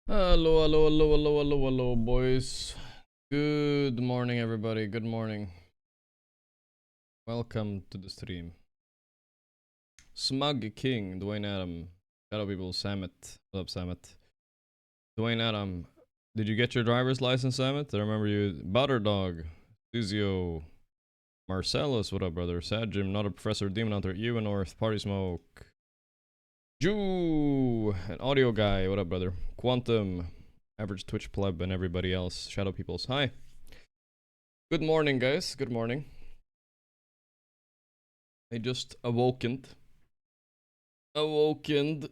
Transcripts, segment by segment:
Hello, hello, hello, hello, hello, hello, boys. Good morning, everybody. Good morning. Welcome to the stream. Smug King, Dwayne Adam, Shadow People, Samet. What up, Samet? Dwayne Adam, did you get your driver's license, Samet? I remember you. Butterdog, Suzio, Marcellus, what up, brother? Sad Jim, not a professor, Demon Hunter, you and North, Party Smoke. Jew, an audio guy, what up, brother? Quantum, average Twitch pleb, and everybody else. Shadow Peoples, hi. Good morning, guys. Good morning. I just awakened. Add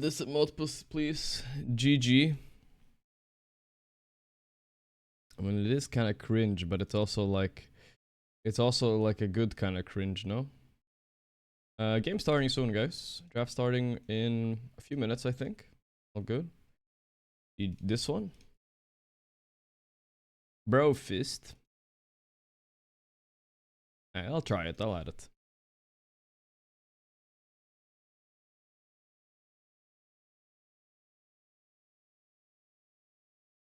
this at multiples, please. GG. I mean, it is kind of cringe, but it's also like a good kind of cringe, no? Game starting soon, guys. Draft starting in a few minutes, I think. All good. This one. Bro fist. I'll try it. I'll add it.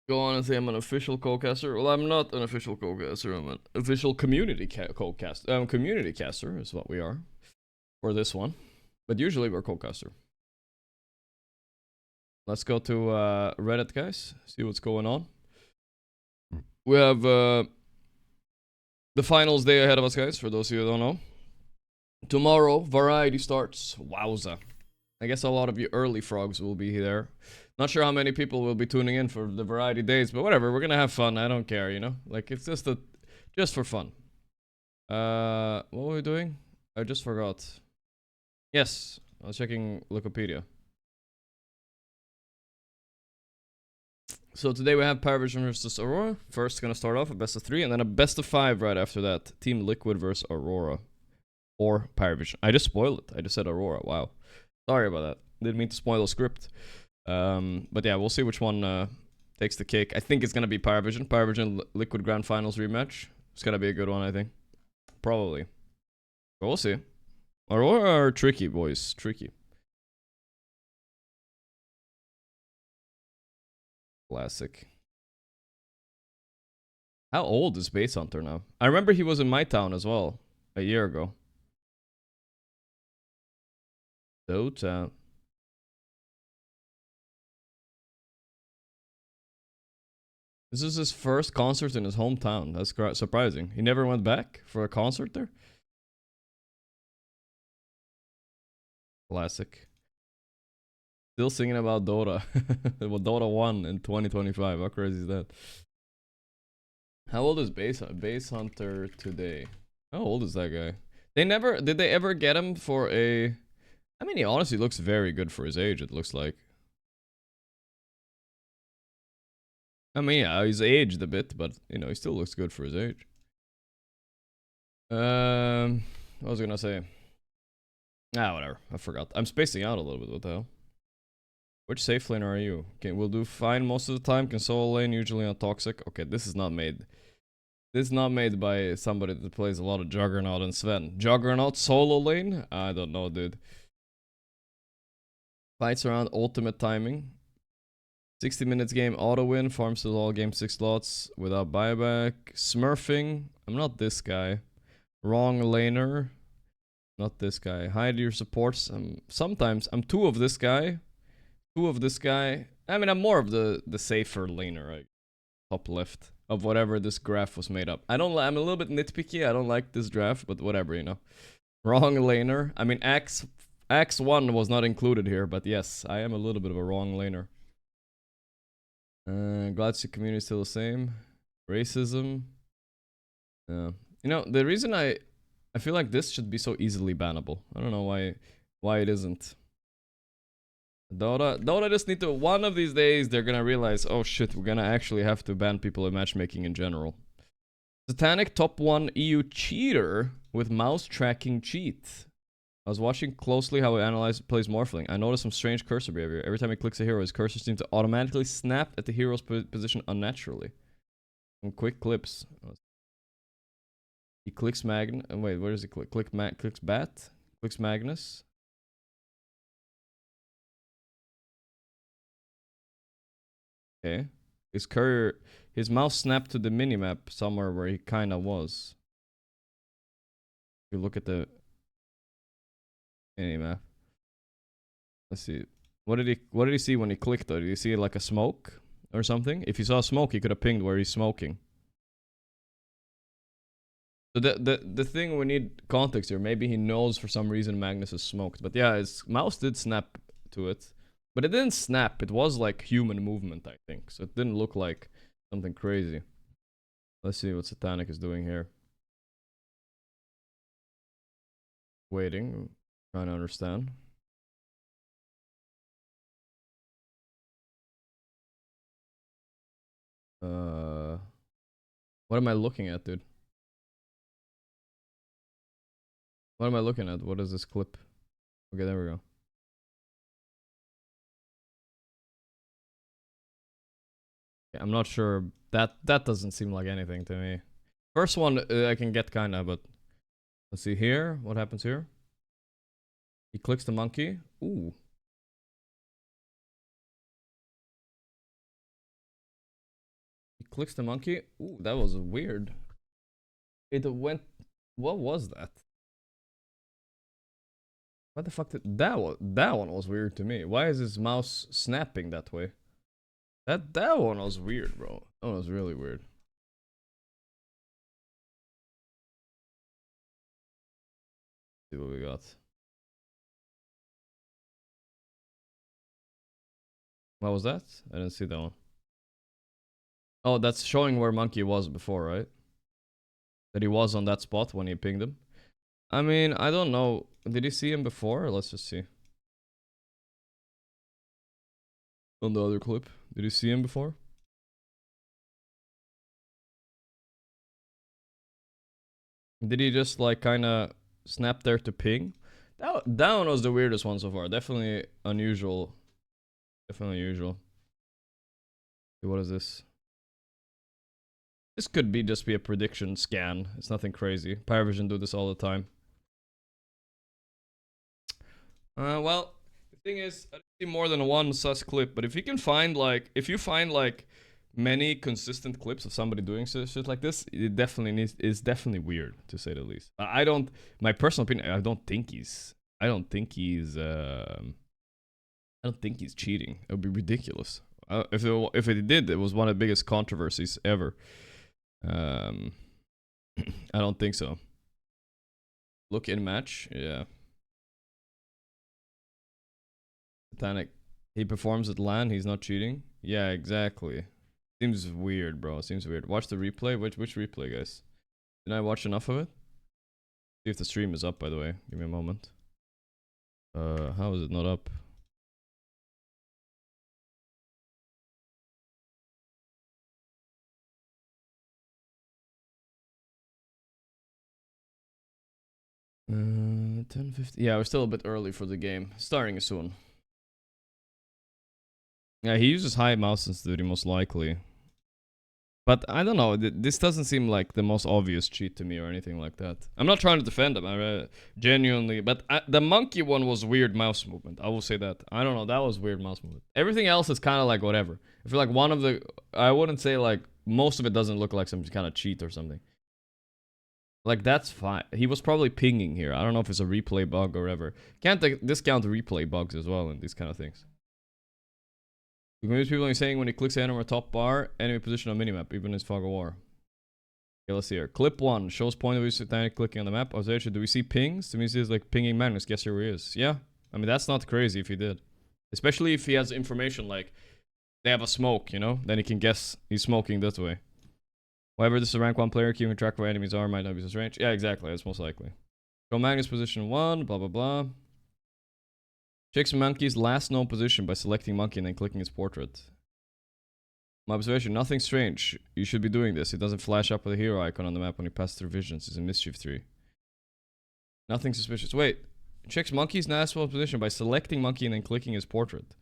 Go on and say I'm an official co-caster. Well, I'm not an official co-caster. I'm an official community co-caster. Community caster is what we are for this one. But usually we're co-caster. Let's go to Reddit, guys. See what's going on. We have the finals day ahead of us, guys, for those of you who don't know. Tomorrow, variety starts. Wowza. I guess a lot of you early frogs will be there. Not sure how many people will be tuning in for the variety days, but whatever. We're gonna have fun. I don't care, you know? Like, it's just for fun. What were we doing? I just forgot. Yes, I was checking Wikipedia. So today we have Parivision versus Aurora. First, gonna start off a best of 3, and then a best of 5 right after that. Team Liquid versus Aurora. Or Parivision. I just spoiled it. I just said Aurora. Wow. Sorry about that. Didn't mean to spoil the script. But yeah, we'll see which one takes the cake. I think it's gonna be Parivision. Parivision Liquid Grand Finals rematch. It's gonna be a good one, I think. Probably. But we'll see. Aurora are tricky, boys. Tricky. Classic. How old is Base Hunter now? I remember he was in my town as well a year ago. Dota. This is his first concert in his hometown. That's surprising. He never went back for a concert there? Classic. Still singing about Dota. Well, Dota 1 in 2025. How crazy is that? How old is Base Hunter today? How old is that guy? Did they ever get him for a... I mean, he honestly looks very good for his age, it looks like. I mean, yeah, he's aged a bit, but, you know, he still looks good for his age. What was I gonna say? Ah, whatever. I forgot. I'm spacing out a little bit. What the hell? Which safe laner are you? Okay, we'll do fine most of the time. Can solo lane, usually on toxic. Okay, this is not made. This is not made by somebody that plays a lot of Juggernaut and Sven. Juggernaut solo lane? I don't know, dude. Fights around ultimate timing. 60 minutes game auto win. Farms to all game 6 slots without buyback. Smurfing. I'm not this guy. Wrong laner. Not this guy. Hide your supports. Sometimes I'm 2 of this guy. 2 of this guy. I mean, I'm more of the safer laner, right? Top left of whatever this graph was made up. I'm a little bit nitpicky. I don't like this draft, but whatever, you know. Wrong laner. I mean, X1 was not included here, but yes, I am a little bit of a wrong laner. Glad the community is still the same. Racism. You know, the reason I feel like this should be so easily bannable. I don't know why it isn't. Dota just need to, one of these days they're gonna realize, oh shit, we're gonna actually have to ban people in matchmaking in general. Satanic top 1 EU cheater with mouse tracking cheat. I was watching closely how he plays Morphling. I noticed some strange cursor behavior. Every time he clicks a hero, his cursor seems to automatically snap at the hero's position unnaturally. Some quick clips. He clicks Magnus. Wait, where does he click? Clicks Bat? Clicks Magnus? Okay. His mouse snapped to the minimap somewhere where he kinda was. If you look at the minimap. Let's see. What did he see when he clicked though? Did he see like a smoke or something? If he saw smoke, he could have pinged where he's smoking. So the thing we need context here. Maybe he knows for some reason Magnus is smoked. But yeah, his mouse did snap to it. But it didn't snap. It was like human movement, I think. So it didn't look like something crazy. Let's see what Satanic is doing here. Waiting. Trying to understand. What am I looking at, dude? What am I looking at? What is this clip? Okay, there we go. Yeah, I'm not sure. That doesn't seem like anything to me. First one I can get kinda, but let's see here. What happens here? He clicks the monkey. Ooh. He clicks the monkey. Ooh, that was weird. It went. What was that? What the fuck did that one was weird to me. Why is his mouse snapping that way? That one was weird, bro. That one was really weird. See what we got. What was that? I didn't see that one. Oh, that's showing where Monkey was before, right? That he was on that spot when he pinged him. I mean, I don't know. Did he see him before? Let's just see. On the other clip. Did you see him before? Did he just like kinda snap there to ping? That one was the weirdest one so far. Definitely unusual. Definitely unusual. What is this? This could be just be a prediction scan. It's nothing crazy. Parivision do this all the time. Well, the thing is, I see more than one sus clip, but if you can find like, if you find like many consistent clips of somebody doing shit like this, it definitely is definitely weird to say the least. I don't, my personal opinion, I don't think he's cheating. It would be ridiculous. If it did, it was one of the biggest controversies ever. I don't think so. Look in match, yeah. Satanic. He performs at LAN, he's not cheating. Yeah, exactly. Seems weird, bro. Seems weird. Watch the replay. Which replay, guys? Did I watch enough of it? See if the stream is up, by the way. Give me a moment. How is it not up? Uh, 10:50. Yeah, we're still a bit early for the game. Starting soon. Yeah, he uses high mouse sensitivity most likely. But I don't know. This doesn't seem like the most obvious cheat to me or anything like that. I'm not trying to defend him. I genuinely, but the monkey one was weird mouse movement. I will say that. I don't know. That was weird mouse movement. Everything else is kind of like whatever. I feel like one of the, I wouldn't say like most of it doesn't look like some kind of cheat or something. Like that's fine. He was probably pinging here. I don't know if it's a replay bug or whatever. Can't discount replay bugs as well and these kind of things. Most people are saying when he clicks enemy top bar, enemy position on minimap, even in Fog of War. Okay, let's see here. Clip 1 shows point of view Satanic clicking on the map. Observation, do we see pings? To me, it's like pinging Magnus. Guess here he is. Yeah. I mean, that's not crazy if he did. Especially if he has information like they have a smoke, you know? Then he can guess he's smoking this way. However, this is a rank 1 player, keeping track of where enemies are might not be so strange. Yeah, exactly. That's most likely. Show Magnus position 1, blah, blah, blah. Checks monkey's last known position by selecting monkey and then clicking his portrait. My observation, nothing strange. You should be doing this. It doesn't flash up with a hero icon on the map when you pass through visions. It's in Mischief 3. Nothing suspicious. Wait. Checks monkey's last known position by selecting monkey and then clicking his portrait.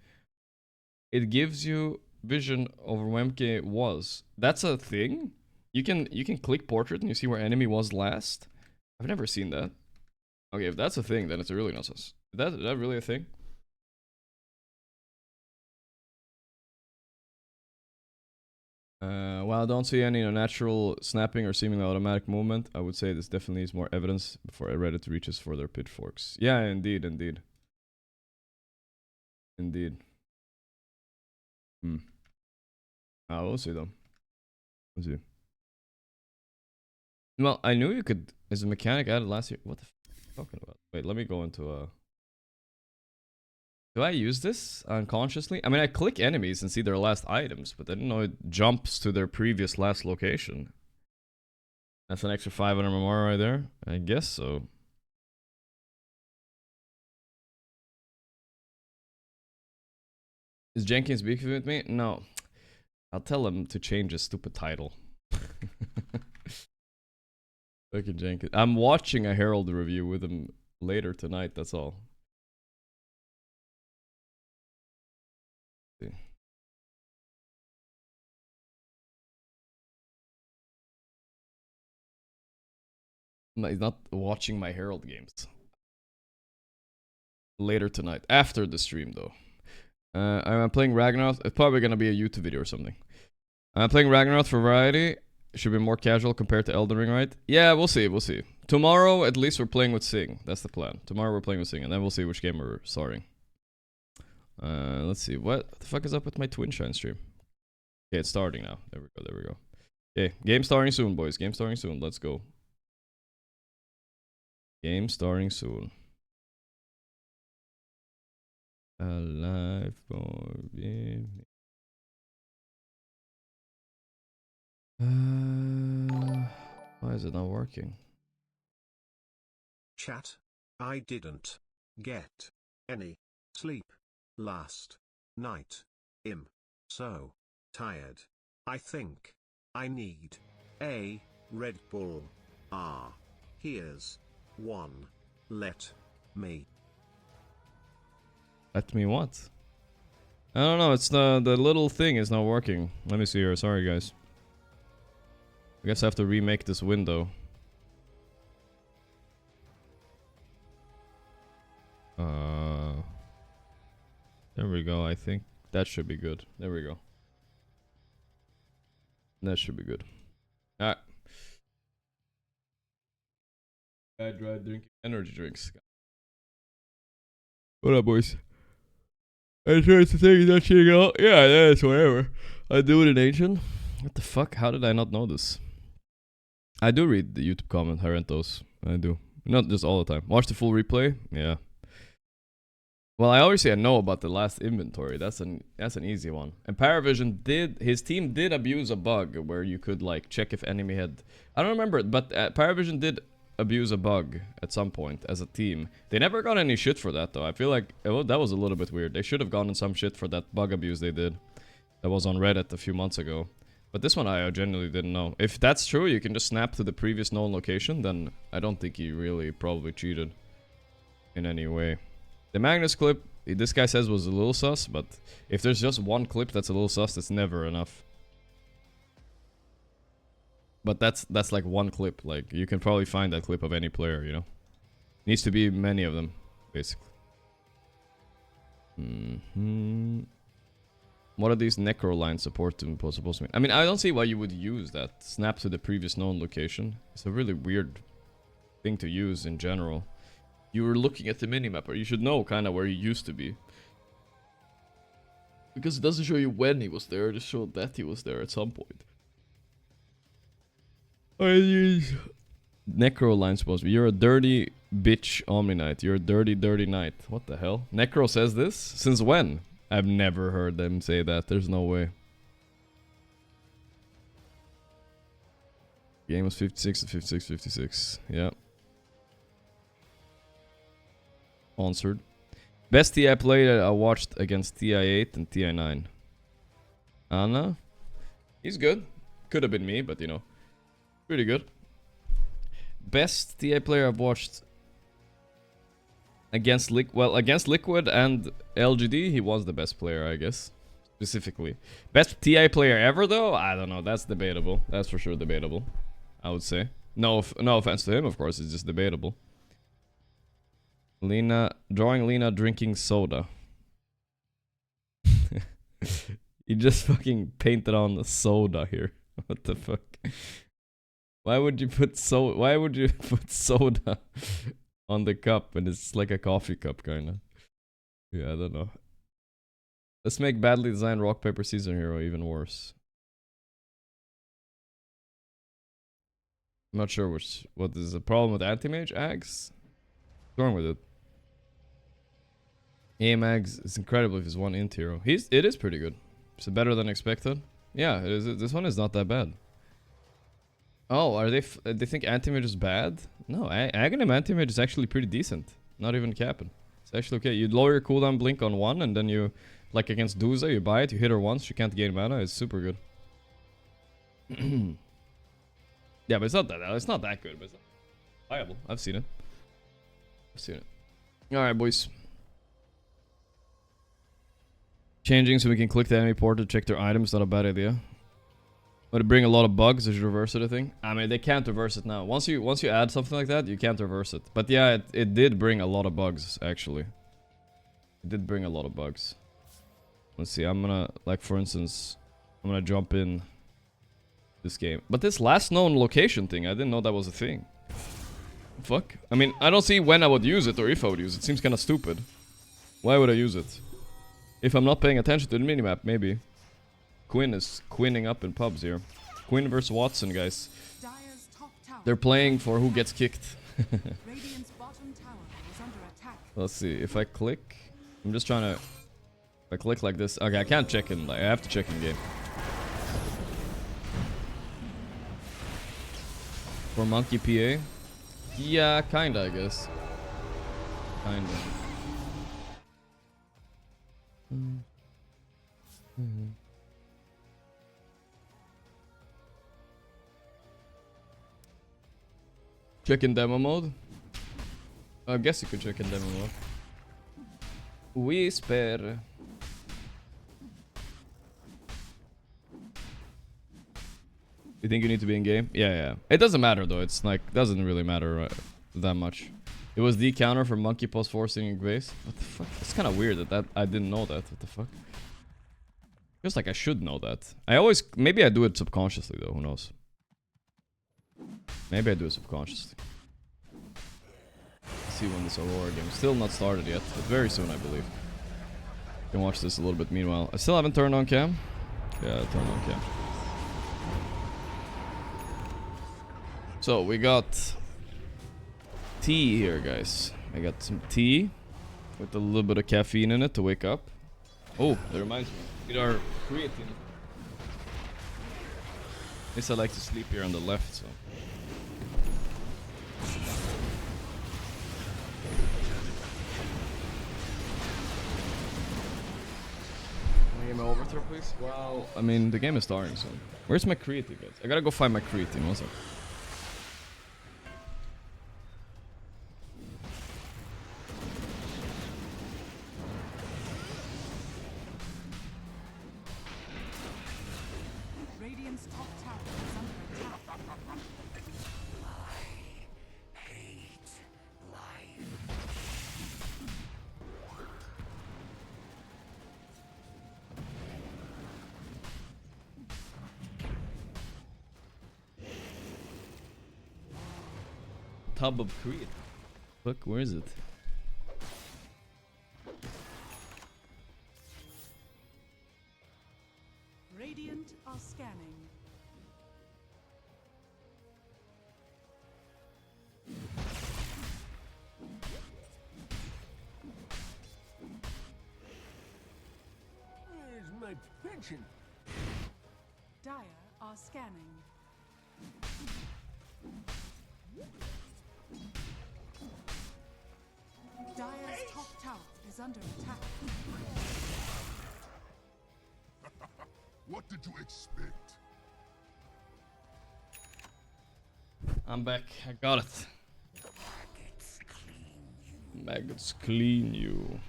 It gives you vision over where monkey was. That's a thing? You can click portrait and you see where enemy was last? I've never seen that. Okay, if that's a thing, then it's really not sus. Is that really a thing? While I don't see any natural snapping or seemingly automatic movement, I would say this definitely needs more evidence before Reddit reaches for their pitchforks. Yeah, indeed. We'll see though. We'll see. Well, I knew you could. Is a mechanic added last year? What the f are you talking about? Wait, let me go into Do I use this unconsciously? I mean, I click enemies and see their last items, but I didn't know it jumps to their previous last location. That's an extra 500 more right there? I guess so. Is Jenkins beefing with me? No. I'll tell him to change his stupid title. Fucking Jenkins. I'm watching a Herald review with him later tonight, that's all. No, he's not watching my Herald games. Later tonight. After the stream, though. I'm playing Ragnarok. It's probably gonna be a YouTube video or something. I'm playing Ragnarok for variety. Should be more casual compared to Elden Ring, right? Yeah, we'll see. Tomorrow, at least, we're playing with Sing. That's the plan. Tomorrow, we're playing with Sing, and then we'll see which game we're starting. Let's see. What the fuck is up with my Twinshine stream? Okay, it's starting now. There we go. Okay, game starting soon, boys. Game starting soon. Let's go. Game starting soon. Alive for me. Why is it not working? Chat. I didn't get any sleep last night. So tired. I think I need a Red Bull. Here's one. Let me. Let me what? I don't know, it's the little thing is not working. Let me see here, sorry guys. I guess I have to remake this window. There we go, I think that should be good. There we go. That should be good. Alright. I tried drinking energy drinks. What up, boys? I tried to take that shit out. Yeah, that's whatever. I do it in Asian. What the fuck? How did I not know this? I do read the YouTube comment, Harentos. I do. Not just all the time. Watch the full replay? Yeah. Well, I always say I know about the last inventory. That's an easy one. And Parivision his team did abuse a bug where you could like check if enemy had. I don't remember it, but Parivision did abuse a bug at some point as a team. They never got any shit for that though. I feel like that was a little bit weird. They should have gotten some shit for that bug abuse they did. That was on Reddit a few months ago. But this one I genuinely didn't know. If that's true, you can just snap to the previous known location, then I don't think he really probably cheated in any way. The Magnus clip, this guy says was a little sus, but if there's just one clip that's a little sus, that's never enough. But that's like one clip. Like, you can probably find that clip of any player, you know? Needs to be many of them, basically. What are these necro lines supposed to mean? I mean, I don't see why you would use that. Snap to the previous known location. It's a really weird thing to use in general. You were looking at the minimap, or you should know kind of where he used to be. Because it doesn't show you when he was there, it just showed that he was there at some point. Necro line supposed to be. You're a dirty bitch Omni Knight. You're a dirty, dirty knight. What the hell? Necro says this? Since when? I've never heard them say that. There's no way. Game was 56 to 56, 56. Yeah. Answered. Best TI play I watched against TI8 and TI9. Anna? He's good. Could have been me, but you know. Pretty good. Best TI player I've watched against Liquid and LGD, he was the best player, I guess. Specifically. Best TI player ever, though? I don't know. That's debatable. That's for sure debatable. I would say. No offense to him, of course. It's just debatable. Lena, drawing Lena drinking soda. You just fucking painted on the soda here. What the fuck? Why would you put soda on the cup when it's like a coffee cup kinda? Yeah, I don't know. Let's make badly designed rock paper scissors hero even worse. I'm not sure what is the problem with anti-mage axe. What's wrong with it? Aim axe is incredible if it's one int hero. It is pretty good. Is it better than expected? Yeah, it is. This one is not that bad. Oh, are they think anti-mage is bad? No, Aghanim anti-mage is actually pretty decent. Not even capping. It's actually okay. You lower your cooldown blink on 1 and then you, like against Duza, you buy it, you hit her once, she can't gain mana. It's super good. Yeah, but it's not that good, but it's viable. I've seen it. Alright, boys. Changing so we can click the enemy port to check their items, not a bad idea. Would it bring a lot of bugs? They should reverse it, I think. I mean, they can't reverse it now. Once you add something like that, you can't reverse it. But yeah, it did bring a lot of bugs, actually. It did bring a lot of bugs. Let's see, I'm gonna, like for instance, I'm gonna jump in this game. But this last known location thing, I didn't know that was a thing. Fuck. I mean, I don't see when I would use it or if I would use it. It seems kind of stupid. Why would I use it? If I'm not paying attention to the minimap, maybe. Quinn is quinning up in pubs here. Quinn versus Watson, guys. They're playing for who gets kicked. Let's see, if I click... I'm just trying to... If I click like this... Okay, I can't check in. Like, I have to check in game. For Monkey PA? Yeah, kinda, I guess. Kinda. Check in demo mode? I guess you could check in demo mode. Whisper. You think you need to be in game? Yeah. It doesn't matter though. It's like, doesn't really matter that much. It was the counter for monkey post forcing base. What the fuck? It's kind of weird that I didn't know that. What the fuck? Feels like I should know that. Maybe I do it subconsciously though. Who knows? Maybe I do it subconsciously. Let's see when this Aurora game is still not started yet, but very soon I believe. You can watch this a little bit meanwhile. I still haven't turned on cam. Yeah, I turned on cam. So we got tea here, guys. I got some tea with a little bit of caffeine in it to wake up. Oh, that reminds me. With our creatine. At least I like to sleep here on the left, so. Can I get my overthrow, please? Well, I mean, the game is starting, so. Where's my creatine, guys? I gotta go find my creatine. What's up? Tub of creatine. Look, where is it? Radiant are scanning. Where's my pension? Dire are scanning. Dire's top tower is under attack. What did you expect? I'm back. I got it. Maggots clean you.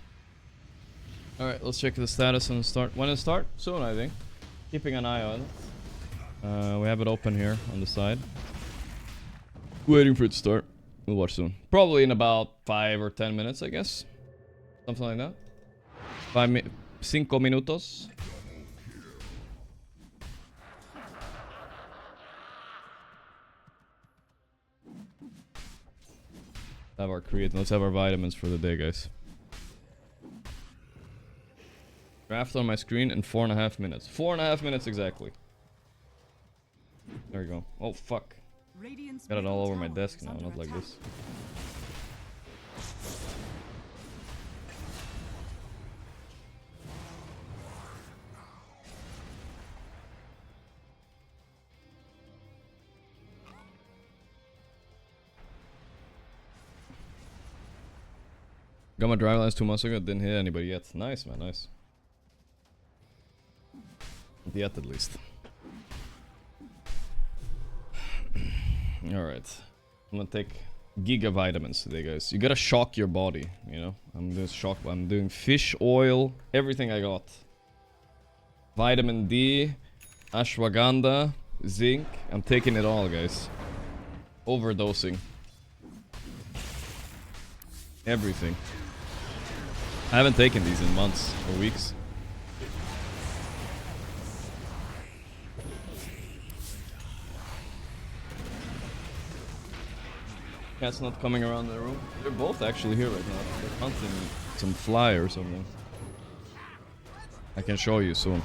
Alright, let's check the status and start. When it start? Soon, I think. Keeping an eye on it. We have it open here on the side. Waiting for it to start. We'll watch soon. Probably in about 5 or 10 minutes, I guess. Something like that. 5 minutos. Have our creatine. Let's have our vitamins for the day, guys. Draft on my screen in 4.5 minutes. 4.5 minutes exactly. There you go. Oh fuck. Radiant's Got it all over my tower desk is now, under not like attack. this. Got my driver lines 2 months ago, didn't hit anybody yet. Nice, man, nice. Not yet, at least. Alright. I'm gonna take giga vitamins today, guys. You gotta shock your body, you know? I'm doing fish oil, everything I got. Vitamin D, ashwagandha, zinc. I'm taking it all, guys. Overdosing. Everything. I haven't taken these in months or weeks. Cat's not coming around the room. They're both actually here right now. They're hunting some fly or something. I can show you soon.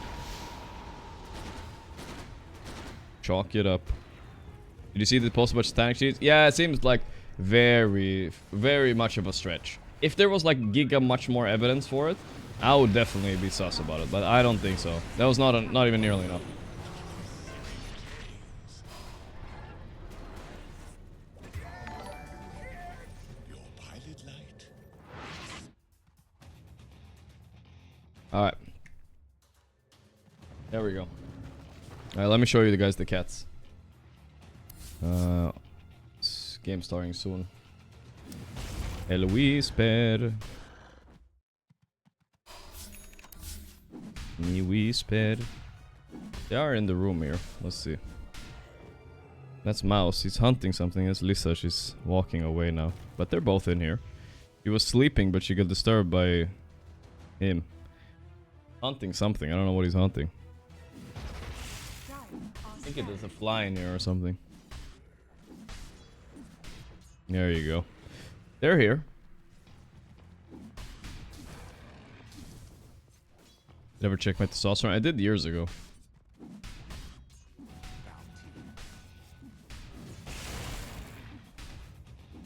Chalk it up. Did you see the post about static sheets? Yeah, it seems like very much of a stretch. If there was like giga much more evidence for it, I would definitely be sus about it, but I don't think so. That was not even nearly enough. Alright. There we go. Alright, let me show you guys the cats. Game starting soon. El Whisper. Mi Whisper. They are in the room here. Let's see. That's Mouse. He's hunting something. That's Lisa. She's walking away now. But they're both in here. She was sleeping, but she got disturbed by him. Hunting something. I don't know what he's hunting. I think it is a fly in here or something. There you go. They're here. Never checked my testosterone. I did years ago.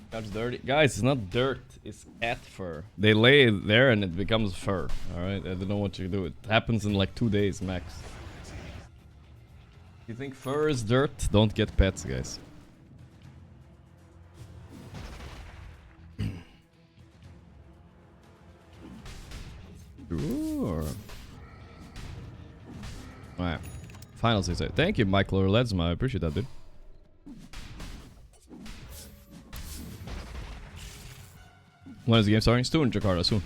That's dirty. Guys, it's not dirt. It's cat fur. They lay it there and it becomes fur. Alright? I don't know what you do. It happens in like 2 days max. If you think fur is dirt, don't get pets, guys. Sure. Alright. Final 6. Thank you, Michael or Ledsma. I appreciate that, dude. When is the game starting? Soon, Jakarta, soon.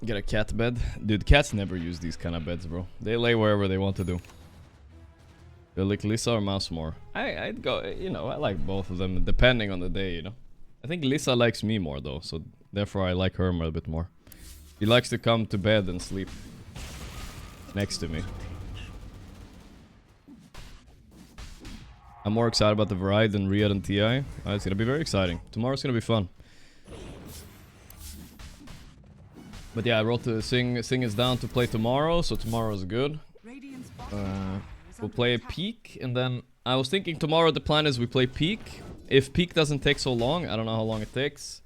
Get a cat bed. Dude, cats never use these kind of beds, bro. They lay wherever they want to do. They like Lisa or Mouse more? I'd go, you know, I like both of them, depending on the day, you know. I think Lisa likes me more, though, so therefore I like her a bit more. She likes to come to bed and sleep next to me. I'm more excited about the Variety than Riyadh and TI. It's gonna be very exciting. Tomorrow's gonna be fun. But yeah, I wrote to Sing is down to play tomorrow, so tomorrow's good. We'll play a Peak, and then I was thinking tomorrow the plan is we play Peak. If Peak doesn't take so long, I don't know how long it takes,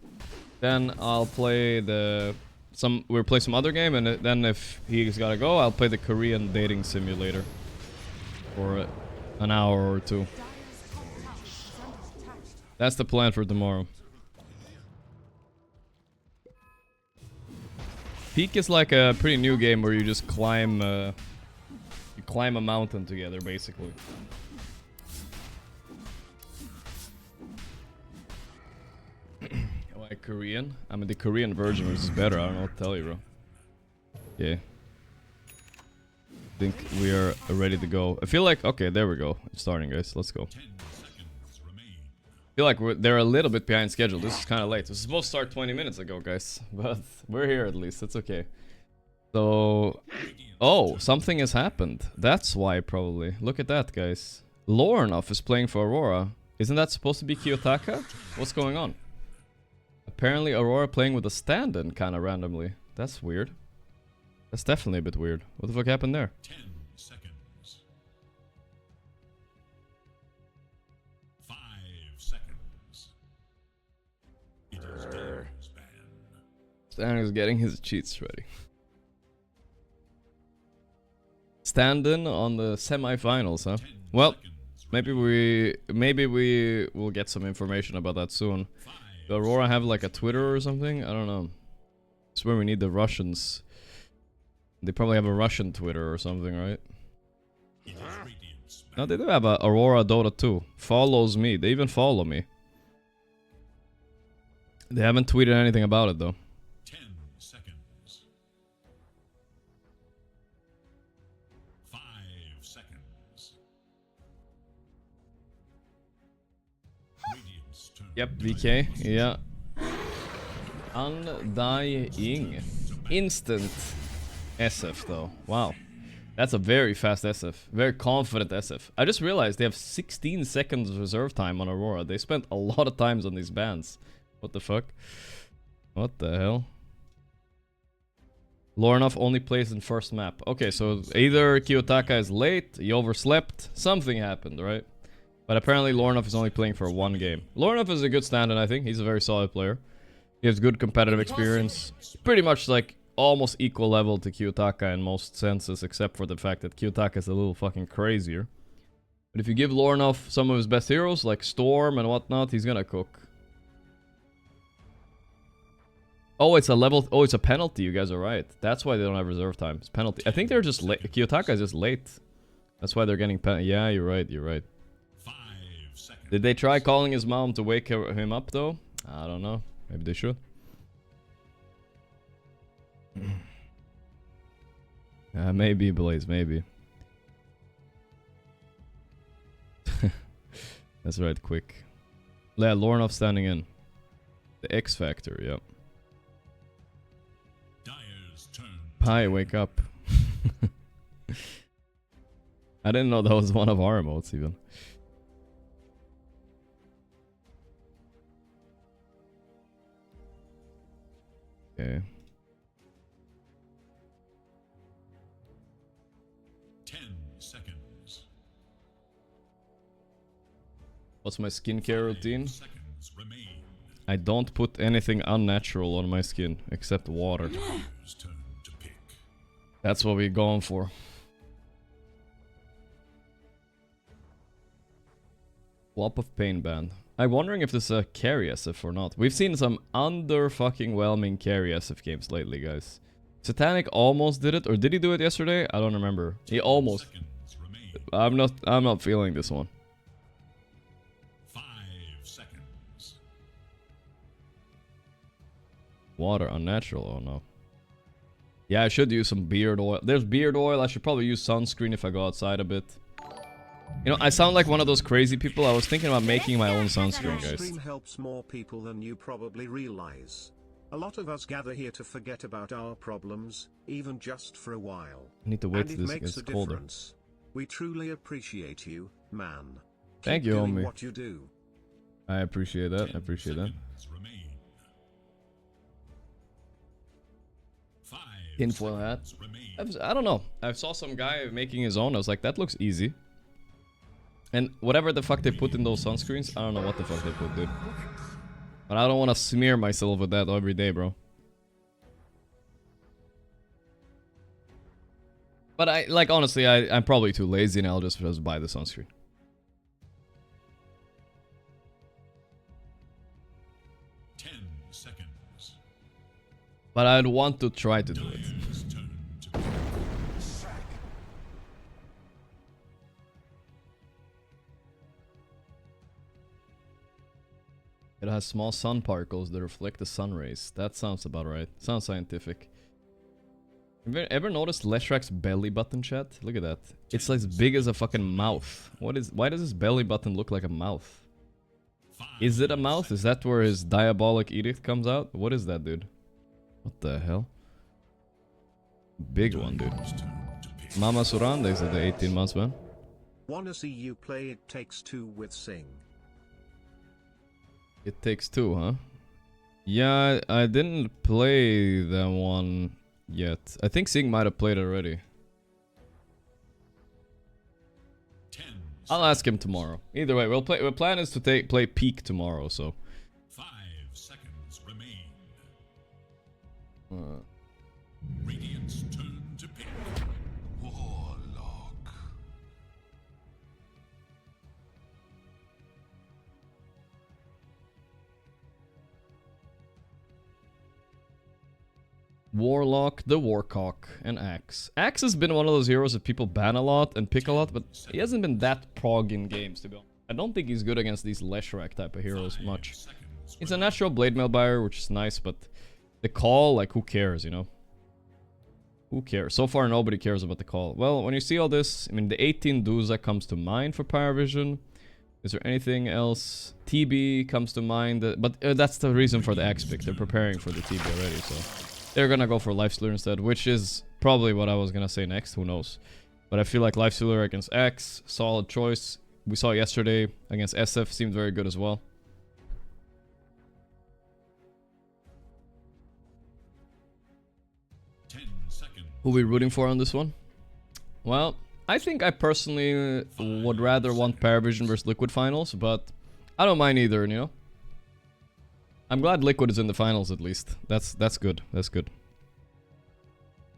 then I'll play we'll play some other game, and then if he's gotta go, I'll play the Korean dating simulator for an hour or two. That's the plan for tomorrow. Peak is like a pretty new game where you just climb a mountain together, basically. Like Korean? I mean, the Korean version is better. I don't know what to tell you, bro. Yeah. I think we are ready to go. I feel like, okay, there we go. It's starting, guys. Let's go. I feel like they're a little bit behind schedule. This is kind of late. It was supposed to start 20 minutes ago, guys. But we're here at least. It's okay. So... Oh, something has happened. That's why, probably. Look at that, guys. Lornoff is playing for Aurora. Isn't that supposed to be Kiyotaka? What's going on? Apparently Aurora playing with a stand-in kind of randomly. That's weird. That's definitely a bit weird. What the fuck happened there? 10 seconds. 5 seconds. It is Dire's ban. Stan is getting his cheats ready. Stand-in on the semi-finals, huh? 10 Well, seconds. maybe we will get some information about that soon. 5 Does Aurora have like a Twitter or something? I don't know. It's where we need the Russians. They probably have a Russian Twitter or something, right? It is Radiant's ban. No, they do have a Aurora Dota 2. Follows me. They even follow me. They haven't tweeted anything about it though. 10 seconds. 5 seconds. Radiant's turn. Yep, VK. Yeah. Undying. Instant SF though. Wow. That's a very fast SF. Very confident SF. I just realized they have 16 seconds reserve time on Aurora. They spent a lot of times on these bans. What the fuck? What the hell? Lornoff only plays in first map. Okay, so either Kiyotaka is late, he overslept, something happened, right? But apparently Lornoff is only playing for one game. Lornoff is a good stand-in, I think. He's a very solid player. He has good competitive experience. Pretty much like almost equal level to Kiyotaka in most senses, except for the fact that Kiyotaka is a little fucking crazier. But if you give Lornoff some of his best heroes, like Storm and whatnot, he's gonna cook. Oh, it's a level... Oh, it's a penalty. You guys are right. That's why they don't have reserve time. It's penalty. I think they're just late. Kiyotaka is just late. That's why they're getting Yeah, you're right. You're right. 5 seconds. Did they try calling his mom to wake him up, though? I don't know. Maybe they should. Maybe, Blaze. Maybe. That's right. Quick. Yeah, Lornoff standing in. The X Factor. Yep. Dire's turn. Hi, wake up. I didn't know that was one of our emotes even. Okay. 10 seconds. What's my skincare routine? 5 seconds remain. I don't put anything unnatural on my skin except water. Dire's turn to pick. That's what we're going for. Wop of Pain band. I'm wondering if this is a carry SF or not. We've seen some under-fucking-whelming carry SF games lately, guys. Satanic almost did it, or did he do it yesterday? I don't remember. He almost. Seconds remain. I'm not feeling this one. 5 seconds. Water, unnatural, oh no. Yeah, I should use some beard oil. There's beard oil. I should probably use sunscreen if I go outside a bit. You know, I sound like one of those crazy people. I was thinking about making my own sunscreen, Your guys. stream helps more people than you probably realize. A lot of us gather here to forget about our problems, even just for a while. I need to wait And till it this makes a gets colder. difference. We truly appreciate you, man. Thank Keep you, doing homie. what you do. I appreciate that. I 10 appreciate that. seconds remain. 5 Tinfoil hat. seconds remain. I don't know. I saw some guy making his own. I was like, that looks easy. And whatever the fuck they put in those sunscreens, I don't know what the fuck they put, dude. But I don't want to smear myself with that every day, bro. But honestly, I'm probably too lazy and I'll just buy the sunscreen. Seconds. But I'd want to try to do it. Dire's turn to pick. It has small sun particles that reflect the sun rays. That sounds about right. Sounds scientific. Have you ever noticed Leshrak's belly button, chat? Look at that. It's as big as a fucking mouth. Why does his belly button look like a mouth? Is it a mouth? Is that where his diabolic edict comes out? What is that, dude? What the hell? Big one, dude. Dire's turn to pick. Mama Suranda is at the 18 months, man. Wanna see you play It Takes Two with Sing? It Takes Two, huh? Yeah, I didn't play that one yet. I think Sing might have played it already. 10 I'll ask him tomorrow. Either way, we'll play. Our plan is to play Peak tomorrow, so. 5 seconds remain. Uh, Radiant's turn to pick. Warlock. Warlock, the Warcock, and Axe. Axe has been one of those heroes that people ban a lot and pick a lot, but he hasn't been that prog in games, to be honest. I don't think he's good against these Leshrac type of heroes much. He's a natural blade mail buyer, which is nice, but the call, like, who cares, you know? Who cares? So far, nobody cares about the call. Well, when you see all this, I mean, the 18 Duza comes to mind for Parivision. Is there anything else? TB comes to mind, but that's the reason for the Axe pick. They're preparing for the TB already, so... They're gonna go for Lifestealer instead, which is probably what I was gonna say next, who knows. But I feel like Lifestealer against Axe, solid choice. We saw yesterday against SF, seemed very good as well. Who are we rooting for on this one? Well, I think I personally would rather want Parivision versus Liquid finals, but I don't mind either, you know? I'm glad Liquid is in the finals at least. That's good. That's good.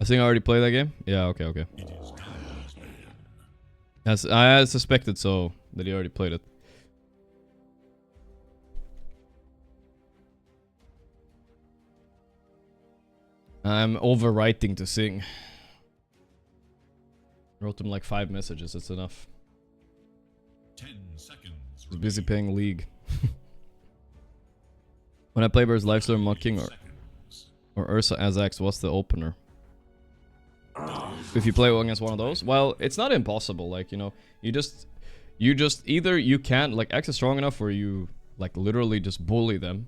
I think I already played that game? Yeah, okay. As I suspected so, that he already played it. I'm overwriting to Sing. Wrote him like 5 messages, that's enough. 10 seconds. He's busy playing League. When I play versus Lifestealer, Mocking, or Ursa as Axe, what's the opener? If you play against one of those, well, it's not impossible. Like, you know, you just either you can, like, Axe is strong enough where you, like, literally just bully them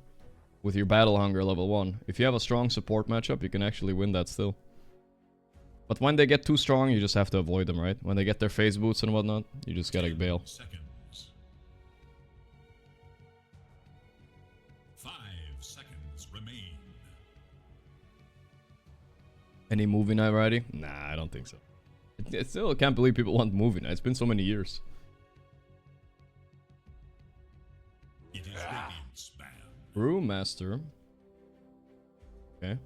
with your battle hunger level 1. If you have a strong support matchup, you can actually win that still. But when they get too strong, you just have to avoid them, right? When they get their phase boots and whatnot, you just gotta bail. 5 seconds remain. Any movie night already? Nah, I don't think so. I still can't believe people want movie night. It's been so many years. It is Radiant's ban. Brewmaster. Okay.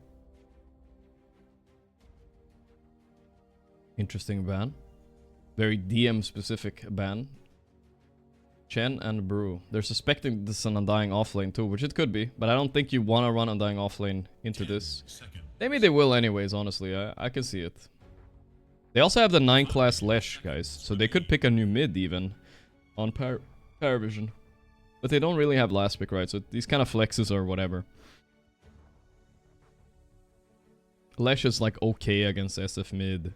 Interesting ban. Very DM specific ban. Chen and Brew. They're suspecting this is an Undying offlane too, which it could be, but I don't think you want to run Undying offlane into this. Maybe they will anyways, honestly. I can see it. They also have the 9 class Lesh, guys, so they could pick a new mid even on Parivision. But they don't really have last pick, right? So these kind of flexes or whatever. Lesh is like okay against SF mid.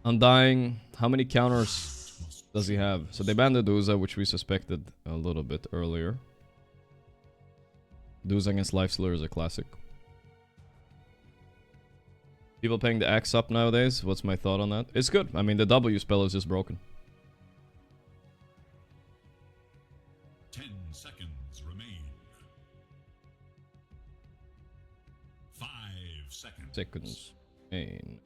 Undying, how many counters does he have? So they banned the Duza, which we suspected a little bit earlier. Duza against Lifestealer is a classic. People paying the axe up nowadays, what's my thought on that? It's good. I mean, the W spell is just broken. 10 seconds remain. 5 seconds. Main.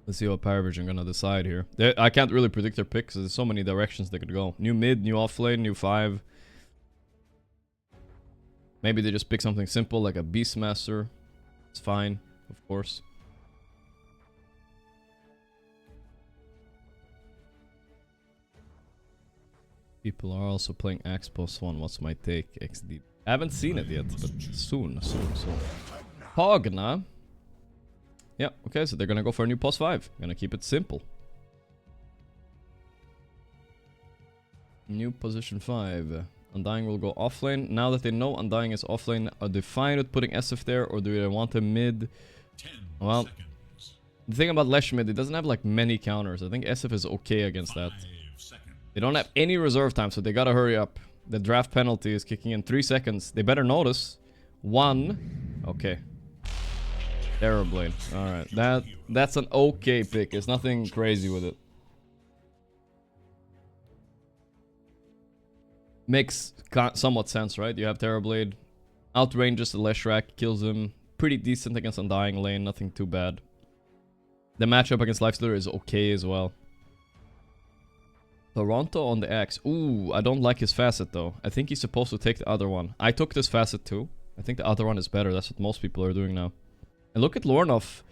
Let's see what Parivision gonna decide here. I can't really predict their picks. There's so many directions they could go. New mid, new offlane, new 5. Maybe they just pick something simple like a Beastmaster. It's fine, of course. People are also playing Axe plus 1. What's my take? XD. I haven't seen it yet, but soon. Pogna. Yeah, okay, so they're gonna go for a new plus 5. Gonna keep it simple. New position 5. Undying will go offlane. Now that they know Undying is offlane, are they fine with putting SF there, or do they want a mid? 10 Well, seconds. the thing about Lesh mid, it doesn't have like many counters. I think SF is okay against that. 5 seconds. They don't have any reserve time, so they gotta hurry up. The draft penalty is kicking in 3 seconds. They better notice. 1. Okay. Terrorblade. Alright. That's an okay pick. There's nothing crazy with it. Makes somewhat sense, right? You have Terrorblade. Outranges the Leshrac. Kills him. Pretty decent against Undying lane. Nothing too bad. The matchup against Lifestealer is okay as well. Toronto on the Axe. Ooh, I don't like his facet though. I think he's supposed to take the other one. I took this facet too. I think the other one is better. That's what most people are doing now. And look at Lornoff.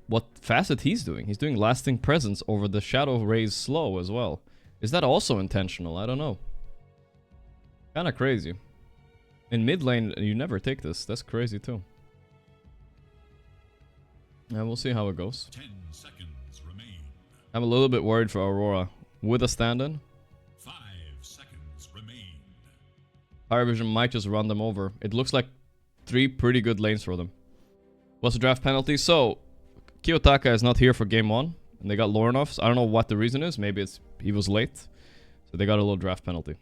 What facet he's doing. He's doing Lasting Presence over the Shadow Raise slow as well. Is that also intentional? I don't know. Kinda crazy. In mid lane, you never take this. That's crazy too. And we'll see how it goes. 10 seconds remain. I'm a little bit worried for Aurora. With a stand-in. 5 seconds remain. Parivision might just run them over. It looks like 3 pretty good lanes for them. What's the draft penalty? So, Kiyotaka is not here for game 1. And they got Lornoff. I don't know what the reason is. Maybe it's he was late. So they got a little draft penalty.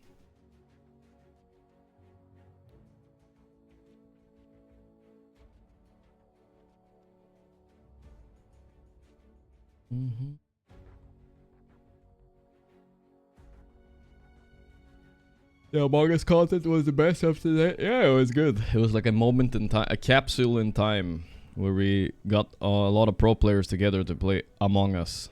The Among Us content was the best of today. Yeah, it was good. It was like a moment in time, a capsule in time, where we got a lot of pro players together to play Among Us.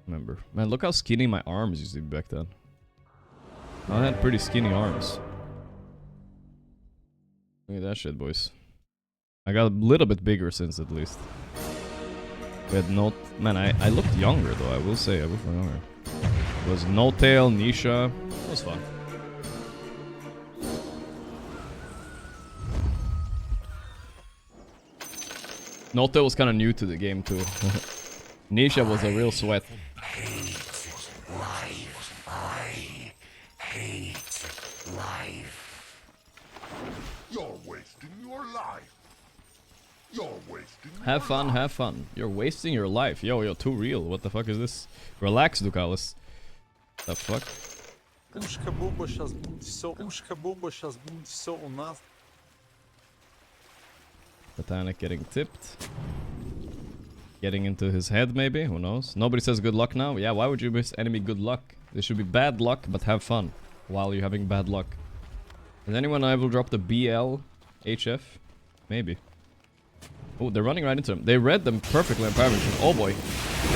Remember, man, look how skinny my arms used to be back then. I had pretty skinny arms. Look at that shit, boys. I got a little bit bigger since, at least. We had no... Man, I looked younger, though, I will say. I looked younger. It was No Tail, Nisha. It was fun. No Tail was kind of new to the game, too. Nisha was a real sweat. You're wasting your life. You're wasting Have fun, have fun. You're wasting your life. Yo, too real. What the fuck is this? Relax, Ducalis. The fuck? Botanic getting tipped. Getting into his head, maybe? Who knows? Nobody says good luck now? Yeah, why would you miss enemy good luck? There should be bad luck, but have fun while you're having bad luck. Has anyone ever dropped the BL HF? Maybe. Oh, they're running right into them. They read them perfectly on Parivision. Oh boy.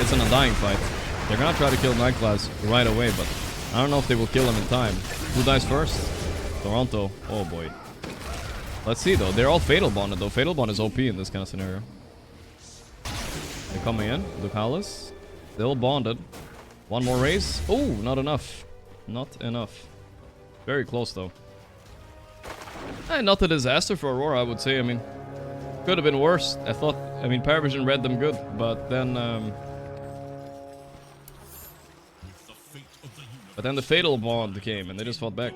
It's an undying fight. They're gonna try to kill Nightclass right away, but I don't know if they will kill him in time. Who dies first? Toronto. Oh boy. Let's see though. They're all Fatal Bonded though. Fatal Bond is OP in this kind of scenario. They're coming in. Ducalis. Still bonded. One more raise. Oh, not enough. Not enough. Very close though. Not a disaster for Aurora, I would say. I mean, could have been worse. I mean, Parivision read them good, but then the Fatal Bond came and they just fought back.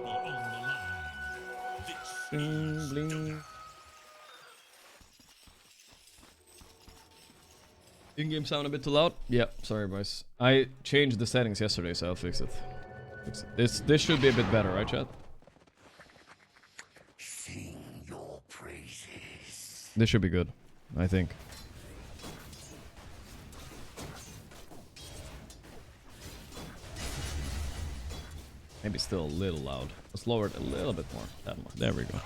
Bling, bling. In-game sound a bit too loud? Yeah, sorry boys. I changed the settings yesterday, so I'll fix it. This should be a bit better, right chat? Sing your praises. This should be good, I think. Maybe still a little loud. Let's lower it a little bit more. That much. There we go.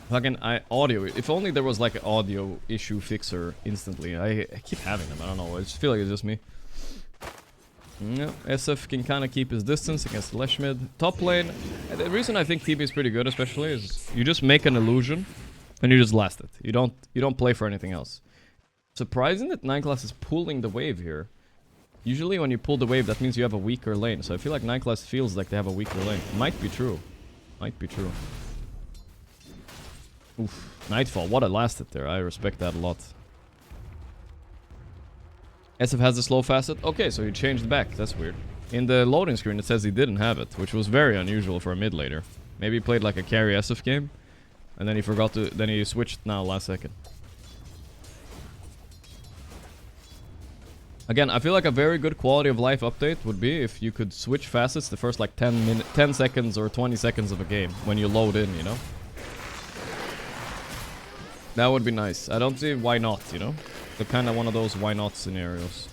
Fucking audio. If only there was like an audio issue fixer instantly. I keep having them. I don't know. I just feel like it's just me. Yeah, SF can kind of keep his distance against Leshmid. Top lane. The reason I think TP is pretty good, especially, is you just make an illusion and you just last it. You don't play for anything else. Surprising that 9-class is pulling the wave here. Usually when you pull the wave, that means you have a weaker lane. So I feel like 9-class feels like they have a weaker lane. Might be true. Might be true. Oof. Nightfall. What a lasted there. I respect that a lot. SF has the slow facet. Okay, so he changed back. That's weird. In the loading screen, it says he didn't have it, which was very unusual for a mid later. Maybe he played like a carry SF game, and then he forgot to. Then he switched now last second. Again, I feel like a very good quality of life update would be if you could switch facets the first like 10 seconds or 20 seconds of a game when you load in, you know? That would be nice. I don't see why not, you know? They're kind of one of those why not scenarios.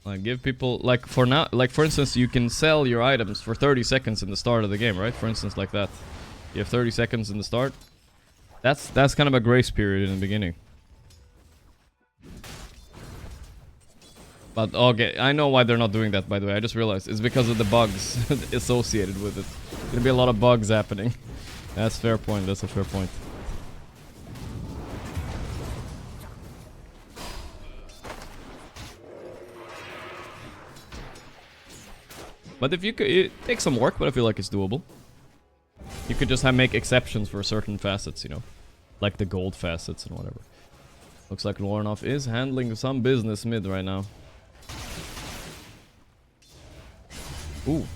Like, give people, like, for now, like, for instance, you can sell your items for 30 seconds in the start of the game, right? For instance, like that. You have 30 seconds in the start. That's kind of a grace period in the beginning. But, okay, I know why they're not doing that, by the way. I just realized. It's because of the bugs associated with it. There's gonna be a lot of bugs happening. That's a fair point, that's a fair point. But if you could, it takes some work, but I feel like it's doable. You could just make exceptions for certain facets, you know? Like the gold facets and whatever. Looks like Lornoff is handling some business mid right now. Ooh.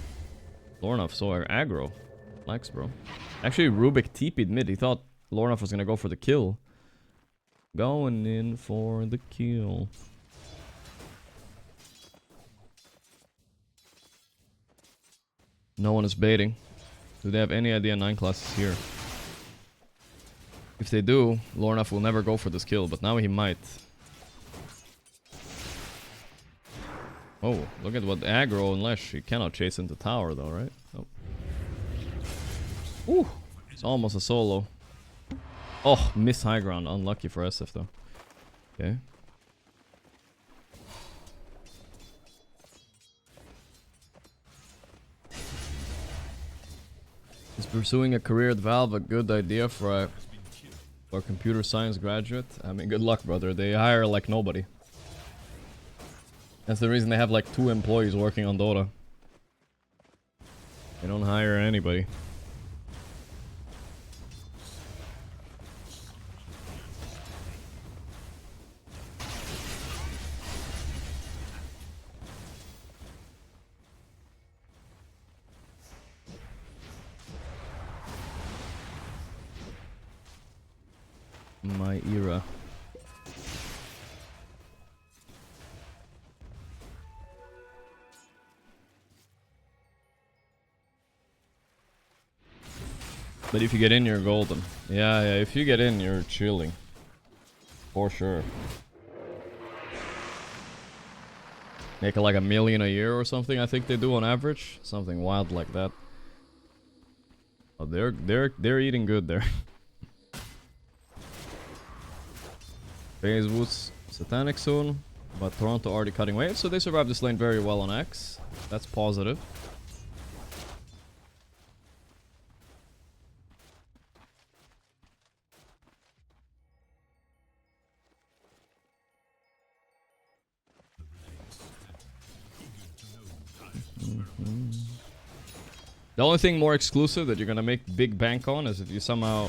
Lornoff saw aggro. Likes, bro. Actually, Rubik TP'd mid. He thought Lornoff was gonna go for the kill. Going in for the kill. No one is baiting. Do they have any idea 9 class is here? If they do, Lornoff will never go for this kill, but now he might. Oh, look at what aggro and Lesh. He cannot chase into tower though, right? Nope. Ooh, it's almost a solo. Oh, miss high ground. Unlucky for SF though. Okay. Is pursuing a career at Valve a good idea for a computer science graduate? I mean, good luck, brother. They hire like nobody. That's the reason they have like 2 employees working on Dota. They don't hire anybody. My era. But if you get in, you're golden. Yeah, if you get in, you're chilling. For sure. Make like $1 million a year or something, I think they do on average. Something wild like that. Oh, they're eating good there. Facebook's Satanic soon, but Toronto already cutting waves, so they survived this lane very well on X. That's positive. The only thing more exclusive that you're gonna make big bank on is if you somehow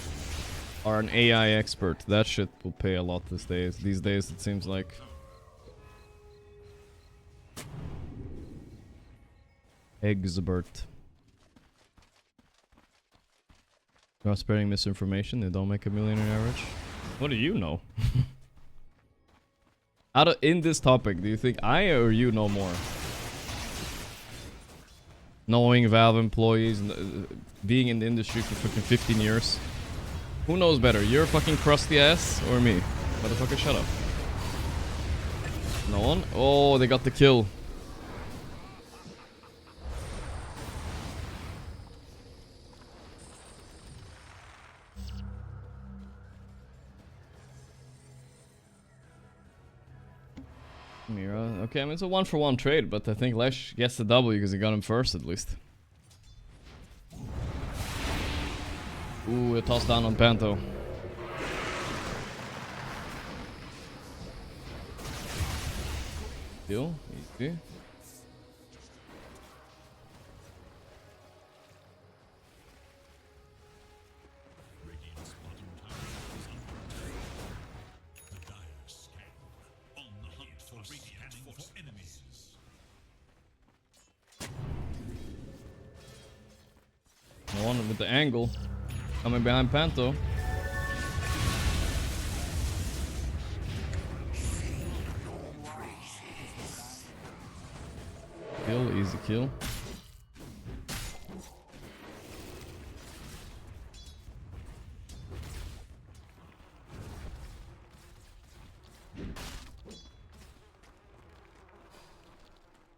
are an AI expert. That shit will pay a lot these days, it seems like. Expert. You are spreading misinformation. They don't make $1 million on average. What do you know? In this topic, do you think I or you know more? Knowing Valve employees, being in the industry for fucking 15 years. Who knows better, your fucking crusty ass or me? Motherfucker, shut up. No one? Oh, they got the kill. Mira. Okay, I mean, it's a 1-for-1 trade, but I think Lesh gets the W because he got him first at least. Ooh, a toss down on Panto. Kill, easy. One with the angle. Coming behind Panto. Kill, easy kill.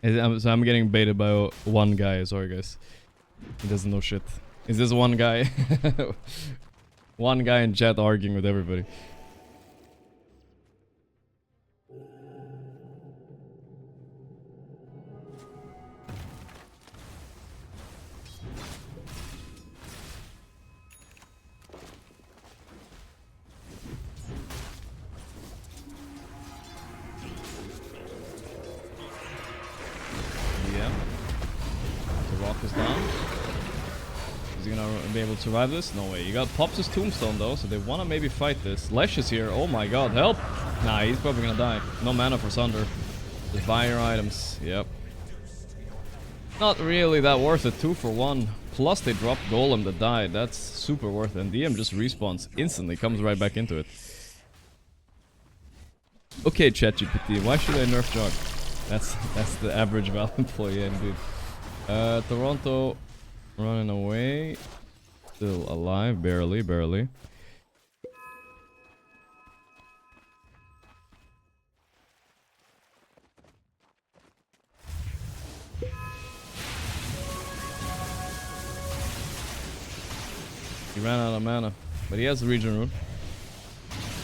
So I'm getting baited by one guy, sorry guys. He doesn't know shit. Is this one guy? One guy in chat arguing with everybody. Yeah. The rock is down. Is he gonna be able to survive this? No way. You got Pops' tombstone though, so they wanna maybe fight this. Lesh is here. Oh my god, help! Nah, he's probably gonna die. No mana for Sunder. Just buy your items. Yep. Not really that worth it. 2 for 1. Plus they dropped Golem that died. That's super worth it. And DM just respawns instantly. Comes right back into it. Okay, ChatGPT. Why should I nerf Jog? That's the average Valve employee indeed. Toronto running away. Still alive. Barely, barely. He ran out of mana, but he has the Regen Rune.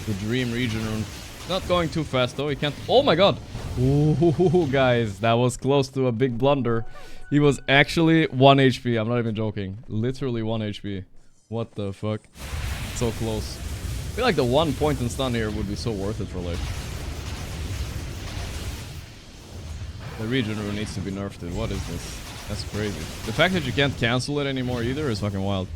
The Dream Regen Rune. Not going too fast though, he can't... Oh my god! Ooh, guys, that was close to a big blunder. He was actually 1 HP, I'm not even joking. Literally 1 HP. What the fuck? So close. I feel like the 1 point in stun here would be so worth it for life. The Regen Rune needs to be nerfed, dude. What is this? That's crazy. The fact that you can't cancel it anymore either is fucking wild.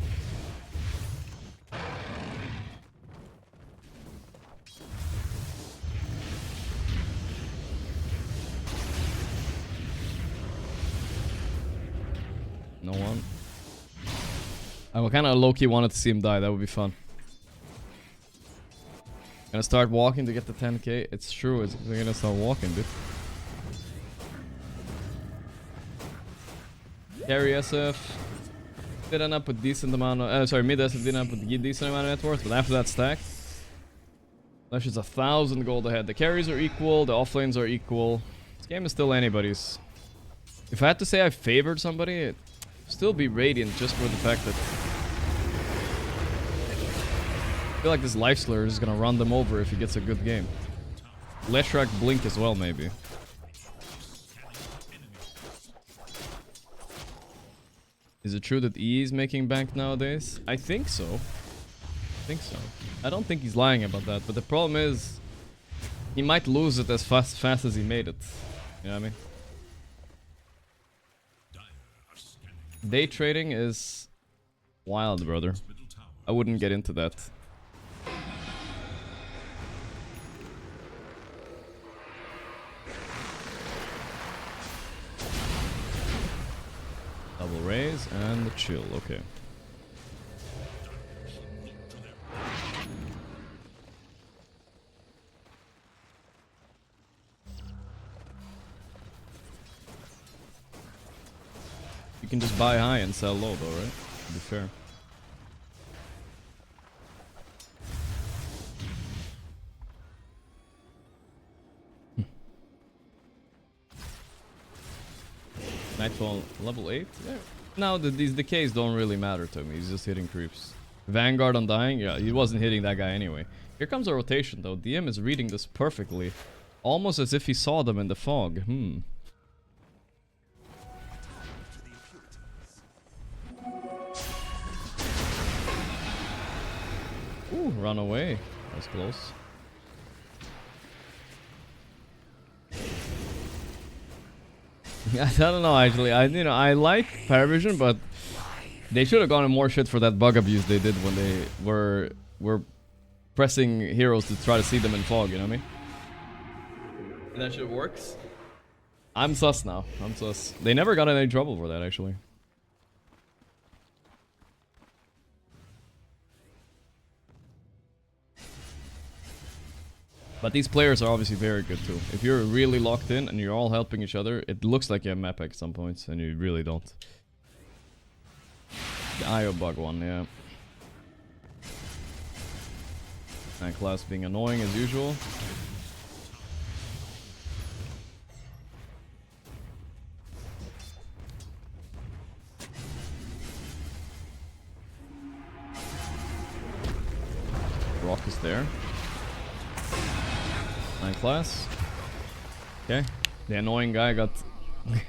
No one. I kind of low-key wanted to see him die. That would be fun. Gonna start walking to get the 10k. It's true. They're gonna start walking, dude. Carry SF. Did end up with decent amount of... sorry, mid SF did end up with a decent amount of net worth. But after that stack... That's just 1,000 gold ahead. The carries are equal. The offlanes are equal. This game is still anybody's. If I had to say I favored somebody... It'd still be Radiant just for the fact that... I feel like this Life Slur is gonna run them over if he gets a good game. Leshrac Blink as well, maybe. Is it true that E is making bank nowadays? I think so. I don't think he's lying about that, but the problem is... He might lose it as fast as he made it. You know what I mean? Day trading is... wild, brother. I wouldn't get into that. Double raise and the chill, okay. You can just buy high and sell low though, right? To be fair. Nightfall level 8? Yeah. Now these decays don't really matter to me, he's just hitting creeps. Vanguard Undying? Yeah, he wasn't hitting that guy anyway. Here comes a rotation though, DM is reading this perfectly. Almost as if he saw them in the fog, Ooh, run away. That's close. I don't know actually. I like Parivision, but they should have gotten more shit for that bug abuse they did when they were pressing heroes to try to see them in fog, you know what I mean? And that shit works. I'm sus now. I'm sus. They never got in any trouble for that actually. But these players are obviously very good too. If you're really locked in and you're all helping each other, it looks like you have map hack at some points, and you really don't. The IO bug one, yeah. And class being annoying as usual. Rock is there. 9 class. Okay. The annoying guy got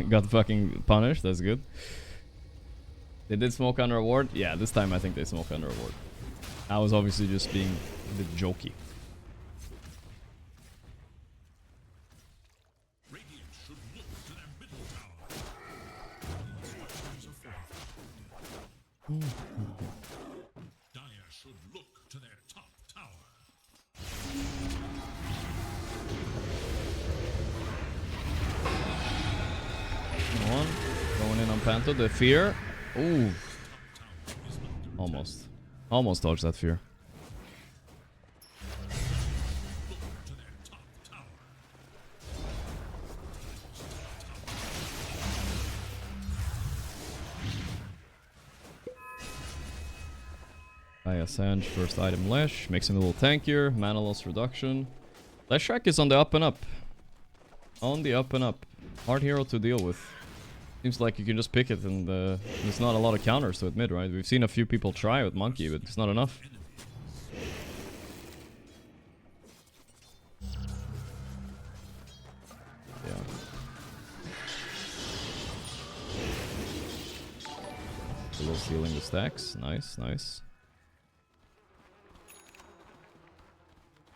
got fucking punished. That's good. They did smoke under a ward. Yeah, this time I think they smoked under a ward. I was obviously just being a bit jokey. Radiant should look to their middle tower. Structures are fortified. Dire should look to their top tower. Come on. Going in on Panto. The fear. Ooh. Almost. Almost dodged that fear. To their top tower. Sanj, first item Lesh. Makes him a little tankier. Mana loss reduction. Leshrac is on the up and up. On the up and up. Hard hero to deal with. Seems like you can just pick it and there's not a lot of counters to it mid, right? We've seen a few people try with Monkey, but it's not enough. Yeah. A little sealing the stacks. Nice, nice.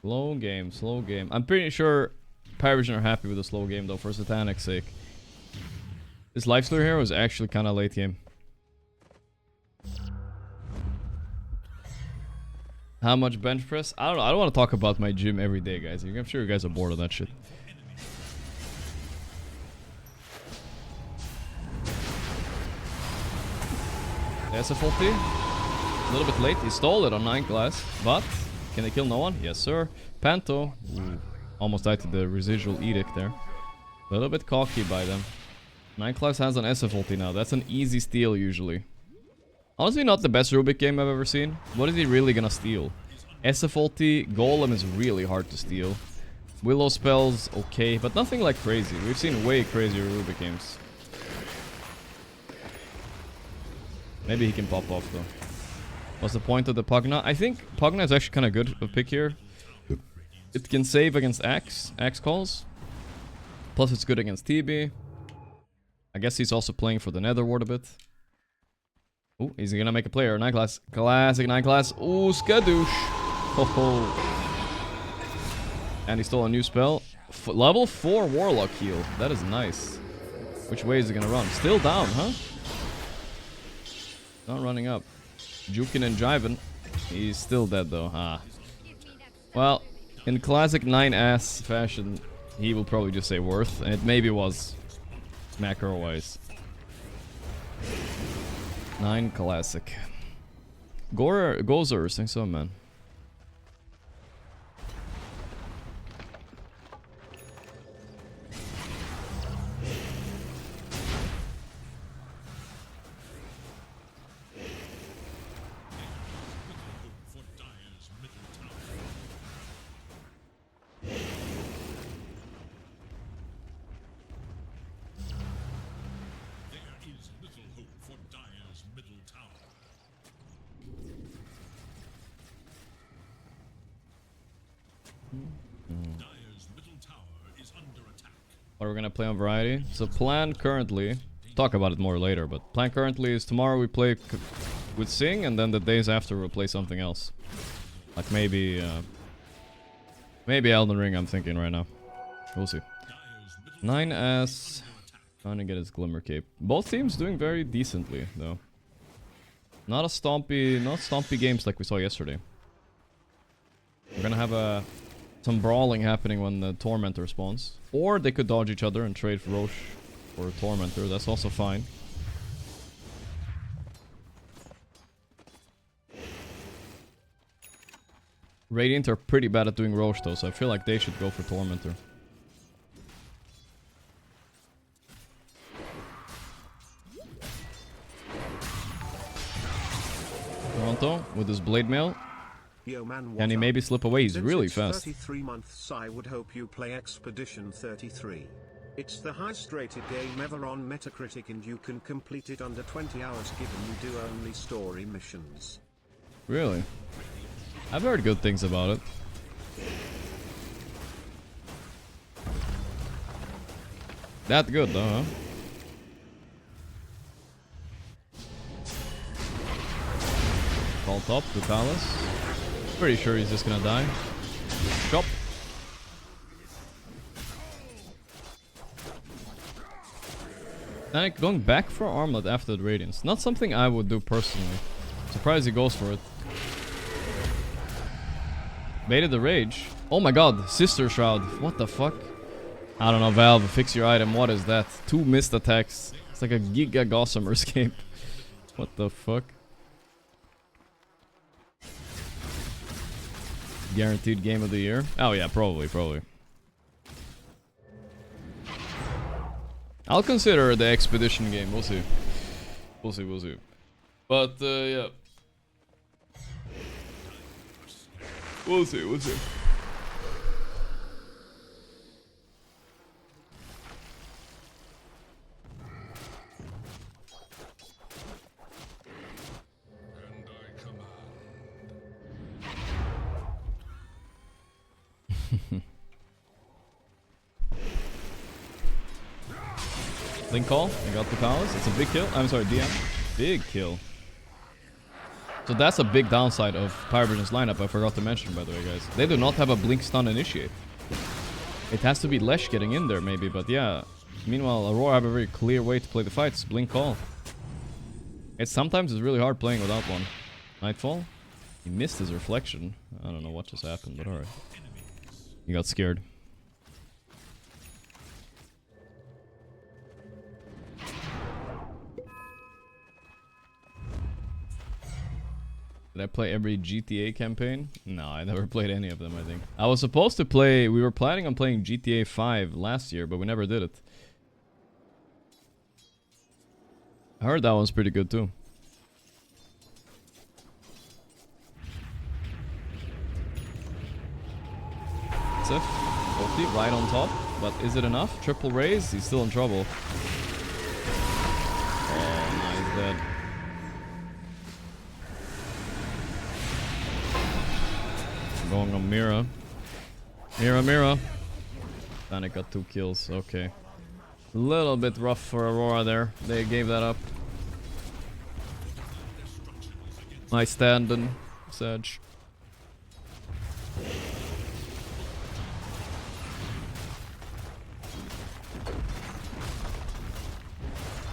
Slow game, slow game. I'm pretty sure Parivision are happy with the slow game though, for Satanic's sake. This Lifestealer here was actually kind of late game. How much bench press? I don't know. I don't want to talk about my gym every day, guys. I'm sure you guys are bored of that shit. SFLT. A little bit late. He stole it on 9 class. But can they kill no one? Yes, sir. Panto. Ooh, almost died to the residual edict there. A little bit cocky by them. 9 class has an SF ulti now. That's an easy steal usually. Honestly, not the best Rubik game I've ever seen. What is he really gonna steal? SF ulti, Golem is really hard to steal. Willow spells, okay, but nothing like crazy. We've seen way crazier Rubik games. Maybe he can pop off though. What's the point of the Pugna? I think Pugna is actually kind of good of pick here. It can save against Axe calls. Plus it's good against TB. I guess he's also playing for the Nether Ward a bit. Oh, is he gonna make a player? 9 class. Classic 9 class. Ooh, skadoosh. Ho ho. And he stole a new spell. Level 4 Warlock heal. That is nice. Which way is he gonna run? Still down, huh? Not running up. Jukin and Jivin. He's still dead though. Ah. Well, in classic 9-ass fashion, he will probably just say worth. And it maybe was. Macro wise. 9 classic. Gorgc, thanks so, man. For Dire's middle tower. There is little hope for Dire's middle tower. Dire's middle tower is under attack. What are we gonna play on variety? So plan currently, talk about it more later, but plan currently is tomorrow we play with Sing, and then the days after we'll play something else. Like maybe Elden Ring I'm thinking right now. We'll see. 9S trying to get his Glimmer Cape. Both teams doing very decently though. Not stompy games like we saw yesterday. We're gonna have some brawling happening when the Tormentor spawns. Or they could dodge each other and trade for Roche or Tormentor. That's also fine. Radiant are pretty bad at doing Roche though, so I feel like they should go for Tormentor. Toronto with his blade mail. Yo man, Can he maybe slip away? He's really fast. 33 months I would hope you play Expedition 33. It's the highest rated game ever on Metacritic and you can complete it under 20 hours given you do only story missions. Really? I've heard good things about it. That good though, huh? Call top to Palace. Pretty sure he's just gonna die. Chop. And going back for Armlet after the Radiance. Not something I would do personally. Surprised he goes for it. Baited the Rage. Oh my god, Sister Shroud. What the fuck? I don't know, Valve, fix your item. What is that? 2 missed attacks. It's like a Giga Gossamer escape. What the fuck? Guaranteed game of the year? Oh yeah, probably. I'll consider the Expedition game. We'll see. We'll see. But yeah. We'll see. Link call, I got the Palace. It's a big kill. I'm sorry, DM. Big kill. So that's a big downside of Parivision's lineup, I forgot to mention by the way, guys. They do not have a blink stun initiate. It has to be Lesh getting in there maybe, but yeah. Meanwhile, Aurora have a very clear way to play the fights. Blink call. Sometimes it's really hard playing without one. Nightfall. He missed his reflection. I don't know what just happened, but alright. He got scared. Did I play every GTA campaign? No, I never played any of them, I think. I was supposed to play... We were planning on playing GTA 5 last year, but we never did it. I heard that one's pretty good too. Sif, 40, right on top. But is it enough? Triple raise? He's still in trouble. Oh, no, he's dead. Going on Mira. Mira. Panic got 2 kills. Okay. A little bit rough for Aurora there. They gave that up. Nice standing, Sedge.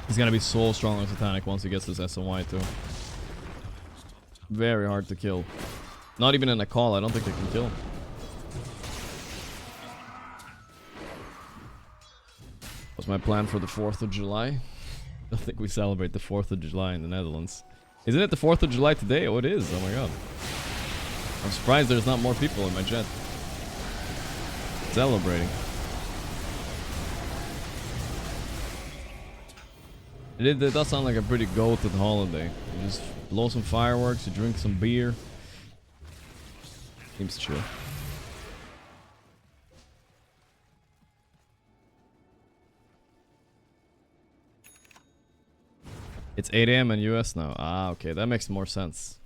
He's gonna be so strong on Titanic once he gets this SNY too. Very hard to kill. Not even in a call, I don't think they can kill. What's my plan for the 4th of July? I don't think we celebrate the 4th of July in the Netherlands. Isn't it the 4th of July today? Oh, it is. Oh my god. I'm surprised there's not more people in my chat celebrating. It does sound like a pretty goated holiday. You just blow some fireworks, you drink some beer. Seems chill. It's 8 AM in US now. Ah, okay, that makes more sense.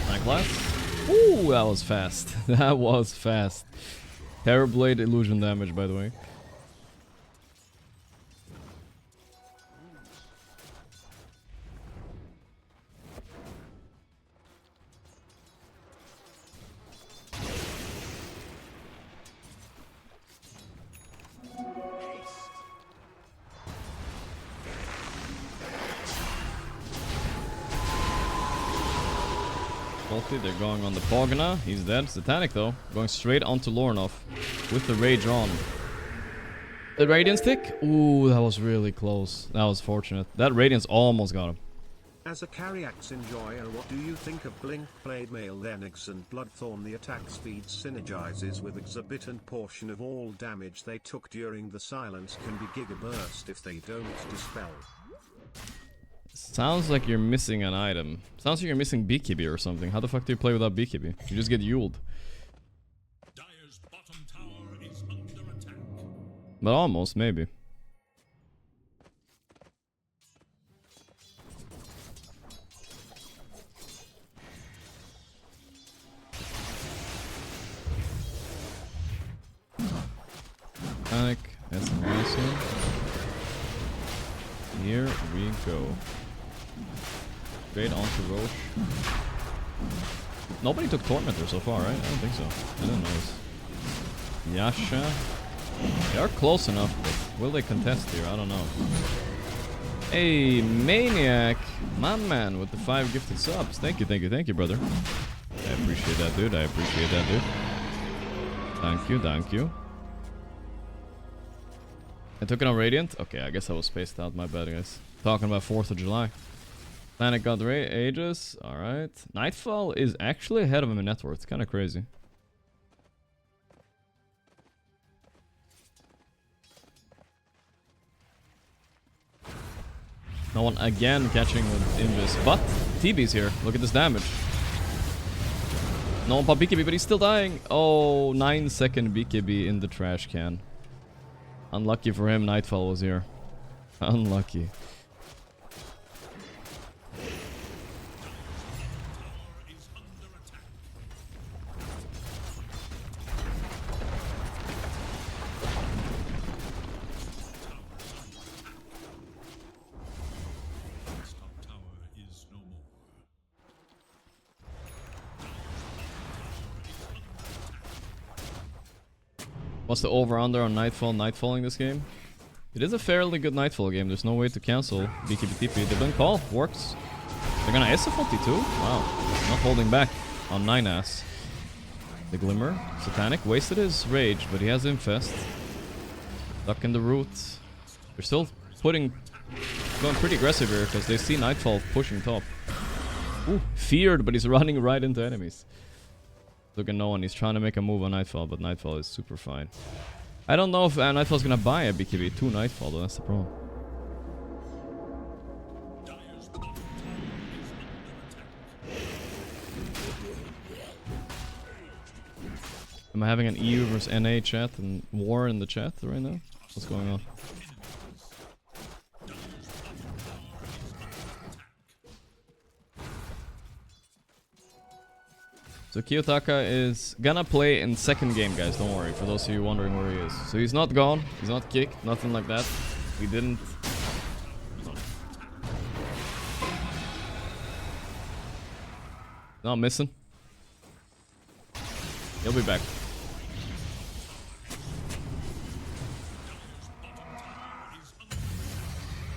Night class? Ooh, that was fast. That was fast. Terrorblade illusion damage, by the way. They're going on the Pogna. He's dead. Satanic though. Going straight onto Lornov with the Rage on. The Radiance tick? Ooh, that was really close. That was fortunate. That Radiance almost got him. As a carry-axe enjoyer, what do you think of Blink Blade Mail, then Eggs and Bloodthorn? The attack speed synergizes with exorbitant portion of all damage they took during the silence can be gigaburst if they don't dispel. Sounds like you're missing an item. Sounds like you're missing BKB or something. How the fuck do you play without BKB? You just get Yuled. Dire's bottom tower is under attack. But almost, maybe. Panic. That's awesome. Here we go. Straight onto Roche. Nobody took Tormentor so far, right? I don't think so. I didn't notice. Yasha. They are close enough, but will they contest here? I don't know. Hey, Maniac. My man with the 5 gifted subs. Thank you, brother. I appreciate that, dude. Thank you. I took it on Radiant? Okay, I guess I was spaced out. My bad, guys. Talking about 4th of July. Planet got Aegis. Alright. Nightfall is actually ahead of him in net worth. Kind of crazy. No one again catching with Invis. But TB's here. Look at this damage. No one popped BKB, but he's still dying. Oh, 9-second BKB in the trash can. Unlucky for him, Nightfall was here. Unlucky. What's the over-under on Nightfalling this game? It is a fairly good Nightfall game. There's no way to cancel BKB TP. The blink call works. They're gonna ace a 42? Wow. Not holding back on 9-ass. The Glimmer. Satanic wasted his rage, but he has Infest. Stuck in the root. They're still going pretty aggressive here because they see Nightfall pushing top. Ooh, feared, but he's running right into enemies. Look at no one. He's trying to make a move on Nightfall, but Nightfall is super fine. I don't know if Nightfall's gonna buy a BKB 2 Nightfall, though. That's the problem. Am I having an EU versus NA chat and war in the chat right now? What's going on? So Kiyotaka is gonna play in second game, guys. Don't worry, for those of you wondering where he is. So he's not gone, he's not kicked, nothing like that. We didn't... Not missing. He'll be back.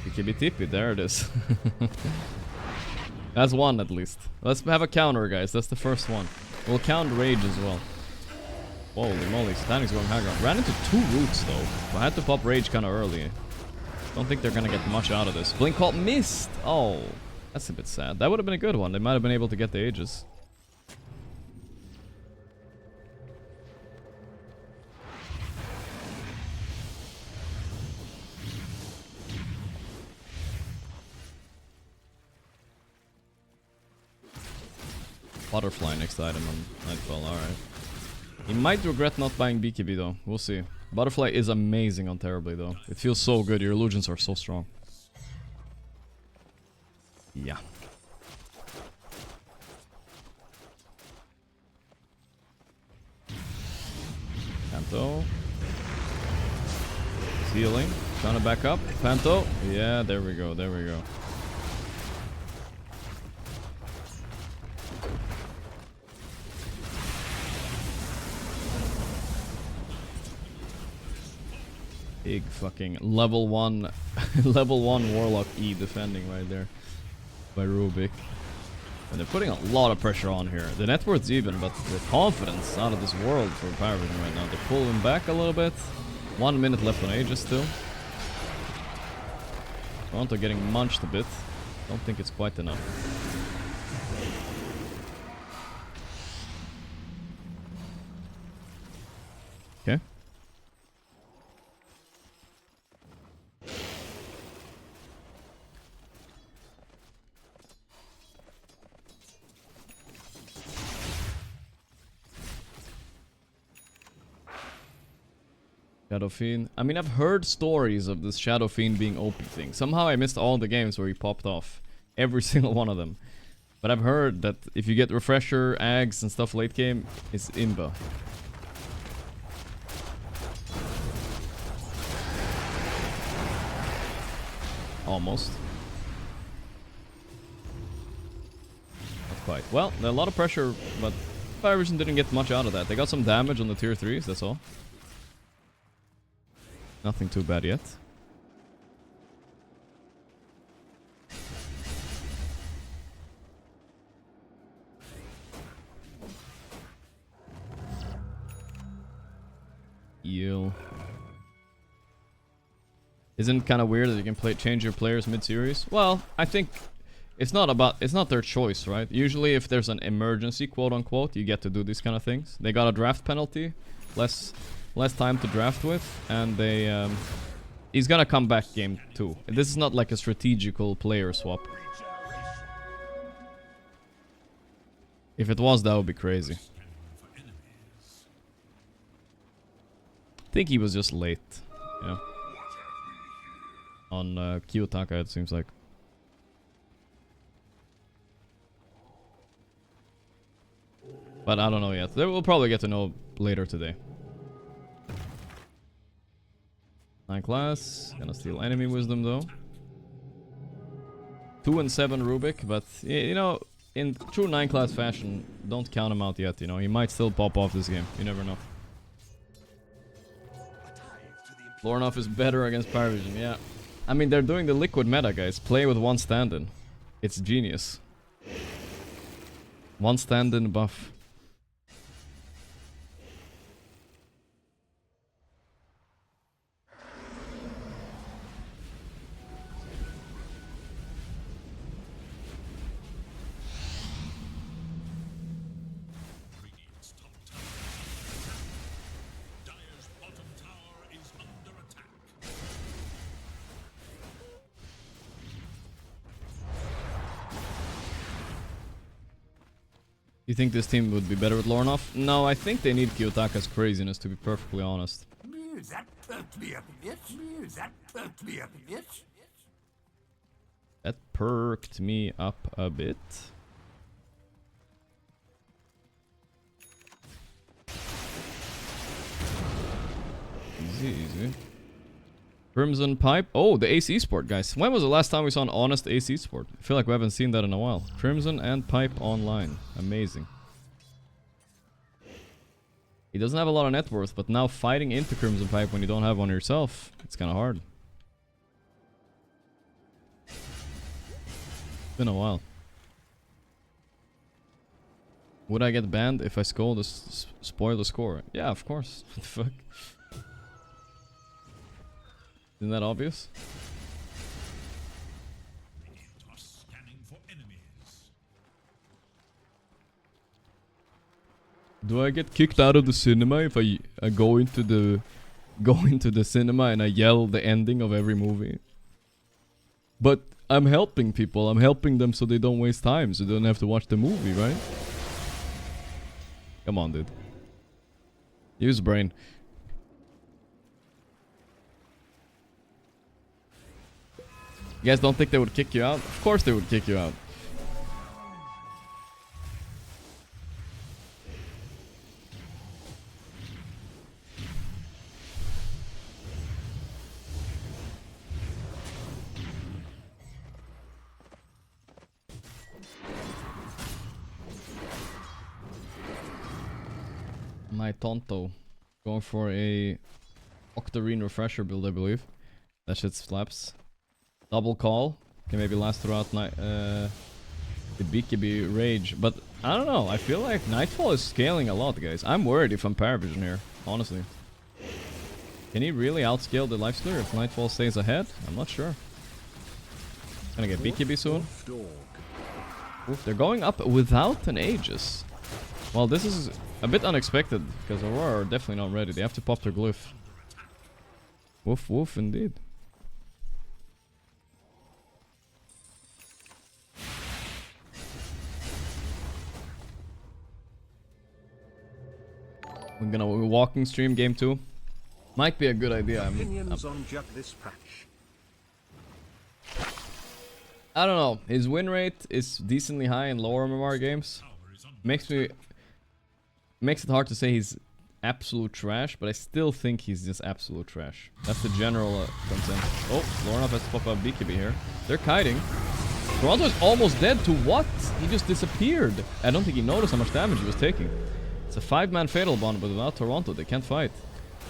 BKB TP, there it is. That's one at least. Let's have a counter, guys. That's the first one. We'll count Rage as well. Holy moly, Satanic's going high ground. Ran into 2 roots though. I had to pop Rage kind of early. Don't think they're gonna get much out of this. Blink Call missed! Oh, that's a bit sad. That would have been a good one. They might have been able to get the Aegis. Butterfly next item on Nightfall, alright. He might regret not buying BKB though, we'll see. Butterfly is amazing on Terribly though. It feels so good, your illusions are so strong. Yeah. Panto. Healing. Trying to back up. Panto. Yeah, there we go, there we go. Big fucking level 1 level 1 Warlock E defending right there by Rubik. And they're putting a lot of pressure on here. The net worth's even, but the confidence out of this world for Parivision right now. They're pulling back a little bit. 1 minute left on Aegis still. Toronto getting munched a bit. Don't think it's quite enough. Okay. Shadow Fiend. I mean, I've heard stories of this Shadow Fiend being OP thing. Somehow I missed all the games where he popped off. Every single one of them. But I've heard that if you get Refresher, Ags, and stuff late game, it's imba. Almost. Not quite. Well, a lot of pressure, but Parivision didn't get much out of that. They got some damage on the tier 3s, that's all. Nothing too bad yet. Eel. Isn't it kind of weird that you can change your players mid-series? Well, I think it's not their choice, right? Usually if there's an emergency, quote unquote, you get to do these kind of things. They got a draft penalty, less time to draft with, and they he's gonna come back game 2. This is not like a strategical player swap. If it was, that would be crazy. I think he was just late, yeah. On Kiyotaka, it seems like. But I don't know yet. We'll probably get to know later today. 9 class. Gonna steal enemy wisdom though. 2 and 7 Rubik, but you know, in true 9 class fashion, don't count him out yet, you know. He might still pop off this game. You never know. Lornoff is better against Parivision, yeah. I mean, they're doing the liquid meta, guys. Play with 1 stand-in. It's genius. 1 stand-in buff. You think this team would be better with Lornoff? No, I think they need Kiyotaka's craziness, to be perfectly honest. That perked me up a bit. That perked me up a bit. That perked me up a bit. Easy, easy. Crimson Pipe. Oh, the Ace Esport, guys. When was the last time we saw an honest Ace Esport? I feel like we haven't seen that in a while. Crimson and Pipe online. Amazing. He doesn't have a lot of net worth, but now fighting into Crimson Pipe when you don't have one yourself, it's kind of hard. It's been a while. Would I get banned if I spoil the score? Yeah, of course. What the fuck? Isn't that obvious? Do I get kicked out of the cinema if I go into the cinema and I yell the ending of every movie? But I'm helping people. I'm helping them so they don't waste time, so they don't have to watch the movie, right? Come on, dude. Use brain. You guys don't think they would kick you out? Of course they would kick you out. My Tonto. Going for a Octarine Refresher build, I believe. That shit slaps. Double call. Can maybe last throughout night. The BKB Rage. But I don't know. I feel like Nightfall is scaling a lot, guys. I'm worried if I'm Parivision here. Honestly. Can he really outscale the Lifestealer if Nightfall stays ahead? I'm not sure. Gonna get BKB soon. Dog. Oof, they're going up without an Aegis. Well, this is a bit unexpected, because Aurora are definitely not ready. They have to pop their glyph. Woof woof indeed. We're gonna walking stream game 2. Might be a good idea. Opinions on Judd this patch. I don't know. His win rate is decently high in lower MMR games. Makes it hard to say he's absolute trash, but I still think he's just absolute trash. That's the general consensus. Oh, Lorna has to pop up BKB here. They're kiting. Toronto is almost dead to what? He just disappeared. I don't think he noticed how much damage he was taking. It's a 5-man fatal bond, but without Toronto, they can't fight.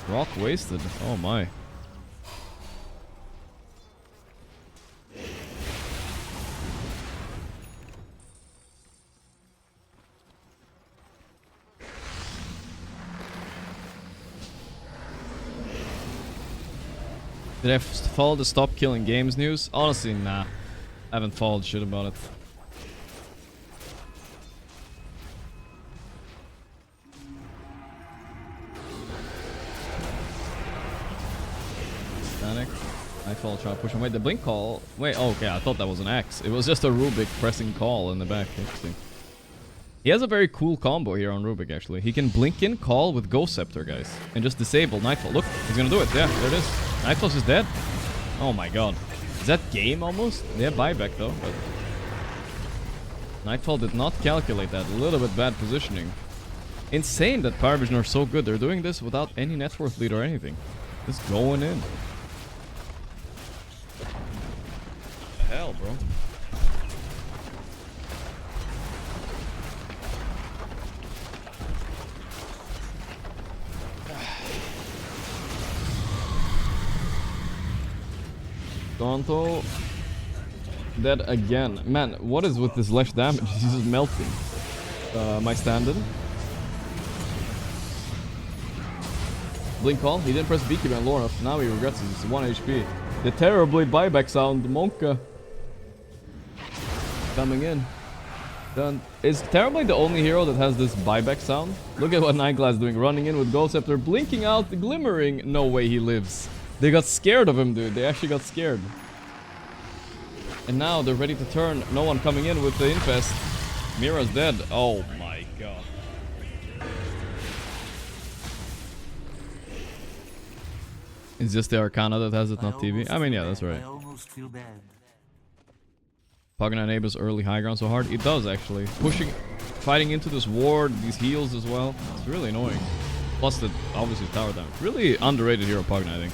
Rock wasted. Oh my. Did I follow the stop killing games news? Honestly, nah. I haven't followed shit about it. Static. Nightfall try to push him. Wait, the blink call. Wait, oh, okay, I thought that was an axe. It was just a Rubik pressing call in the back. Interesting. He has a very cool combo here on Rubik, actually. He can blink in call with Ghost Scepter, guys. And just disable Nightfall. Look, he's gonna do it. Yeah, there it is. Nightfall's is dead. Oh my god. Is that game almost? They have buyback though, but... Nightfall did not calculate that. A little bit bad positioning. Insane that Parivision are so good. They're doing this without any net worth lead or anything. Just going in. What the hell, bro? Toronto dead again. Man, what is with this less damage? He's just melting. My standard. Blink call. He didn't press BKB on Lorna. Now he regrets it. It's 1 HP. The terribly buyback sound. Monka. Coming in. Done. Is Terribly the only hero that has this buyback sound? Look at what Nightglass is doing. Running in with Ghost Scepter. Blinking out. Glimmering. No way he lives. They got scared of him, dude. They actually got scared. And now they're ready to turn. No one coming in with the infest. Mira's dead. Oh my god. It's just the Arcana that has it, not TV. I mean, yeah, that's right. I almost feel bad. Pugna enables early high ground so hard. It does, actually. Fighting into this ward, these heals as well. It's really annoying. Plus the, obviously, tower damage. Really underrated hero Pugna, I think.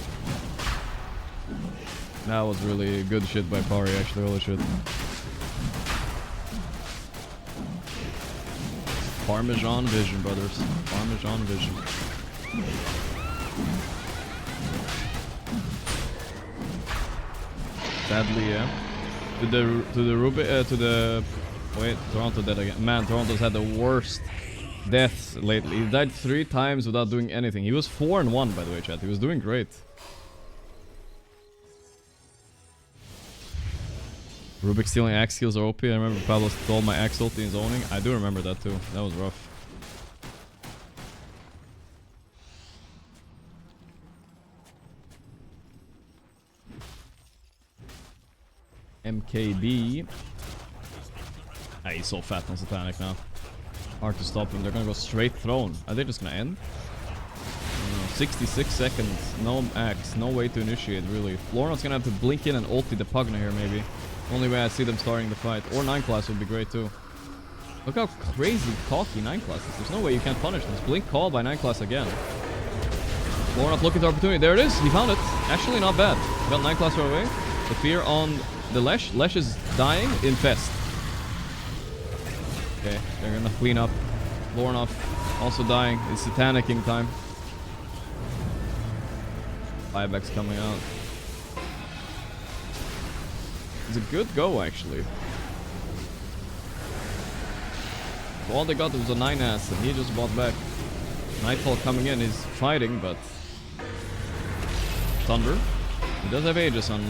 That was really good shit by Pari, actually. Holy shit. Parmesan vision, brothers. Parmesan vision. Sadly, yeah. Wait, Toronto dead again. Man, Toronto's had the worst deaths lately. He died 3 times without doing anything. He was 4-1, by the way, chat. He was doing great. Rubik stealing axe skills are OP. I remember Pablo stole my axe ulti in zoning. I do remember that too. That was rough. MKB. Ah, he's so fat on Satanic now. Hard to stop him. They're gonna go straight throne. Are they just gonna end? No, 66 seconds. No axe. No way to initiate, really. Lorna's gonna have to blink in and ulti the Pugna here, maybe. Only way I see them starting the fight. Or 9 class would be great too. Look how crazy cocky 9 class is. There's no way you can't punish this. Blink call by 9 class again. Lorna looking for opportunity. There it is. He found it. Actually not bad. Got 9 class right away. The fear on the Lesh. Lesh is dying. Infest. Okay, they're gonna clean up. Lorna also dying. It's Satanicking time. Buyback's coming out. It's a good go, actually. All they got was a 9-ass, and he just bought back. Nightfall coming in, he's fighting, but... Thunder. He does have Aegis on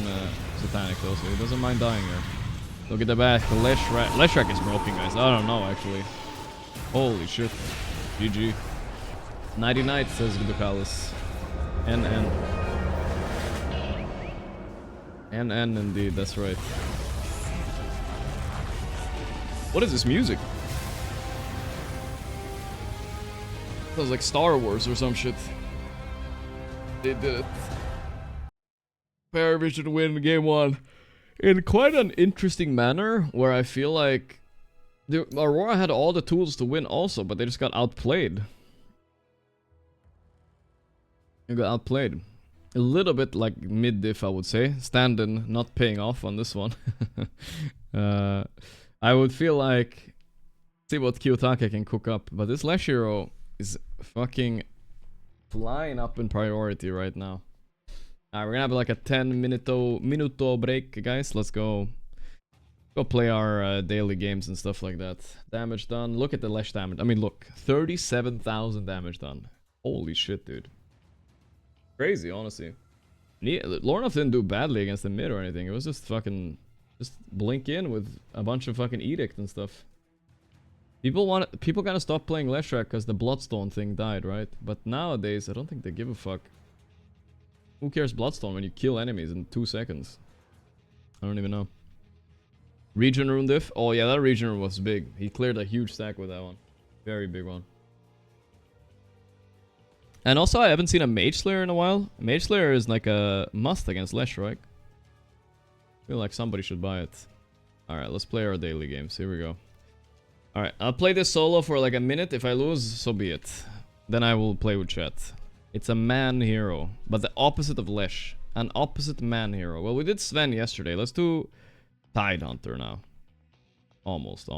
Satanic though, so he doesn't mind dying here. Look at the back. The Leshrac is broken, guys. I don't know, actually. Holy shit. GG. Nighty night, says Lucalis. NN. NN indeed, that's right. What is this music? Sounds like Star Wars or some shit. They did it. Parivision win game 1 in quite an interesting manner, where I feel like the Aurora had all the tools to win also, but they just got outplayed. They got outplayed. A little bit like mid-diff, I would say. Stand-in not paying off on this one. I would feel like... See what Kiyotake can cook up. But this Lash Hero is fucking flying up in priority right now. Alright, we're gonna have like a 10-minuto break, guys. Let's go play our daily games and stuff like that. Damage done. Look at the Lash damage. I mean, look. 37,000 damage done. Holy shit, dude. Crazy, honestly. Lornoff didn't do badly against the mid or anything. It was just fucking... Just blink in with a bunch of fucking edict and stuff. People gotta stop playing Leshrac because the Bloodstone thing died, right? But nowadays, I don't think they give a fuck. Who cares Bloodstone when you kill enemies in 2 seconds? I don't even know. Region rune diff? Oh yeah, that region rune was big. He cleared a huge stack with that one. Very big one. And also, I haven't seen a Mage Slayer in a while. Mage Slayer is like a must against Leshrac. I feel like somebody should buy it. Alright, let's play our daily games. Here we go. Alright, I'll play this solo for like a minute. If I lose, so be it. Then I will play with chat. It's a man hero, but the opposite of Lesh. An opposite man hero. Well, we did Sven yesterday. Let's do Tidehunter now. Almost.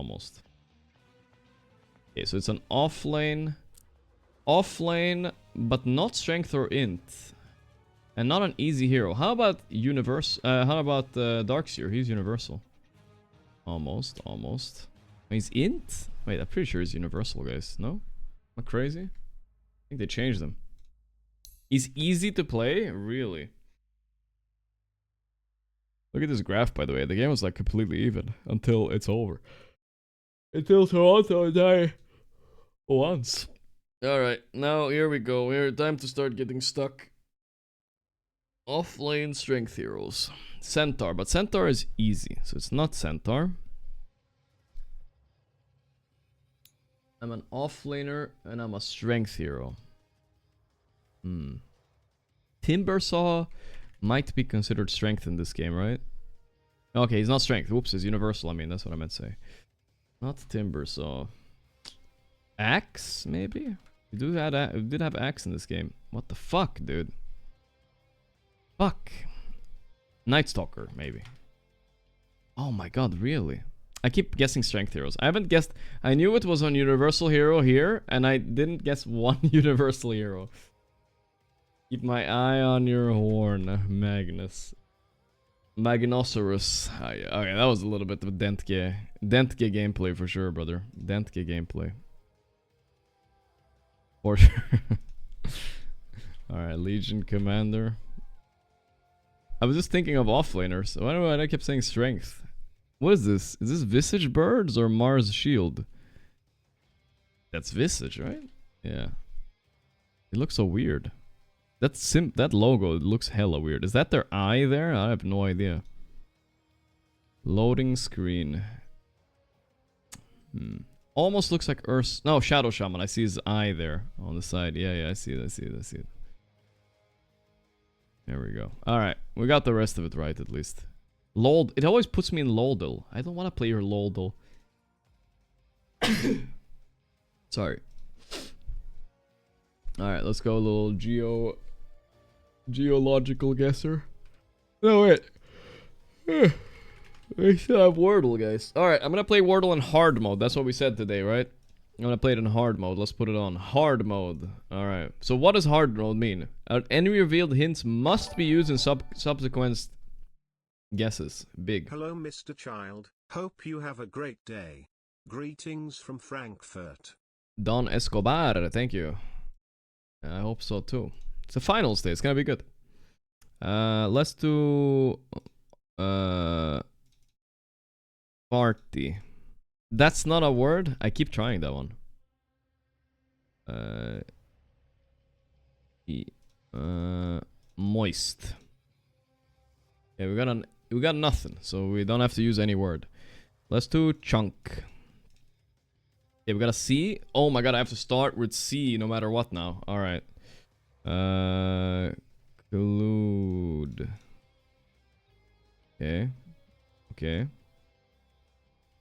Okay, so it's an offlane. Offlane, but not strength or int. And not an easy hero. How about Darkseer? He's universal. Almost. He's int? Wait, I'm pretty sure he's universal, guys. No? Am I crazy? I think they changed them. He's easy to play? Really? Look at this graph, by the way. The game was like completely even until it's over. Until Toronto die once. Alright, now here we go. Here, time to start getting stuck. Offlane strength heroes. Centaur, but Centaur is easy, so it's not Centaur. I'm an offlaner and I'm a strength hero. Timbersaw might be considered strength in this game, right? Okay, he's not strength. Whoops, he's universal. I mean, that's what I meant to say. Not Timbersaw. Axe, maybe? We did have axe in this game. What the fuck, dude? Fuck. Night Stalker, maybe. Oh my god, really? I keep guessing strength heroes. I haven't guessed... I knew it was on universal hero here, and I didn't guess one universal hero. Keep my eye on your horn, Magnus. Magnosaurus. Oh, yeah. Okay, that was a little bit of Dentke gameplay for sure, brother. Dentke gameplay. For sure. Alright, Legion Commander. I was just thinking of offlaners. Why do I keep saying strength? What is this? Is this Visage Birds or Mars Shield? That's Visage, right? Yeah. It looks so weird. That logo looks hella weird. Is that their eye there? I have no idea. Loading screen. Almost looks like Earth. No, Shadow Shaman. I see his eye there on the side. Yeah, I see it. There we go. Alright, we got the rest of it right at least. Lol. It always puts me in Loldal. I don't want to play your Loldal. Sorry. Alright, let's go a little geological guesser. No, wait. I still have Wordle, guys. Alright, I'm gonna play Wordle in hard mode. That's what we said today, right? I'm gonna play it in hard mode. Let's put it on hard mode. Alright. So what does hard mode mean? Any revealed hints must be used in subsequent guesses. Big. Hello, Mr. Child. Hope you have a great day. Greetings from Frankfurt. Don Escobar, thank you. I hope so too. It's a finals day. It's gonna be good. Let's do Farty. That's not a word. I keep trying that one. Moist. Yeah, we got nothing, so we don't have to use any word. Let's do chunk. Yeah, we got a C. Oh my god, I have to start with C no matter what now. All right. Collude. Okay. Okay.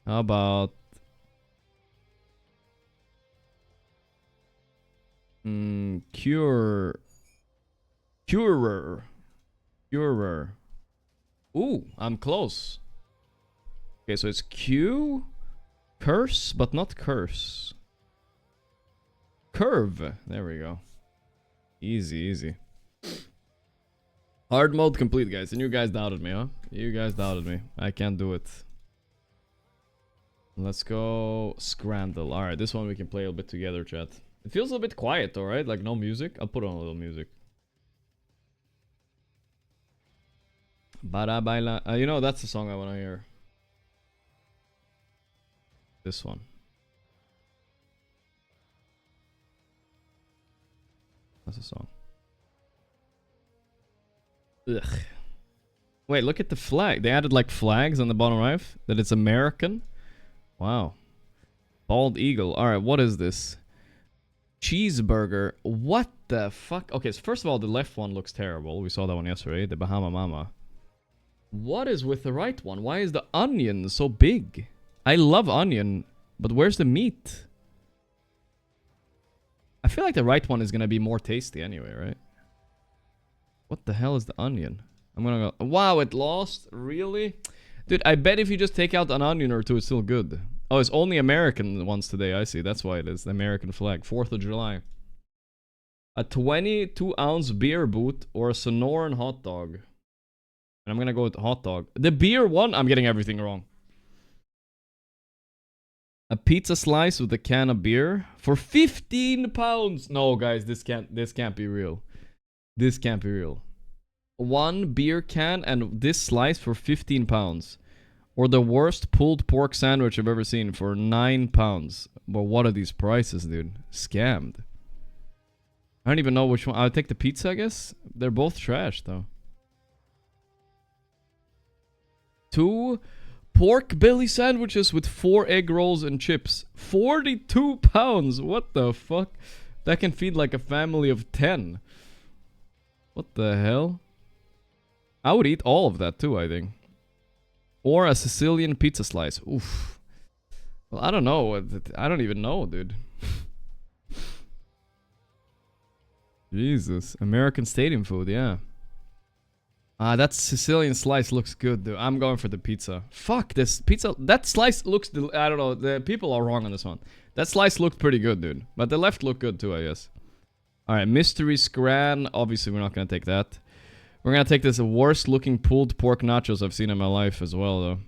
How about Curer. Ooh, I'm close. Okay, so it's Q. Curse, but not curse. Curve. There we go. Easy, easy. Hard mode complete, guys. And you guys doubted me, huh? You guys doubted me. I can't do it. Let's go Scrandle. Alright, this one we can play a little bit together, chat. It feels a little bit quiet though, right? Like no music. I'll put on a little music. Bara baila. You know, that's the song I want to hear. This one. That's a song. Ugh. Wait, look at the flag. They added like flags on the bottom right. That it's American. Wow. Bald eagle. Alright, what is this? Cheeseburger. What the fuck? Okay, so first of all, the left one looks terrible. We saw that one yesterday. The Bahama Mama. What is with the right one? Why is the onion so big? I love onion, but where's the meat? I feel like the right one is gonna be more tasty anyway, right? What the hell is the onion? I'm gonna go... Wow, it lost? Really? Dude, I bet if you just take out an onion or two, it's still good. Oh, it's only American ones today. I see. That's why it is. The American flag. 4th of July. A 22-ounce beer boot or a Sonoran hot dog. And I'm gonna go with hot dog. The beer one, I'm getting everything wrong. A pizza slice with a can of beer for 15 pounds. No, guys, this can't be real. This can't be real. One beer can and this slice for 15 pounds. Or the worst pulled pork sandwich I've ever seen for 9 pounds. But what are these prices, dude? Scammed. I don't even know which one. I'll take the pizza, I guess. They're both trash, though. 2 pork belly sandwiches with 4 egg rolls and chips. 42 pounds. What the fuck? That can feed like a family of 10. What the hell? I would eat all of that too, I think. Or a Sicilian pizza slice. Oof. Well, I don't know. I don't even know, dude. Jesus. American stadium food, yeah. That Sicilian slice looks good, dude. I'm going for the pizza. Fuck, this pizza... That slice looks... I don't know. The people are wrong on this one. That slice looked pretty good, dude. But the left looked good too, I guess. Alright, mystery scran. Obviously, we're not going to take that. We're going to take this worst looking pulled pork nachos I've seen in my life as well, though.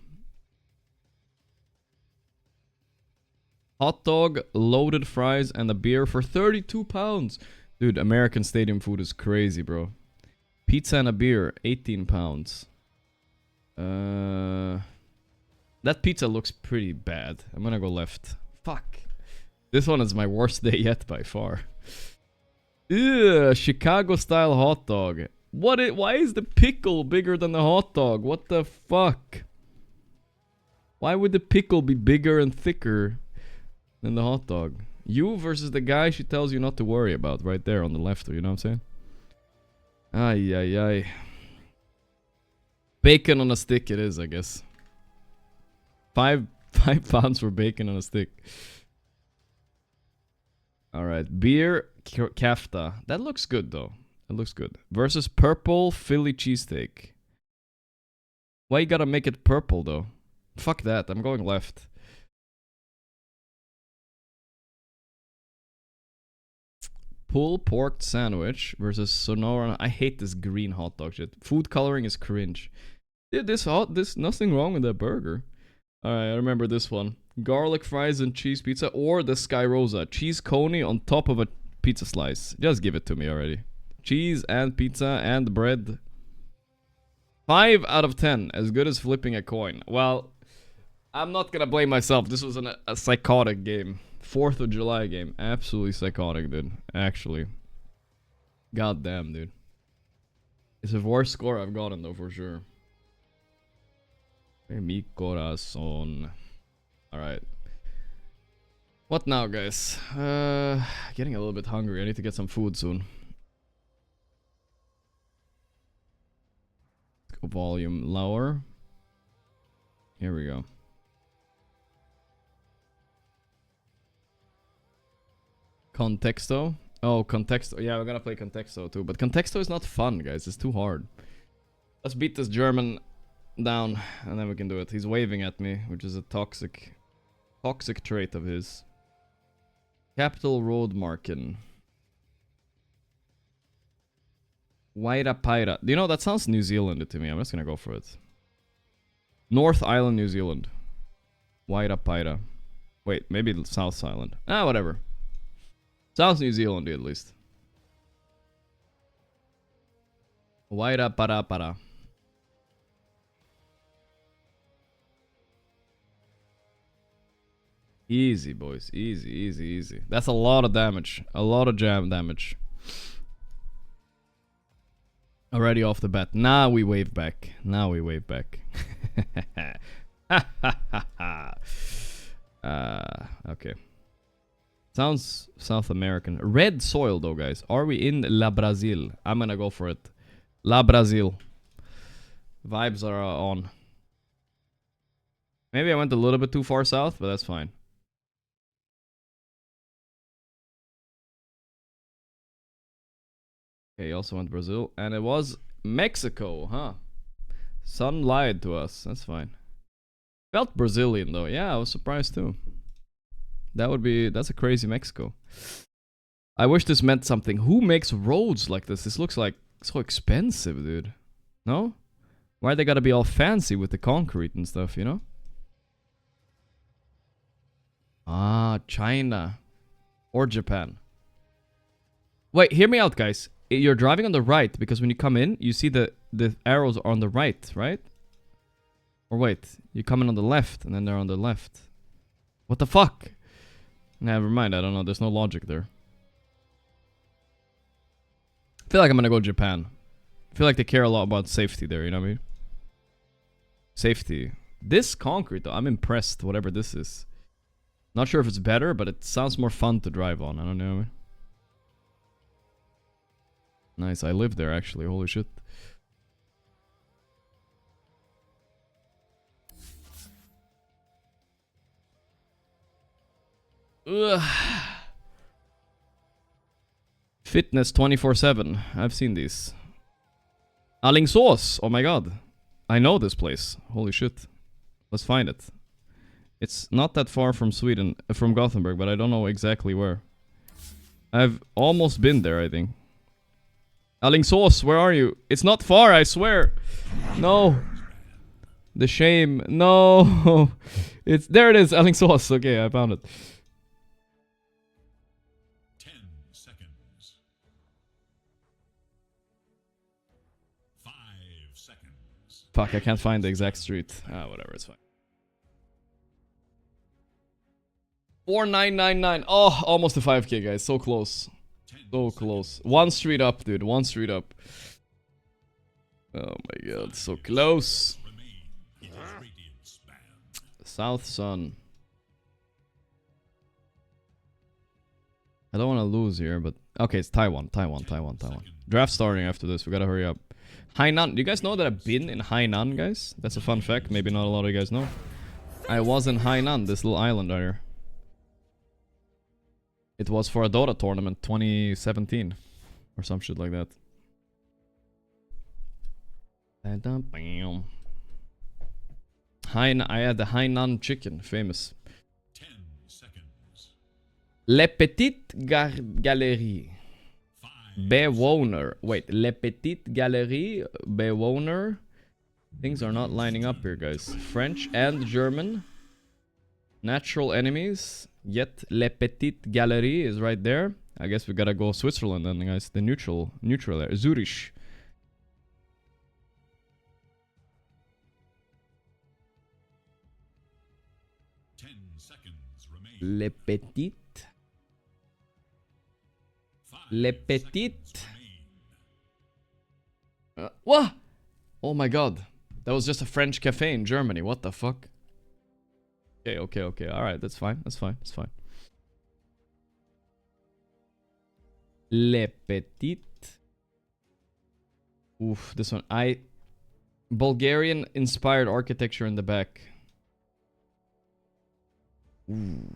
Hot dog, loaded fries, and a beer for 32 pounds. Dude, American stadium food is crazy, bro. Pizza and a beer, 18 pounds. That pizza looks pretty bad. I'm gonna go left. Fuck. This one is my worst day yet by far. Ew, Chicago style hot dog. Why is the pickle bigger than the hot dog? What the fuck? Why would the pickle be bigger and thicker than the hot dog? You versus the guy she tells you not to worry about right there on the left, you know what I'm saying? Ay, ay, ay. Bacon on a stick it is, I guess. 5 pounds for bacon on a stick. Alright, beer kafta. That looks good, though. It looks good. Versus purple Philly cheesesteak. Why you gotta make it purple, though? Fuck that, I'm going left. Pulled pork sandwich versus Sonora. I hate this green hot dog shit. Food coloring is cringe. Dude, this nothing wrong with that burger. Alright, I remember this one. Garlic fries and cheese pizza or the Sky Rosa. Cheese coney on top of a pizza slice. Just give it to me already. Cheese and pizza and bread. 5 out of 10. As good as flipping a coin. Well, I'm not gonna blame myself. This was a psychotic game. 4th of July game. Absolutely psychotic, dude. Actually. God damn, dude. It's the worst score I've gotten, though, for sure. Mi corazón. Alright. What now, guys? Getting a little bit hungry. I need to get some food soon. Let's go volume lower. Here we go. Contexto. Oh, Contexto. Yeah, we're gonna play Contexto too. But Contexto is not fun, guys. It's too hard. Let's beat this German down, and then we can do it. He's waving at me, which is a toxic trait of his. Capital Road Markin. Wairapaira. You know, that sounds New Zealand to me. I'm just gonna go for it. North Island, New Zealand. Wairapaira. Wait, maybe South Island. Ah, whatever. Sounds New Zealand at least. Wairaparapara. Easy, boys. Easy, easy, easy. That's a lot of damage. A lot of jam damage. Already off the bat. Now we wave back. Now we wave back. Okay. Sounds South American. Red soil though, guys. Are we in La Brazil? I'm gonna go for it. La Brazil. Vibes are on. Maybe I went a little bit too far south, but that's fine. Okay, he also went Brazil. And it was Mexico, huh? Sun lied to us. That's fine. Felt Brazilian though. Yeah, I was surprised too. That's a crazy Mexico. I wish this meant something. Who makes roads like this? This looks like so expensive, dude. No? Why they gotta be all fancy with the concrete and stuff, you know? Ah, China. Or Japan. Wait, hear me out, guys. You're driving on the right because when you come in, you see the arrows are on the right, right? Or wait, you come in on the left and then they're on the left. What the fuck? Never mind, I don't know. There's no logic there. I feel like I'm gonna go Japan. I feel like they care a lot about safety there, you know what I mean? Safety. This concrete, though, I'm impressed, whatever this is. Not sure if it's better, but it sounds more fun to drive on. I don't know. Nice, I live there actually. Holy shit. Ugh. Fitness 24/7. I've seen these. Alingsås. Oh my god. I know this place. Holy shit. Let's find it. It's not that far from Sweden, from Gothenburg, but I don't know exactly where. I've almost been there, I think. Alingsås, where are you? It's not far, I swear. No. The shame. No. It's there it is, Alingsås. Okay, I found it. 10 seconds. 5 seconds. Fuck, I can't find the exact street. Ah, whatever, it's fine. 4999. Oh, almost a 5k, guys. So close. So close. One street up, dude. One street up. Oh my god, so close. South Sun. I don't want to lose here, but... Okay, it's Taiwan. Draft starting after this. We gotta hurry up. Hainan. Do you guys know that I've been in Hainan, guys? That's a fun fact. Maybe not a lot of you guys know. I was in Hainan, this little island right here. It was for a Dota tournament 2017 or some shit like that. I had the Hainan chicken, famous. 10 seconds. Le Petit Galerie. Bewoner. Wait, Le Petit Galerie Bewoner. Things are not lining up here, guys. French and German. Natural enemies. Yet Le Petit Galerie is right there. I guess we gotta go Switzerland then, guys. The neutral area. Zurich. Le Petit. Le Petit. What? Oh my god. That was just a French cafe in Germany. What the fuck? Okay, okay, okay. Alright, that's fine. That's fine. That's fine. Le Petit. Oof, this one. Bulgarian inspired architecture in the back. Ooh,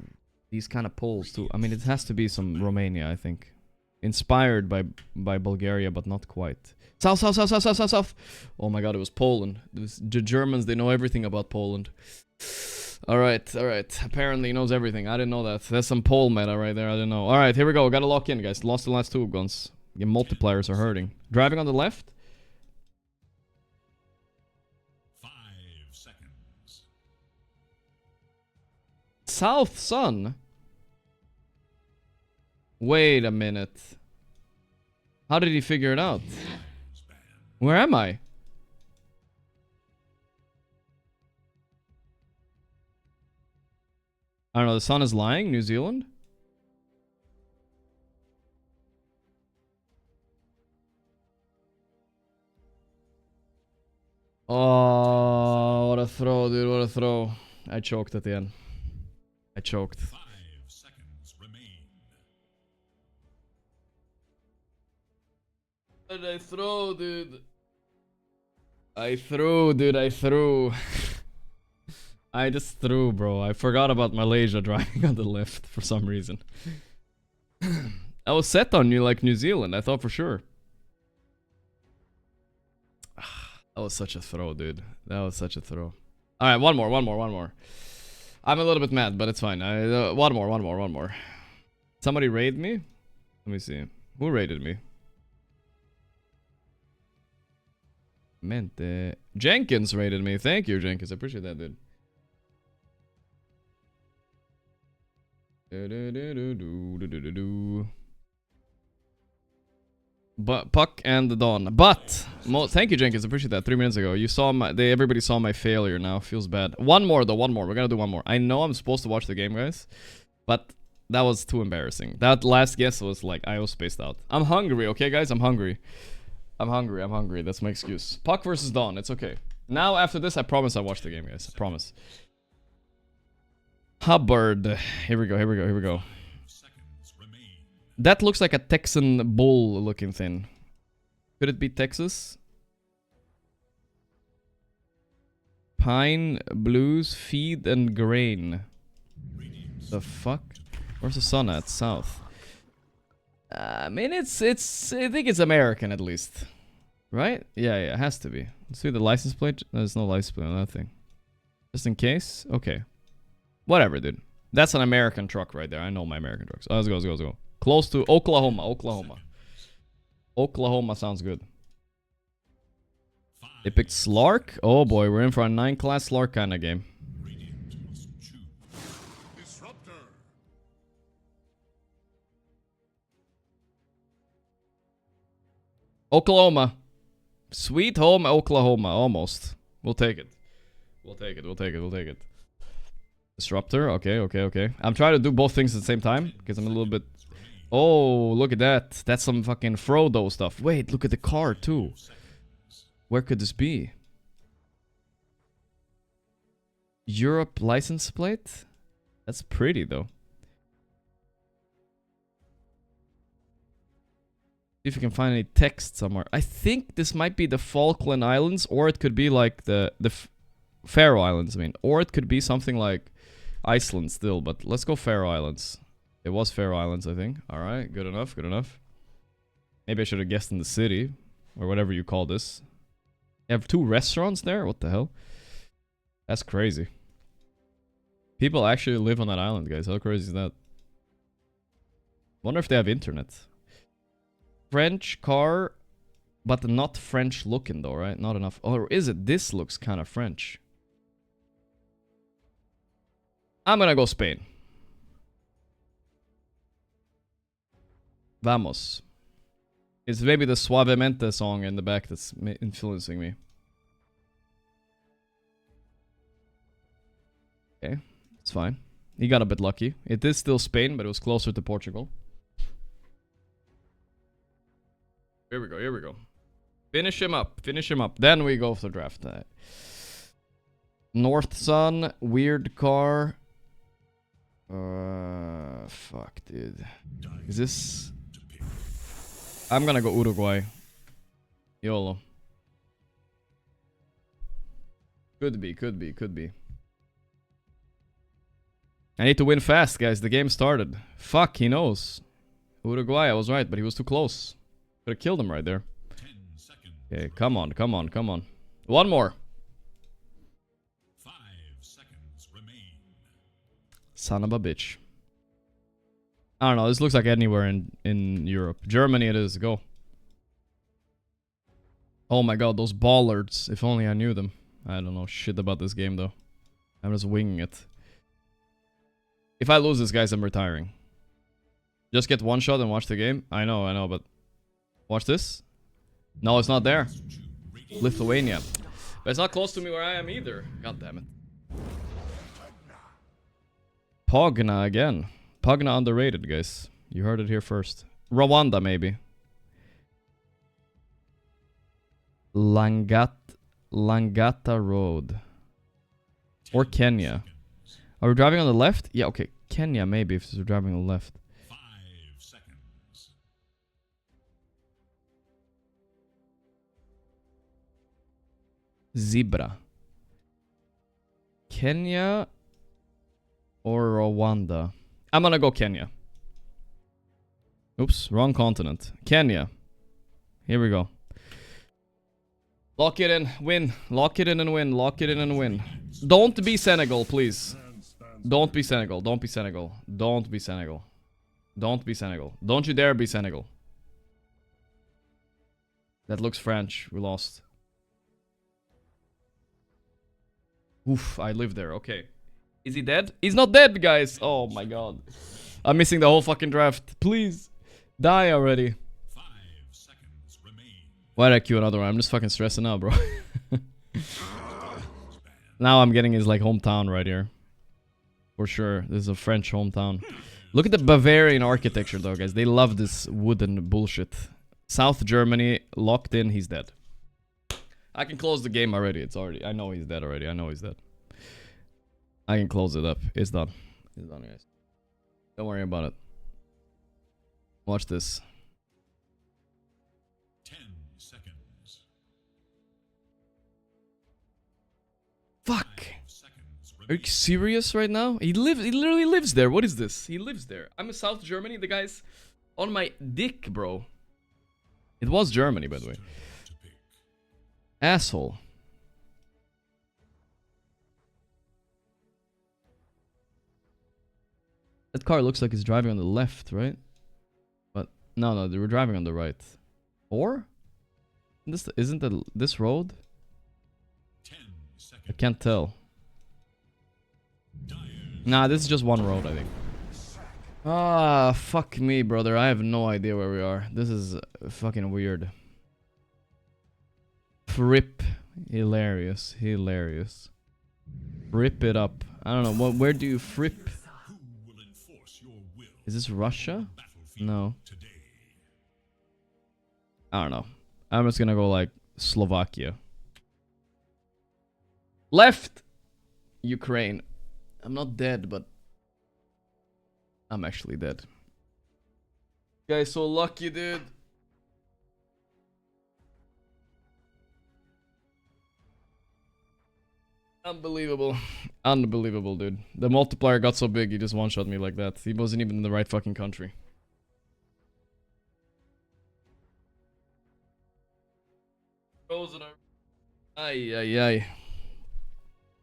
these kind of poles too. I mean, it has to be some Romania, I think. Inspired by Bulgaria, but not quite. South, south, south, south, south, south, south. Oh my god, it was Poland. The Germans, they know everything about Poland. Alright, alright. Apparently he knows everything. I didn't know that. That's some pole meta right there. I didn't know. Alright, here we go. Gotta lock in, guys. Lost the last two guns. Your multipliers are hurting. Driving on the left. 5 seconds. South, son. Wait a minute. How did he figure it out? Where am I? I don't know, the sun is lying? New Zealand? Oh, what a throw, dude, what a throw. I choked at the end. I choked. 5 seconds remain. What did I throw, dude? I threw, dude, I threw. I just threw, bro. I forgot about Malaysia driving on the left for some reason. I was set on you like New Zealand, I thought for sure. That was such a throw, dude. That was such a throw. Alright, one more. I'm a little bit mad, but it's fine. One more. Somebody raid me? Let me see. Who raided me? Mente. Jenkins raided me. Thank you, Jenkins. I appreciate that, dude. But Puck and the Dawn. But thank you, Jenkins. I appreciate that. 3 minutes ago, you saw my. Everybody saw my failure. Now feels bad. One more though. One more. We're gonna do one more. I know I'm supposed to watch the game, guys, but that was too embarrassing. That last guess was like I was spaced out. I'm hungry. Okay, guys. I'm hungry. I'm hungry. That's my excuse. Puck versus Dawn. It's okay. Now after this, I promise I'll watch the game, guys. I promise. Hubbard. Here we go. That looks like a Texan bull looking thing. Could it be Texas? Pine, blues, feed, and grain. The fuck? Where's the sun at? South. I mean, I think it's American at least. Right? Yeah, it has to be. Let's see the license plate. There's no license plate on that thing. Just in case? Okay. Whatever, dude. That's an American truck right there. I know my American trucks. Oh, let's go. Close to Oklahoma. Oklahoma sounds good. They picked Slark. Oh boy, we're in for a 9-class Slark kind of game. Oklahoma. Sweet home Oklahoma. Almost. We'll take it. We'll take it. Disruptor. Okay. I'm trying to do both things at the same time because I'm a little bit... Oh, look at that. That's some fucking Frodo stuff. Wait, look at the car too. Where could this be? Europe license plate? That's pretty though. See if you can find any text somewhere. I think this might be the Falkland Islands, or it could be like the Faroe Islands, I mean. Or it could be something like Iceland still, but let's go Faroe Islands. It was Faroe Islands, I think. Alright, good enough. Maybe I should have guessed in the city, or whatever you call this. You have 2 restaurants there? What the hell? That's crazy. People actually live on that island, guys. How crazy is that? Wonder if they have internet. French car, but not French looking though, right? Not enough. Or is it? This looks kind of French. I'm gonna go Spain. Vamos. It's maybe the Suavemente song in the back that's influencing me. Okay, it's fine. He got a bit lucky. It is still Spain, but it was closer to Portugal. Here we go, here we go. Finish him up, finish him up. Then we go for the draft. North Sun, weird car. Fuck, dude. Is this... I'm gonna go Uruguay. YOLO. Could be, could be, could be. I need to win fast, guys. The game started. Fuck, he knows. Uruguay, I was right, but he was too close. Could have killed him right there. Okay, come on, come on, come on. One more. 5 seconds remain. Son of a bitch. I don't know, this looks like anywhere in Europe. Germany it is, go. Oh my god, those bollards. If only I knew them. I don't know shit about this game though. I'm just winging it. If I lose this, guys, I'm retiring. Just get one shot and watch the game. I know, but... Watch this. No, it's not there. Lithuania. But it's not close to me where I am either. God damn it. Pogna again. Pogna underrated, guys. You heard it here first. Rwanda, maybe. Langata Road. Or Kenya. Are we driving on the left? Yeah, okay. Kenya, maybe, if we're driving on the left. 5 seconds. Zebra. Kenya or Rwanda? I'm gonna go Kenya. Oops, wrong continent. Kenya. Here we go. Lock it in, win. Lock it in and win. Lock it in and win. Don't be Senegal, please. Don't be Senegal. Don't be Senegal. Don't be Senegal. Don't be Senegal. Don't you dare be Senegal. That looks French. We lost. Oof, I live there. Okay. Is he dead? He's not dead, guys. Oh my god. I'm missing the whole fucking draft. Please. Die already. 5 seconds remain. Why did I queue another one? I'm just fucking stressing out, bro. Now I'm getting his, like, hometown right here. For sure. This is a French hometown. Look at the Bavarian architecture, though, guys. They love this wooden bullshit. South Germany, locked in. He's dead. I can close the game already. It's already... I know he's dead already. I know he's dead. I can close it up. It's done. It's done, guys. Don't worry about it. Watch this. 10 seconds. Fuck. 5 seconds Are you remain. serious right now? He literally lives there. What is this? He lives there. I'm in South Germany. The guy's on my dick, bro. It was Germany, by the way. To pick. Asshole. That car looks like it's driving on the left, right? But no, they were driving on the right. Or? Isn't this road? 10 seconds. I can't tell. Dyer's Nah, this is just one road, I think. Ah, fuck me, brother. I have no idea where we are. This is fucking weird. Fripp. Hilarious. Hilarious. Rip it up. I don't know. Where do you fripp? who will enforce your will. Is this Russia? Battlefield No. today. I don't know. I'm just gonna go like Slovakia. Left! Ukraine. I'm not dead, but I'm actually dead. Guys, so lucky, dude. Unbelievable. Unbelievable, dude. The multiplier got so big, he just one-shot me like that. He wasn't even in the right fucking country. Ay, ay, ay.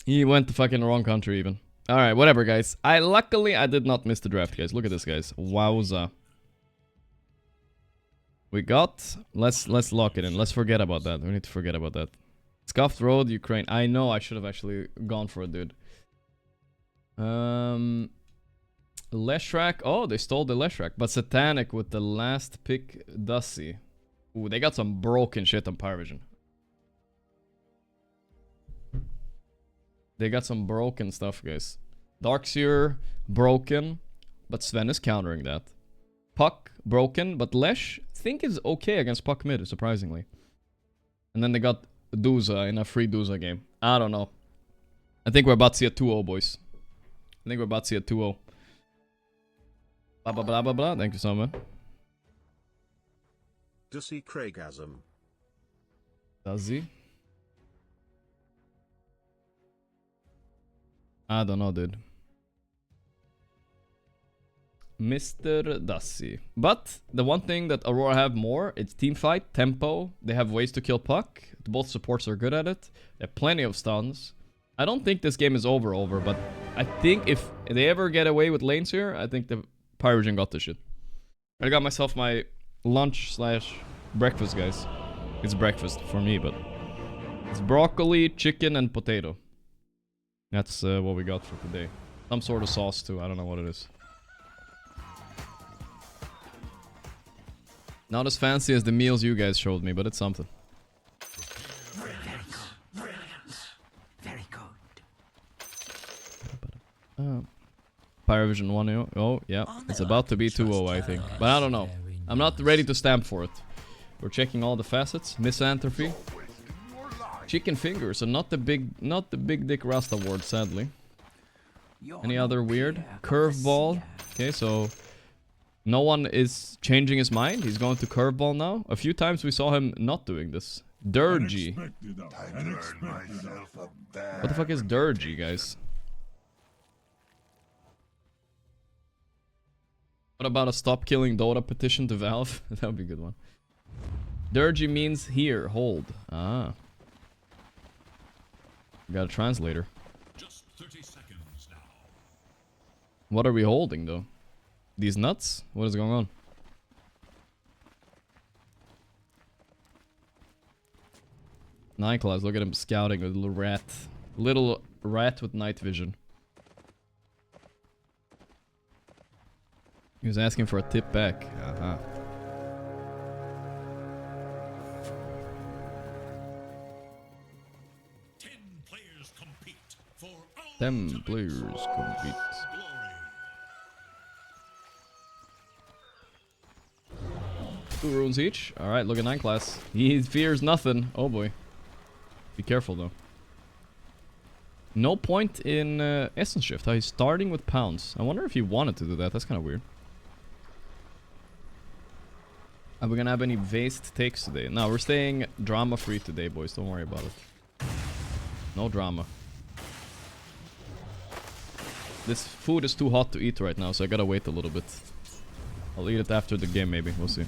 He went to fucking wrong country even. Alright, whatever, guys. Luckily, I did not miss the draft, guys. Look at this, guys. Wowza. We got... Let's lock it in. Let's forget about that. We need to forget about that. Scuffed Road, Ukraine. I know I should have actually gone for it, dude. Leshrak. Oh, they stole the Leshrak. But Satanic with the last pick, Dusty. Ooh, they got some broken shit on Parivision. They got some broken stuff, guys. Darkseer, broken, but Sven is countering that. Puck, broken, but Lesh, think is okay against Puck mid, surprisingly. And then they got Duza in a free Duza game. I don't know. I think we're about to see a 2-0, boys. I think we're about to see a 2-0. Blah, blah, blah, blah, blah. Thank you so much. Does he Craigasm? Does he? I don't know, dude. Mr. Dusty. But the one thing that Aurora have more, it's team fight, tempo. They have ways to kill Puck. Both supports are good at it. They have plenty of stuns. I don't think this game is over, but I think if they ever get away with lanes here, I think the Parivision got this shit. I got myself my lunch / breakfast, guys. It's breakfast for me, but it's broccoli, chicken, and potato. That's what we got for today. Some sort of sauce too. I don't know what it is. Not as fancy as the meals you guys showed me, but it's something. Very good. Parivision 1-0. Oh, yeah. It's about to be 2-0, I think. But I don't know. I'm not ready to stamp for it. We're checking all the facets. Misanthropy. Chicken fingers, so not the big dick Rasta award, sadly. Any other weird? Curveball. Okay, so no one is changing his mind. He's going to curveball now. A few times we saw him not doing this. Dirgy. What the fuck is Dirgy, guys? What about a stop killing Dota petition to Valve? That would be a good one. Dirgy means here, hold. Ah. Got a translator. Just 30 seconds now. What are we holding, though? These nuts? What is going on? Nightclass, look at him scouting with a little rat. Little rat with night vision. He was asking for a tip back. Uh-huh. Them players compete. 2 runes each. Alright, look at 9 class. He fears nothing. Oh boy. Be careful though. No point in Essence Shift. How he's starting with pounds. I wonder if he wanted to do that. That's kind of weird. Are we gonna have any vased takes today? No, we're staying drama free today, boys. Don't worry about it. No drama. This food is too hot to eat right now, so I gotta wait a little bit. I'll eat it after the game, maybe. We'll see.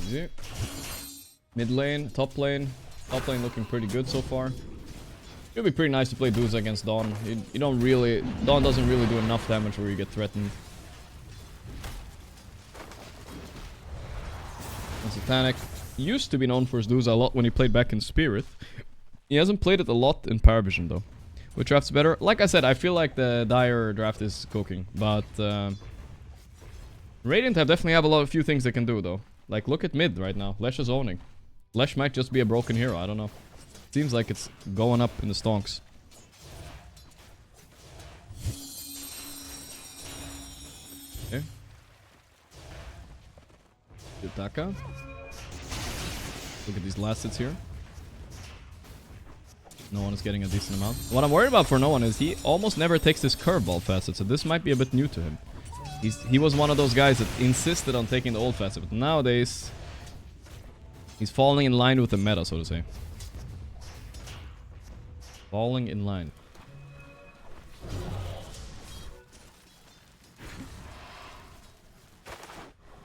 Easy. Mid lane, top lane. Top lane looking pretty good so far. It'll be pretty nice to play dudes against Dawn. You don't really... Dawn doesn't really do enough damage where you get threatened. And Satanic used to be known for his dudes a lot when he played back in Spirit. He hasn't played it a lot in Parivision though. Which draft's better? Like I said, I feel like the Dire draft is cooking. But... Radiant definitely have a few things they can do though. Like, look at mid right now. Lesh is owning. Lesh might just be a broken hero, I don't know. Seems like it's going up in the stonks. Okay. Yutaka. Look at these last hits here. No one is getting a decent amount. What I'm worried about for no one is he almost never takes this curveball facet, so this might be a bit new to him. He was one of those guys that insisted on taking the old facet, but nowadays he's falling in line with the meta, so to say. Falling in line.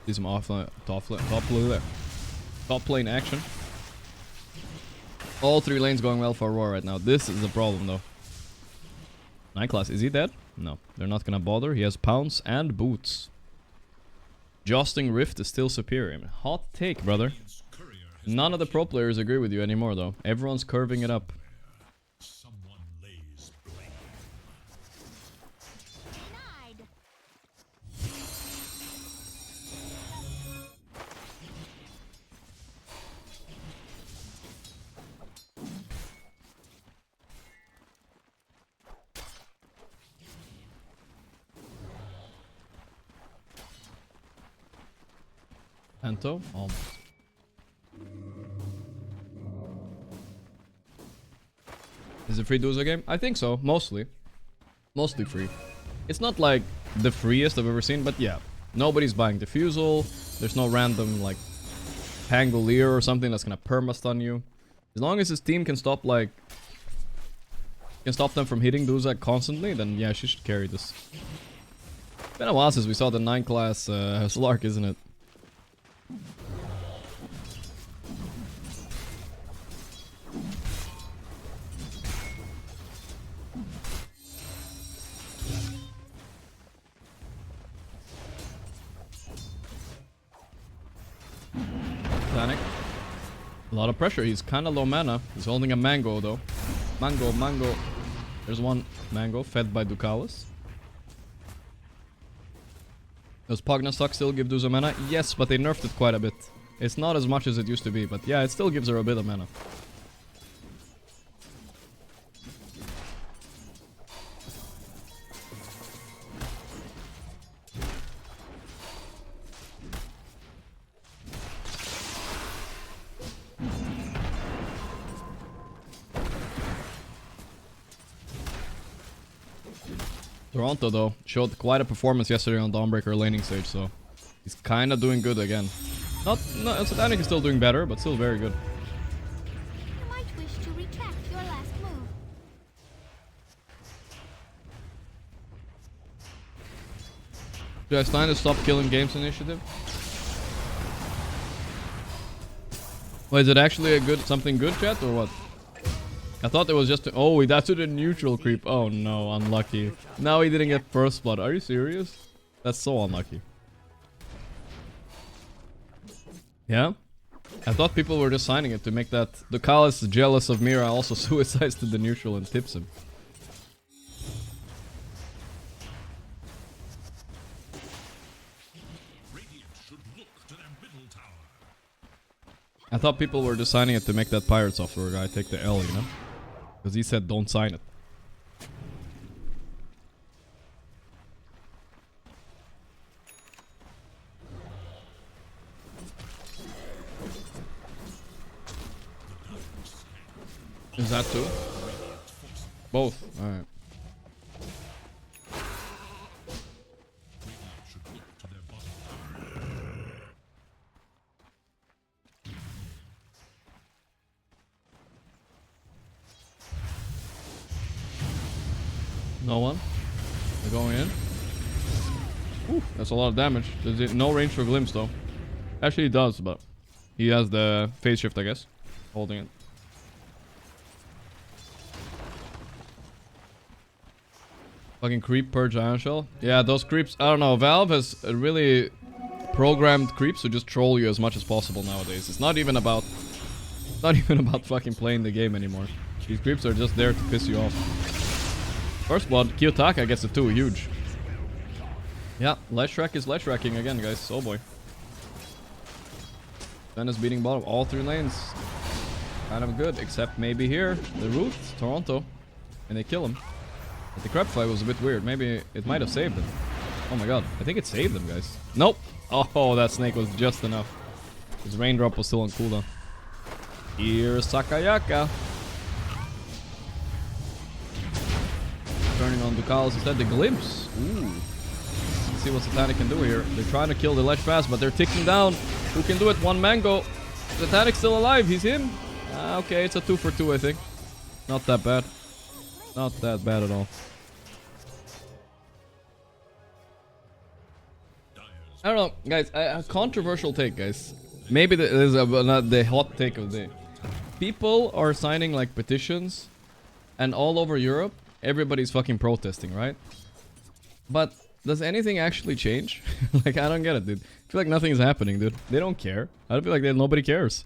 See some offline, top lane action. All 3 lanes going well for Aurora right now. This is the problem though. Nightclass, is he dead? No, they're not gonna bother. He has pounce and boots. Jousting Rift is still superior. Hot take, brother. None of the pro players agree with you anymore, though. Everyone's curving it up. Someone lays blame. Denied. Anto? Almost. Is it free Duzo game? I think so, mostly. Mostly free. It's not like the freest I've ever seen, but yeah. Nobody's buying Diffusal. There's no random like Pangolier or something that's gonna perma-stun you. As long as his team can stop like can stop them from hitting Duza constantly, then yeah, she should carry this. It's been a while since we saw the 9 class Slark, isn't it? Panic. A lot of pressure. He's kind of low mana. He's holding a mango though. Mango. There's one mango fed by Ducalis. Does Pugna Suck still give Duza mana? Yes, but they nerfed it quite a bit. It's not as much as it used to be, but yeah, it still gives her a bit of mana. Toronto, though, showed quite a performance yesterday on Dawnbreaker laning stage, so he's kind of doing good again. No, Satanic is still doing better, but still very good. You might wish to retract your last move. Should I stand to stop killing games initiative? Well, is it actually a good something good, chat, or what? I thought it was just oh, he died to the neutral creep. Oh no, unlucky. Now he didn't get first blood. Are you serious? That's so unlucky. Yeah? I thought people were just signing it to make that Ducalis jealous of Mira also suicides to the neutral and tips him. Radiant should look to their middle tower. I thought people were just signing it to make that pirate software guy take the L, you know? Because he said don't sign it. Is that two? Both. Alright. Radiant should look to their bottom tower. No one. They're going in. Ooh, that's a lot of damage. There's no range for Glimpse though. Actually he does, but he has the phase shift, I guess. Holding it. Fucking creep per giant shell. Yeah, those creeps. I don't know. Valve has really programmed creeps to just troll you as much as possible nowadays. It's not even about fucking playing the game anymore. These creeps are just there to piss you off. First blood, Kiyotaka gets it too, huge. Yeah, Leshrac is Leshracking again, guys. Oh boy. Then is beating bottom all 3 lanes. Kind of good, except maybe here, the root, Toronto. And they kill him. But the crab fight was a bit weird. Maybe it might have saved him. Oh my god, I think it saved him, guys. Nope. Oh, that snake was just enough. His raindrop was still on cooldown. Here's Sakayaka. Turning on Ducalis instead. The Glimpse. Ooh. Let's see what Satanic can do here. They're trying to kill the Lesh fast, but they're ticking down. Who can do it? One Mango. Satanic's still alive. He's him. Okay, it's a 2 for 2, I think. Not that bad. Not that bad at all. I don't know, guys. A controversial take, guys. Maybe this is not the hot take of the day. People are signing like petitions, and all over Europe, everybody's fucking protesting, right? But does anything actually change? Like, I don't get it, dude. I feel like nothing is happening, dude. They don't care. I feel like nobody cares.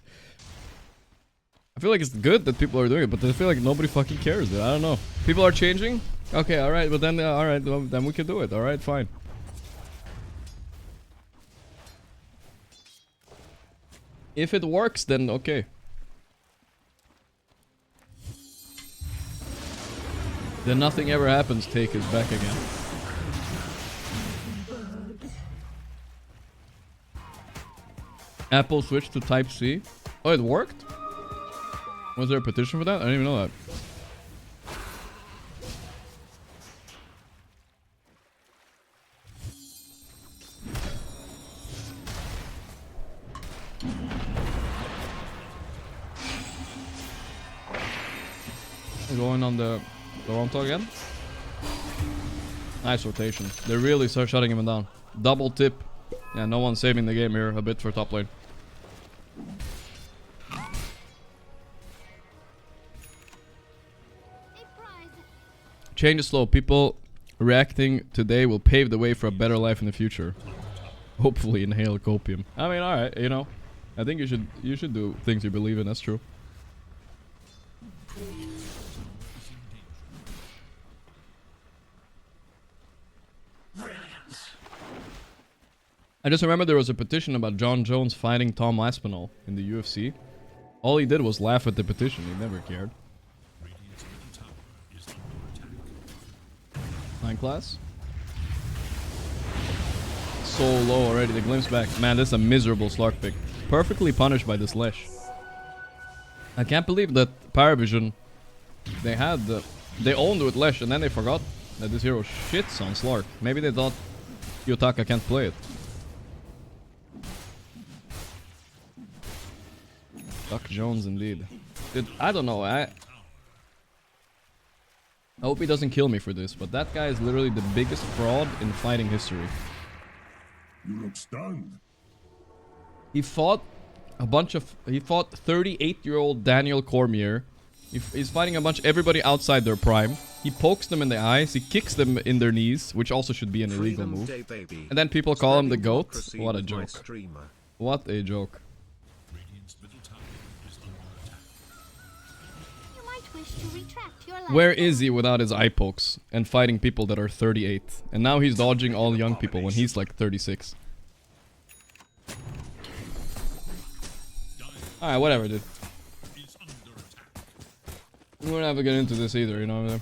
I feel like it's good that people are doing it, but I feel like nobody fucking cares. I don't know. People are changing? Okay, alright, but then, alright, well, then we can do it. Alright, fine. If it works, then okay. Then nothing ever happens, take is back again. Apple switched to Type-C. Oh, it worked? Was there a petition for that? I didn't even know that. Going on the Toronto again. Nice rotation. They really start shutting him down. Double tip. Yeah, no one's saving the game here. A bit for top lane. Change is slow. People reacting today will pave the way for a better life in the future. Hopefully inhale copium. I mean, alright, you know. I think you should do things you believe in, that's true. I just remember there was a petition about John Jones fighting Tom Aspinall in the UFC. All he did was laugh at the petition, he never cared. 9 class. So low already, the glimpse back. Man, this is a miserable Slark pick. Perfectly punished by this Lesh. I can't believe that Parivision, they owned with Lesh and then they forgot that this hero shits on Slark. Maybe they thought Yotaka can't play it. Duck Jones indeed. I don't know, I hope he doesn't kill me for this, but that guy is literally the biggest fraud in fighting history. You look stunned. He fought 38-year-old Daniel Cormier. He's fighting everybody outside their prime. He pokes them in the eyes, he kicks them in their knees, which also should be an illegal move. And then people call him the GOAT. What a joke. What a joke. Where is he without his eye pokes and fighting people that are 38? And now he's dodging all young people when he's like 36. Alright, whatever, dude. We're not gonna get into this either, you know what I mean?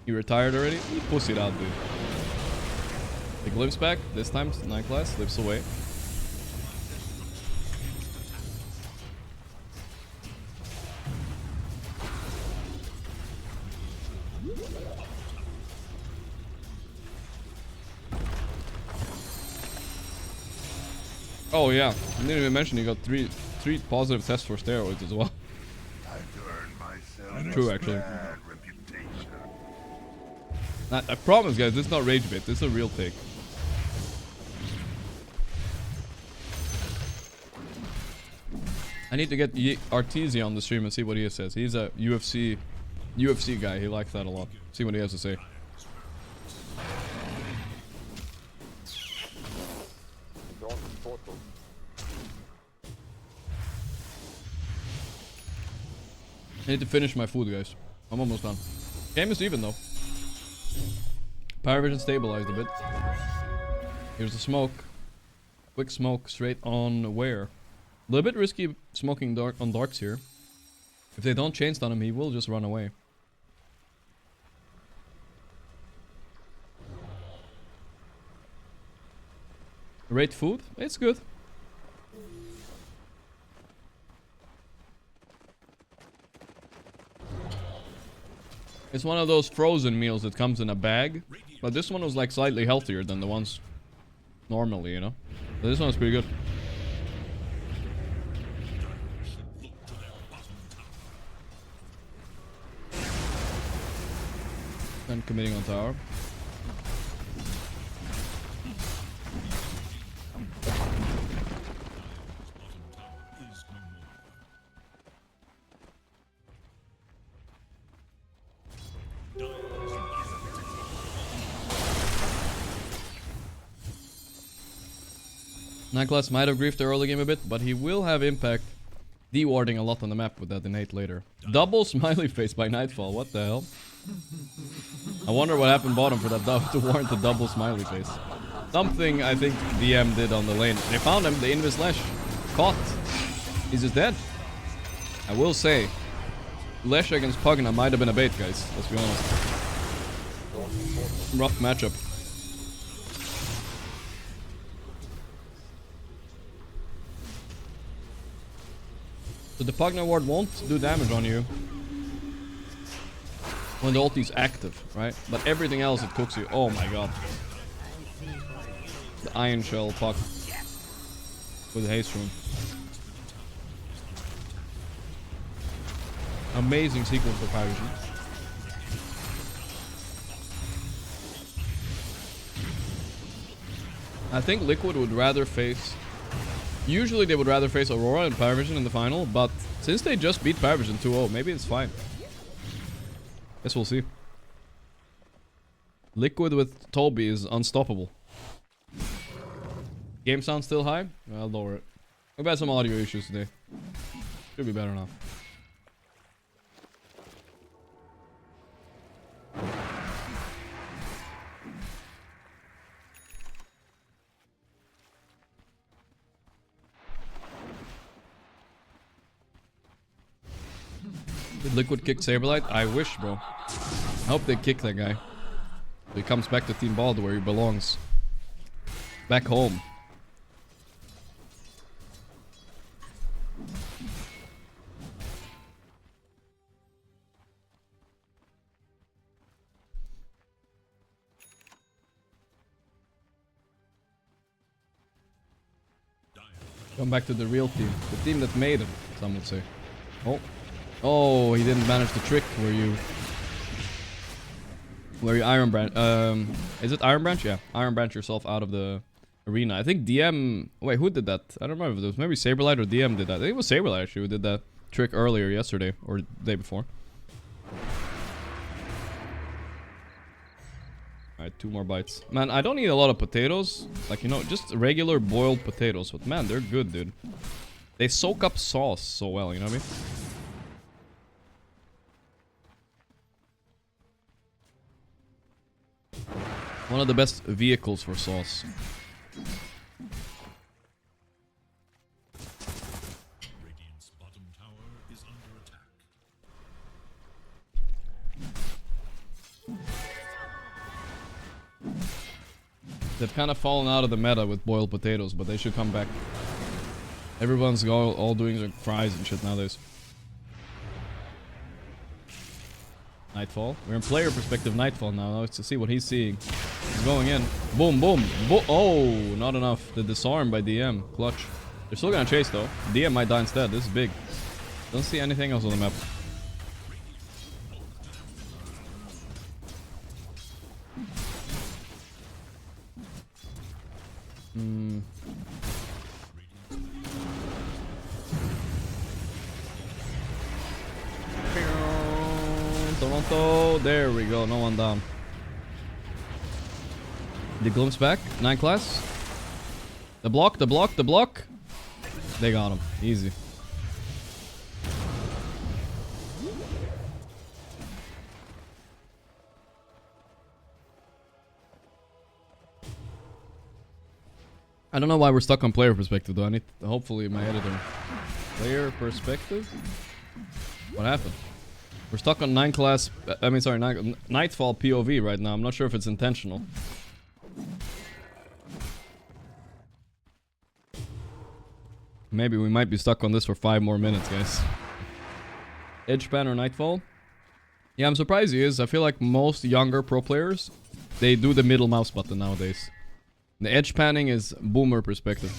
You retired already? You pussied out, dude. The glimpse back, this time 9 class, slips away. Oh yeah, I didn't even mention he got three positive tests for steroids as well. I've earned myself True, actually. a bad reputation. I promise, guys, this is not rage bait. This is a real take. I need to get Artesia on the stream and see what he says. He's a UFC guy. He likes that a lot. See what he has to say. I need to finish my food, guys. I'm almost done. Game is even though. Parivision stabilized a bit. Here's the smoke. Quick smoke straight on where? A little bit risky smoking on darks here. If they don't chain stun him, he will just run away. Rate food? It's good. It's one of those frozen meals that comes in a bag. But this one was like slightly healthier than the ones normally, you know? But this one's pretty good. And committing on tower. Nightclass might have griefed the early game a bit, but he will have impact dewarding a lot on the map with that innate later. Double smiley face by Nightfall, what the hell? I wonder what happened bottom for that to warrant the double smiley face. Something I think DM did on the lane. They found him, the Invis Lesh. Caught. He's just dead. I will say, Lesh against Pugna might have been a bait, guys. Let's be honest. Rough matchup. So the Pugna ward won't do damage on you when the ulti is active, right? But everything else it cooks you. Oh my god. The Iron Shell Puck with the haste rune. Amazing sequence for Parivision. I think Liquid would rather face... Usually they would rather face Aurora and Parivision in the final, but since they just beat Parivision 2-0, maybe it's fine. Guess we'll see. Liquid with Toby is unstoppable. Game sound still high? I'll lower it. We've had some audio issues today. Should be better now. Did Liquid kick Saberlight? I wish, bro. I hope they kick that guy. So he comes back to Team Bald where he belongs. Back home. Come back to the real team. The team that made him, some would say. Oh. Oh, he didn't manage the trick where you Iron Branch. Is it Iron Branch? Yeah. Iron Branch yourself out of the arena. I think DM... Wait, who did that? I don't remember if it was maybe Saberlight or DM did that. I think it was Saberlight actually who did that trick earlier yesterday or the day before. Alright, 2 more bites. Man, I don't need a lot of potatoes. Like, you know, just regular boiled potatoes. But man, they're good, dude. They soak up sauce so well, you know what I mean? One of the best vehicles for sauce. Radiant's bottom tower is under attack. They've kind of fallen out of the meta with boiled potatoes, but they should come back. Everyone's all doing like fries and shit nowadays. Nightfall. We're in player perspective Nightfall now. Let's see what he's seeing. He's going in. Boom, boom. Oh, not enough. The disarm by DM. Clutch. They're still gonna chase though. DM might die instead. This is big. Don't see anything else on the map. Toronto. There we go. No one down. The glimpse back. 9 class. The block, the block, the block. They got him. Easy. I don't know why we're stuck on player perspective though. I need hopefully my editor. Player perspective? What happened? We're stuck on 9 class. I mean, sorry, Nightfall POV right now. I'm not sure if it's intentional. Maybe we might be stuck on this for 5 more minutes, guys. Edge pan or Nightfall? Yeah, I'm surprised he is. I feel like most younger pro players, they do the middle mouse button nowadays. The edge panning is boomer perspective.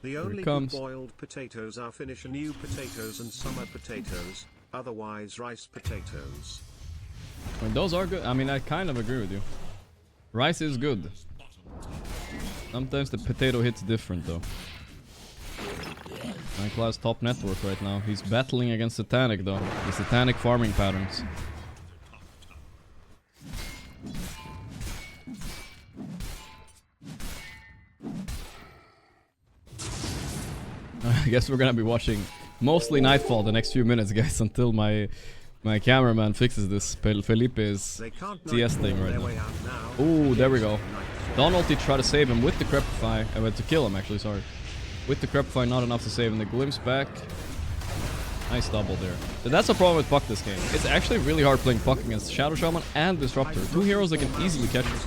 The only good boiled potatoes are Finnish new potatoes and summer potatoes, otherwise rice potatoes. Well, those are good. I mean, I kind of agree with you. Rice is good. Sometimes the potato hits different though. 9 class top network right now. He's battling against Satanic though. The Satanic farming patterns. I guess we're gonna be watching mostly Nightfall the next few minutes, guys, until my cameraman fixes this. Felipe is They can't TS thing Nightfall right their now. way out now. Oh, there we go. Nightfall. Dawn ulti try to save him with the Crepify. I went to kill him, actually, sorry. With the Crepify, not enough to save him. The glimpse back. Nice double there. But that's the problem with Puck this game. It's actually really hard playing Puck against Shadow Shaman and Disruptor. Two heroes that can easily catch him.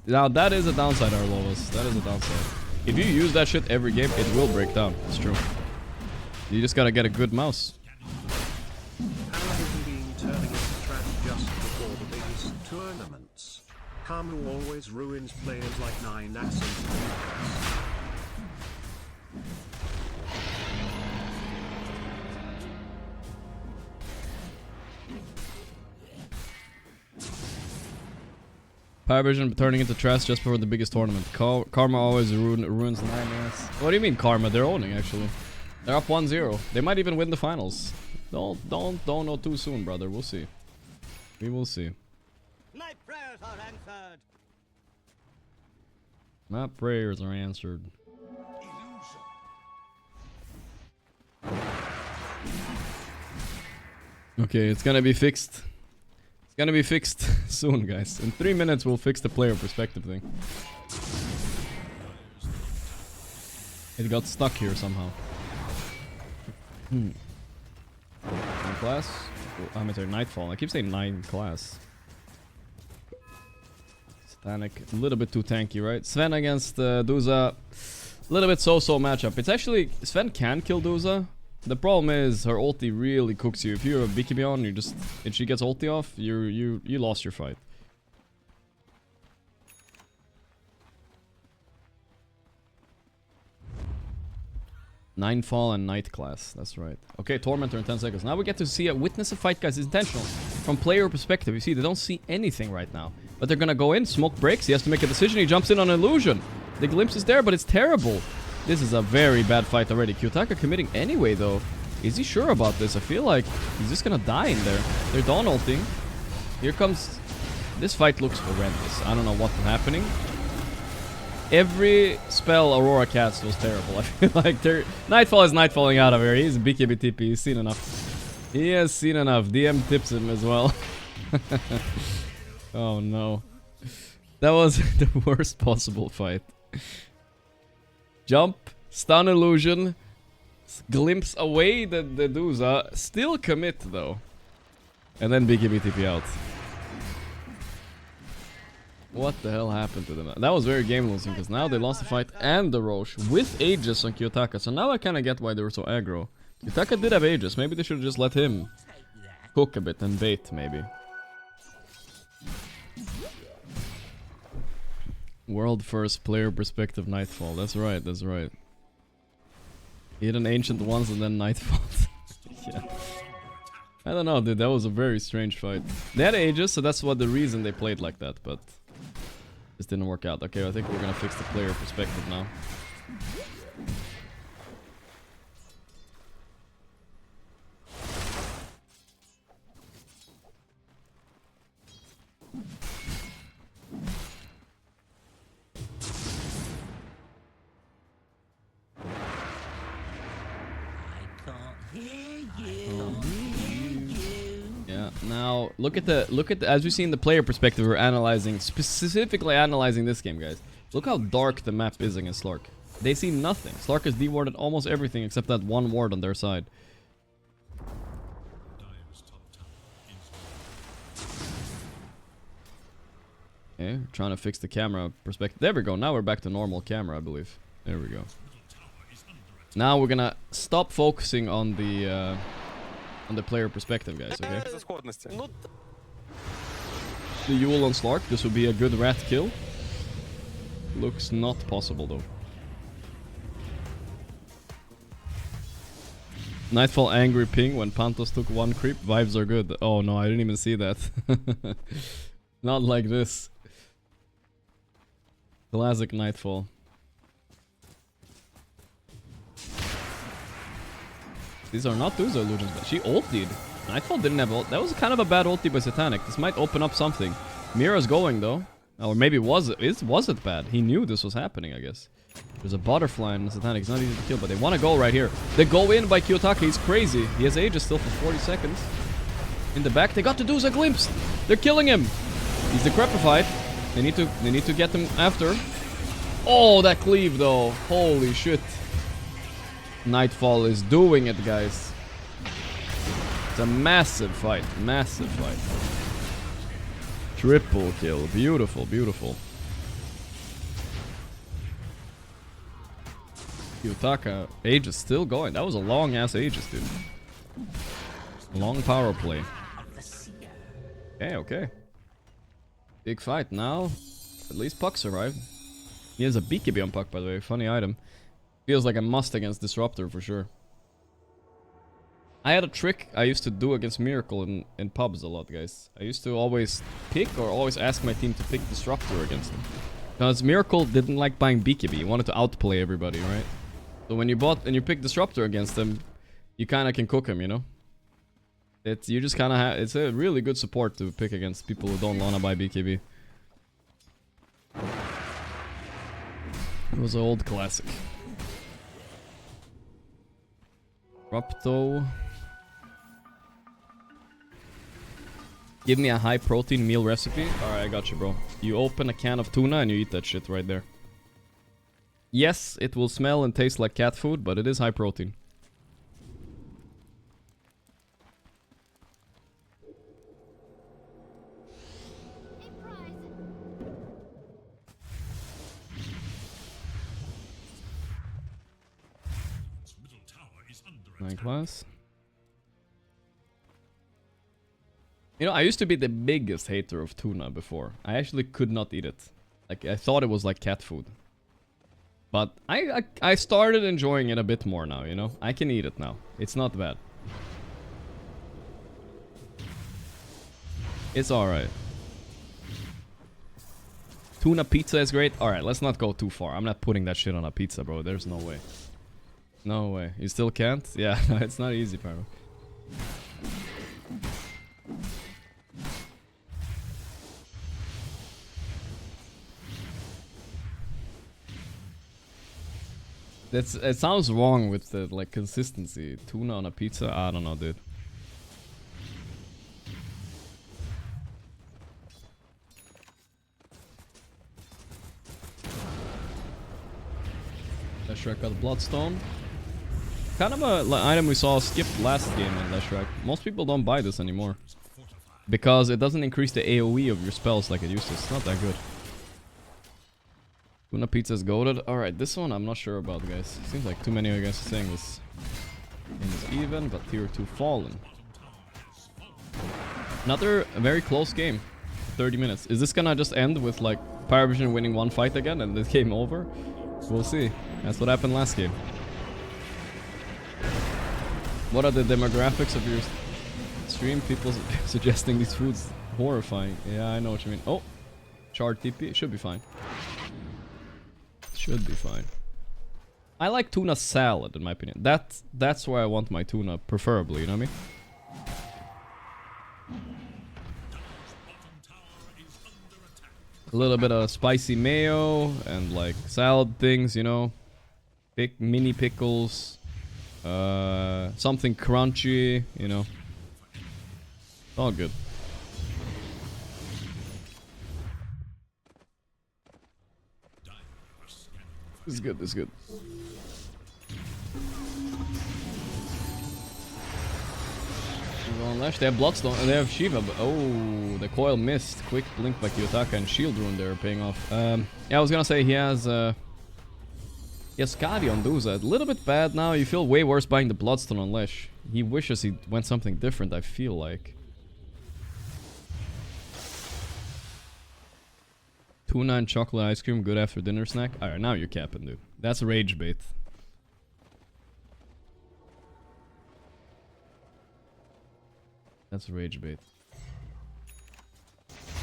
Now that is a downside, Arlovas. That is a downside. If you use that shit every game, it will break down. It's true. You just gotta get a good mouse. Parivision being turning into trash just before the biggest tournaments. Karma always ruins players like 9 Ass and Parivision turning into trash just before the biggest tournament. Karma always ruins 9S. What do you mean Karma? They're owning, actually. They're up 1-0. They might even win the finals. Don't know too soon, brother. We'll see. We will see. My prayers are answered. My prayers are answered. Okay, it's gonna be fixed. It's gonna be fixed soon, guys. In 3 minutes, we'll fix the player perspective thing. It got stuck here somehow. 9 class? Oh, I'm sorry, Nightfall. I keep saying 9 class. Satanic, a little bit too tanky, right? Sven against Duza. A little bit so-so matchup. It's actually... Sven can kill Duza. The problem is her ulti really cooks you. If you're a BKB on, you just... If she gets ulti off, you lost your fight. Ninefall and Night class, that's right. Okay, Tormentor in 10 seconds. Now we get to see witness a fight, guys. It's intentional. From player perspective, you see, they don't see anything right now. But they're gonna go in, smoke breaks, he has to make a decision, he jumps in on illusion. The glimpse is there, but it's terrible. This is a very bad fight already. Kyotaka committing anyway, though. Is he sure about this? I feel like he's just gonna die in there. They're Dawn ulting. Here comes... This fight looks horrendous. I don't know what's happening. Every spell Aurora cast was terrible. I feel like Nightfall is Nightfalling out of here. He's a BKB TP. He's seen enough. He has seen enough. DM tips him as well. Oh no. That was the worst possible fight. Jump, stun illusion, glimpse away the Duza, still commit though. And then BKB TP out. What the hell happened to them? That was very game losing because now they lost the fight and the Roche with Aegis on Kyotaka. So now I kind of get why they were so aggro. Kyotaka did have Aegis. Maybe they should have just let him cook a bit and bait maybe. World first player perspective Nightfall. That's right, that's right. He had an Ancient once and then Nightfall. Yeah. I don't know, dude. That was a very strange fight. They had Aegis, so that's what the reason they played like that, but this didn't work out. Okay, I think we're gonna fix the player perspective now. Yeah, now look at the as we see in the player perspective, we're analyzing, specifically analyzing this game, guys. Look how dark the map is against Slark. They see nothing. Slark has dewarded almost everything except that one ward on their side. Okay, trying to fix the camera perspective. There we go. Now we're back to normal camera, I believe. There we go. Now we're gonna stop focusing on the player perspective, guys, okay? The Yule on Slark, this would be a good rat kill. Looks not possible, though. Nightfall angry ping when Pantos took 1 creep. Vibes are good. Oh no, I didn't even see that. Not like this. Classic Nightfall. These are not Duza illusions, but she ultied. Nightfall didn't have ult. That was kind of a bad ulti by Satanic. This might open up something. Mira's going though. Or maybe was it bad? He knew this was happening, I guess. There's a butterfly in Satanic. It's not easy to kill, but they want to go right here. They go in by Kiyotaka. He's crazy. He has Aegis still for 40 seconds. In the back, they got to do a glimpse. They're killing him. He's decrepified. They need to get him after. Oh, that cleave though. Holy shit. Nightfall is doing it, guys. It's a massive fight. Massive fight. Triple kill. Beautiful, beautiful. Kiyotaka, Aegis still going. That was a long ass Aegis, dude. Long power play. Okay, okay. Big fight now. At least Puck survived. He has a BKB on Puck, by the way. Funny item. Feels like a must against Disruptor for sure. I had a trick I used to do against Miracle in pubs a lot, guys. I used to always pick or always ask my team to pick Disruptor against them. Because Miracle didn't like buying BKB. He wanted to outplay everybody, right? So when you bought and you pick Disruptor against them, you kind of can cook him, you know? You just kind of have... It's a really good support to pick against people who don't want to buy BKB. It was an old classic. Rapto. Give me a high protein meal recipe. Alright, I got you, bro. You open a can of tuna and you eat that shit right there. Yes, it will smell and taste like cat food, but it is high protein. Nine class. You know, I used to be the biggest hater of tuna before. I actually could not eat it. Like, I thought it was like cat food. But I started enjoying it a bit more now, you know? I can eat it now. It's not bad. It's alright. Tuna pizza is great. Alright, let's not go too far. I'm not putting that shit on a pizza, bro. There's no way. No way. You still can't? Yeah, it's not easy, Paro. It sounds wrong with the like consistency. Tuna on a pizza? I don't know, dude. Leshrac got Bloodstone. Kind of a item we saw skipped last game in Leshrac. Most people don't buy this anymore. Because it doesn't increase the AoE of your spells like it used to. It's not that good. Tuna pizza is goated. Alright, this one I'm not sure about, guys. Seems like too many of you guys are saying this. Game is even, but tier 2 fallen. Another very close game. 30 minutes. Is this gonna just end with like Parivision winning one fight again and the game over? We'll see. That's what happened last game. What are the demographics of your stream? People suggesting these foods horrifying. Yeah, I know what you mean. Oh, Chard TP. It should be fine. Should be fine. I like tuna salad in my opinion. That's where I want my tuna, preferably. You know what I mean? A little bit of spicy mayo and like salad things, you know. Mini pickles. Something crunchy, you know. All good. This is good, this is good. They have Bloodstone and they have Shiva, but oh, the coil missed. Quick blink by Kiyotaka and shield rune there paying off. Yeah, I was gonna say he has Skadi on Duza. A little bit bad now. You feel way worse buying the Bloodstone on Lesh. He wishes he went something different, I feel like. Tuna and chocolate ice cream, good after dinner snack. Alright, now you're capping, dude. That's rage bait. That's rage bait.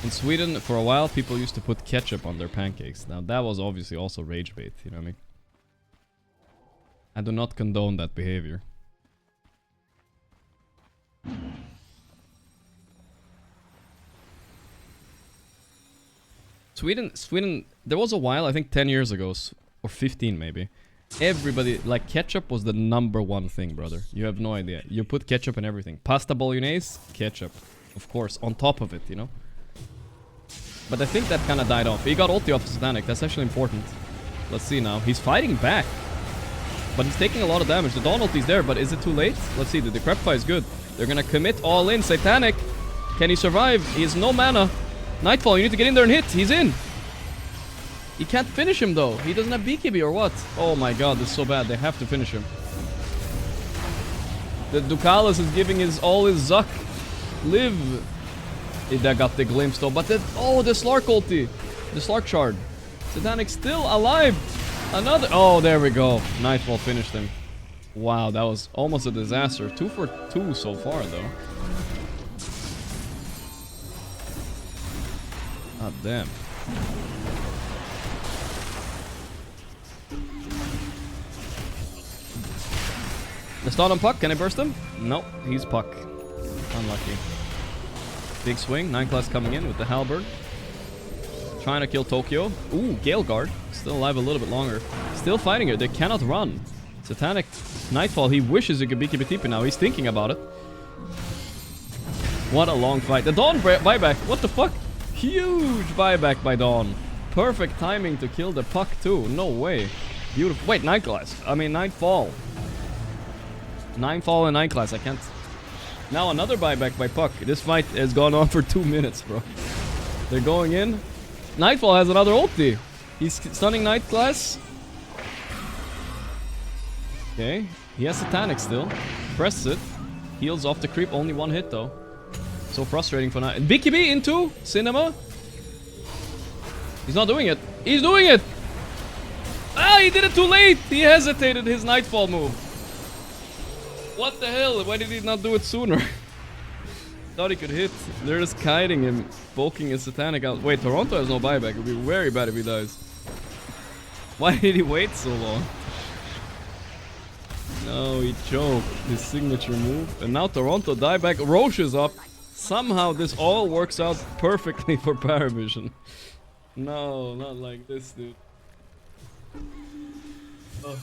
In Sweden, for a while, people used to put ketchup on their pancakes. Now, that was obviously also rage bait, you know what I mean? I do not condone that behavior. Sweden, there was a while, I think 10 years ago, Or 15 maybe. Everybody, like, ketchup was the #1 thing, brother. You have no idea. You put ketchup in everything. Pasta bolognese, ketchup. Of course, on top of it, you know? But I think that kind of died off. He got ulti off Satanic. That's actually important. Let's see now. He's fighting back. But he's taking a lot of damage. The Dawn ulti's there, but is it too late? Let's see. The Decrepify is good. They're gonna commit all in. Satanic. Can he survive? He has no mana. Nightfall, you need to get in there and hit. He's in. He can't finish him, though. He doesn't have BKB or what? Oh my god, this is so bad. They have to finish him. The Ducalis is giving all his Zuck. Live. That got the glimpse, though. But oh, the Slark ulti. The Slark shard. Satanic still alive. Another. Oh, there we go. Nightfall finished him. Wow, that was almost a disaster. 2 for 2 so far, though. God damn. The stun on Puck. Can I burst him? Nope, he's Puck. Unlucky. Big swing. 9 class coming in with the halberd. Trying to kill Tokyo. Ooh, Gale Guard. Still alive a little bit longer. Still fighting it. They cannot run. Satanic Nightfall. He wishes he could be TP now. He's thinking about it. What a long fight. The Dawn buyback. What the fuck? Huge buyback by Dawn. Perfect timing to kill the Puck too. No way. Beautiful. Wait, 9 class. I mean, Nightfall. 9 fall and 9 class. I can't. Now another buyback by Puck. This fight has gone on for 2 minutes, bro. They're going in. Nightfall has another ulti. He's stunning 9 class. Okay. He has Satanic still. Presses it. Heals off the creep. Only 1 hit though. So frustrating for Night. BKB into Cinema. He's not doing it. He's doing it. Ah, he did it too late. He hesitated his Nightfall move. What the hell? Why did he not do it sooner? Thought he could hit. They're just kiting him, poking his Satanic out. Wait, Toronto has no buyback. It would be very bad if he dies. Why did he wait so long? No, he choked his signature move. And now Toronto dieback. Roche is up. Somehow this all works out perfectly for Parivision. No, not like this, dude. Oh.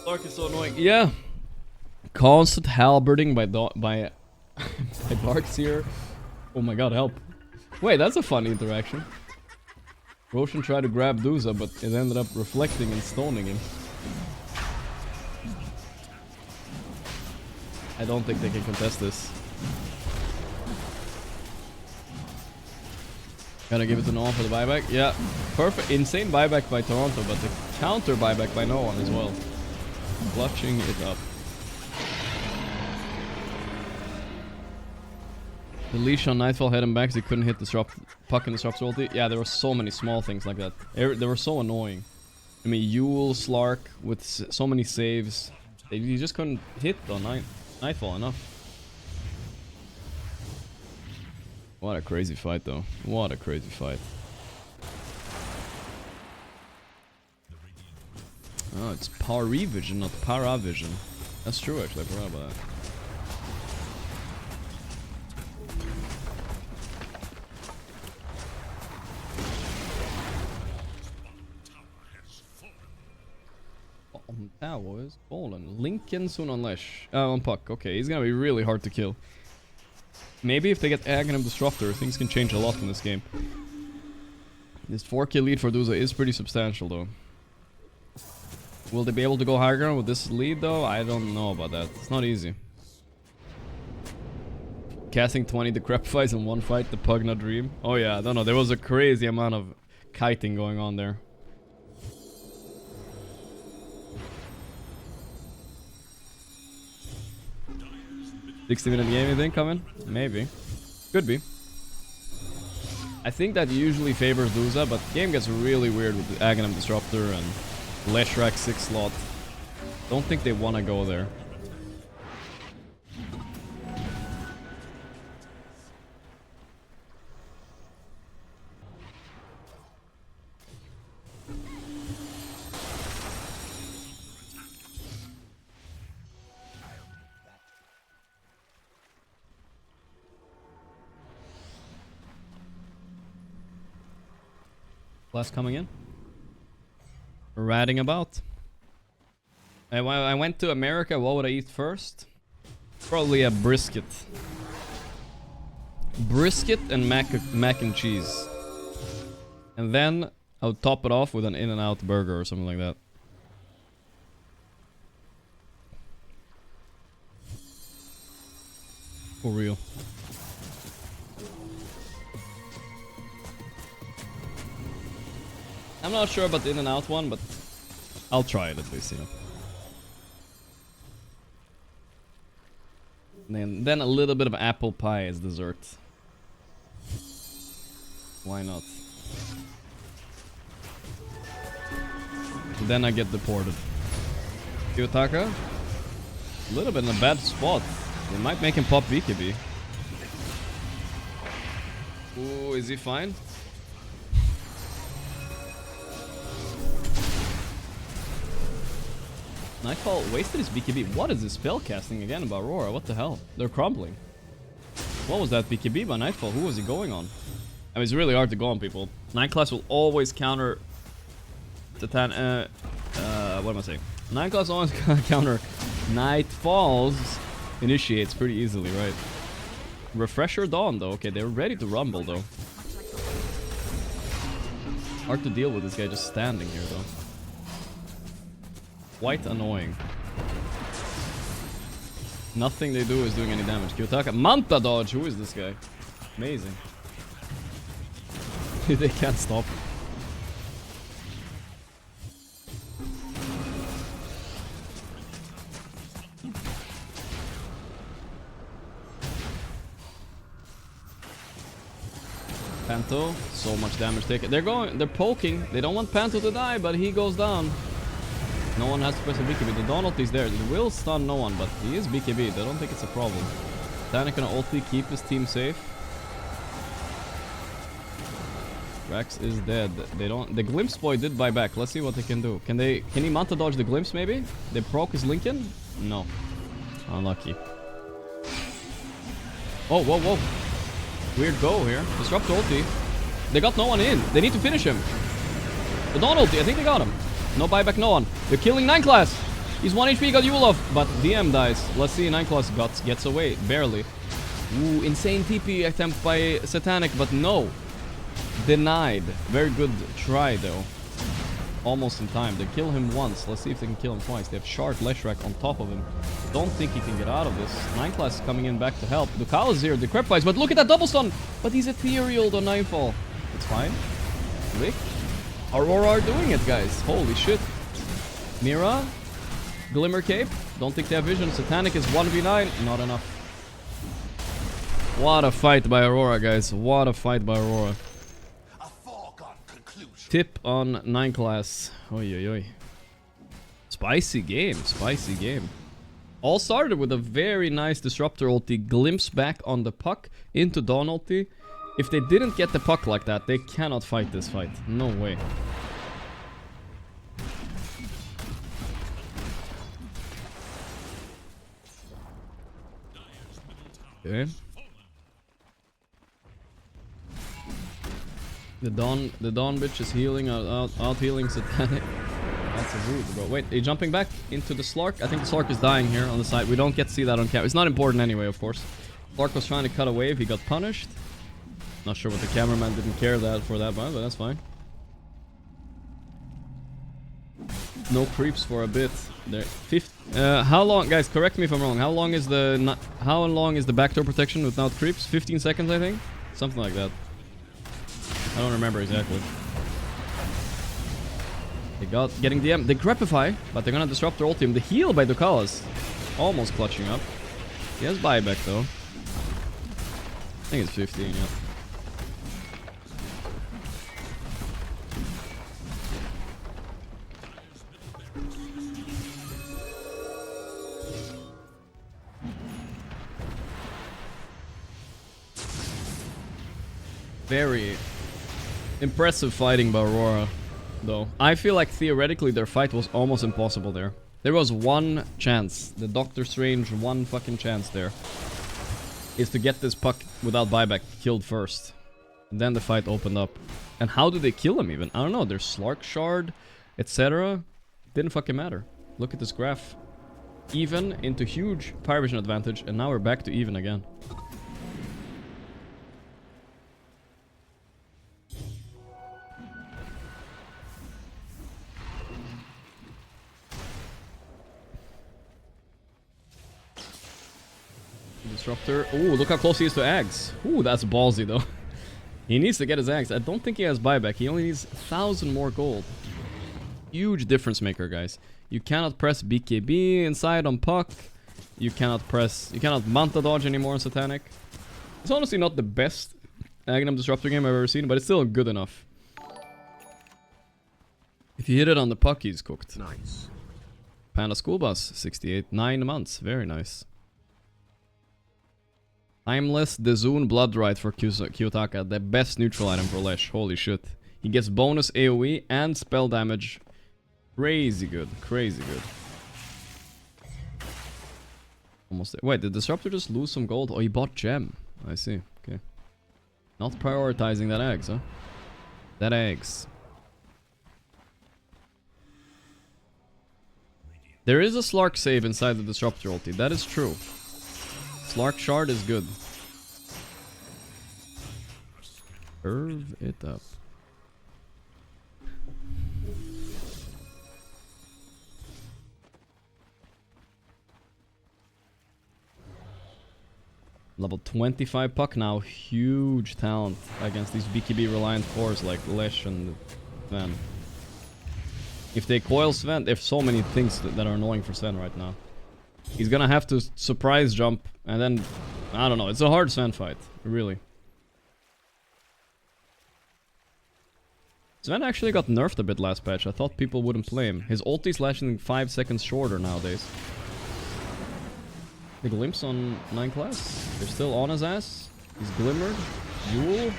Clark is so annoying. Yeah. Constant halberding by Darkseer. Oh my god, help. Wait, that's a funny interaction. Roshan tried to grab Duza, but it ended up reflecting and stoning him. I don't think they can contest this. Gotta give it to no one for the buyback. Yeah, perfect. Insane buyback by Toronto, but the counter buyback by no one as well. Clutching it up. The leash on Nightfall had him back because he couldn't hit the Puck in the Disruptor ulti. Yeah, there were so many small things like that. They were so annoying. I mean, Yule, Slark with so many saves. You just couldn't hit on Nightfall enough. What a crazy fight, though. What a crazy fight. Oh, it's Parivision, not Paravision. That's true, actually. I forgot about that. Tower is fallen. Lincoln soon on Lesh. On Puck. Okay, he's gonna be really hard to kill. Maybe if they get Aghanim Disruptor, things can change a lot in this game. This 4k lead for Duza is pretty substantial, though. Will they be able to go higher ground with this lead, though? I don't know about that. It's not easy. Casting 20 Decrepifies in one fight, the Pugna Dream. Oh yeah, I don't know. There was a crazy amount of kiting going on there. 60-minute game, you think, coming? Maybe. Could be. I think that usually favors Duza, but the game gets really weird with the Aghanim Disruptor and Leshrac 6 slot. Don't think they want to go there. Blast coming in. ratting about. And when I went to America, what would I eat first? Probably a brisket. Brisket and mac and cheese. And then I would top it off with an In-N-Out burger or something like that. For real. I'm not sure about the In-N-Out one, but I'll try it at least, you know. And then a little bit of apple pie as dessert. Why not? Then I get deported. Kiyotaka? A little bit in a bad spot. They might make him pop BKB. Ooh, is he fine? Nightfall wasted his BKB. What is this spell casting again about Aurora? What the hell? They're crumbling. What was that BKB by Nightfall? Who was he going on? I mean, it's really hard to go on people. Night class will always counter Titan. What am I saying? Night class always counter Nightfall's initiates pretty easily, right? Refresher Dawn though. Okay, they're ready to rumble though. Hard to deal with this guy just standing here though. Quite annoying. Nothing they do is doing any damage. Kiyotaka. Manta dodge! Who is this guy? Amazing. They can't stop. Panto, so much damage taken. They're poking. They don't want Panto to die, but he goes down. No one has to press a BKB. The Dawn ulti is there. It will stun no one, but he is BKB. They don't think it's a problem. Titanic gonna ulti, keep his team safe. Rax is dead. They don't. The Glimpse boy did buy back. Let's see what they can do. Can he Manta dodge the Glimpse maybe? They proc his Lincoln? No. Unlucky. Oh, whoa, whoa. Weird go here. Disrupt ulti. They got no one in. They need to finish him. The Dawn ulti. I think they got him. No buyback, no one. They're killing 9 class. He's 1 HP, got Yulov, but DM dies. Let's see, 9 class gets away, barely. Ooh, insane TP attempt by Satanic, but no. Denied. Very good try though. Almost in time. They kill him once. Let's see if they can kill him twice. They have Shard Leshrac on top of him. Don't think he can get out of this. 9 class is coming in back to help. Ducal is here, decrepifies, but look at that double stun! But he's ethereal on Nightfall. It's fine. Lick. Aurora are doing it, guys. Holy shit. Mira. Glimmer Cape. Don't think they have vision. Satanic is 1v9. Not enough. What a fight by Aurora, guys. What a fight by Aurora. A foregone conclusion. Tip on 9 class. Oi, oi, oi. Spicy game. Spicy game. All started with a very nice Disruptor ulti. Glimpse back on the puck into Dawn ulti. If they didn't get the puck like that, they cannot fight this fight. No way. Okay. The Dawn bitch is healing out healing Satanic. That's a rude, bro. Wait, are you jumping back into the Slark? I think the Slark is dying here on the side. We don't get to see that on camera. It's not important anyway, of course. Slark was trying to cut a wave. He got punished. Not sure what the cameraman didn't care for that, but that's fine. No creeps for a bit. There, how long, guys? Correct me if I'm wrong. How long is the backdoor protection without creeps? 15 seconds, I think. Something like that. I don't remember exactly. They got getting DM. They grepify, but they're gonna disrupt their ulti. The heal by Ducalas, almost clutching up. He has buyback though. I think it's 15. Yeah. Very impressive fighting by Aurora, though. I feel like theoretically their fight was almost impossible there. There was one chance. The Doctor Strange one fucking chance there. Is to get this puck without buyback killed first. And then the fight opened up. And how do they kill him even? I don't know. There's Slark Shard. etc. Didn't fucking matter. Look at this graph. Even into huge Parivision advantage, and now we're back to even again. Disruptor. Ooh, look how close he is to Ags. Ooh, that's ballsy though. He needs to get his Ags. I don't think he has buyback. He only needs 1,000 more gold. Huge difference maker, guys. You cannot press BKB inside on Puck. You cannot Manta dodge anymore on Satanic. It's honestly not the best Aghanim Disruptor game I've ever seen, but it's still good enough. If you hit it on the Puck, he's cooked. Nice. Panda School Bus, 68, 9 months. Very nice. Timeless Dezun Blood Rite for Kiyotaka, the best neutral item for Lesh. Holy shit. He gets bonus AoE and spell damage. Crazy good. Crazy good. Almost there. Wait, did Disruptor just lose some gold? Oh, he bought Gem. I see. Okay. Not prioritizing that eggs, huh? That eggs. There is a Slark save inside the Disruptor ulti. That is true. Slark Shard is good. Curve it up. Level 25 Puck now. Huge talent against these BKB reliant cores like Lesh and Sven. If they coil Sven, there's so many things that are annoying for Sven right now. He's gonna have to surprise jump, and then, I don't know, it's a hard Sven fight, really. Sven actually got nerfed a bit last patch. I thought people wouldn't play him. His ulti's lasting 5 seconds shorter nowadays. The glimpse on 9 class. They're still on his ass. He's glimmered. Jewel.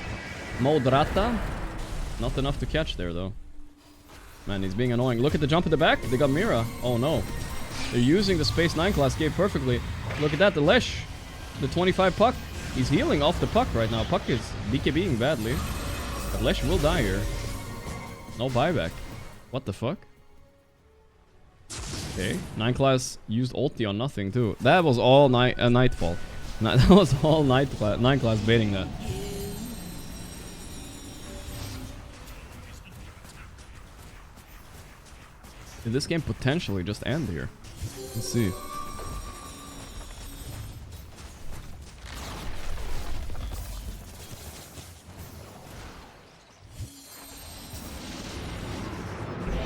Modrata. Not enough to catch there, though. Man, he's being annoying. Look at the jump at the back. They got Mira. Oh, no. They're using the Space 9 class gate perfectly. Look at that, the Lesh. The 25 Puck. He's healing off the Puck right now. Puck is BKBing badly. But Lesh will die here. No buyback. What the fuck? Okay. 9 class used ulti on nothing too. That was all Nightfall. That was all 9 class baiting that. Did this game potentially just end here? Let's see.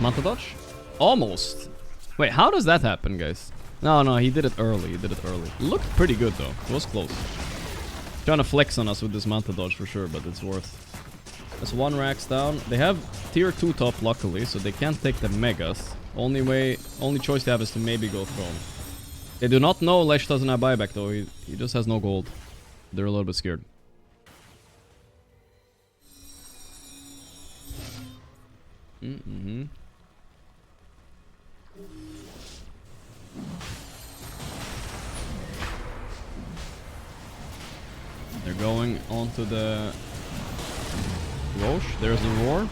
Manta dodge? Almost. Wait, how does that happen, guys? No, he did it early. Looked pretty good, though. It was close. Trying to flex on us with this Manta dodge for sure, but it's worth. That's 1 racks down. They have tier 2 top, luckily, so they can't take the megas. Only choice they have is to maybe go throne. They do not know Lesh doesn't have buyback, though. He just has no gold. They're a little bit scared. They're going onto the Roche. There's the Roar.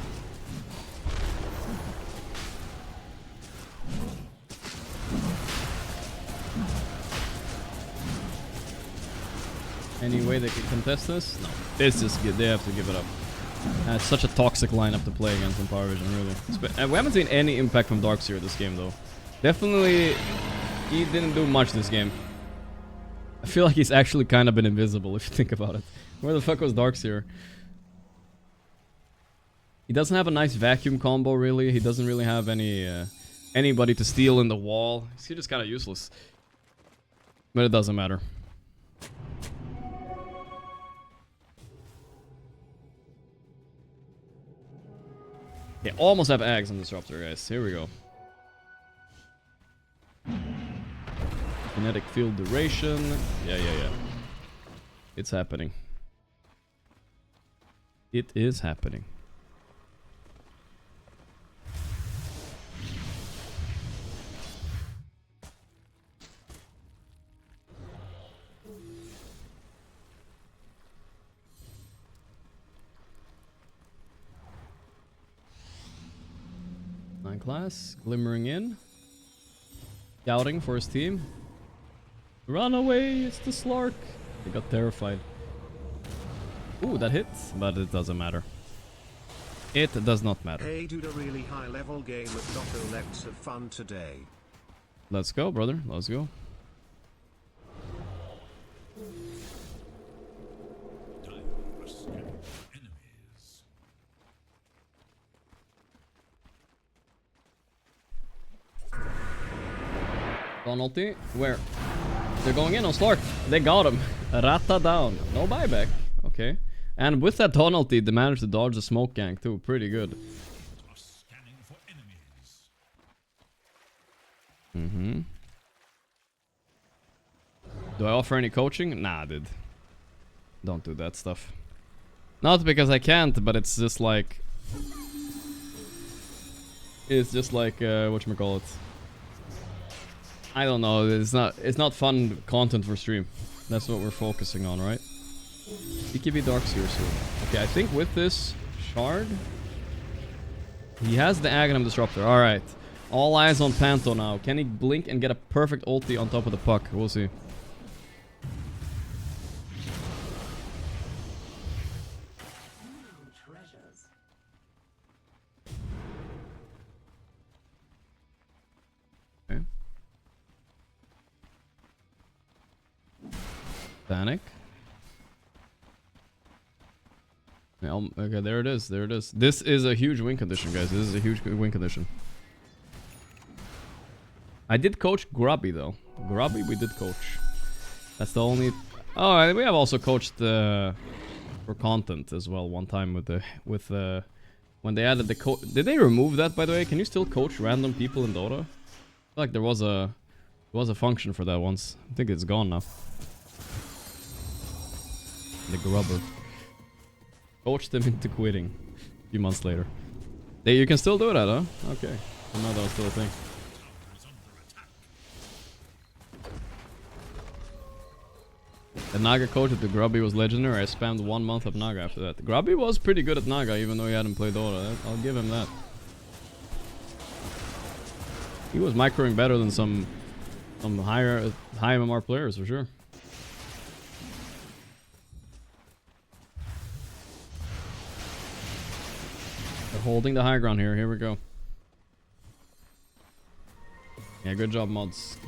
Any way they can contest this? No. It's just good. They have to give it up. It's such a toxic lineup to play against in Parivision, really. We haven't seen any impact from Darkseer this game, though. Definitely, he didn't do much this game. I feel like he's actually kind of been invisible, if you think about it. Where the fuck was Darkseer? He doesn't have a nice vacuum combo, really. He doesn't really have anybody to steal in the wall. He's just kind of useless. But it doesn't matter. Okay, almost have Ags on Disruptor, guys. Here we go. Kinetic field duration. Yeah. It's happening. It is happening. class, glimmering in. Scouting for his team. Run away, it's the Slark. They got terrified. Ooh, that hits, but it doesn't matter. It does not matter. Hey dude, a really high level game at Dotto. Let's have fun today. Let's go, brother. Let's go. Dire are scanning for enemies. Donalty, where? They're going in on Slark. They got him. Rata down. No buyback. Okay. And with that Donalty, they managed to dodge the smoke gank too. Pretty good. Are scanning for enemies. Mm-hmm. Do I offer any coaching? Nah, dude. Don't do that stuff. Not because I can't, but it's just like... It's just like, whatchamacallit. I don't know, it's not fun content for stream. That's what we're focusing on, right? BKB Darkseer soon. Okay, I think with this shard... He has the Aghanim Disruptor, alright. All eyes on Panto now. Can he blink and get a perfect ulti on top of the puck? We'll see. Okay. Panic. Yeah, okay, there it is. There it is. This is a huge win condition, guys. This is a huge win condition. I did coach Grubby, though. Grubby, we did coach. That's the only... Oh, and we have also coached for content as well one time with the... When they added the did they remove that, by the way? Can you still coach random people in Dota? I feel like there was a function for that once. I think it's gone now. The Grubber. Coached them into quitting a few months later. You can still do that, huh? Okay. I know that was still a thing. The Naga coach at the Grubby was legendary. I spammed 1 month of Naga after that. Grubby was pretty good at Naga, even though he hadn't played Dota. I'll give him that. He was microing better than some high MMR players, for sure. They're holding the high ground here. Here we go. Yeah, good job, mods.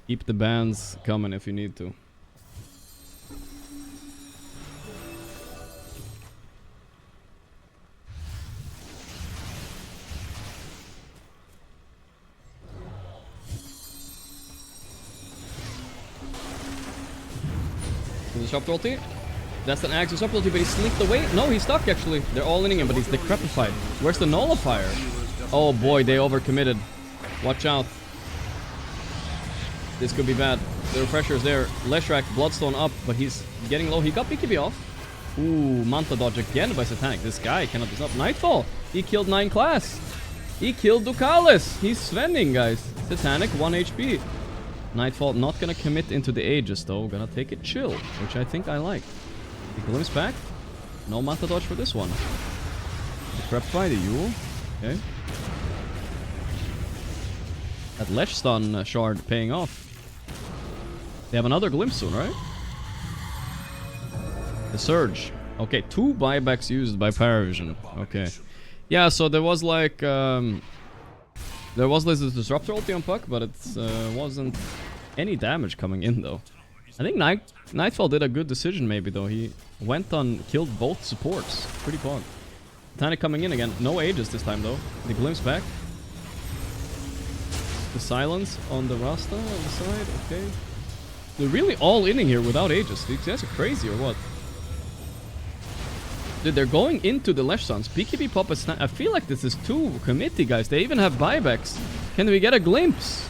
Keep the bans coming if you need to. The Disruptor ulti. That's an Axe Disruptor ulti, but he slinked away. No, he's stuck actually. They're all inning him, but he's decrepified. Where's the Nullifier? Oh boy, they overcommitted. Watch out. This could be bad. The refresher is there. Leshrac, Bloodstone up, but he's getting low. He got BKB off. Ooh, Manta dodge again by Satanic. This guy cannot be stopped. Nightfall. He killed 9 class. He killed Ducalis. He's Svenning, guys. Satanic, 1 HP. Nightfall not gonna commit into the Aegis, though. Gonna take it chill, which I think I like. The Glimpse back. No Manta dodge for this one. The Crepify, the Yule. Okay. That Lesh stun shard paying off. They have another Glimpse soon, right? The Surge. Okay, 2 buybacks used by Parivision. Okay. Yeah, so there was like... there was this Disruptor ulti on Puck, but it wasn't any damage coming in, though. I think Nightfall did a good decision, maybe, though. He went on... Killed both supports. Pretty fun. Titanic coming in again. No Aegis this time, though. The Glimpse back. The silence on the Rasta on the side. Okay. They're really all inning here without Aegis. These guys are crazy or what? Dude, they're going into the Lesh Suns. BKB pop is... I feel like this is too committee, guys. They even have buybacks. Can we get a glimpse?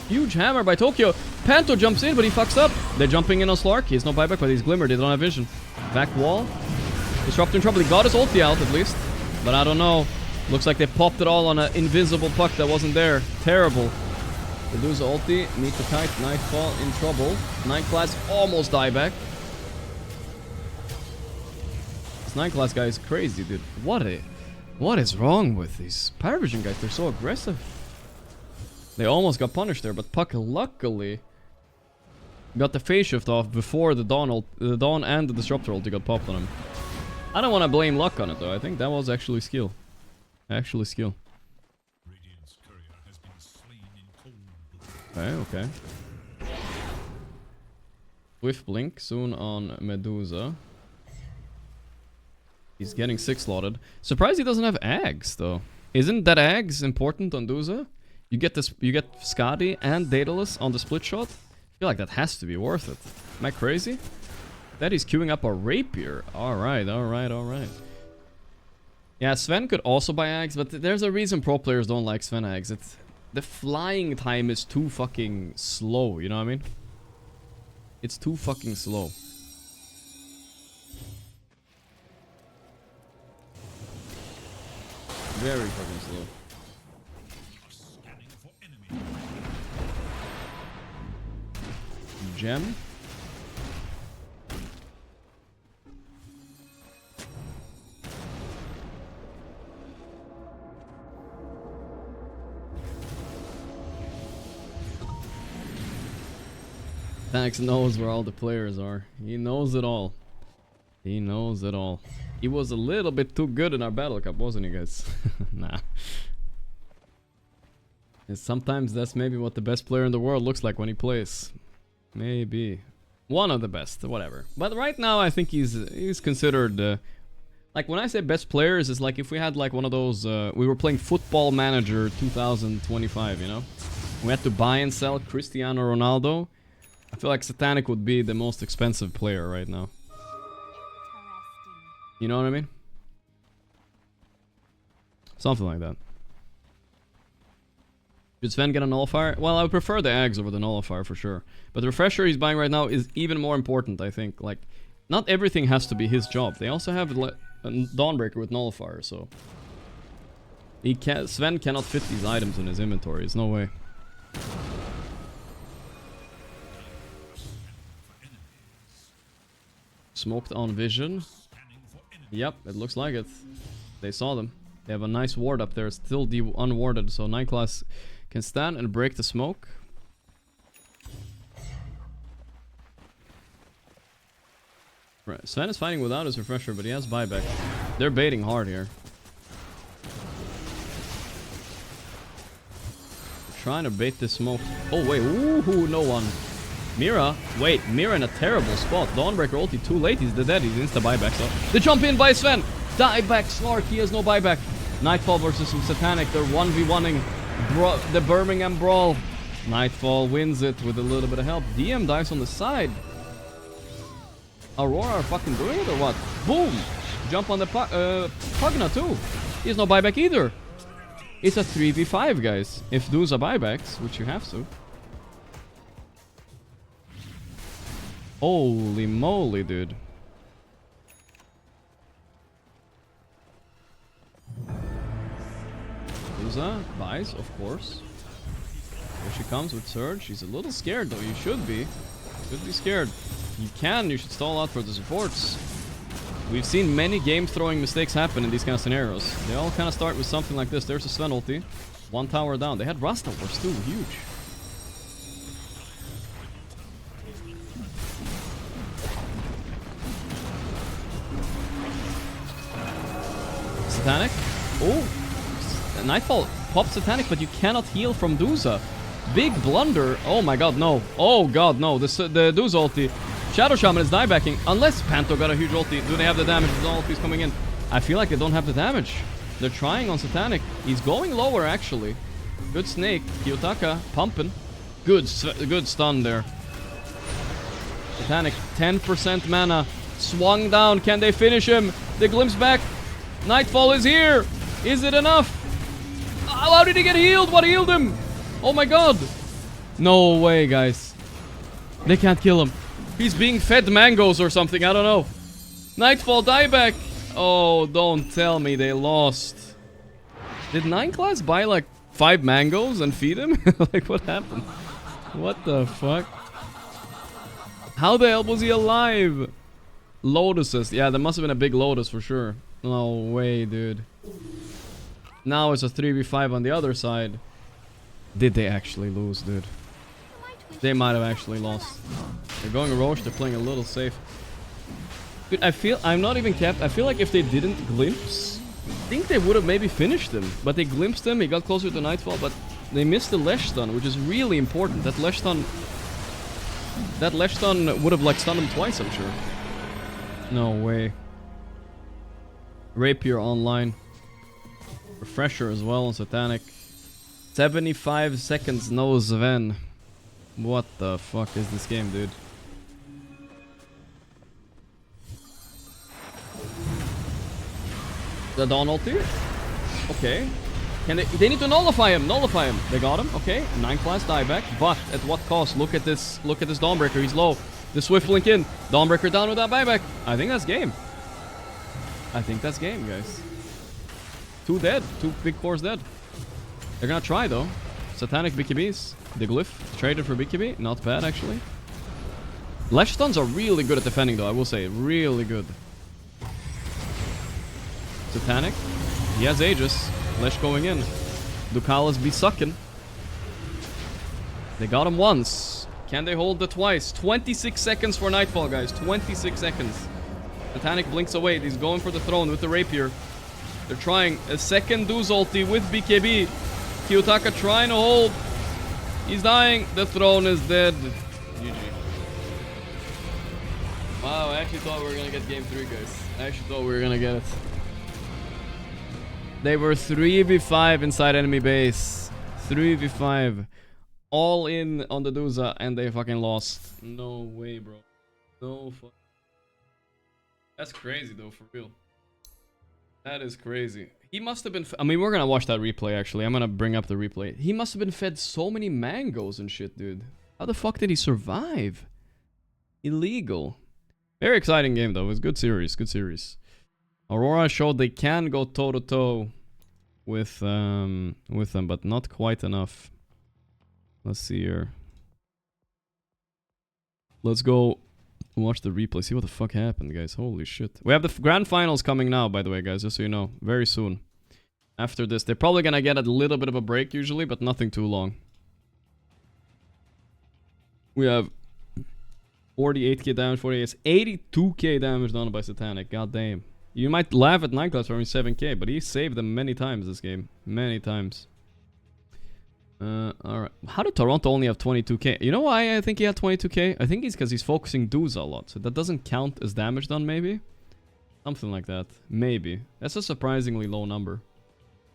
Huge hammer by Tokyo. Panto jumps in, but he fucks up. They're jumping in on Slark. He has no buyback, but he's Glimmer. They don't have vision. Back wall. Disruptor in trouble. He got his ulti out, at least. But I don't know. Looks like they popped it all on an invisible puck that wasn't there. Terrible. They lose the ulti. Meet the kite. Nightfall in trouble. 9 class almost die back. This 9 class guy is crazy, dude. What What is wrong with these Parivision guys? They're so aggressive. They almost got punished there, but Puck luckily got the phase shift off before the Dawn and the Disruptor ulti got popped on him. I don't want to blame luck on it though. I think that was actually skill. Actually skill. Radiant's courier has been slain in cold blood. Okay, okay. Swift blink soon on Medusa. He's getting 6 slotted. Surprised he doesn't have Ags though. Isn't that Ags important on Medusa? You get this. You get Skadi and Daedalus on the split shot. I feel like that has to be worth it. Am I crazy? That is queuing up a rapier. Alright, alright, alright. Yeah, Sven could also buy Ags, but there's a reason pro players don't like Sven Ags. It's the flying time is too fucking slow, you know what I mean? It's too fucking slow. Very fucking slow. Scanning for enemy. Gem. Thanks knows where all the players are. He knows it all. He knows it all. He was a little bit too good in our battle cup, wasn't he, guys? Nah. And sometimes that's maybe what the best player in the world looks like when he plays. Maybe. One of the best, whatever. But right now I think he's considered... like when I say best players, it's like if we had like one of those... we were playing Football Manager 2025, you know? We had to buy and sell Cristiano Ronaldo. I feel like Satanic would be the most expensive player right now. You know what I mean? Something like that. Should Sven get a Nullifier? Well, I would prefer the Ags over the Nullifier for sure. But the Refresher he's buying right now is even more important, I think. Like, not everything has to be his job. They also have a Dawnbreaker with Nullifier, so... Sven cannot fit these items in his inventory. There's no way. Smoked on vision. Yep, it looks like it. They saw them. They have a nice ward up there. It's still unwarded, so 9 class can stand and break the smoke. Right. Sven is fighting without his Refresher, but he has buyback. They're baiting hard here. They're trying to bait this smoke. Oh wait, ooh, no one. Mira, wait, Mira in a terrible spot. Dawnbreaker ulti too late, he's dead, he's insta buyback, so... The jump in by Sven! Dieback Snark, he has no buyback. Nightfall versus some Satanic, they're 1v1ing the Birmingham Brawl. Nightfall wins it with a little bit of help. DM dives on the side. Aurora are fucking doing it or what? Boom! Jump on the Pugna too. He has no buyback either. It's a 3v5, guys. If those are buybacks, which you have to. Holy moly, dude. Uza buys, of course. Here she comes with Surge. She's a little scared, though. You should be. Should be scared. You should stall out for the supports. We've seen many game-throwing mistakes happen in these kind of scenarios. They all kind of start with something like this. There's a Sven ulti. 1 tower down. They had Rasta Wars too. Huge. Satanic. Oh, Nightfall pops Satanic, but you cannot heal from Duza. Big blunder. Oh my god, no. Oh god, no. The Duza ulti. Shadow Shaman is diebacking. Unless Panto got a huge ulti. Do they have the damage? The ulti is coming in. I feel like they don't have the damage. They're trying on Satanic. He's going lower, actually. Good snake. Kiyotaka pumping. Good stun there. Satanic, 10% mana. Swung down. Can they finish him? They glimpse back. Nightfall is here. Is it enough? How did he get healed? What healed him? Oh my god. No way, guys. They can't kill him. He's being fed mangoes or something. I don't know. Nightfall dieback. Oh, don't tell me they lost. Did 9 class buy like 5 mangoes and feed him? Like, what happened? What the fuck? How the hell was he alive? Lotuses. Yeah, there must have been a big lotus for sure. No way, dude. Now it's a 3v5 on the other side. Did they actually lose, dude? They might have actually lost. They're going Roche, they're playing a little safe. Dude, I'm not even capped. I feel like if they didn't glimpse, I think they would have maybe finished him. But they glimpsed him, he got closer to Nightfall, but they missed the Lesh stun, which is really important. That Lesh stun would have like stunned him twice, I'm sure. No way. Rapier online. Refresher as well on Satanic. 75 seconds no Sven. What the fuck is this game, dude? The Dawn ulti? Okay. They need to nullify him. Nullify him. They got him. Okay. 9 class dieback. But at what cost? Look at this. Look at this Dawnbreaker. He's low. The Swift link in. Dawnbreaker down without buyback. I think that's game. I think that's game, guys. 2 dead. 2 big cores dead. They're gonna try though. Satanic BKBs. The glyph. Traded for BKB. Not bad actually. Lesh stuns are really good at defending though, I will say. Really good. Satanic. He has Aegis. Lesh going in. Ducalis be sucking. They got him once. Can they hold the twice? 26 seconds for Nightfall, guys. 26 seconds. Satanic blinks away. He's going for the throne with the Rapier. They're trying a second Duz ulti with BKB. Kiyotaka trying to hold. He's dying. The throne is dead. GG. Wow, I actually thought we were going to get game 3, guys. I actually thought we were going to get it. They were 3v5 inside enemy base. 3v5. All in on the Duza and they fucking lost. No way, bro. No fuck. That's crazy though, for real. That is crazy. He must have been... I mean, we're gonna watch that replay actually. I'm gonna bring up the replay. He must have been fed so many mangoes and shit, dude. How the fuck did he survive? Illegal. Very exciting game though. It was good series. Good series. Aurora showed they can go toe-to-toe with them, but not quite enough. Let's see here. Let's go watch the replay. See what the fuck happened, guys. Holy shit. We have the grand finals coming now, by the way, guys. Just so you know. Very soon. After this. They're probably gonna get a little bit of a break usually, but nothing too long. We have 48k damage, 48. 82k damage done by Satanic. God damn. You might laugh at 9 class for having 7k, but he saved them many times this game. Many times. Alright. How did Toronto only have 22k? You know why I think he had 22k? I think it's because he's focusing Duza a lot. So that doesn't count as damage done, maybe? Something like that. Maybe. That's a surprisingly low number.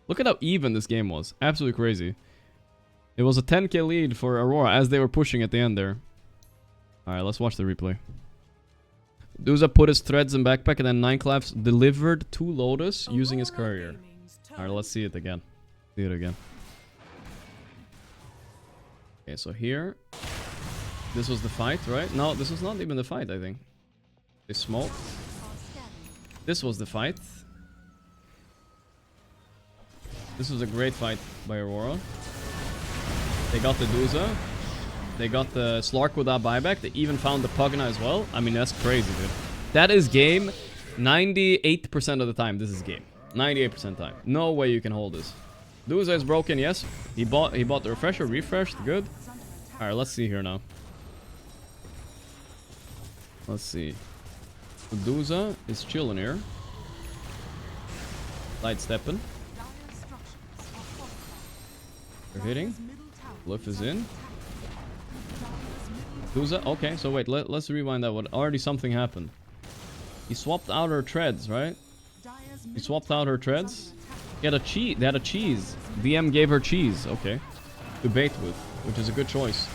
Look at how even this game was. Absolutely crazy. It was a 10k lead for Aurora as they were pushing at the end there. Alright, let's watch the replay. Duza put his threads in backpack and then 9claps delivered 2 Lotus using his courier. Alright, let's see it again. See it again. Okay, so here. This was the fight, right? No, this was not even the fight, I think. They smoked. This was the fight. This was a great fight by Aurora. They got the Duza. They got the Slark without buyback. They even found the Pugna as well. I mean, that's crazy, dude. That is game 98% of the time. This is game. 98% time. No way you can hold this. Duza is broken, yes. He bought the refresher, refreshed, good. Alright, let's see here now. Let's see. Duza is chilling here. Light stepping. They're hitting. Glyph is in. Duza, okay, so wait, let's rewind that one. Already something happened. He swapped out her treads, right? He swapped out her treads. He had a cheese. They had a cheese. DM gave her cheese, okay. To bait with, which is a good choice.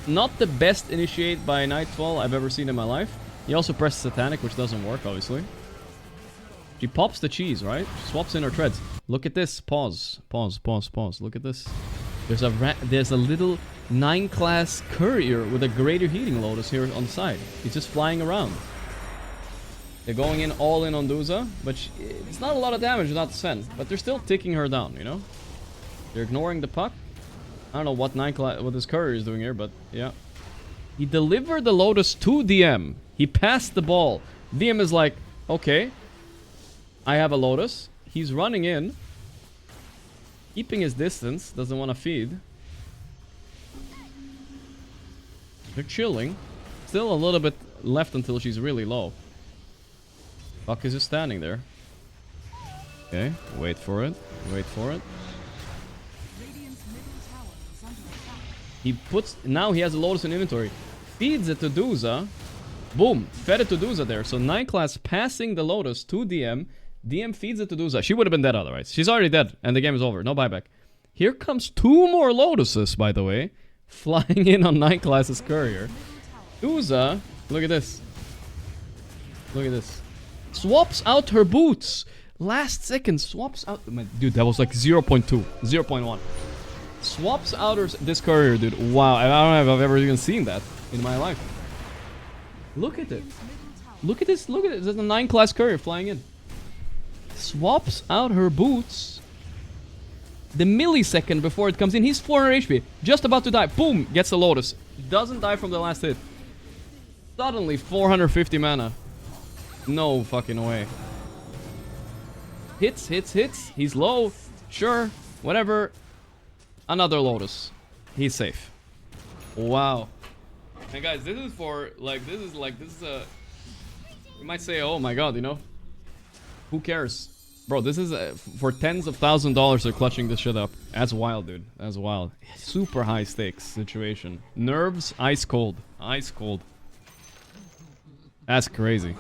Not the best initiate by Nightfall I've ever seen in my life. He also pressed Satanic, which doesn't work, obviously. She pops the cheese, right? She swaps in her treads. Look at this. Pause. Pause, pause, pause. Look at this. There's a little 9 class courier with a greater heating Lotus here on the side. He's just flying around. They're going in all in on Duza, but it's not a lot of damage without Sven. But they're still ticking her down, you know? They're ignoring the puck. I don't know what what this courier is doing here, but yeah. He delivered the Lotus to DM. He passed the ball. DM is like, okay, I have a Lotus. He's running in. Keeping his distance. Doesn't want to feed. They're chilling. Still a little bit left until she's really low. Fuck is just standing there. Okay, wait for it. Wait for it. Radiant's middle tower is under attack. He puts... Now he has a Lotus in inventory. Feeds it to Duza. Boom. Fed it to Duza there. So 9 class passing the Lotus to DM. DM feeds it to Duza. She would have been dead otherwise. She's already dead. And the game is over. No buyback. Here comes 2 more Lotuses, by the way. Flying in on 9 class's courier. Duza. Look at this. Look at this. Swaps out her boots. Last second. Swaps out... Dude, that was like 0.2. 0.1. Swaps out this courier, dude. Wow. I don't know if I've ever even seen that in my life. Look at it. Look at this. Look at it. There's a 9 class courier flying in. Swaps out her boots. The millisecond before it comes in. He's 400 HP. Just about to die. Boom. Gets the Lotus. Doesn't die from the last hit. Suddenly 450 mana. No fucking way. Hits, hits, hits. He's low. Sure. Whatever. Another Lotus. He's safe. Wow. And guys, this is for, like, this is a... You might say, oh my god, you know? Who cares? Bro, this is for tens of $1,000s they're clutching this shit up. That's wild, dude. That's wild. Super high stakes situation. Nerves, ice cold. Ice cold. That's crazy.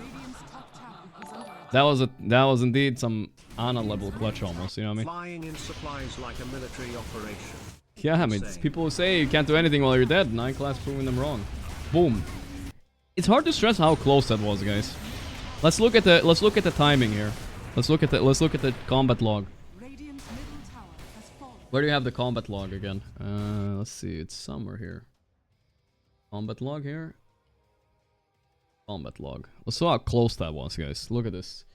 That was indeed some Ana level clutch almost, you know what I mean? Flying in supplies like a military operation. Yeah, I mean, it's people who say you can't do anything while you're dead. 9 class proving them wrong. Boom. It's hard to stress how close that was, guys. Let's look at the timing here. Let's look at the combat log. Radiant's middle tower has fallen. Where do you have the combat log again? Let's see. It's somewhere here. Combat log here. Combat log. Let's see how close that was, guys. Look at this.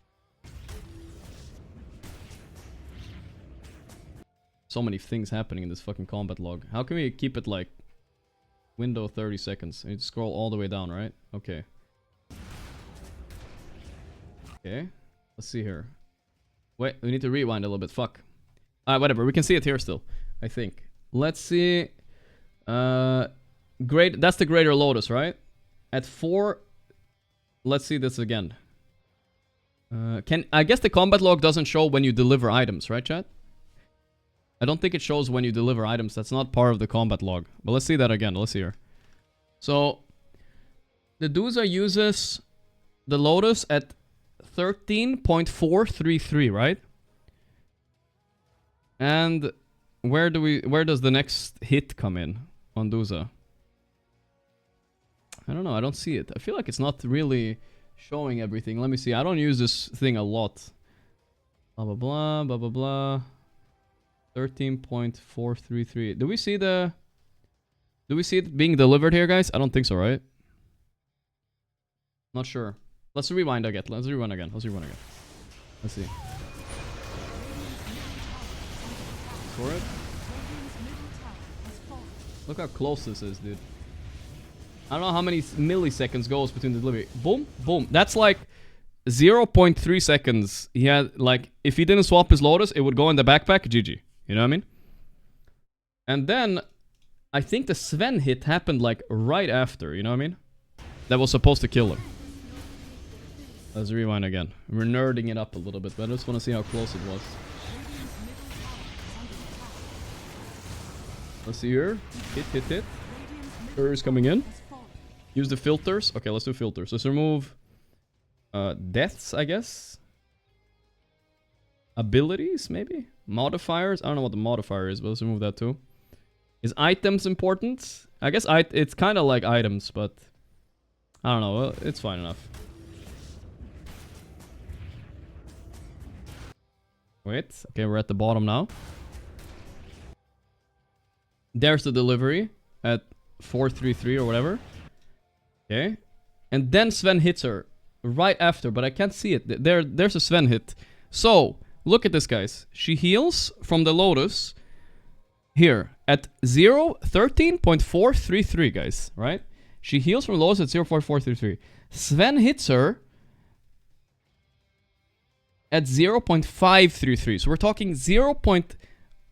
So many things happening in this fucking combat log. How can we keep it like window 30 seconds? I need to scroll all the way down, right? Okay. Okay. Let's see here. Wait, we need to rewind a little bit. Fuck. Whatever. We can see it here still, I think. Let's see. Great. That's the Greater Lotus, right? At 4. Let's see this again. I guess the combat log doesn't show when you deliver items, right, chat? I don't think it shows when you deliver items. That's not part of the combat log. But let's see that again. Let's see here. So, the Duza uses the Lotus at 13.433, right? And where does the next hit come in on Duza? I don't know. I don't see it. I feel like it's not really showing everything. Let me see. I don't use this thing a lot. Blah, blah, blah, blah, blah, blah. 13.433. Do we see it being delivered here, guys? I don't think so, right? Not sure. Let's rewind again. Let's rewind again. Let's see. For it. Look how close this is, dude. I don't know how many milliseconds goes between the delivery. Boom, boom. That's like 0.3 seconds. He had, like, if he didn't swap his Lotus, it would go in the backpack. GG. You know what I mean? And then, I think the Sven hit happened, like, right after. You know what I mean? That was supposed to kill him. Let's rewind again. We're nerding it up a little bit, but I just want to see how close it was. Let's see here. Hit. Is coming in. Use the filters. Okay, let's do filters. Let's remove deaths, I guess. Abilities, maybe? Modifiers? I don't know what the modifier is, but let's remove that too. Is items important? I guess it's kind of like items, but I don't know. Well, it's fine enough. Wait. Okay, we're at the bottom now. There's the delivery at 433 or whatever. Okay. And then Sven hits her right after, but I can't see it. There's a Sven hit. So, look at this, guys. She heals from the Lotus here at 13.433, guys. Right? She heals from Lotus at 0.433. Sven hits her at 0.533. So we're talking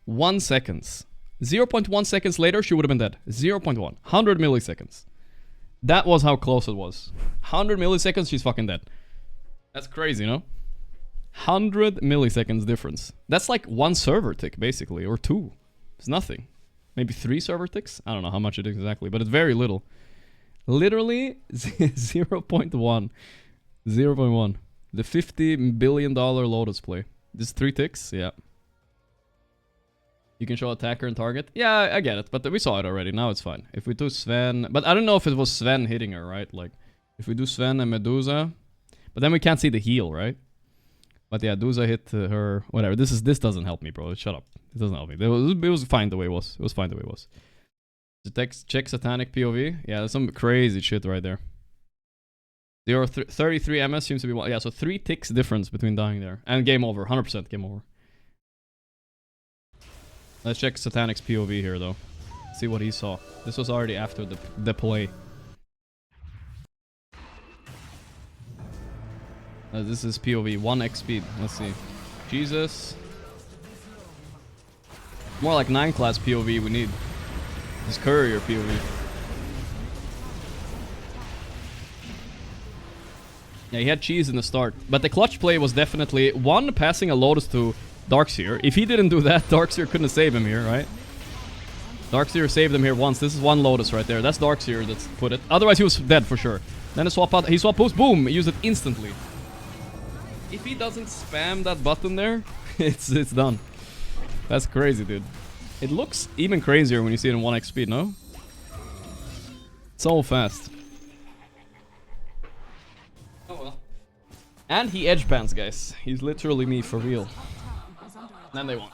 0.1 seconds. 0.1 seconds later, she would have been dead. 0.1. 100 milliseconds. That was how close it was. 100 milliseconds, she's fucking dead. That's crazy, no? 100 milliseconds difference. That's like 1 server tick, basically, or 2. It's nothing. Maybe 3 server ticks? I don't know how much it is exactly, but it's very little. Literally 0.1. 0.1. The $50 billion Lotus play. This 3 ticks? Yeah. You can show attacker and target? Yeah, I get it, but we saw it already. Now it's fine. If we do Sven... But I don't know if it was Sven hitting her, right? Like, if we do Sven and Medusa... But then we can't see the heal, right? But yeah, Medusa hit her... Whatever. This doesn't help me, bro. Shut up. It doesn't help me. It was fine the way it was. It was fine the way it was. Check Satanic POV. Yeah, there's some crazy shit right there. 33 MS seems to be... Yeah, so 3 ticks difference between dying there. And game over. 100% game over. Let's check Satanic's POV here, though. See what he saw. This was already after the play. This is POV. 1x speed. Let's see. Jesus. More like 9 class POV we need. This courier POV. Yeah, he had cheese in the start. But the clutch play was definitely... 1, passing a Lotus to... Darkseer. If he didn't do that, Darkseer couldn't save him here, right? Darkseer saved him here once. This is 1 Lotus right there. That's Darkseer that's put it. Otherwise, he was dead for sure. Then he swap out. He swap boost. Boom! Use it instantly. If he doesn't spam that button there, it's done. That's crazy, dude. It looks even crazier when you see it in 1x speed, no? So fast. Oh well. And he edge bans, guys. He's literally me for real. Then they won.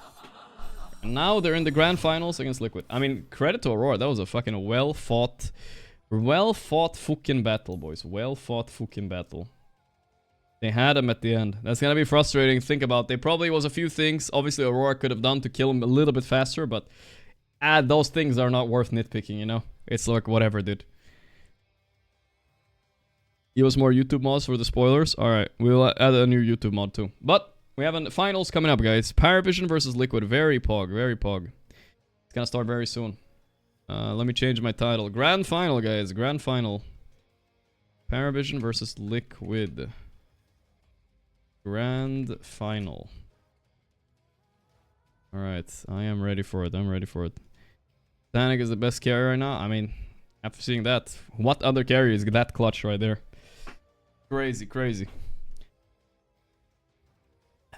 And now they're in the grand finals against Liquid. I mean, credit to Aurora. That was a fucking well-fought fucking battle, boys. Well-fought fucking battle. They had him at the end. That's gonna be frustrating. Think about. There probably was a few things, obviously, Aurora could have done to kill him a little bit faster, but those things are not worth nitpicking, you know? It's like, whatever, dude. Use more YouTube mods for the spoilers. Alright, we'll add a new YouTube mod, too. But... we have a finals coming up, guys. Parivision versus Liquid. Very pog, very pog. It's gonna start very soon. Let me change my title. Grand final, guys. Grand final. Parivision versus Liquid. Grand final. Alright, I am ready for it. I'm ready for it. Danik is the best carry right now. I mean, after seeing that, what other carry is that clutch right there? Crazy, crazy.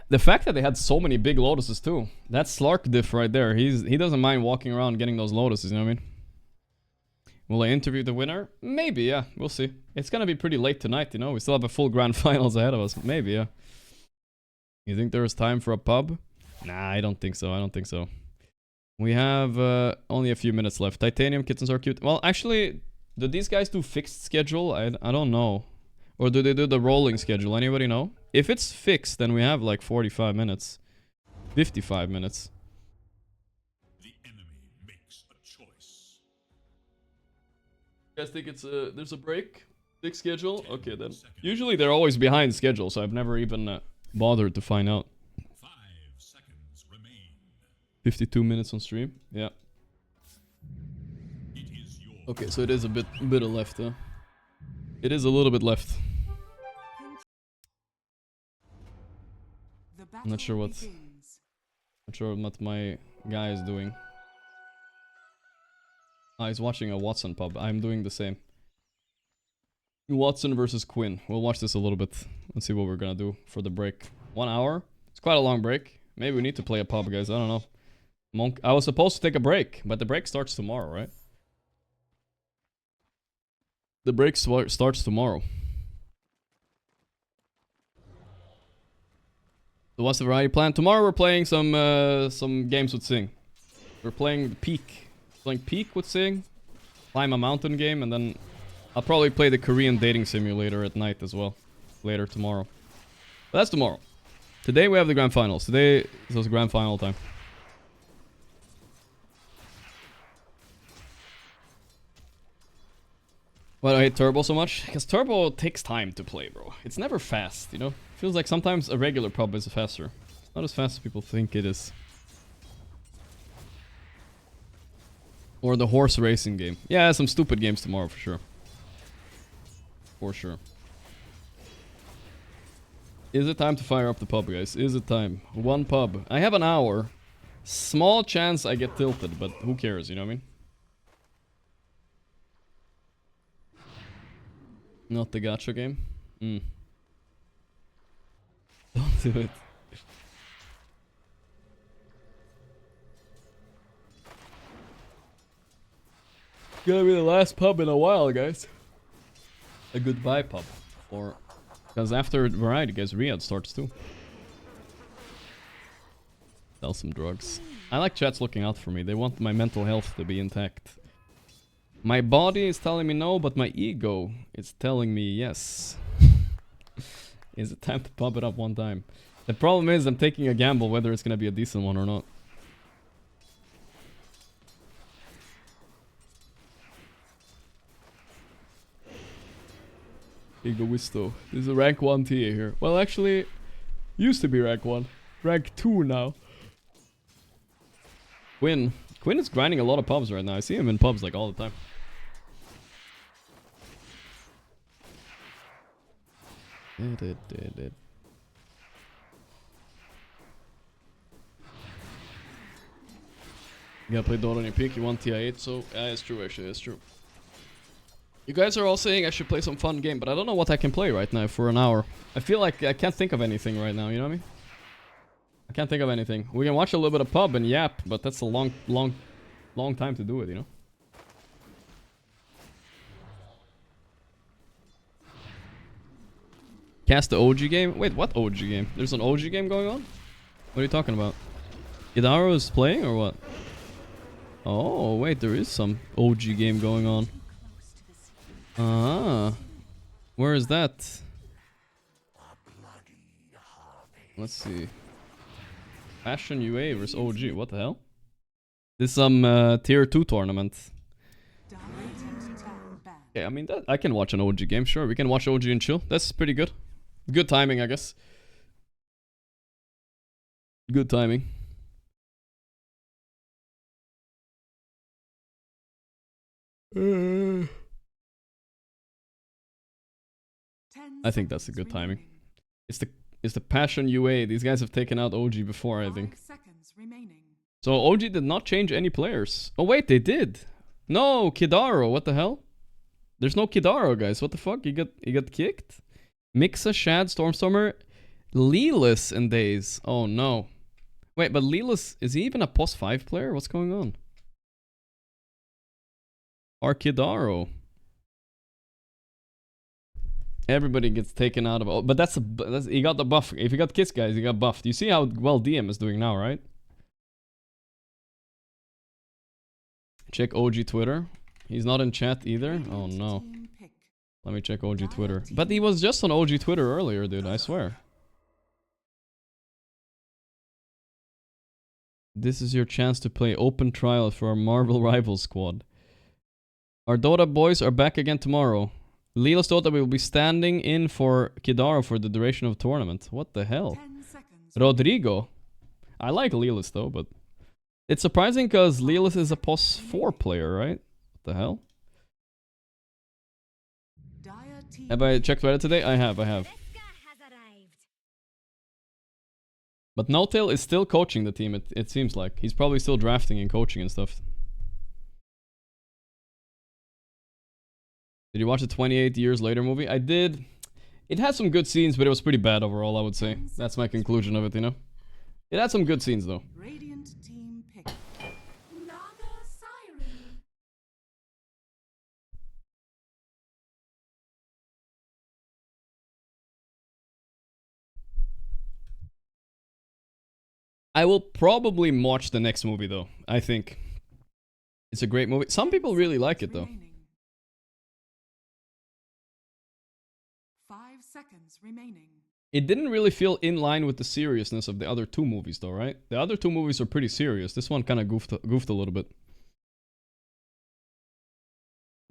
The fact that they had so many big Lotuses too. That's Slark diff right there. He doesn't mind walking around getting those Lotuses, you know what I mean? Will I interview the winner? Maybe, yeah. We'll see. It's gonna be pretty late tonight, you know? We still have a full grand finals ahead of us. Maybe, yeah. You think there's time for a pub? Nah, I don't think so. I don't think so. We have only a few minutes left. Titanium kittens are cute. Well, actually, do these guys do fixed schedule? I don't know. Or do they do the rolling schedule? Anybody know? If it's fixed, then we have like 45 minutes. 55 minutes. The enemy makes a choice. You guys think it's there's a break? Fixed schedule? Okay then. Usually they're always behind schedule, so I've never even bothered to find out. 5 seconds remain. 52 minutes on stream. Yeah. It is your Okay, so it is a bit of left, huh? It is a little bit left. I'm not sure what my guy is doing. Ah, he's watching a Watson pub. I'm doing the same. Watson versus Quinn. We'll watch this a little bit. Let's see what we're gonna do for the break. 1 hour. It's quite a long break. Maybe we need to play a pub, guys. I don't know. Monk. I was supposed to take a break, but the break starts tomorrow, right? The break starts tomorrow. So what's the variety plan? Tomorrow we're playing some games with Sing. We're playing Peak. Playing Peak with Sing. Climb a mountain game, and then I'll probably play the Korean dating simulator at night as well. Later tomorrow. But that's tomorrow. Today we have the grand finals. Today is grand final time. Why do I hate Turbo so much? Because Turbo takes time to play, bro. It's never fast, you know? Feels like sometimes a regular pub is faster. It's not as fast as people think it is. Or the horse racing game. Yeah, some stupid games tomorrow for sure. For sure. Is it time to fire up the pub, guys? Is it time? One pub. I have an hour. Small chance I get tilted, but who cares, you know what I mean? Not the gacha game? Don't do it. Gonna be the last pub in a while, guys. A goodbye pub. Or... Because after Variety, guys, Riyadh starts too. Sell some drugs. I like chat's looking out for me. They want my mental health to be intact. My body is telling me no, but my ego is telling me yes. Is it time to pump it up one time? The problem is I'm taking a gamble whether it's gonna be a decent one or not. Egoisto. This is a rank 1 TA here. Well, actually, used to be rank 1. Rank 2 now. Quinn. Quinn is grinding a lot of pubs right now. I see him in pubs like all the time. You gotta play Dota on your peak, you want TI8, so yeah, it's true actually, it's true. You guys are all saying I should play some fun game, but I don't know what I can play right now for an hour. I feel like I can't think of anything right now, you know what I mean? I can't think of anything. We can watch a little bit of pub and yap, but that's a long time to do it, you know? Cast the OG game? Wait, what OG game? There's an OG game going on? What are you talking about? Idaro is playing or what? Oh, wait, there is some OG game going on. Ah. Where is that? Let's see. Passion UA versus OG. What the hell? This is some tier 2 tournament. Yeah, I mean, that I can watch an OG game, sure. We can watch OG and chill. That's pretty good. Good timing, I guess. Good timing. I think that's a good timing. It's the Passion UA. These guys have taken out OG before, I think. So OG did not change any players. Oh wait, they did. No, Kidaro. What the hell? There's no Kidaro, guys. What the fuck? He got kicked? Mixa, Shad, Stormstormer, Leeless and Days. Oh no. Wait, but Leeless, is he even a POS 5 player? What's going on? Arkidaro. Everybody gets taken out of... But that's he got the buff. If he got kissed, guys, he got buffed. You see how well DM is doing now, right? Check OG Twitter. He's not in chat either. Oh no. Let me check OG Twitter. But he was just on OG Twitter earlier, dude. I swear. This is your chance to play open trial for our Marvel Rival squad. Our Dota boys are back again tomorrow. Leela's Dota will be standing in for Kidaro for the duration of the tournament. What the hell? Rodrigo. I like Leela's though, but... It's surprising because Leela's is a POS 4 player, right? What the hell? Have I checked Reddit today? I have. But No-Tail is still coaching the team, it seems like. He's probably still drafting and coaching and stuff. Did you watch the 28 Years Later movie? I did. It had some good scenes, but it was pretty bad overall, I would say. That's my conclusion of it, you know? It had some good scenes, though. Radiant team pick. I will probably watch the next movie, though. I think. It's a great movie. Some people really like it, though. 5 seconds remaining. It didn't really feel in line with the seriousness of the other two movies, though, right? The other two movies are pretty serious. This one kind of goofed a little bit.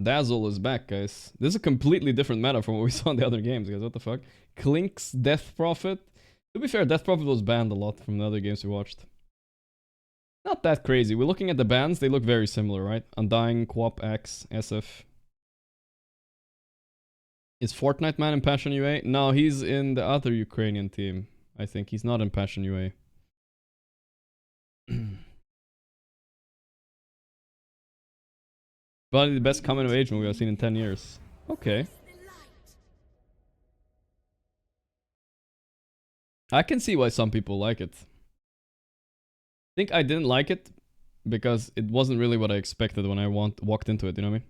Dazzle is back, guys. This is a completely different meta from what we saw in the other games, guys. What the fuck? Clink's Death Prophet. To be fair, Death Prophet was banned a lot from the other games we watched. Not that crazy. We're looking at the bans, they look very similar, right? Undying, Quap, X, SF. Is Fortnite Man in Passion UA? No, he's in the other Ukrainian team. I think he's not in Passion UA. Probably the best coming of age movie I've seen in 10 years. Okay. I can see why some people like it. I think I didn't like it because it wasn't really what I expected when I walked into it, you know what I mean?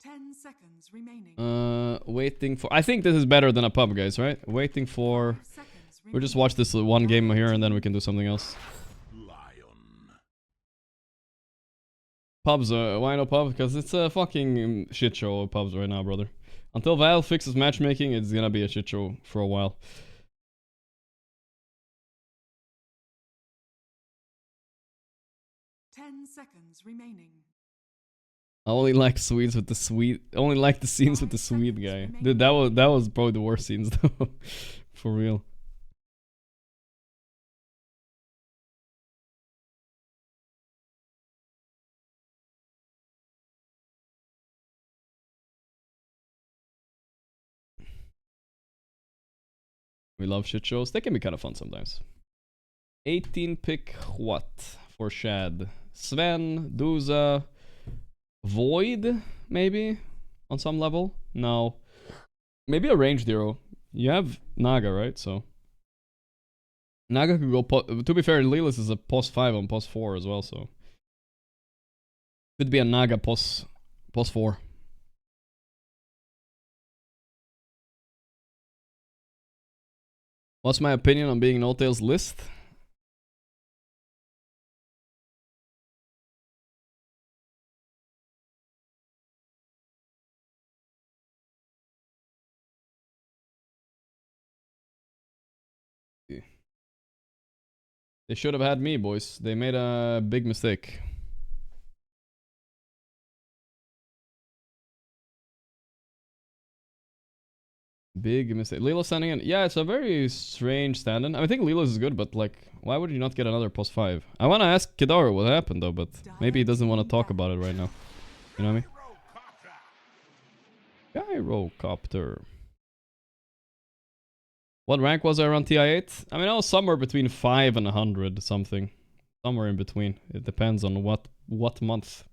10 seconds remaining. Waiting for... I think this is better than a pub, guys, right? Waiting for... 5 seconds We'll just watch this one game here and then we can do something else. Pubs, why no pub? Because it's a fucking shit show of pubs right now, brother. Until Valve fixes matchmaking, it's gonna be a shit show for a while. Seconds remaining. I only like Swedes with the Swede. Only like the scenes with the Swede guy. Dude, that was probably the worst scenes though. For real. We love shit shows. They can be kind of fun sometimes. 18 pick what for Shad? Sven, Duza, Void, maybe? On some level? No. Maybe a ranged hero. You have Naga, right? So Naga could go... To be fair, Lilis is a pos 5 on pos 4 as well, so... Could be a Naga pos 4. What's my opinion on being No Tail's list? They should have had me, boys. They made a big mistake. Big mistake. Lilos standing in. Yeah, it's a very strange stand-in. I think Lilos is good, but like, why would you not get another plus 5? I want to ask Kidaru what happened though, but maybe he doesn't want to talk about it right now. You know what I mean? Gyrocopter. What rank was I around TI8? I mean, I was somewhere between 5 and 100 something. Somewhere in between. It depends on what month.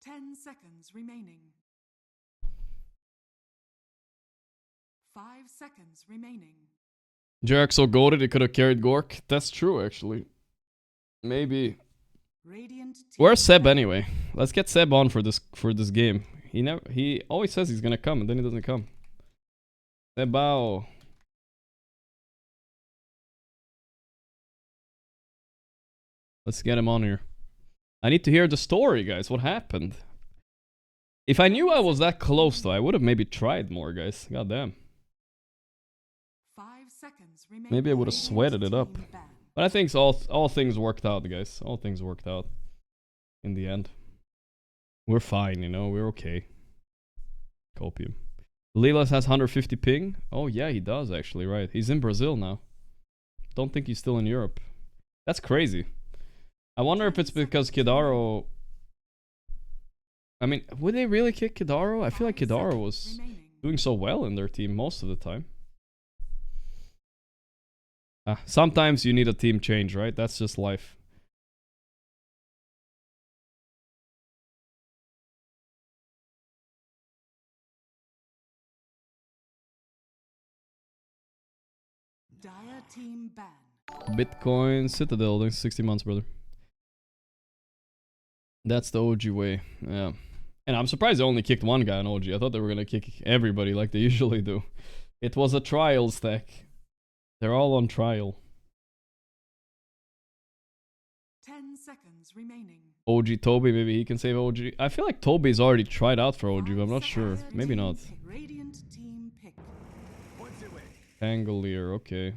10 seconds remaining. 5 seconds remaining. Jarek so goated it could have carried Gorgc. That's true, actually. Maybe. Where's Seb anyway? Let's get Seb on for this game. He always says he's gonna come and then he doesn't come. Sebao. Let's get him on here. I need to hear the story, guys. What happened? If I knew I was that close, though, I would have maybe tried more, guys. God damn. 5 seconds remaining. Maybe I would have sweated it up. But I think all things worked out, guys. All things worked out. In the end. We're fine, you know. We're okay. Copium. Lilas has 150 ping. Oh, yeah, he does, actually, right. He's in Brazil now. Don't think he's still in Europe. That's crazy. I wonder if it's because Kidaru... I mean, would they really kick Kidaru? I feel like Kidaru was doing so well in their team most of the time. Sometimes you need a team change, right? That's just life. Dire team ban. Bitcoin Citadel, thanks 60 months, brother. That's the OG way, yeah. And I'm surprised they only kicked one guy on OG. I thought they were gonna kick everybody like they usually do. It was a trial stack. They're all on trial. 10 seconds remaining. OG Toby, maybe he can save OG. I feel like Toby's already tried out for OG, but I'm not sure. Maybe not. Radiant team pick. Pangolier, okay.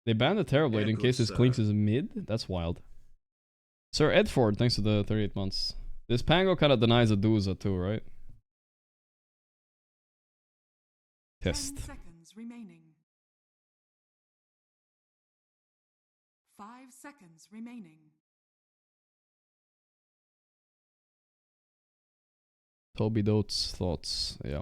They banned the Terrorblade in case his Clinks is mid? That's wild. Sir Edford, thanks to the 38 months. This Pango kind of denies a Duza too, right? Test. 10 seconds remaining. 5 seconds remaining. Toby Dote's thoughts. Yeah.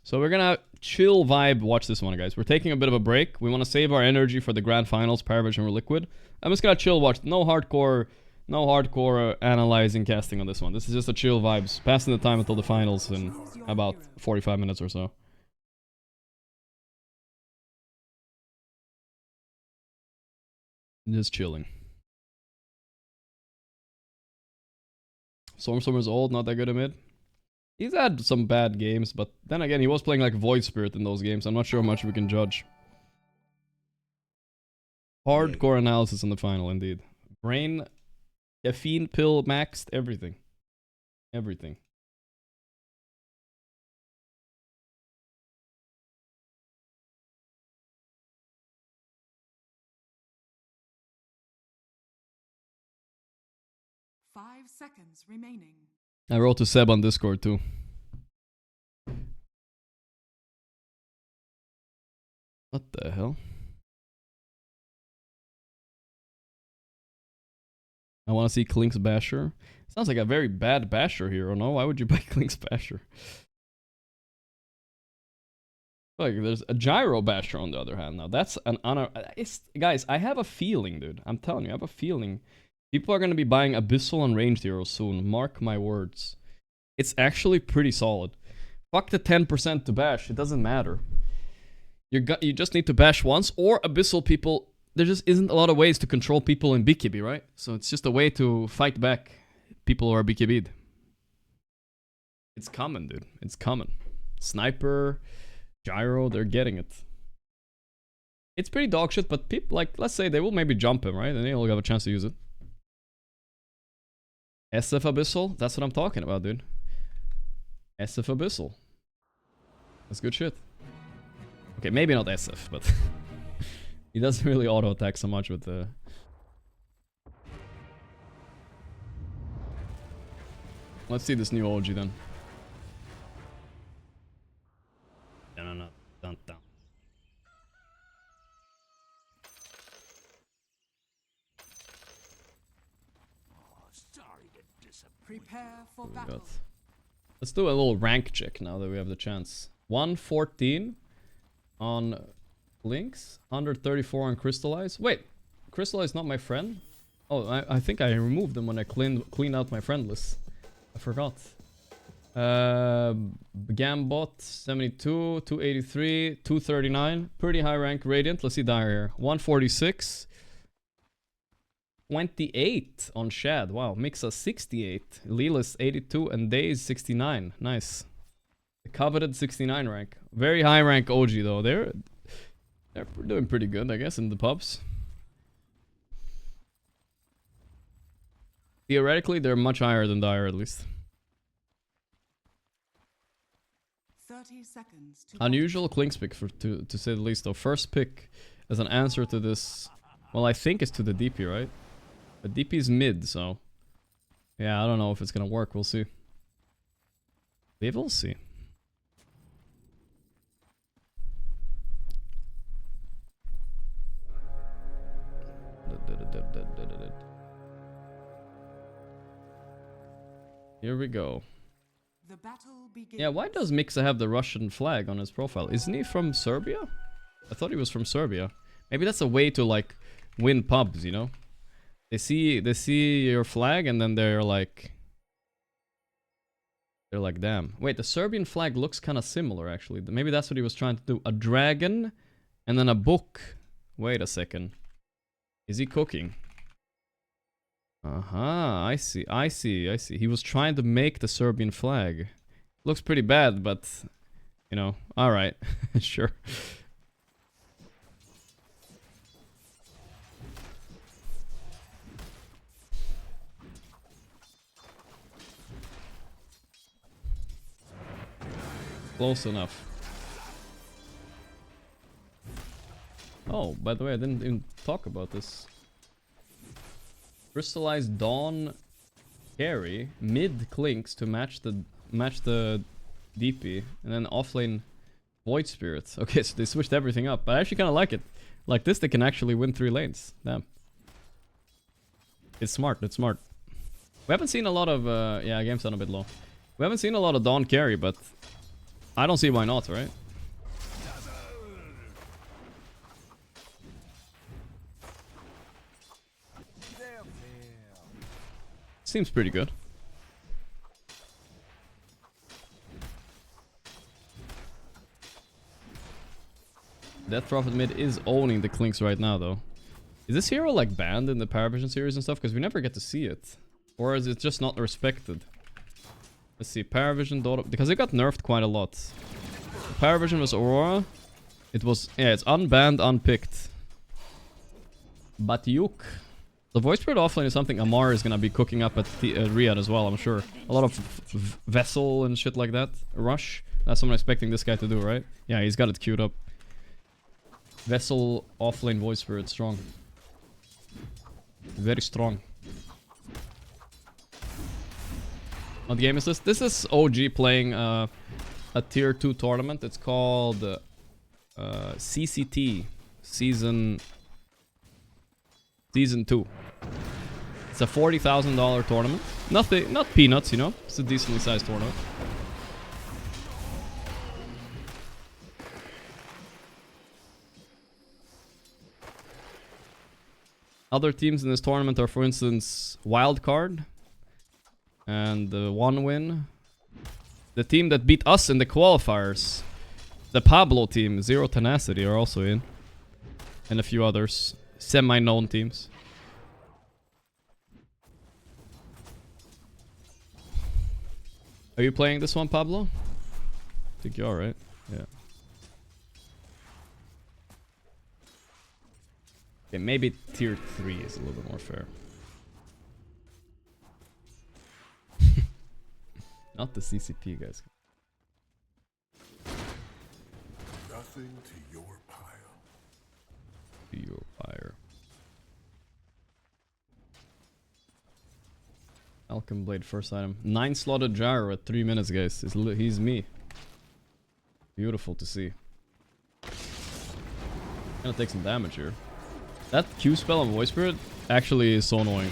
So we're gonna chill vibe watch this one, guys. We're taking a bit of a break. We want to save our energy for the grand finals, Parivision or Liquid. I'm just gonna chill watch. No hardcore analyzing casting on this one. This is just a chill vibes. Passing the time until the finals in about 45 minutes or so. Just chilling. Stormstormer's old, not that good at mid. He's had some bad games, but then again, he was playing like Void Spirit in those games. I'm not sure how much we can judge. Hardcore analysis in the final, indeed. Brain, caffeine pill maxed, everything. Everything. Five seconds remaining. I wrote to Seb on Discord too. What the hell? I want to see Klink's Basher. Sounds like a very bad Basher hero, no? Why would you buy Klink's Basher? Like, there's a Gyro Basher on the other hand. Now, that's an honor. Guys, I have a feeling, dude. I'm telling you, I have a feeling. People are going to be buying Abyssal and Ranged heroes soon. Mark my words. It's actually pretty solid. Fuck the 10% to bash. It doesn't matter. You just need to bash once, or Abyssal people. There just isn't a lot of ways to control people in BKB, right? So it's just a way to fight back people who are BKB'd. It's common, dude. It's common. Sniper, Gyro, they're getting it. It's pretty dog shit, but people, like, let's say they will maybe jump him, right? And they'll have a chance to use it. SF Abyssal? That's what I'm talking about, dude. SF Abyssal. That's good shit. Okay, maybe not SF, but he doesn't really auto-attack so much with the... Let's see this new OG then. No. Dun. Prepare for battle. Let's do a little rank check now that we have the chance. 114 on Links, 134 on Crystallize. Wait, Crystallize not my friend? Oh, I think I removed them when I cleaned out my friend list. I forgot. Gambot, 72, 283, 239. Pretty high rank Radiant. Let's see Dire here. 146. 28 on Shad. Wow, Mixa 68. Lelis 82 and Days 69. Nice. The coveted 69 rank. Very high rank OG though. They're doing pretty good, I guess, in the pubs. Theoretically, they're much higher than Dire at least. 30 seconds to Unusual Klink's pick to say the least though. First pick as an answer to this. Well, I think it's to the DP, right? The DP's mid, so yeah, I don't know if it's gonna work. We'll see. We will see. Here we go. The battle begins. Yeah, why does Mixa have the Russian flag on his profile? Isn't he from Serbia? I thought he was from Serbia. Maybe that's a way to like win pubs, you know? They see your flag and then they're like, damn. Wait, the Serbian flag looks kind of similar actually. Maybe that's what he was trying to do. A dragon and then a book. Wait a second. Is he cooking? I see. He was trying to make the Serbian flag. Looks pretty bad, but you know, alright. Sure. Close enough. Oh, by the way, I didn't even talk about this. Crystallized Dawn carry mid Klinks to match the DP, and then offlane Void Spirit. Okay, so they switched everything up. I actually kind of like it. Like this, they can actually win 3 lanes. Damn. It's smart, it's smart. We haven't seen a lot of, yeah, game's done a bit low. We haven't seen a lot of Dawn carry, but I don't see why not, right? Seems pretty good. Death Prophet mid is owning the Clinks right now, though. Is this hero like banned in the Parivision series and stuff? Because we never get to see it. Or is it just not respected? Let's see, Parivision, Dota, because it got nerfed quite a lot. Parivision was Aurora. It was, yeah, it's unbanned, unpicked. But Yuk. The Voice Spirit offlane is something Amar is gonna be cooking up at Riyadh as well, I'm sure. A lot of Vessel and shit like that. Rush. That's what I'm expecting this guy to do, right? Yeah, he's got it queued up. Vessel, offlane, Voice Spirit, strong. Very strong. What game is this? This is OG playing a tier 2 tournament. It's called CCT Season 2. It's a $40,000 tournament. Nothing, not peanuts, you know. It's a decently sized tournament. Other teams in this tournament are, for instance, Wildcard and One Win. The team that beat us in the qualifiers, the Pablo team, Zero Tenacity, are also in, and a few others, semi-known teams. Are you playing this one, Pablo? I think you are, right? Yeah. Okay, maybe tier 3 is a little bit more fair. Not the CCP, guys. Nothing to your pile. To your fire. Alchem Blade, first item. 9 slotted gyro at 3 minutes, guys. He's me. Beautiful to see. Gonna take some damage here. That Q spell on Voice Spirit actually is so annoying.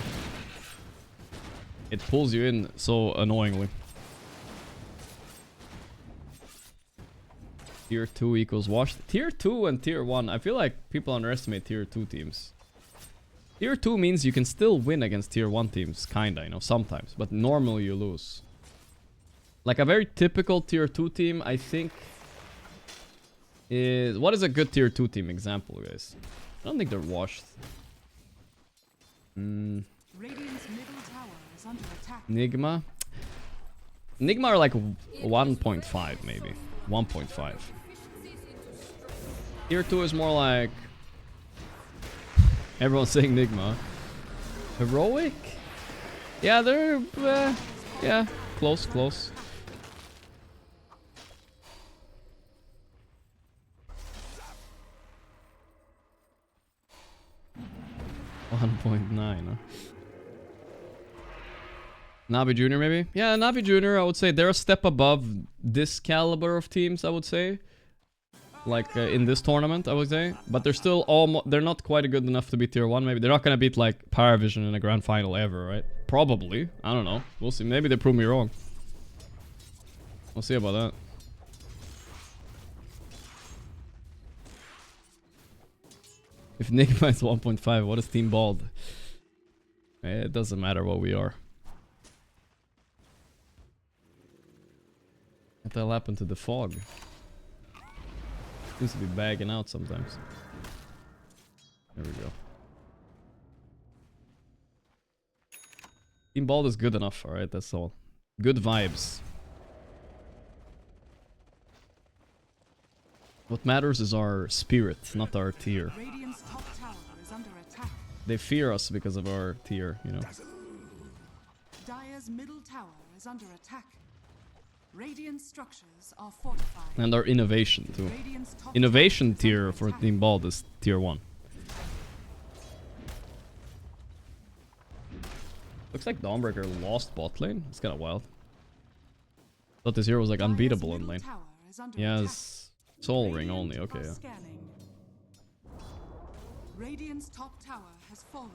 It pulls you in so annoyingly. Tier 2 equals washed. Tier 2 and Tier 1. I feel like people underestimate Tier 2 teams. Tier 2 means you can still win against Tier 1 teams. Kinda, you know, sometimes. But normally you lose. Like a very typical Tier 2 team, I think, is... What is a good Tier 2 team example, guys? I don't think they're washed. Radiant's middle tower is under attack. Nigma. Nigma are like 1.5 maybe. 1.5. Tier 2 is more like... Everyone's saying Nigma. Heroic? Yeah, they're... yeah, close, close. $1.9, huh? Navi Jr. maybe? Yeah, Navi Jr. I would say they're a step above this caliber of teams, I would say. Like in this tournament, I would say. But they're still almost... They're not quite good enough to be tier 1, maybe. They're not gonna beat like Parivision in a grand final ever, right? Probably. I don't know. We'll see. Maybe they prove me wrong. We'll see about that. If Nigma is 1.5, what is Team Bald? It doesn't matter what we are. What the hell happened to the fog? Seems to be bagging out sometimes. There we go. Team Bald is good enough, alright, that's all. Good vibes. What matters is our spirit, not our tier. Radiant's top tower is under attack. They fear us because of our tier, you know. Dire's middle tower is under attack. Radiant structures are fortified. And our innovation too. Radiant's top Innovation tower is tier under for attack. Team Bald is tier 1. Looks like Dawnbreaker lost bot lane. It's kind of wild. Thought this hero was like Dire's unbeatable in middle lane. tower is under He attack. has soul ring Radiant only. Okay, are yeah. scanning. Radiant's top tower has fallen.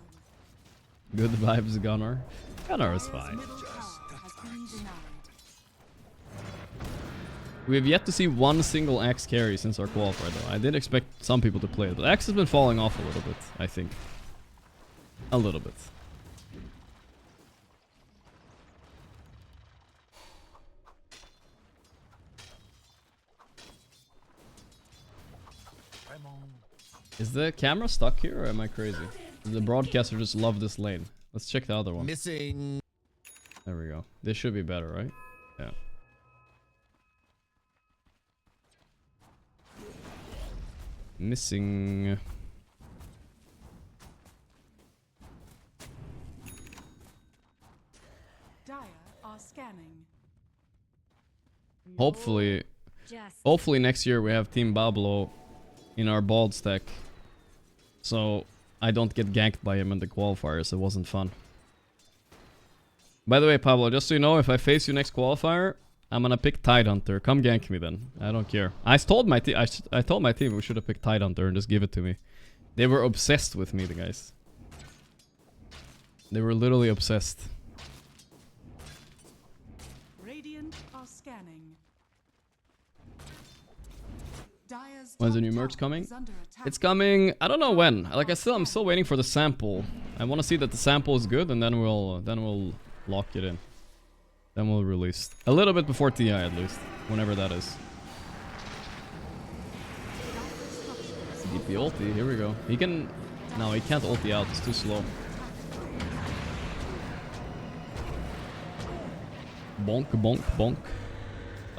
Good vibes, Gunnar. Gunnar is Dire's fine. middle tower has been denied. We have yet to see one single Axe carry since our qualifier though. I did expect some people to play it, but Axe has been falling off a little bit, I think. A little bit. Is the camera stuck here or am I crazy? Does the broadcaster just love this lane? Let's check the other one. Missing. There we go. This should be better, right? Yeah. Missing. Dire are scanning. Hopefully Just next year we have Team Bablo in our bald stack. So I don't get ganked by him in the qualifiers. It wasn't fun. By the way, Pablo, just so you know, if I face you next qualifier, I'm gonna pick Tidehunter. Come gank me then. I don't care. I told my team we should have picked Tidehunter and just give it to me. They were obsessed with me, the guys. They were literally obsessed. Radiant are scanning. Dire's When's the top new merch tower coming? is under attack. It's coming. I don't know when. Like I'm still waiting for the sample. I want to see that the sample is good, and then we'll lock it in. Then we'll release a little bit before TI at least, whenever that is. DP ulti. Here we go. He can. No, he can't ulti out. It's too slow. Bonk, bonk, bonk.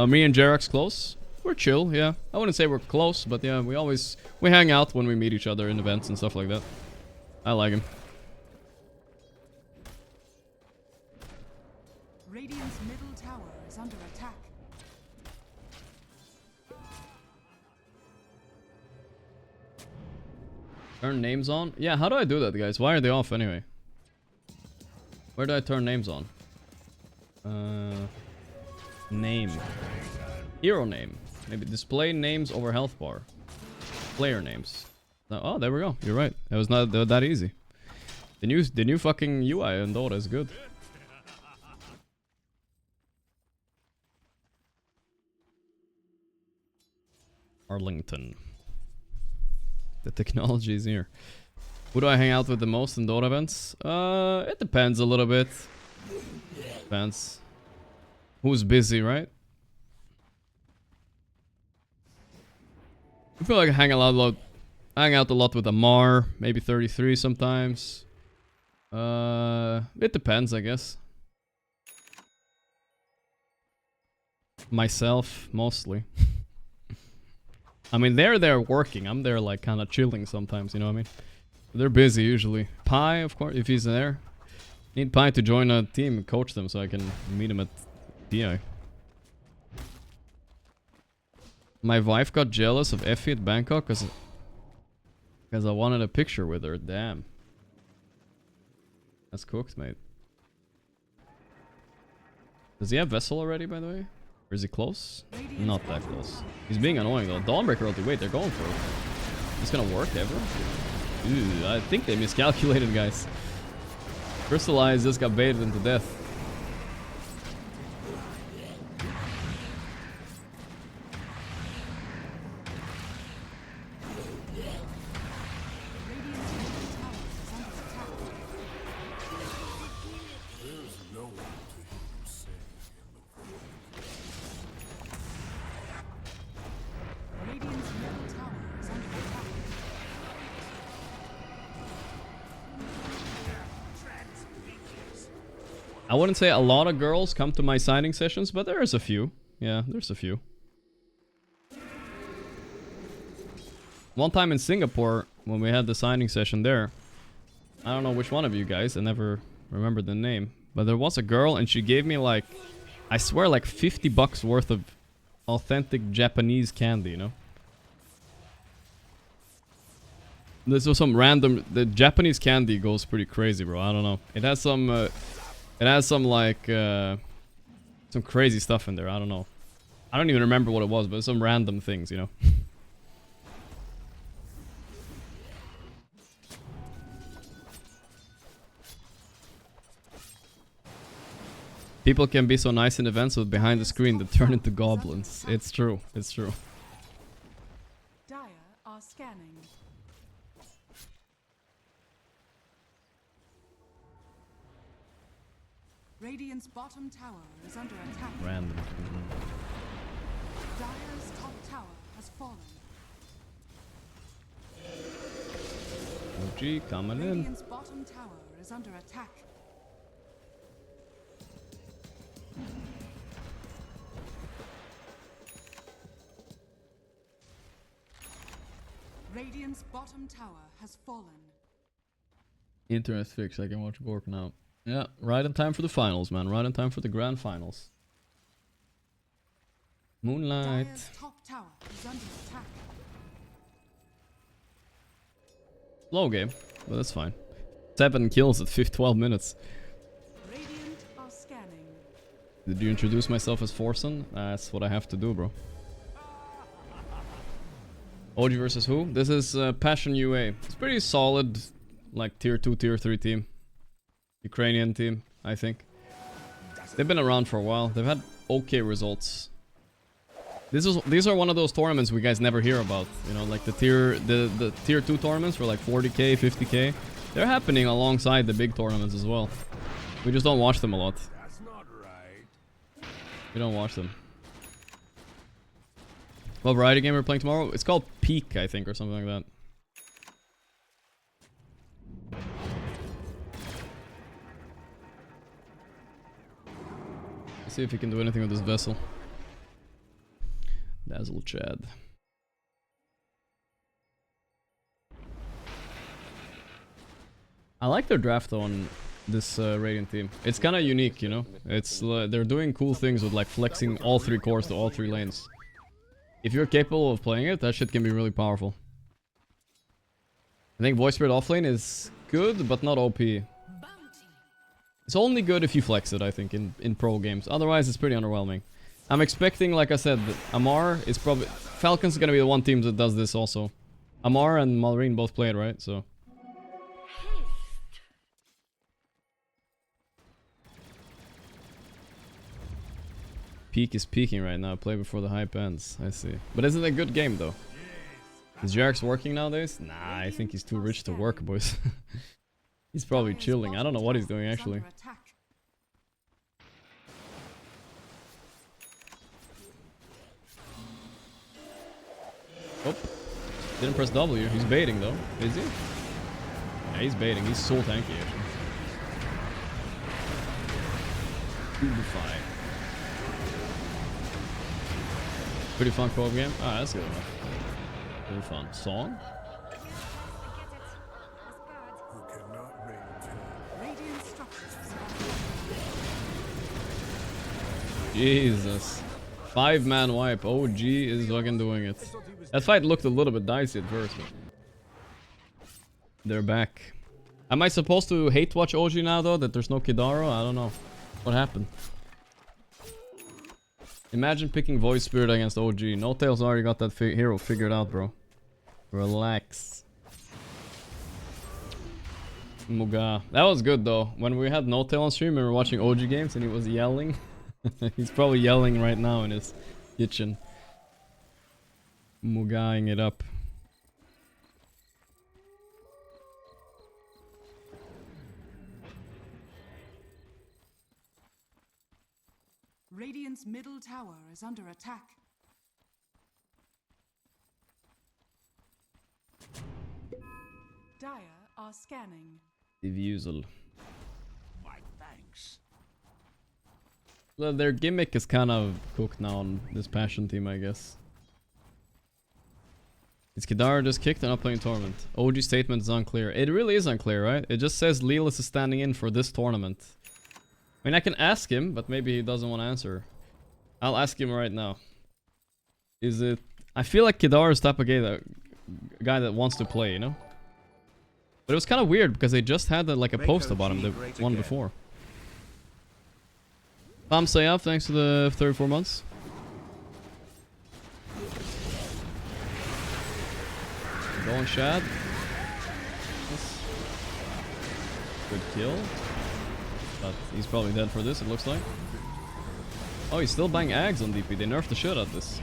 Me and Jerax close. We're chill, yeah. I wouldn't say we're close, but yeah, we hang out when we meet each other in events and stuff like that. I like him. Radiant's middle tower is under attack. Turn names on? Yeah, how do I do that, guys? Why are they off anyway? Where do I turn names on? Name. Hero name. Maybe display names over health bar. Player names. Oh, there we go. You're right. It was not that easy. The new fucking UI in Dota is good. Arlington. The technology is here. Who do I hang out with the most in Dota events? It depends a little bit. Depends. Who's busy, right? I feel like I hang out a lot with Amar, maybe 33 sometimes. It depends, I guess. Myself, mostly. I mean, they're there working. I'm there, like, kind of chilling sometimes, you know what I mean? They're busy, usually. Pi, of course, if he's there. Need Pi to join a team and coach them so I can meet him at PI. My wife got jealous of Effie at Bangkok because I wanted a picture with her. Damn. That's cooked, mate. Does he have Vessel already, by the way? Or is he close? Not that close. He's being annoying though. Dawnbreaker ulti. Wait, they're going for it. It's gonna work ever? Ooh, I think they miscalculated, guys. Crystallize just got baited into death. I wouldn't say a lot of girls come to my signing sessions, but there's a few. Yeah, there's a few. One time in Singapore, when we had the signing session there, I don't know which one of you guys, I never remember the name, but there was a girl and she gave me like, I swear like $50 worth of authentic Japanese candy, you know? This was some random, the Japanese candy goes pretty crazy, bro. I don't know. It has some like, Some crazy stuff in there, I don't know. I don't even remember what it was, but some random things, you know. People can be so nice in events with behind the screen that turn into goblins. It's true, it's true. Dire are scanning. Radiant's bottom tower is under attack. Random. Dire's top tower has fallen. OG coming in. Radiant's bottom tower is under attack. Radiant's bottom tower has fallen. Internet fix, I can watch Gorgc now. Yeah, right in time for the finals, man. Right in time for the grand finals. Moonlight. Dire's top tower is under attack. Slow game, but that's fine. 7 kills at 12 minutes. Radiant are scanning. Did you introduce myself as Forsen? That's what I have to do, bro. OG versus who? This is Passion UA. It's pretty solid, like tier 2, tier 3 team. Ukrainian team, I think. They've been around for a while. They've had okay results. These are one of those tournaments we guys never hear about. You know, like the tier 2 tournaments for like 40k, 50k. They're happening alongside the big tournaments as well. We just don't watch them a lot. That's not right. We don't watch them. What variety game we're playing tomorrow? It's called Peak, I think, or something like that. Let's see if he can do anything with this vessel. Dazzle Chad. I like their draft on this Radiant team. It's kind of unique, you know. It's they're doing cool things with like flexing all 3 cores to all 3 lanes. If you're capable of playing it, that shit can be really powerful. I think Voice Spirit offlane is good, but not OP. It's only good if you flex it, I think, in pro games. Otherwise, it's pretty underwhelming. I'm expecting, like I said, that Amar is probably... Falcon's gonna be the one team that does this also. Amar and Malrine both play it, right? So... Peak is peaking right now. Play before the hype ends. I see. But isn't it a good game, though? Is Jarek's working nowadays? Nah, I think he's too rich to work, boys. He's probably chilling. I don't know what he's doing, actually. Oh. Didn't press W. He's baiting, though. Is he? Yeah, he's baiting. He's so tanky, actually. Beautify. Pretty fun co-op game. Ah, that's good enough. Pretty fun. Song? You cannot maintain. Radiant structures. Jesus. 5-man wipe. OG is fucking doing it. That fight looked a little bit dicey at first, but they're back. Am I supposed to hate watch OG now, though, that there's no Kidaro? I don't know. What happened? Imagine picking Voice Spirit against OG. No Tails already got that hero figured out, bro. Relax. Muga. That was good, though. When we had No Tail on stream and we were watching OG games and he was yelling. He's probably yelling right now in his kitchen. Mugaing it up. Radiant's middle tower is under attack. Dire are scanning. Diffusal. My thanks. Well, their gimmick is kind of cooked now on this Passion team, I guess. Is Kidara just kicked and not playing tournament? OG statement is unclear. It really is unclear, right? It just says Lelis is standing in for this tournament. I mean, I can ask him, but maybe he doesn't want to answer. I'll ask him right now. Is it... I feel like Kidara is the type of guy that wants to play, you know? But it was kind of weird because they just had like a post about him, the one before. Sayaf, thanks for the 34 months. Going Shad. Good kill. But he's probably dead for this, it looks like. Oh, he's still banging Ags on DP. They nerfed the shit out of this.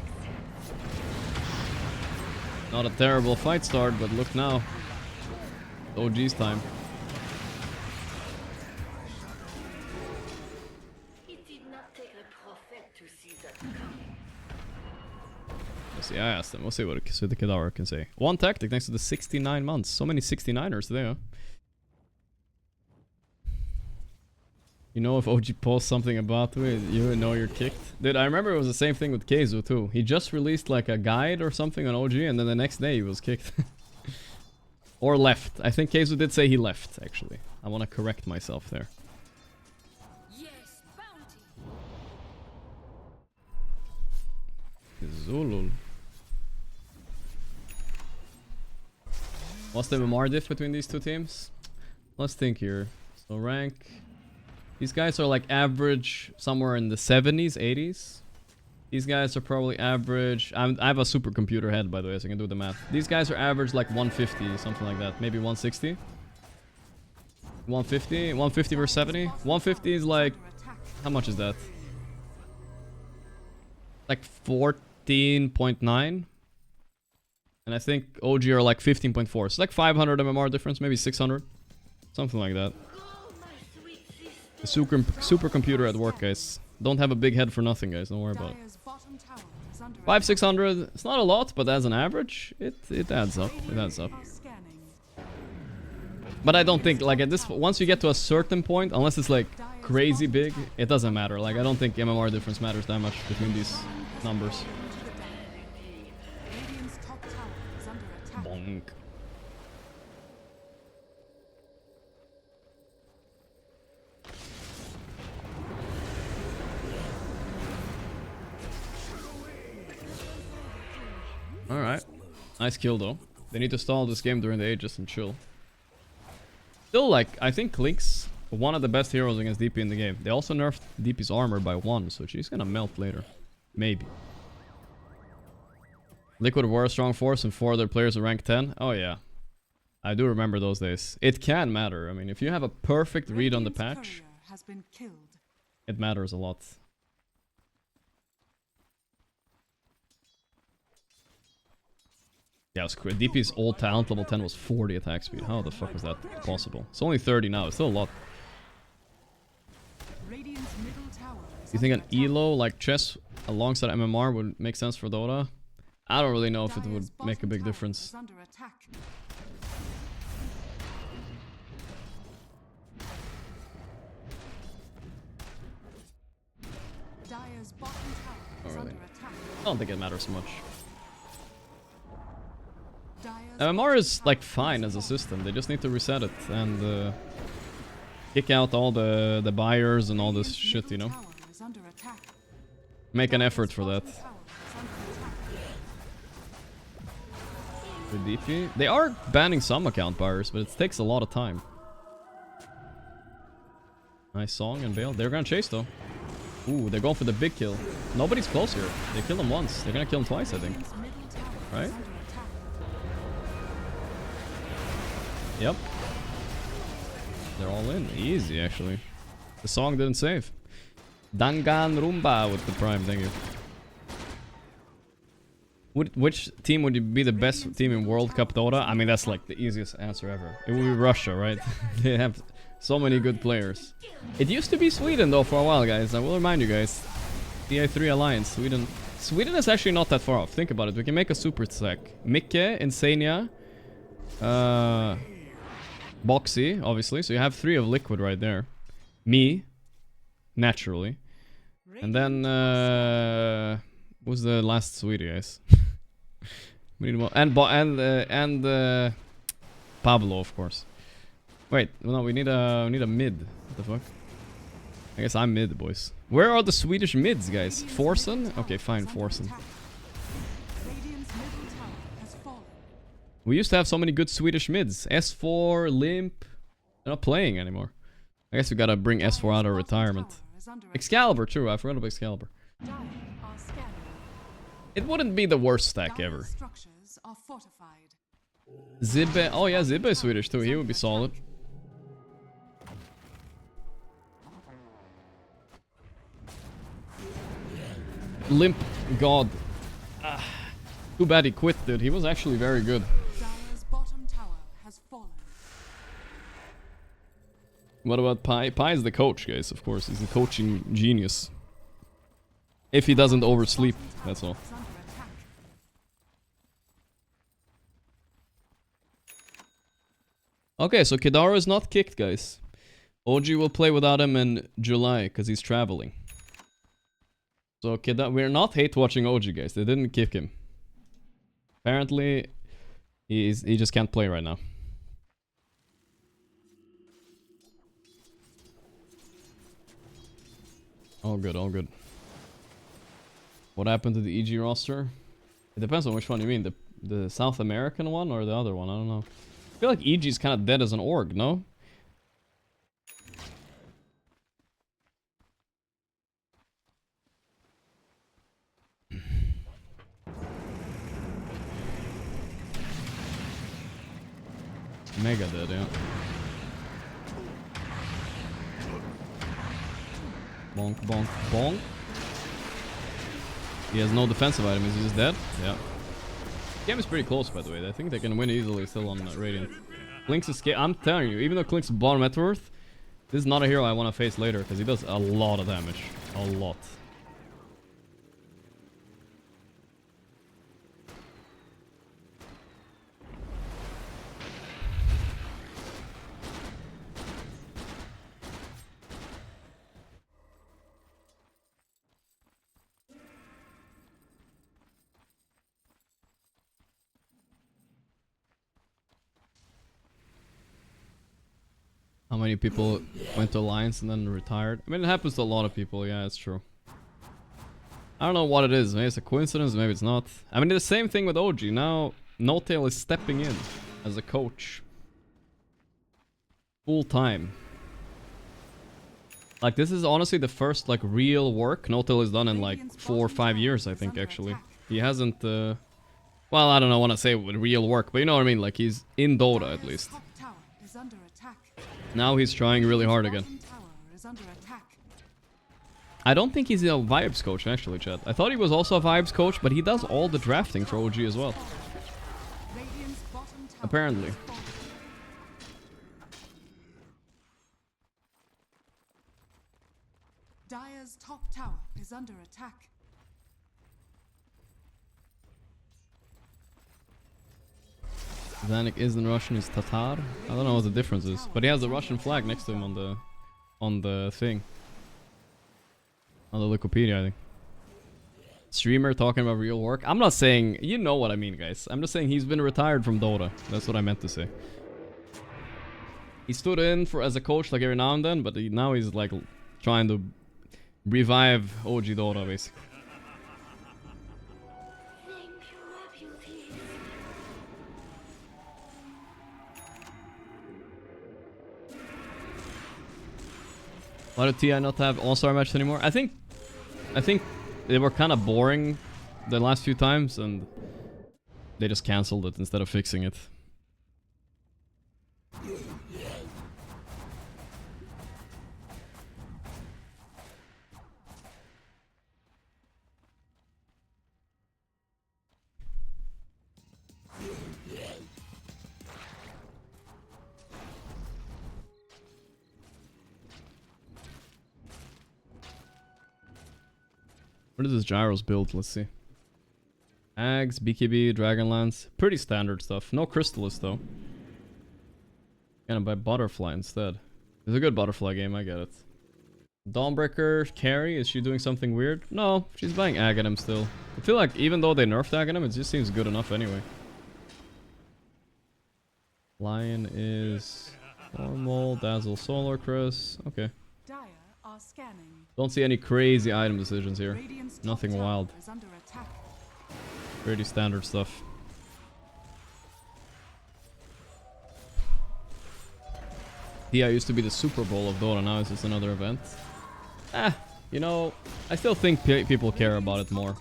Not a terrible fight start, but look now. OG's time. It did not take a prophet to see that coming. Let's see, I asked him. We'll see what the Kadar can say. One tactic thanks to the 69 months. So many 69ers today, huh? You know, if OG posts something about it, you know you're kicked. Dude, I remember it was the same thing with Keizu too. He just released like a guide or something on OG, and then the next day he was kicked. Or left. I think Keizu did say he left, actually. I want to correct myself there. Yes, bounty. Zulul. What's the MMR diff between these two teams? Let's think here. So rank... These guys are like average somewhere in the 70s, 80s. These guys are probably average... I have a supercomputer head, by the way, so I can do the math. These guys are average like 150, something like that. Maybe 160? 150? 150 versus 70? 150 is like... How much is that? Like 14.9? And I think OG are like 15.4. So it's like 500 MMR difference, maybe 600. Something like that. The supercomputer at work, guys. Don't have a big head for nothing, guys. Don't worry about it. 500-600. It's not a lot, but as an average, it adds up. It adds up. But I don't think, like, at this... Once you get to a certain point, unless it's, like, crazy big, it doesn't matter. Like, I don't think MMR difference matters that much between these numbers. Bonk. Alright. Nice kill though. They need to stall this game during the Aegis and chill. Still, like, I think Klink's one of the best heroes against DP in the game. They also nerfed DP's armor by 1, so she's gonna melt later. Maybe. Liquid were a strong force and 4 other players at rank 10. Oh yeah. I do remember those days. It can matter. I mean, if you have a perfect read on the patch, it matters a lot. Yeah, it was crazy. DP's old talent level 10 was 40 attack speed. How the fuck was that possible? It's only 30 now. It's still a lot. You think an ELO like chess alongside MMR would make sense for Dota? I don't really know if it would make a big difference. Oh, really? I don't think it matters so much. MMR is like fine as a system. They just need to reset it and kick out all the buyers and all this shit, you know? Make an effort for that. With DP. They are banning some account buyers, but it takes a lot of time. Nice song and bail. They're gonna chase though. Ooh, they're going for the big kill. Nobody's close here. They killed him once. They're gonna kill him twice, I think. Right? Yep. They're all in. Easy, actually. The song didn't save. Dangan Rumba with the prime, thank you. Which team would be the best team in World Cup Dota? I mean, that's like the easiest answer ever. It would be Russia, right? They have so many good players. It used to be Sweden, though, for a while, guys. I will remind you guys. DI3 Alliance, Sweden. Sweden is actually not that far off. Think about it. We can make a super stack. Mikke, Insania, Boxy, obviously. So you have 3 of Liquid right there. Me, naturally. And then, who's the last Swede, guys? We need more. And Pablo, of course. Wait, no, we need a mid. What the fuck? I guess I'm mid, boys. Where are the Swedish mids, guys? Forsen? Okay, fine, Forsen. We used to have so many good Swedish mids. S4, Limp. They're not playing anymore. I guess we gotta bring S4 out of retirement. is under attack. Excalibur, true. I forgot about Excalibur. Dire are scanning. It wouldn't be the worst stack Dire ever. structures are fortified. Zibbe. Oh yeah, Zibbe is Swedish too. He would be solid. Limp God. Too bad he quit, dude. He was actually very good. Dire's bottom tower has fallen. What about Pi? Pi is the coach, guys, of course. He's a coaching genius. If he doesn't oversleep, that's all. Is under attack. Okay, so Kidaru is not kicked, guys. OG will play without him in July, because he's traveling. So we're not hate watching OG, guys. They didn't kick him. Apparently, he just can't play right now. All good, all good. What happened to the EG roster? It depends on which one you mean. The South American one or the other one? I don't know. I feel like EG is kind of dead as an org, no? Mega dead, yeah. Bonk, bonk, bonk. He has no defensive item. Is he just dead? Yeah. Game is pretty close, by the way. I think they can win easily still on Radiant. Clink's escape. I'm telling you, even though Clink's bottom net worth, this is not a hero I want to face later because he does a lot of damage. A lot. How many people went to Alliance and then retired? I mean, it happens to a lot of people. Yeah, it's true. I don't know what it is. Maybe it's a coincidence. Maybe it's not. I mean, the same thing with OG. Now, No-Tail is stepping in as a coach. Full time. Like, this is honestly the first, like, real work No-Tail has done in, like, 4 or 5 years, I think, actually. He hasn't, well, I don't know, want to say real work, but you know what I mean? Like, he's in Dota, at least. Top tower is under attack. Now he's trying really hard again. Bottom tower is under attack. I don't think he's a vibes coach, actually, chat. I thought he was also a vibes coach, but he does all the drafting for OG as well. Radiant's bottom tower Apparently. has fallen. Dire's top tower is under attack. Zanik isn't Russian, he's Tatar. I don't know what the difference is, but he has the Russian flag next to him on the thing. On the Wikipedia, I think. Streamer talking about real work. I'm not saying, you know what I mean, guys. I'm just saying he's been retired from Dota. That's what I meant to say. He stood in for as a coach like every now and then, but now he's like trying to revive OG Dota, basically. Why did TI not have all-star matches anymore? I think they were kind of boring the last few times, and they just cancelled it instead of fixing it. What is this Gyros build? Let's see. Ags, BKB, Dragonlance. Pretty standard stuff. No Crystallis though. Gonna buy Butterfly instead. It's a good Butterfly game, I get it. Dawnbreaker, carry, is she doing something weird? No, she's buying Aghanim still. I feel like even though they nerfed Aghanim, it just seems good enough anyway. Lion is normal, Dazzle Solar Chris. Okay. Dire are scanning. Don't see any crazy item decisions here. Radiant's top Nothing tower wild. is under attack. Pretty standard stuff. Yeah, used to be the Super Bowl of Dota, now it's just another event. You know, I still think people care about it more.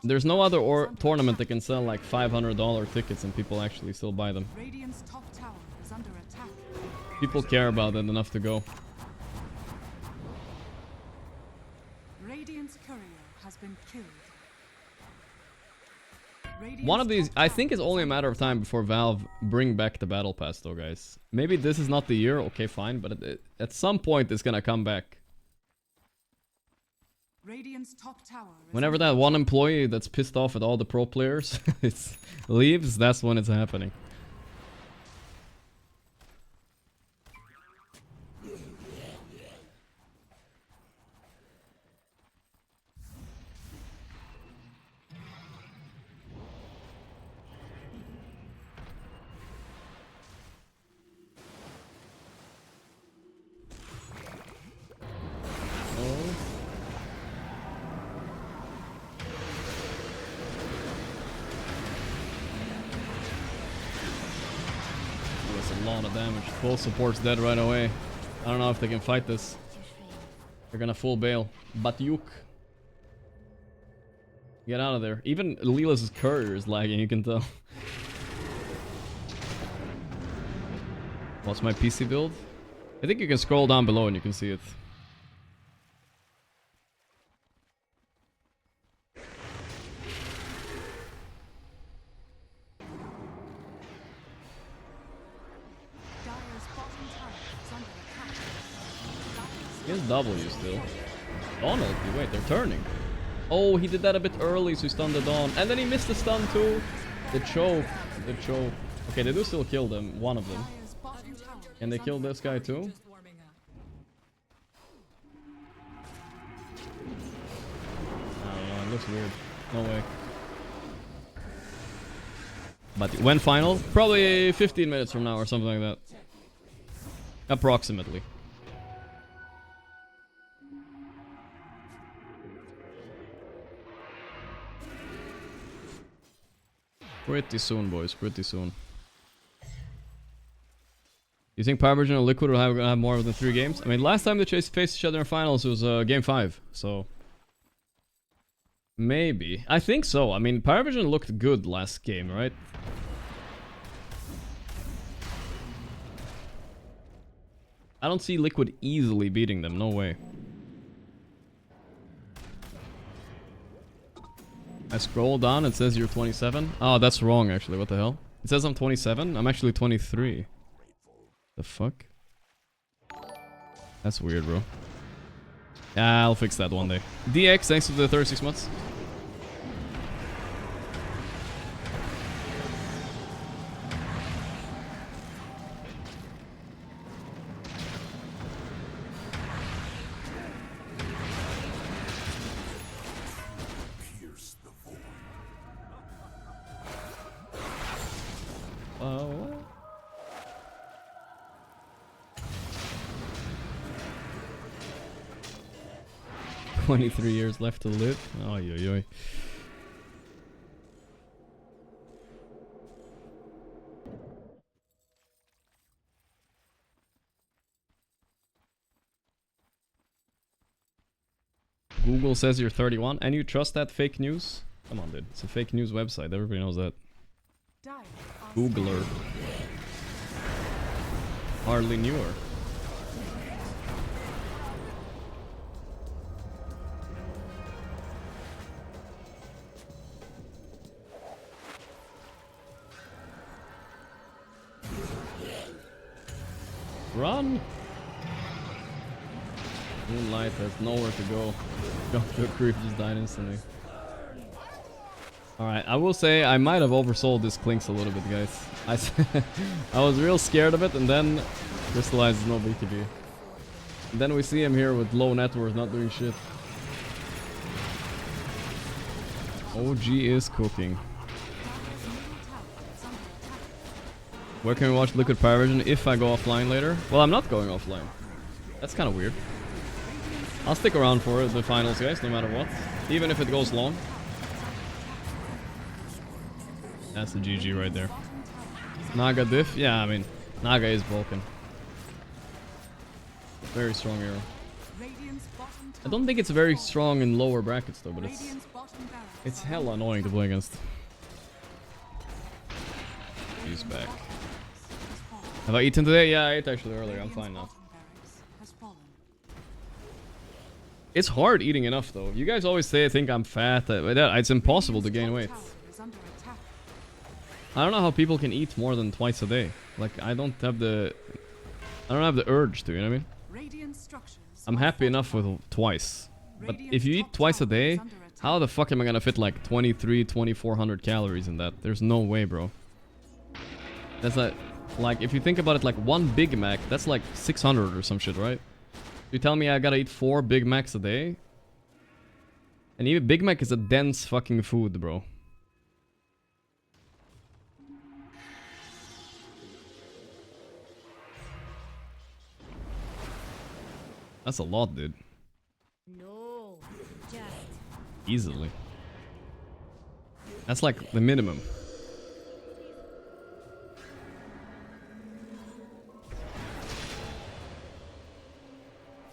There's no other tournament that can sell like $500 tickets and people actually still buy them. Radiant's top tower is under attack. People care about it enough to go. Radiant's courier has been killed. One of these, I think it's only a matter of time before Valve bring back the battle pass though, guys. Maybe this is not the year, okay fine, but at some point it's gonna come back. Radiant's top tower is Whenever that one employee that's pissed off at all the pro players leaves, that's when it's happening. Damage. Full support's dead right away. I don't know if they can fight this. They're gonna full bail. Batyuk. Get out of there. Even Leela's courier is lagging, you can tell. What's my PC build? I think you can scroll down below and you can see it. He's W still. Dawn ulti, wait, they're turning. Oh, he did that a bit early, so he stunned the Dawn. And then he missed the stun too. The choke. The choke. Okay, they do still kill them, one of them. Can they kill this guy too? I don't know, it looks weird. No way. But when final? Probably 15 minutes from now or something like that. Approximately. Pretty soon, boys. Pretty soon. You think Parivision and Liquid will have more than 3 games? I mean, last time they faced each other in finals was game 5, so maybe. I think so. I mean, Parivision looked good last game, right? I don't see Liquid easily beating them. No way. I scroll down, it says you're 27. Oh, that's wrong actually, what the hell? It says I'm 27, I'm actually 23. The fuck? That's weird, bro. Yeah, I'll fix that one day. DX, thanks for the 36 months. Oh. 23 years left to live. Oh, yo, yo. Google says you're 31 and you trust that fake news? Come on, dude. It's a fake news website. Everybody knows that. Googler. Hardly knew her. Run! Moonlight has nowhere to go. Jump to a creep, just died instantly. Alright, I will say I might have oversold this Clinks a little bit, guys. I was real scared of it and then crystallized is no BKB. And then we see him here with low net worth, not doing shit. OG is cooking. Where can we watch Liquid Parivision if I go offline later? Well, I'm not going offline. That's kind of weird. I'll stick around for the finals, guys, no matter what. Even if it goes long. That's the GG right there. Naga diff? Yeah, I mean, Naga is broken. Very strong hero. Radiant's bottom I don't think it's very strong in lower brackets though, but it's hella annoying to play against. He's back. Have I eaten today? Yeah, I ate actually earlier. I'm fine now. It's hard eating enough though. You guys always say I think I'm fat. It's impossible to gain weight. I don't know how people can eat more than twice a day. Like I don't have the urge to, you know what I mean? I'm happy enough with twice. But if you eat twice a day, how the fuck am I gonna fit like 2400 calories in that? There's no way, bro. That's like if you think about it, like one Big Mac, that's like 600 or some shit, right? You tell me I gotta eat 4 Big Macs a day? And even Big Mac is a dense fucking food, bro. That's a lot, dude. No, just Easily. That's like the minimum.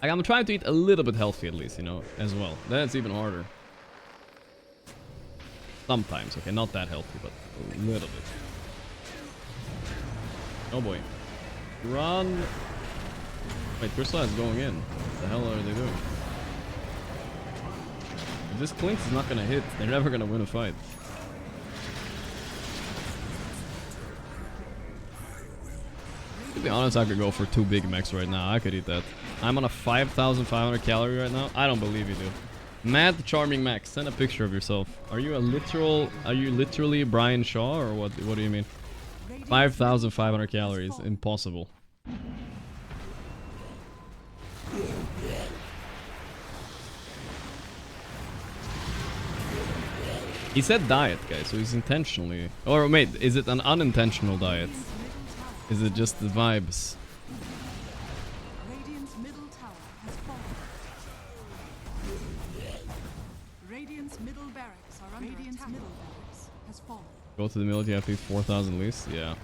Like, I'm trying to eat a little bit healthy at least, you know, as well. That's even harder. Sometimes, okay, not that healthy, but a little bit. Oh boy. Run! Wait, Crystal is going in. What the hell are they doing? If this Clinks is not gonna hit, they're never gonna win a fight. To be honest, I could go for 2 Big Macs right now. I could eat that. I'm on a 5,500 calorie right now. I don't believe you do. Mad Charming Max, send a picture of yourself. Are you literally Brian Shaw or what do you mean? 5,500 calories, impossible. He said diet, guys, so he's intentionally... Or wait, is it an unintentional diet? Is it just the vibes? Radiant's middle tower has fallen. Radiant's middle barracks are under Radiant's attack. Middle barracks has fallen. Go to the military, you have to eat 4,000 at least? Yeah.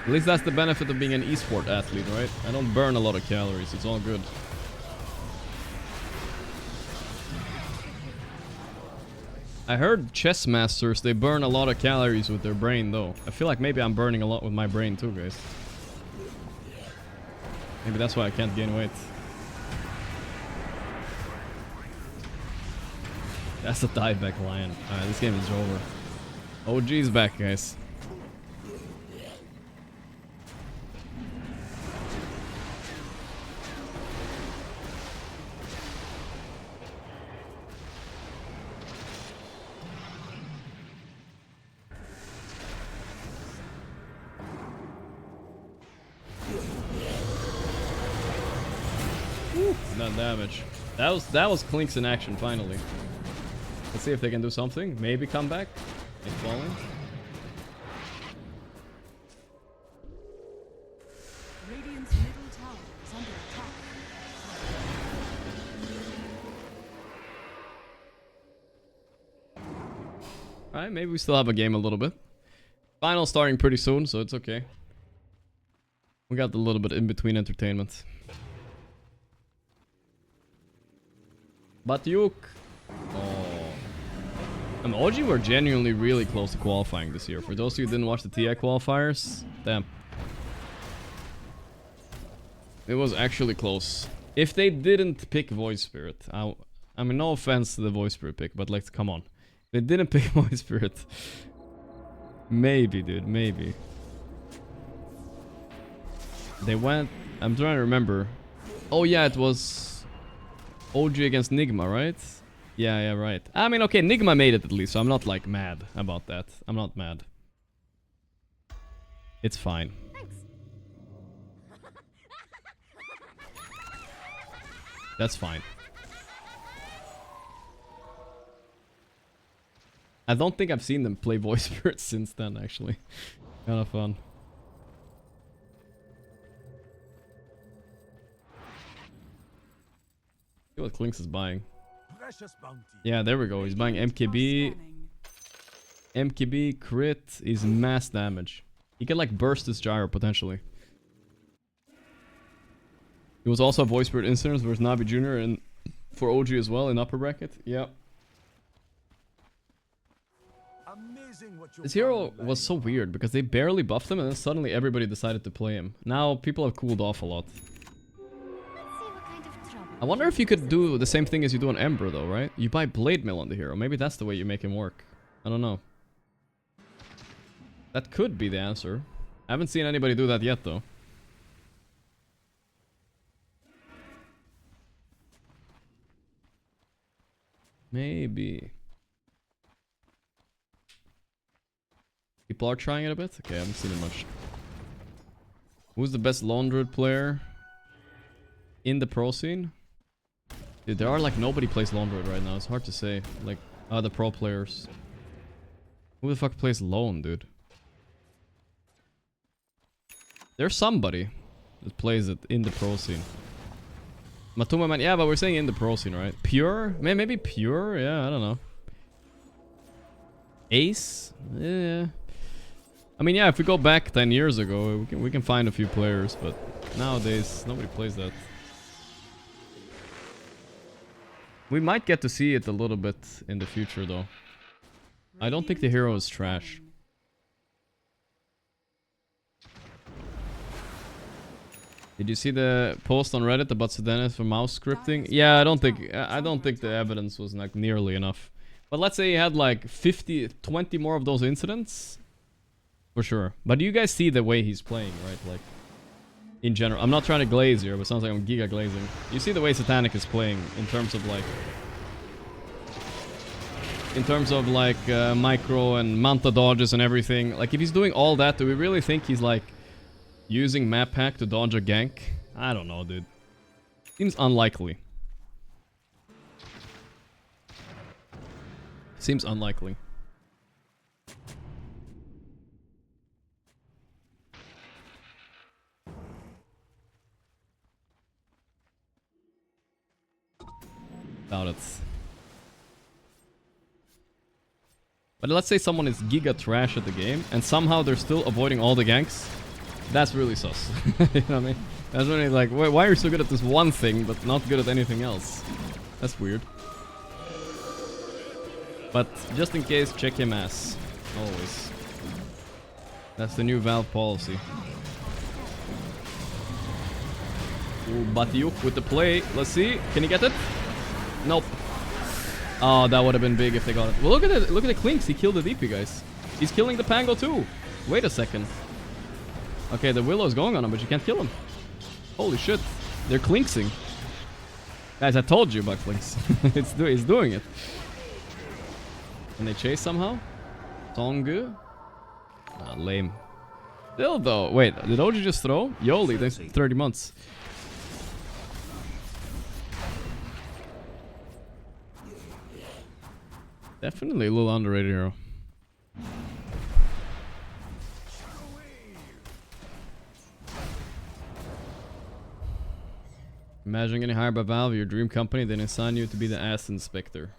At least that's the benefit of being an esport athlete, right? I don't burn a lot of calories, it's all good. I heard chess masters, they burn a lot of calories with their brain though. I feel like maybe I'm burning a lot with my brain too, guys. Maybe that's why I can't gain weight. That's a dieback lion. Alright, this game is over. OG's back, guys. Done damage. That was Clinks in action finally. Let's see if they can do something. Maybe come back. It's falling. Radiant's middle tower is under attack. Alright, maybe we still have a game a little bit. Final starting pretty soon, so it's okay. We got a little bit in between entertainment. But Yuk. Oh. OG were genuinely really close to qualifying this year. For those of you who didn't watch the TI qualifiers, damn. It was actually close. If they didn't pick Void Spirit, I mean, no offense to the Void Spirit pick, but like, come on. They didn't pick Void Spirit. Maybe, dude, maybe. They went... I'm trying to remember. Oh yeah, it was... OG against Nigma, right? Yeah, right. I mean, okay, Nigma made it at least, so I'm not, like, mad about that. I'm not mad. It's fine. thanks. That's fine. I don't think I've seen them play Voice Spirit since then, actually. Kind of fun. See what Clinks is buying. Precious bounty. Yeah, there we go. He's buying MKB. MKB crit is mass damage. He can like burst his gyro potentially. He was also a voice spirit incidents versus Navi Jr. and for OG as well in upper bracket. Yeah. This hero was so weird because they barely buffed him and then suddenly everybody decided to play him. Now people have cooled off a lot. I wonder if you could do the same thing as you do on Ember though, right? You buy Blade Mill on the hero. Maybe that's the way you make him work. I don't know. That could be the answer. I haven't seen anybody do that yet though. Maybe. People are trying it a bit? Okay, I haven't seen it much. Who's the best lone druid player in the pro scene? Dude, there are like nobody plays lone druid right now. It's hard to say. Like, the pro players. Who the fuck plays lone, dude? There's somebody that plays it in the pro scene. Matuma man, yeah, but we're saying in the pro scene, right? Pure? Maybe pure? Yeah, I don't know. Ace? Yeah. I mean, yeah, if we go back 10 years ago, we can find a few players, but nowadays, nobody plays that. We might get to see it a little bit in the future, though. I don't think the hero is trash. Did you see the post on Reddit about Sedanis for mouse scripting? Yeah, I don't think the evidence was like nearly enough. But let's say he had like 20 more of those incidents. For sure. But do you guys see the way he's playing, right? Like, in general. I'm not trying to glaze here, but it sounds like I'm giga glazing. You see the way Satanic is playing in terms of like... micro and manta dodges and everything. Like, if he's doing all that, do we really think he's like... using map hack to dodge a gank? I don't know, dude. Seems unlikely. Seems unlikely. Doubt it. But let's say someone is giga trash at the game and somehow they're still avoiding all the ganks. That's really sus. You know what I mean? That's really like, why are you so good at this one thing, but not good at anything else? That's weird. But just in case, check him ass. Always. That's the new Valve policy. Ooh, Batiuk with the play. Let's see. Can he get it? Nope. Oh, that would have been big if they got it. Well, look at it. Look at the Clinks. He killed the DP, guys. He's killing the Pango too. Wait a second. Okay, the Willow's going on him, but you can't kill him. Holy shit. They're Clinksing. Guys, I told you about Clinks. It's doing it. Can they chase somehow? Tongu? Ah, lame. Still though. Wait, did OG just throw? Yoli, thanks for 30 months. Definitely a little underrated hero. Imagine getting hired by Valve, your dream company, then assign you to be the ass inspector.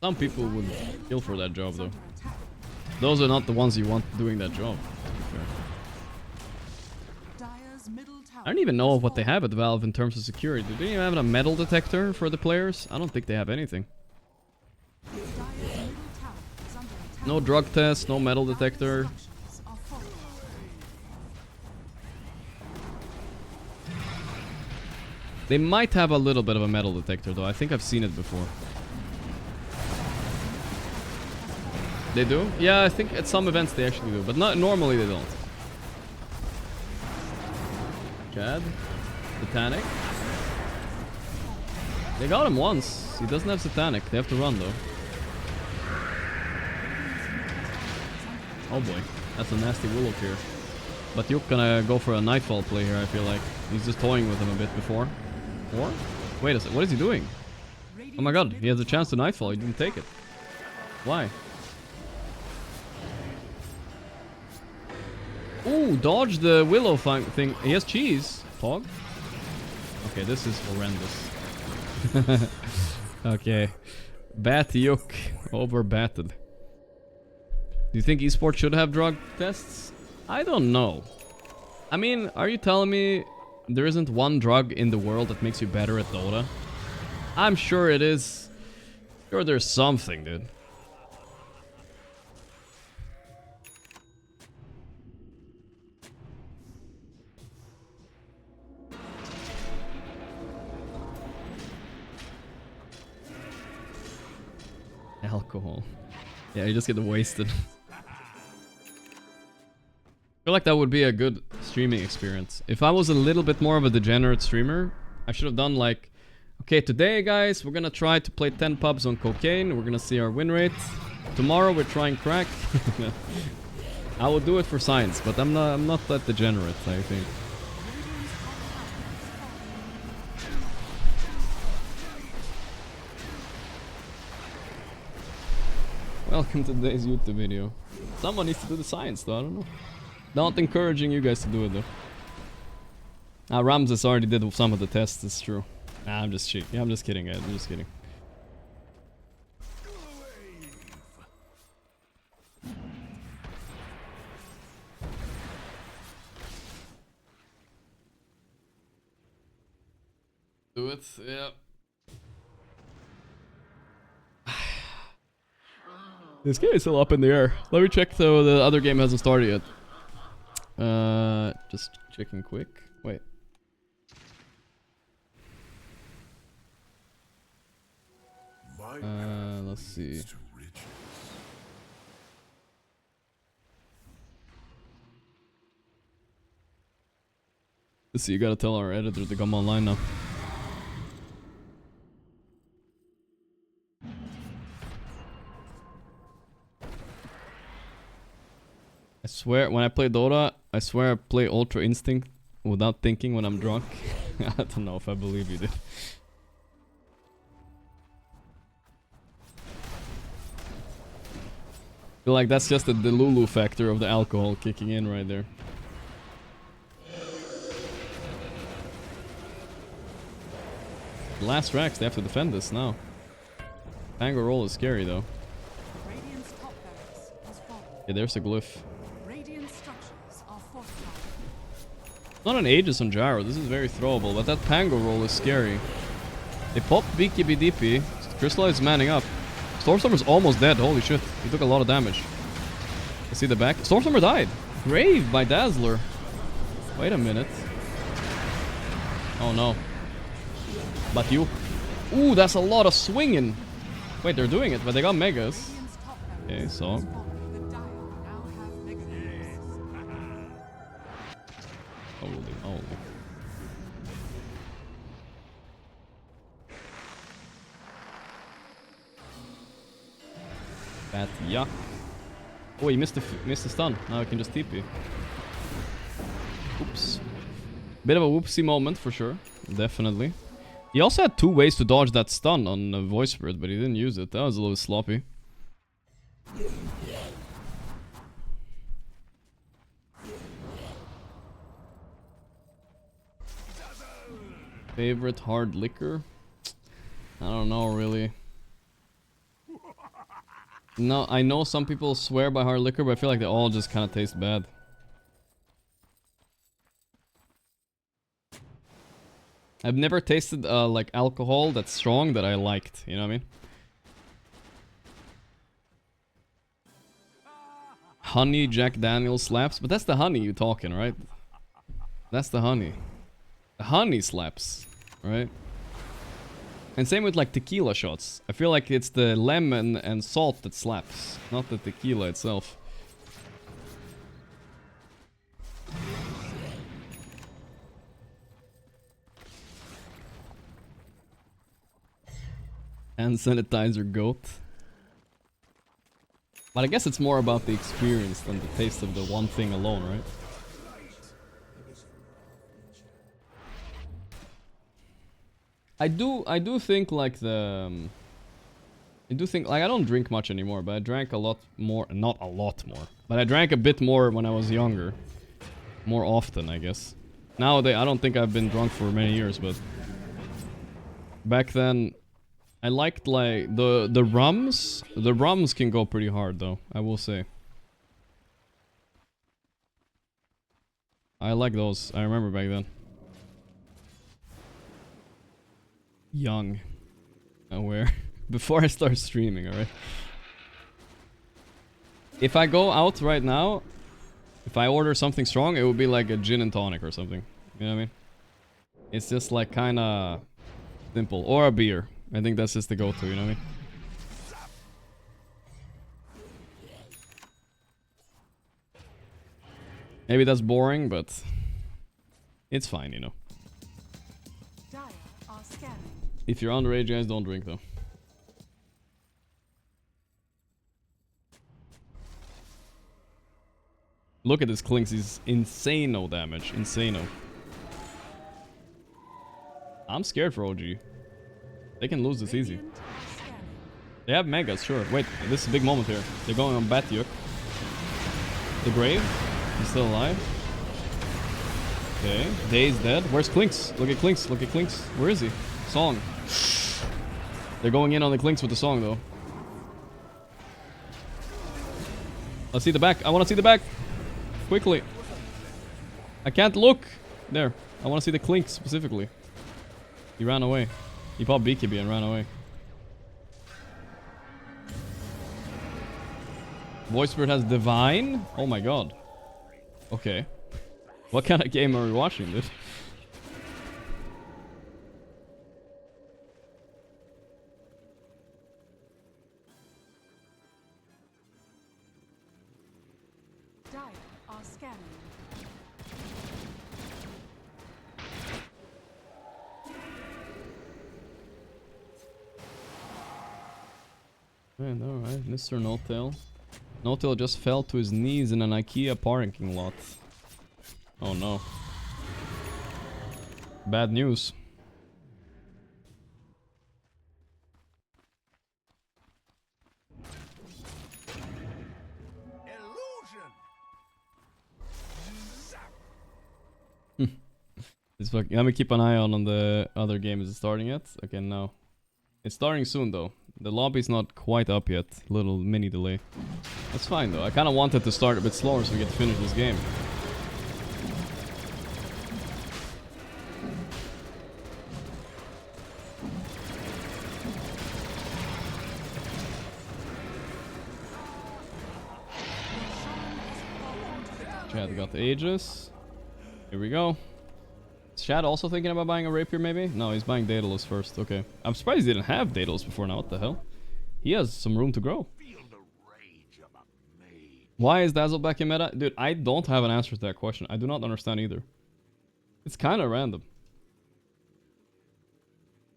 Some people would kill for that job though. Those are not the ones you want doing that job. I don't even know what they have at Valve in terms of security. Do they even have a metal detector for the players? I don't think they have anything. No drug test, no metal detector. They might have a little bit of a metal detector though. I think I've seen it before. They do? Yeah, I think at some events they actually do, but not normally they don't. Chad. Satanic. They got him once. He doesn't have Satanic. They have to run though. Oh boy. That's a nasty Willow here. But you're gonna go for a Nightfall play here, I feel like. He's just toying with him a bit before. Or? Wait a second. What is he doing? Oh my god. He has a chance to Nightfall. He didn't take it. Why? Ooh, dodge the Willow thing. He has cheese. Pog. Okay, this is horrendous. Okay. Batiuk. Over batted. Do you think esports should have drug tests? I don't know. I mean, are you telling me there isn't one drug in the world that makes you better at Dota? I'm sure it is. Sure there's something, dude. Alcohol. Yeah, you just get wasted. I feel like that would be a good streaming experience. If I was a little bit more of a degenerate streamer, I should have done like, okay, today guys, we're gonna try to play 10 pubs on cocaine. We're gonna see our win rate. Tomorrow we're trying crack. I will do it for science, but I'm not that degenerate, I think. Welcome to today's YouTube video. Someone needs to do the science though, I don't know. Not encouraging you guys to do it though. Ramses already did some of the tests, it's true. Nah, I'm just cheating. Yeah, I'm just kidding, guys. I'm just kidding. Do it, yeah. This game is still up in the air. Let me check though, the other game hasn't started yet. Just checking quick. Wait. Let's see. Let's see, you gotta tell our editor to come online now. I swear, when I play Dota, I swear I play Ultra Instinct without thinking when I'm drunk. I don't know if I believe you did. Feel like that's just the Delulu factor of the alcohol kicking in right there. The last racks, they have to defend this now. Tango roll is scary though. Yeah, there's a glyph. Not an Aegis on Gyro, this is very throwable, but that Pango roll is scary. They popped BKB DP, Crystal is manning up. Stormstormer's almost dead, holy shit, he took a lot of damage. I see the back. Stormstormer died! Grave by Dazzler. Wait a minute. Oh no. But you. Ooh, that's a lot of swinging! Wait, they're doing it, but they got Megas. Okay, so. Holy. Bad yuck. Oh, he missed the stun. Now I can just TP. Oops. Bit of a whoopsie moment for sure. Definitely. He also had 2 ways to dodge that stun on Voice Spirit, but he didn't use it. That was a little sloppy. Favorite hard liquor? I don't know really. No, I know some people swear by hard liquor, but I feel like they all just kind of taste bad. I've never tasted like alcohol that's strong that I liked, you know what I mean? Honey Jack Daniels slaps, but that's the honey you talking, right? That's the honey. The honey slaps, right? And same with like tequila shots. I feel like it's the lemon and salt that slaps, not the tequila itself. Hand sanitizer goat. But I guess it's more about the experience than the taste of the one thing alone, right? I do think like I don't drink much anymore, but I drank a lot more, not a lot more, but I drank a bit more when I was younger. More often, I guess. Nowadays, I don't think I've been drunk for many years, but back then I liked like the rums. The rums can go pretty hard though, I will say. I like those. I remember back then. Young. Aware. Before I start streaming, alright? If I go out right now, if I order something strong, it would be like a gin and tonic or something. You know what I mean? It's just like kinda simple. Or a beer. I think that's just the go-to, you know what I mean? Maybe that's boring, but it's fine, you know. Dire are scanning. If you're underage, guys, don't drink though. Look at this Clinks, he's insano damage. Insano. I'm scared for OG. They can lose this easy. Radiant are scanning. They have megas, sure. Wait, this is a big moment here. They're going on Batyuk. The Grave? He's still alive. Okay, Day's dead. Where's Clinks? Look at Clinks, look at Clinks. Where is he? Song. They're going in on the Clinks with the song though. Let's see the back. I want to see the back. Quickly. I can't look. There. I want to see the Clink specifically. He ran away. He popped BKB and ran away. Voicebird has Divine? Oh my god. Okay. What kind of game are we watching, dude? Dire are scanning. Man, alright. Mr. No-Tail. No-Tail just fell to his knees in an IKEA parking lot. Oh no. Bad news. It's fucking, let me keep an eye on the other game. Is it starting yet? Okay, no. It's starting soon though. The lobby's not quite up yet. Little mini delay. That's fine though. I kind of wanted to start a bit slower so we get to finish this game. Chad got the Aegis. Here we go. Is Chad also thinking about buying a rapier maybe? No, he's buying Daedalus first. Okay. I'm surprised he didn't have Daedalus before now. What the hell? He has some room to grow. Why is Dazzle back in meta? Dude, I don't have an answer to that question. I do not understand either. It's kind of random.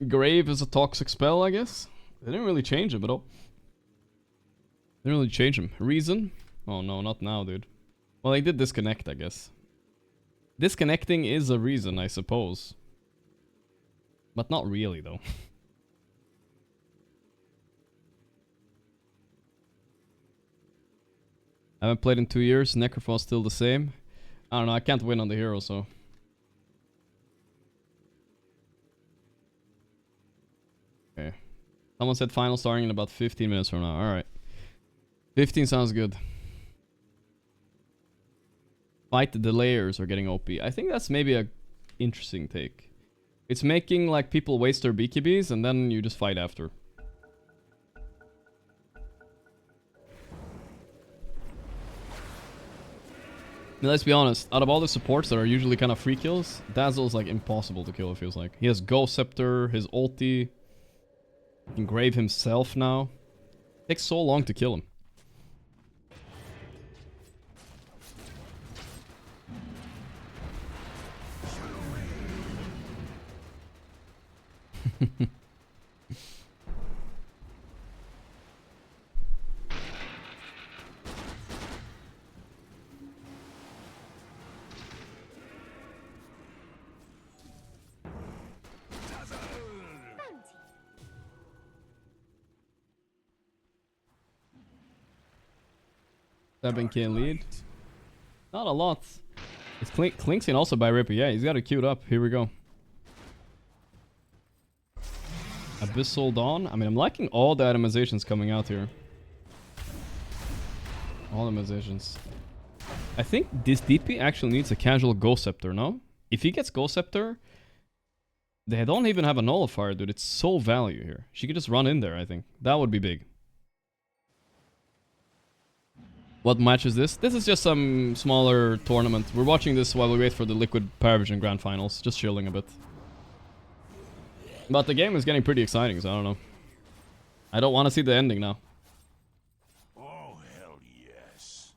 Grave is a toxic spell, I guess. They didn't really change him at all. They didn't really change him. Reason? Oh no, not now, dude. Well, they did disconnect, I guess. Disconnecting is a reason, I suppose. But not really, though. I haven't played in 2 years. Necrophos still the same. I don't know, I can't win on the hero, so... Okay. Someone said final starting in about 15 minutes from now. Alright. 15 sounds good. Fight the layers are getting OP. I think that's maybe a interesting take. It's making like people waste their BKBs and then you just fight after. Now, let's be honest, out of all the supports that are usually kind of free kills, Dazzle's like impossible to kill, it feels like. He has Ghost Scepter, his ulti. He can Grave himself now. It takes so long to kill him. Seven can lead. Not a lot. It's Clinks can also buy Ripper. Yeah, he's got it queued up. Here we go. Abyssal Dawn. I mean, I'm liking all the itemizations coming out here. All the itemizations. I think this DP actually needs a casual Ghost Scepter, no? If he gets Ghost Scepter, they don't even have a Nullifier, dude. It's so value here. She could just run in there, I think. That would be big. What match is this? This is just some smaller tournament. We're watching this while we wait for the Liquid Parivision Grand Finals. Just chilling a bit. But the game is getting pretty exciting, so I don't know. I don't want to see the ending now. Oh, hell yes.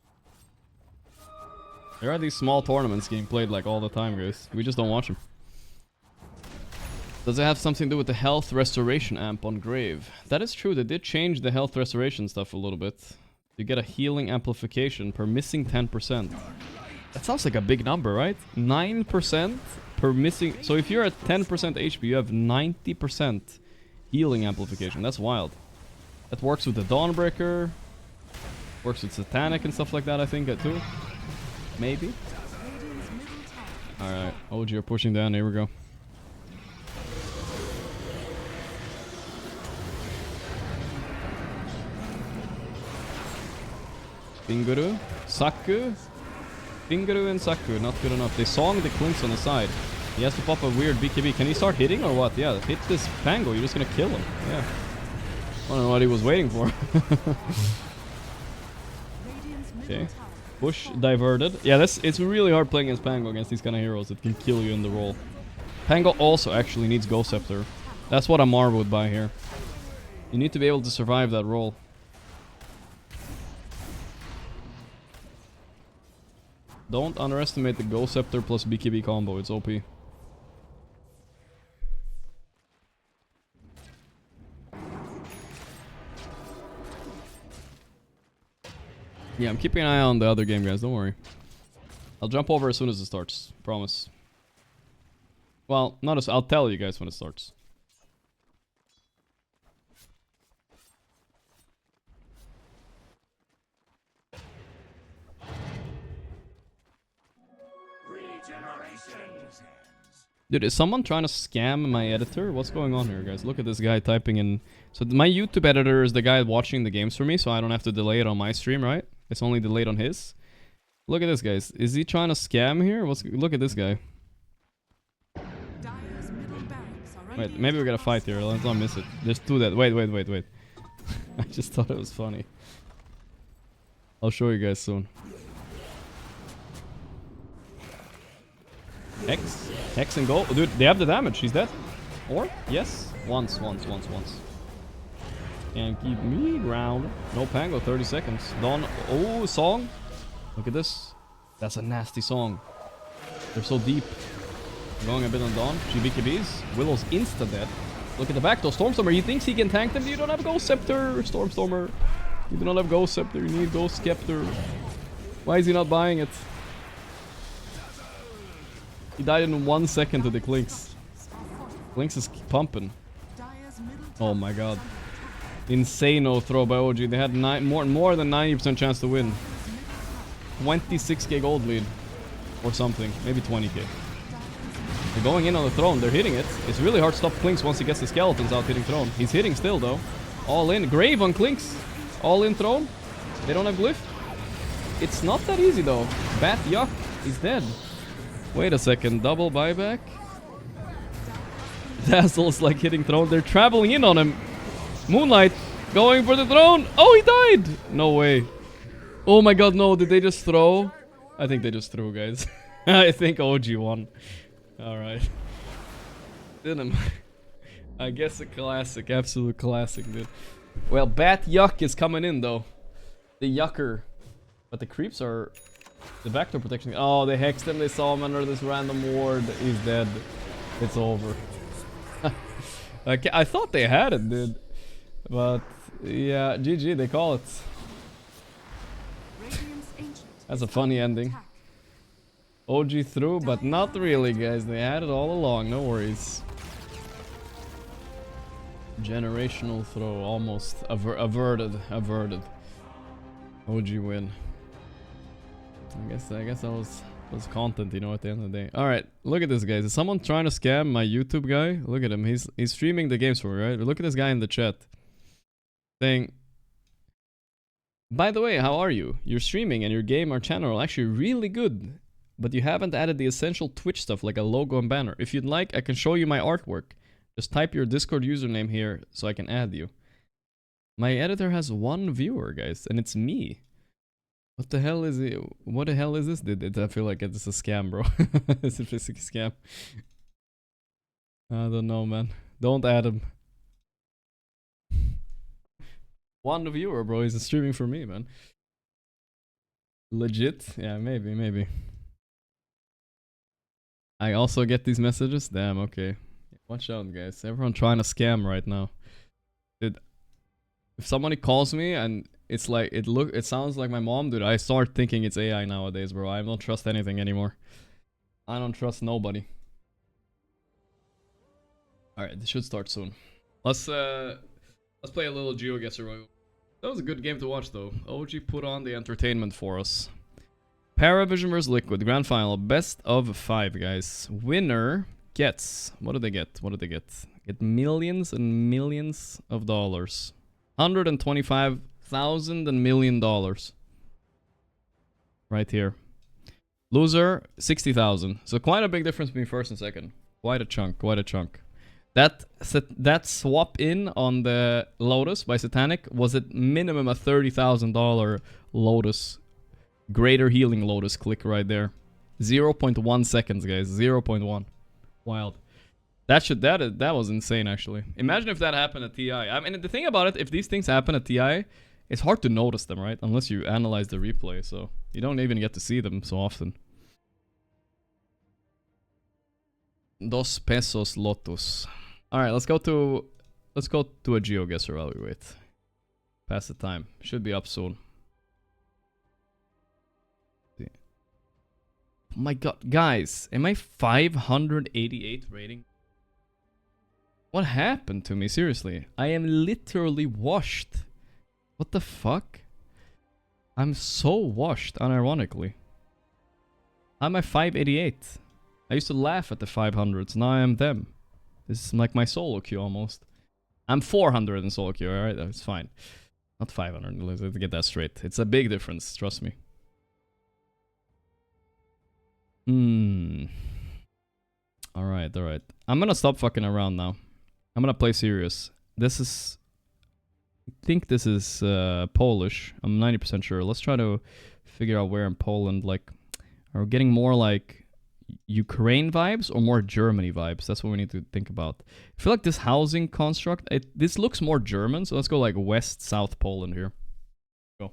There are these small tournaments getting played like all the time, guys. We just don't watch them. Does it have something to do with the health restoration amp on Grave? That is true. They did change the health restoration stuff a little bit. You get a healing amplification per missing 10%. That sounds like a big number, right? 9% per missing... So if you're at 10% HP, you have 90% healing amplification. That's wild. That works with the Dawnbreaker. Works with Satanic and stuff like that, I think, too. Maybe. Alright. OG, you're pushing down. Here we go. Finguru, Saku, Finguru and Saku, not good enough. They song the Clinks on the side. He has to pop a weird BKB. Can he start hitting or what? Yeah, hit this Pango, you're just gonna kill him. Yeah. I don't know what he was waiting for. Okay. Push diverted. Yeah, it's really hard playing against Pango against these kind of heroes that can kill you in the roll. Pango also actually needs Ghost Scepter. That's what Amar would buy here. You need to be able to survive that roll. Don't underestimate the Ghost Scepter plus BKB combo, it's OP. Yeah, I'm keeping an eye on the other game, guys, don't worry. I'll jump over as soon as it starts, promise. Well, not as... I'll tell you guys when it starts. Dude, is someone trying to scam my editor? What's going on here, guys? Look at this guy typing in... So my YouTube editor is the guy watching the games for me, so I don't have to delay it on my stream, right? It's only delayed on his. Look at this, guys. Is he trying to scam here? Look at this guy. Wait, maybe we gotta fight here. Let's not miss it. Just do that. Wait. I just thought it was funny. I'll show you guys soon. Hex and go. Dude, they have the damage. He's dead. Or? Yes. Once. And keep me ground. No Pango, 30 seconds. Dawn. Oh, song. Look at this. That's a nasty song. They're so deep. Going a bit on Dawn. She BKBs. Willow's insta-dead. Look at the back though. Stormstormer, he thinks he can tank them. You don't have Ghost Scepter, Stormstormer. You do not have Ghost Scepter. You need Ghost Scepter. Why is he not buying it? He died in 1 second to the Clinks. Clinks is pumping. Oh my god. Insano throw by OG. They had more than 90% chance to win. 26k gold lead. Or something. Maybe 20k. They're going in on the throne. They're hitting it. It's really hard to stop Clinks once he gets the skeletons out hitting throne. He's hitting still though. All in. Grave on Clinks. All in throne. They don't have glyph. It's not that easy though. Bat Yuck is dead. Wait a second. Double buyback. Dazzle's like hitting throne. They're traveling in on him. Moonlight going for the throne. Oh, he died. No way. Oh my god, no. Did they just throw? I think they just threw, guys. I think OG won. Alright. Didn't. I guess a classic. Absolute classic, dude. Well, Bat Yuck is coming in, though. The Yucker. But the creeps are... The backdoor protection. Oh, they hexed him. They saw him under this random ward. He's dead. It's over. Okay, I thought they had it, dude. But, yeah, GG, they call it. That's a funny ending. OG through, but not really, guys. They had it all along. No worries. Generational throw. Almost averted. OG win. I guess that was content, you know, at the end of the day. Alright, look at this, guys. Is someone trying to scam my YouTube guy? Look at him. He's streaming the games for me, right? Look at this guy in the chat. Saying, By the way, how are you? Your streaming and your game or channel are actually really good, but you haven't added the essential Twitch stuff like a logo and banner. If you'd like, I can show you my artwork. Just type your Discord username here so I can add you. My editor has 1 viewer, guys, and it's me. What the hell is it? What the hell is this? I feel like it's a scam, bro. It's a physics scam. I don't know, man. Don't add him. 1 viewer, bro. He's streaming for me, man. Legit? Yeah, maybe. I also get these messages? Damn, okay. Watch out, guys. Everyone trying to scam right now. Dude, if somebody calls me and it's like, it sounds like my mom, dude, I start thinking it's AI nowadays, bro. I don't trust anything anymore. I don't trust nobody. Alright, this should start soon. Let's play a little GeoGuessr Royal. That was a good game to watch, though. OG put on the entertainment for us. Parivision vs Liquid, grand final, best of 5, guys. Winner gets, what do they get? Get millions and millions of dollars. 125,000 and $1 million. Right here. Loser, 60,000. So quite a big difference between first and second. Quite a chunk. That swap in on the Lotus by Satanic was at minimum a $30,000 Lotus. Greater healing Lotus click right there. 0.1 seconds, guys. 0.1. Wild. That was insane, actually. Imagine if that happened at TI. I mean, the thing about it, if these things happen at TI, it's hard to notice them, right? Unless you analyze the replay, so you don't even get to see them so often. 2 pesos Lotus. Alright, let's go to a GeoGuessr while we wait. Pass the time. Should be up soon. Oh my god, guys, am I 588 rating? What happened to me? Seriously, I am literally washed. What the fuck? I'm so washed, unironically. I'm at 588. I used to laugh at the 500s, now I am them. This is like my solo queue almost. I'm 400 in solo queue, alright? That's fine. Not 500, let's get that straight. It's a big difference, trust me. Alright. I'm gonna stop fucking around now. I'm gonna play serious. I think this is Polish. I'm 90% sure. Let's try to figure out where in Poland, like, are we getting more like Ukraine vibes or more Germany vibes? That's what we need to think about. I feel like this housing construct, this looks more German, so let's go like west-south Poland here. Go.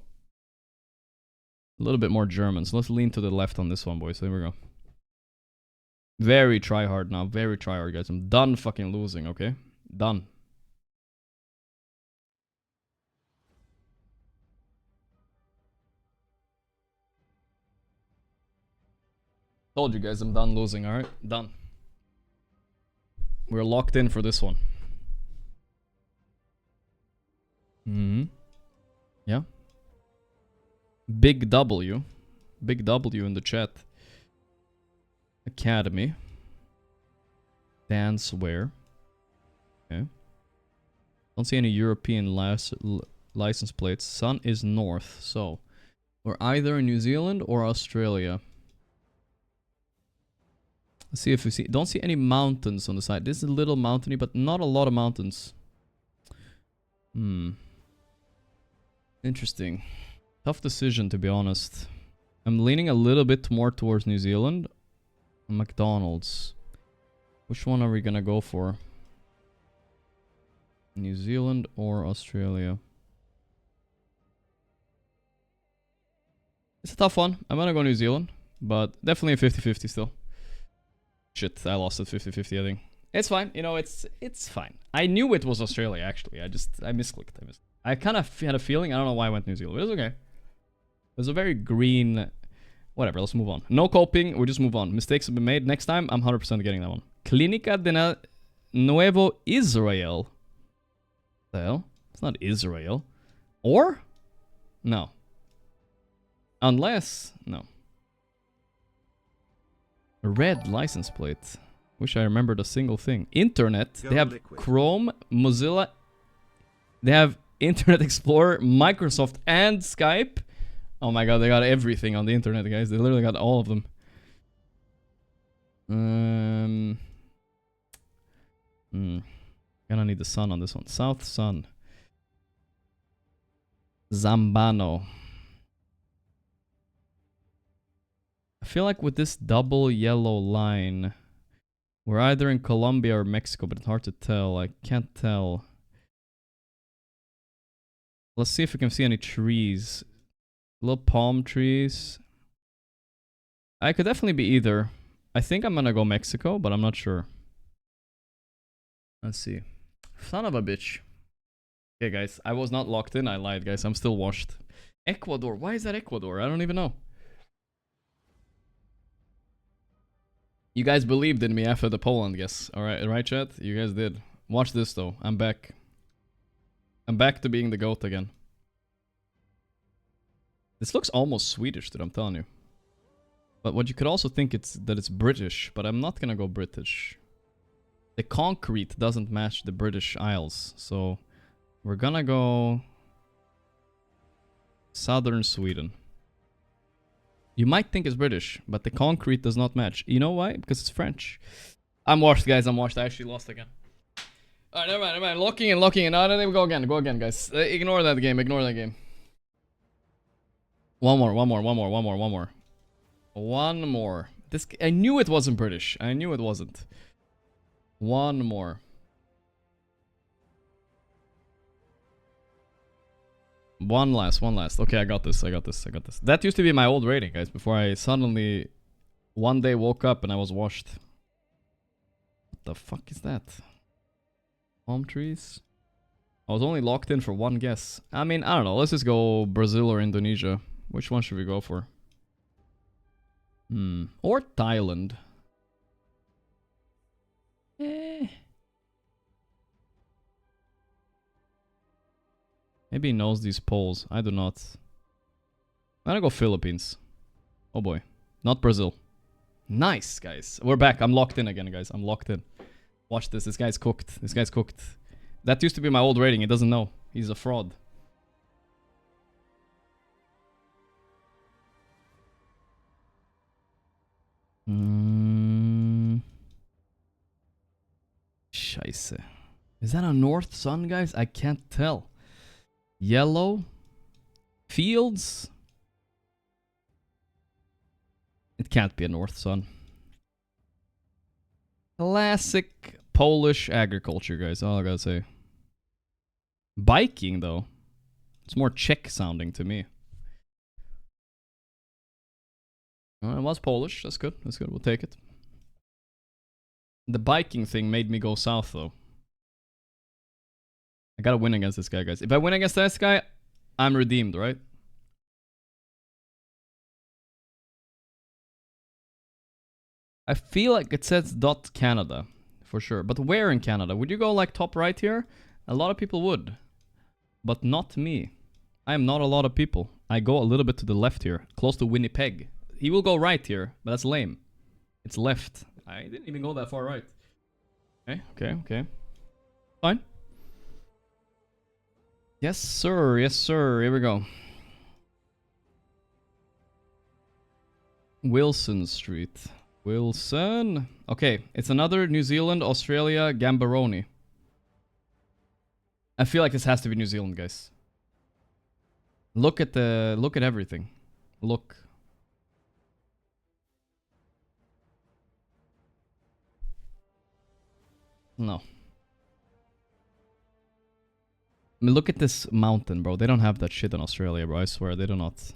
A little bit more German, so let's lean to the left on this one, boys. There we go. Very try hard now, very try hard, guys. I'm done fucking losing, okay? Done. Told you guys I'm done losing, alright? Done. We're locked in for this one. Yeah. Big W. Big W in the chat. Academy. Danceware. Okay. Don't see any European license plates. Sun is north, so we're either in New Zealand or Australia. Let's see if we see. Don't see any mountains on the side. This is a little mountainy, but not a lot of mountains. Interesting. Tough decision, to be honest. I'm leaning a little bit more towards New Zealand. McDonald's. Which one are we gonna go for? New Zealand or Australia? It's a tough one. I'm gonna go New Zealand, but definitely a 50-50 still. Shit, I lost at 50-50, I think. It's fine, you know, it's fine. I knew it was Australia, actually. I misclicked. I kind of had a feeling. I don't know why I went New Zealand, but it's okay. There's a very green... Whatever, let's move on. No coping, we just move on. Mistakes have been made. Next time, I'm 100% getting that one. Clínica de Nuevo Israel. The hell? It's not Israel. Or? No. Unless... No. A red license plate. Wish I remembered a single thing. Internet. They have Chrome, Mozilla. They have Internet Explorer, Microsoft, and Skype. Oh my god, they got everything on the internet, guys. They literally got all of them. Gonna need the sun on this one. South Sun. Zambano. I feel like with this double yellow line, we're either in Colombia or Mexico, but it's hard to tell. I can't tell. Let's see if we can see any trees. Little palm trees. I could definitely be either. I think I'm gonna go Mexico, but I'm not sure. Let's see. Son of a bitch. Okay, guys. I was not locked in. I lied, guys. I'm still washed. Ecuador. Why is that Ecuador? I don't even know. You guys believed in me after the Poland guess. Alright, right, chat? You guys did. Watch this, though. I'm back. I'm back to being the GOAT again. This looks almost Swedish, dude, I'm telling you. But what you could also think it's that it's British, but I'm not gonna go British. The concrete doesn't match the British Isles, so we're gonna go southern Sweden. You might think it's British, but the concrete does not match. You know why? Because it's French. I'm washed, guys. I'm washed. I actually lost again. Alright, never mind, never mind. Locking in, locking in. No, then we go again. Go again, guys. Ignore that game. Ignore that game. One more, one more, one more, one more, one more. One more. This, I knew it wasn't British. I knew it wasn't. One more. One last, one last. Okay, I got this, I got this, I got this. That used to be my old rating, guys, before I suddenly one day woke up and I was washed. What the fuck is that? Palm trees? I was only locked in for one guess. I mean, I don't know. Let's just go Brazil or Indonesia. Which one should we go for? Or Thailand. Maybe he knows these polls. I do not. I'm gonna go Philippines. Oh boy. Not Brazil. Nice, guys. We're back. I'm locked in again, guys. I'm locked in. Watch this. This guy's cooked. This guy's cooked. That used to be my old rating. He doesn't know. He's a fraud. Scheisse. Is that a north sun, guys? I can't tell. Yellow. Fields. It can't be a north sun. Classic Polish agriculture, guys. All I gotta say. Biking, though. It's more Czech sounding to me. It was Polish. That's good. That's good. We'll take it. The biking thing made me go south, though. I gotta win against this guy, guys. If I win against this guy, I'm redeemed, right? I feel like it says .Canada, for sure. But where in Canada? Would you go, like, top right here? A lot of people would. But not me. I am not a lot of people. I go a little bit to the left here, close to Winnipeg. He will go right here, but that's lame. It's left. I didn't even go that far right. Okay, okay, okay. Fine. Yes, sir. Yes, sir. Here we go. Wilson Street. Wilson. Okay, it's another New Zealand, Australia, Gambaroni. I feel like this has to be New Zealand, guys. Look at everything. Look. No. I mean, look at this mountain, bro. They don't have that shit in Australia, bro. I swear, they do not.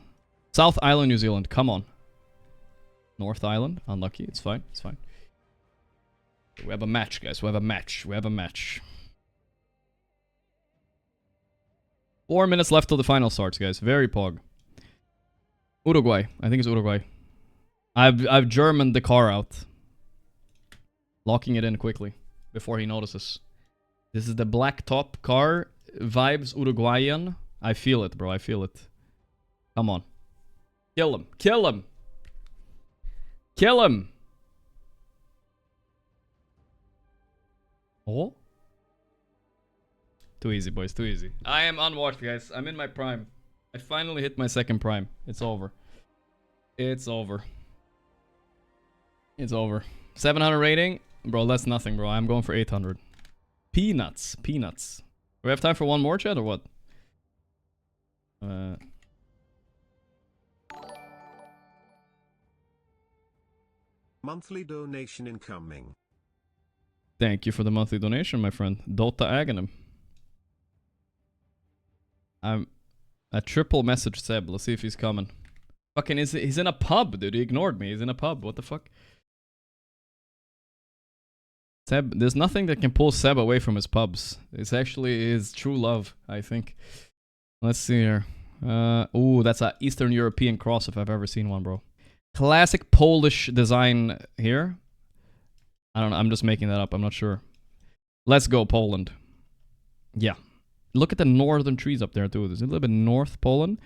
South Island, New Zealand. Come on. North Island. Unlucky. It's fine. It's fine. We have a match, guys. We have a match. We have a match. 4 minutes left till the final starts, guys. Very pog. Uruguay. I think it's Uruguay. I've Germaned the car out. Locking it in quickly before he notices. This is the black top car. Vibes Uruguayan. I feel it, bro. I feel it. Come on. Kill him. Kill him. Kill him. Oh. Too easy, boys. Too easy. I am unwatched, guys. I'm in my prime. I finally hit my second prime. It's over. It's over. It's over. 700 rating? Bro, that's nothing, bro. I'm going for 800. Peanuts. Peanuts. Do we have time for one more, chat, or what? Monthly donation incoming. Thank you for the monthly donation, my friend. Dota Aghanim. I'm a triple message Seb. Let's see if he's coming. Fucking he's in a pub, dude. He ignored me. He's in a pub. What the fuck? Seb, there's nothing that can pull Seb away from his pubs. It's actually his true love, I think. Let's see here. Ooh, that's a Eastern European cross if I've ever seen one, bro. Classic Polish design here. I don't know. I'm just making that up. I'm not sure. Let's go, Poland. Yeah. Look at the northern trees up there, too. There's a little bit north Poland.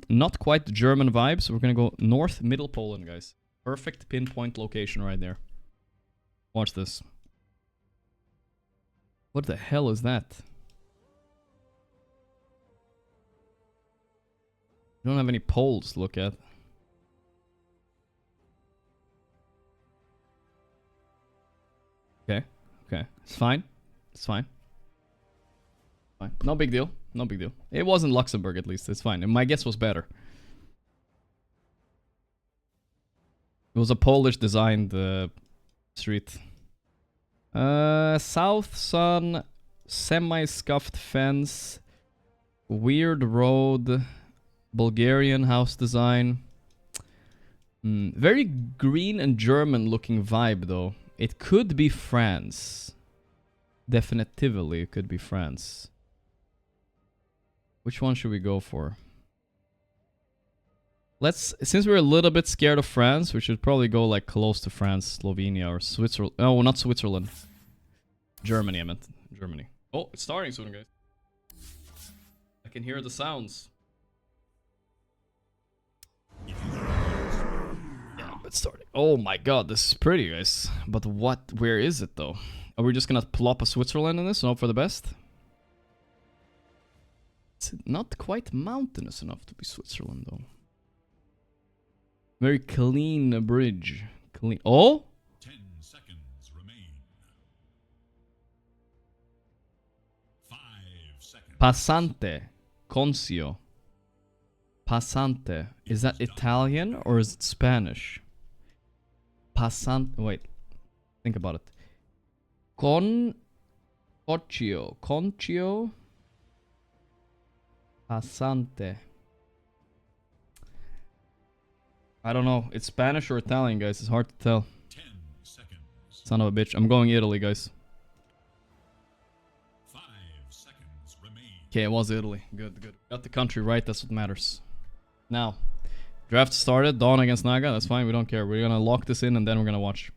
Not quite German vibes. So we're going to go north middle Poland, guys. Perfect pinpoint location right there. Watch this. What the hell is that? You don't have any poles to look at. Okay. Okay. It's fine. It's fine. Fine. No big deal. No big deal. It wasn't Luxembourg, at least. It's fine. And my guess was better. It was a Polish designed street. South Sun, semi-scuffed fence, weird road, Bulgarian house design. Very green and German looking vibe though. It could be France. Definitively it could be France. Which one should we go for? Since we're a little bit scared of France, we should probably go like close to France, Slovenia or Switzerland. Oh, not Switzerland. Germany, I meant. Germany. Oh, it's starting soon, guys. I can hear the sounds. Yeah, it's starting. Oh my god, this is pretty, guys. But where is it though? Are we just gonna plop a Switzerland in this and hope for the best? It's not quite mountainous enough to be Switzerland though. Very clean bridge. Clean. Oh? 10 seconds remain. 5 seconds. Passante. Concio. Passante. Is that Italian or is it Spanish? Passante. Wait. Think about it. Concio. Concio. Passante. I don't know. It's Spanish or Italian, guys. It's hard to tell. 10 seconds. Son of a bitch. I'm going Italy, guys. 5 seconds remain. Okay, it was Italy. Good, good. Got the country right. That's what matters. Now, draft started. Dawn against Naga. That's fine. We don't care. We're gonna lock this in and then we're gonna watch.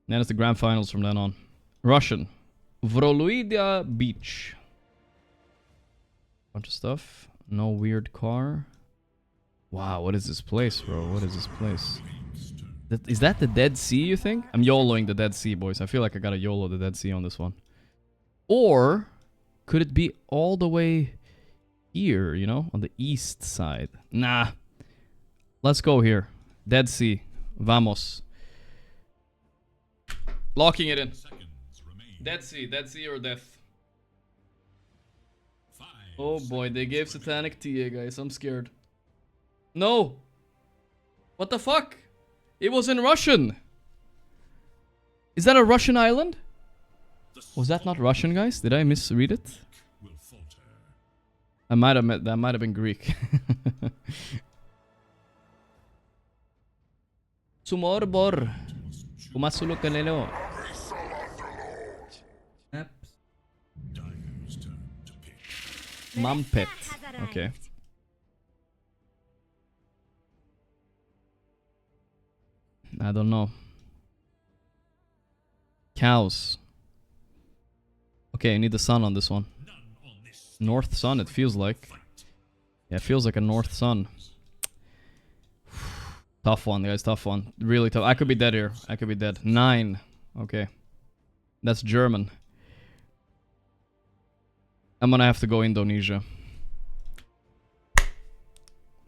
Then it's the grand finals from then on. Russian. Vroluida Beach. Bunch of stuff. No weird car. Wow, what is this place, bro? What is this place? Is that the Dead Sea, you think? I'm YOLOing the Dead Sea, boys. I feel like I gotta YOLO the Dead Sea on this one. Or could it be all the way here, you know? On the east side. Nah. Let's go here. Dead Sea. Vamos. Locking it in. Dead Sea or death. 5 Oh boy, they gave Satanic TA, guys. I'm scared. No! What the fuck? It was in Russian! Is that a Russian island? Was that not Russian, guys? Did I misread it? That might have been Greek. Sumorbor. Umasulokalelo. Mumpet. Okay. I don't know. Cows. Okay, I need the sun on this one. North sun, it feels like. Yeah, it feels like a north sun. Tough one, guys, tough one. Really tough. I could be dead here. I could be dead. 9. Okay. That's German. I'm gonna have to go Indonesia.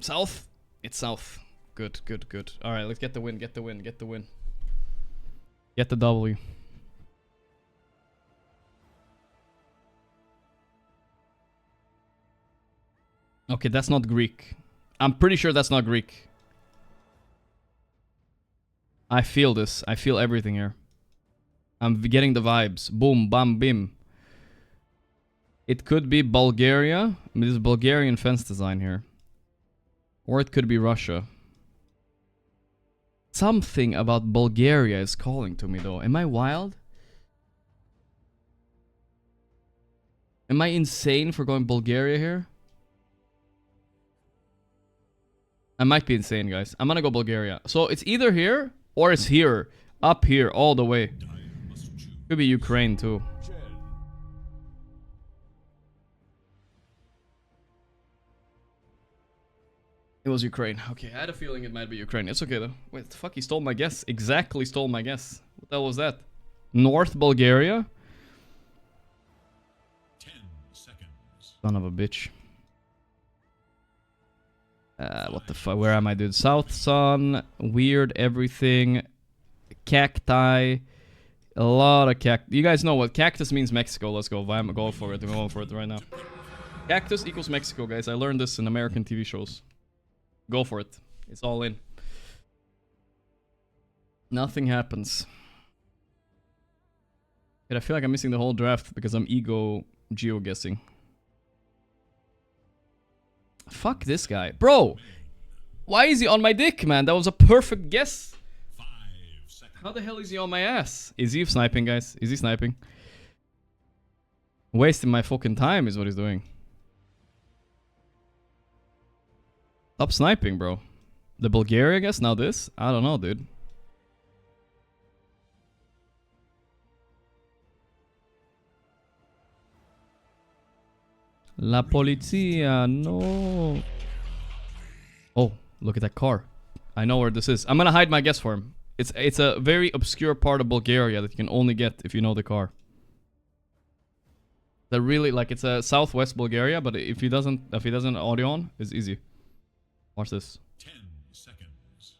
South? It's south. Good, good, good. Alright, let's get the win, get the win, get the win. Get the W. Okay, that's not Greek. I'm pretty sure that's not Greek. I feel this. I feel everything here. I'm getting the vibes. Boom, bam, bim. It could be Bulgaria. I mean, this is Bulgarian fence design here. Or it could be Russia. Something about Bulgaria is calling to me though. Am I wild? Am I insane for going Bulgaria here? I might be insane, guys. I'm gonna go Bulgaria. So it's either here or it's here. Up here, all the way. Could be Ukraine too. It was Ukraine. Okay, I had a feeling it might be Ukraine. It's okay though. Wait, the fuck, he stole my guess. Exactly stole my guess. What the hell was that? North Bulgaria? 10 seconds. Son of a bitch. What the fuck? Where am I, dude? South Sun. Weird everything. Cacti. A lot of cactus. You guys know what cactus means Mexico. Let's go. I'm going for it. I'm going for it right now. Cactus equals Mexico, guys. I learned this in American TV shows. Go for it. It's all in. Nothing happens. But I feel like I'm missing the whole draft because I'm geo-guessing. Fuck this guy. Bro! Why is he on my dick, man? That was a perfect guess. 5 seconds. How the hell is he on my ass? Is he sniping, guys? Is he sniping? Wasting my fucking time is what he's doing. Stop sniping, bro. The Bulgaria, I guess? Now this? I don't know, dude. La polizia, no. Oh, look at that car. I know where this is. I'm gonna hide my guess for him. It's a very obscure part of Bulgaria that you can only get if you know the car. They're really like it's a southwest Bulgaria, but if he doesn't audio on, it's easy. Watch this. 10 seconds.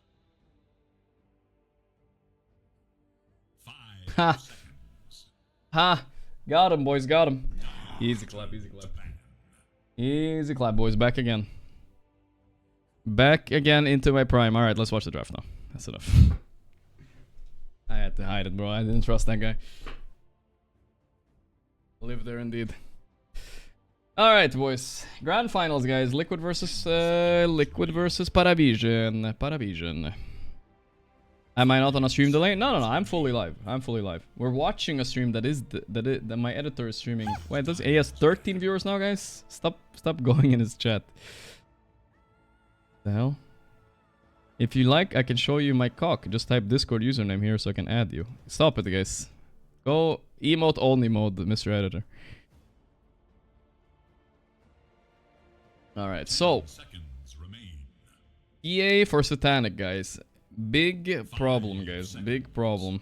5 Ha! seconds. Ha! Got him, boys, got him. Easy clap, easy clap. Easy clap, boys. Back again. Back again into my prime. Alright, let's watch the draft now. That's enough. I had to hide it, bro. I didn't trust that guy. Live there indeed. Alright, boys. Grand finals, guys. Liquid versus Parivision. Parivision. Am I not on a stream delay? No. I'm fully live. I'm fully live. We're watching a stream that my editor is streaming. Wait, he has 13 viewers now, guys. Stop going in his chat. The hell? If you like, I can show you my cock. Just type Discord username here so I can add you. Stop it, guys. Go emote only mode, Mr. Editor. Alright, so EA for Satanic, guys. Big problem, guys. Big problem.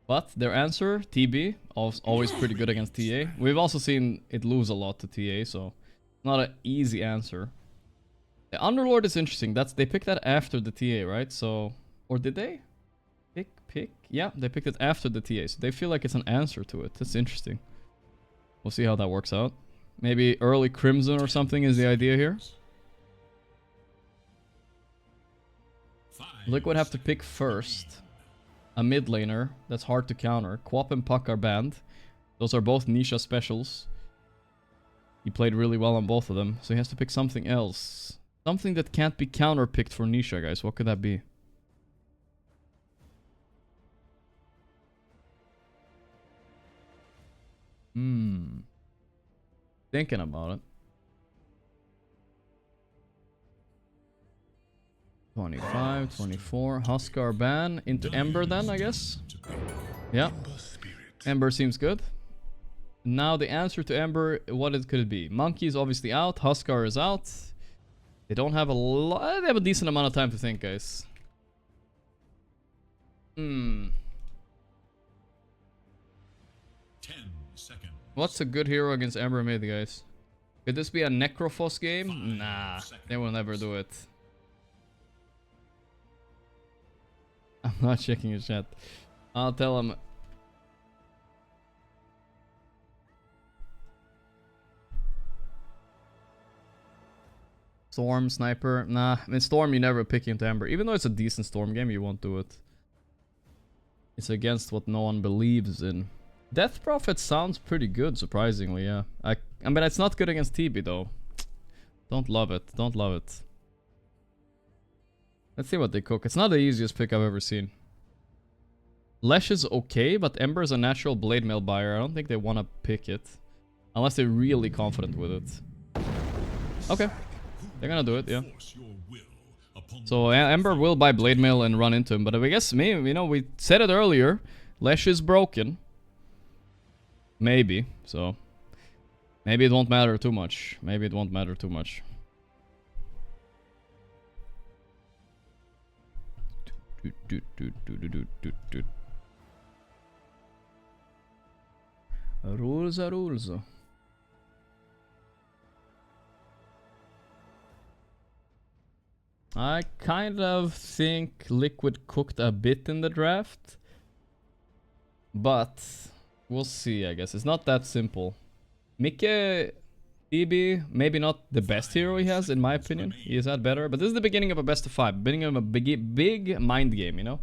But their answer, TB, always pretty good against TA. We've also seen it lose a lot to TA, so not an easy answer. The Underlord is interesting. They picked that after the TA, right? So, or did they? Pick? Yeah, they picked it after the TA, so they feel like it's an answer to it. That's interesting. We'll see how that works out. Maybe early Crimson or something is the idea here. Liquid have to pick first. A mid laner that's hard to counter. Quap and Puck are banned. Those are both Nisha specials. He played really well on both of them, so he has to pick something else. Something that can't be counter-picked for Nisha, guys. What could that be? Thinking about it. 25, 24. Huskar ban into Ember then, I guess. Yeah. Ember seems good. Now the answer to Ember, could it be? Monkey is obviously out. Huskar is out. They don't have a lot. They have a decent amount of time to think, guys. 10 seconds. What's a good hero against Ember mid, guys? Could this be a Necrophos game? 5 Nah, seconds. they will never do it. I'm not checking his chat. I'll tell him. Storm, Sniper. Nah, I mean, Storm you never pick into Ember. Even though it's a decent Storm game, you won't do it. It's against what no one believes in. Death Prophet sounds pretty good, surprisingly, yeah. I mean, it's not good against TB, though. Don't love it. Don't love it. Let's see what they cook. It's not the easiest pick I've ever seen. Lesh is okay, but Ember is a natural blade mail buyer. I don't think they want to pick it. Unless they're really confident with it. Okay. They're gonna do it, yeah. Force your will upon So Ember will buy blade mail and run into him. But I guess, maybe, you know, we said it earlier. Lesh is broken. Maybe. So maybe it won't matter too much. Maybe it won't matter too much. Rules are rules. I kind of think Liquid cooked a bit in the draft. But we'll see, I guess. It's not that simple. Mikke, TB, maybe not the best hero he has, in my opinion. He has had better. But this is the beginning of a best of 5. Beginning of a big mind game, you know?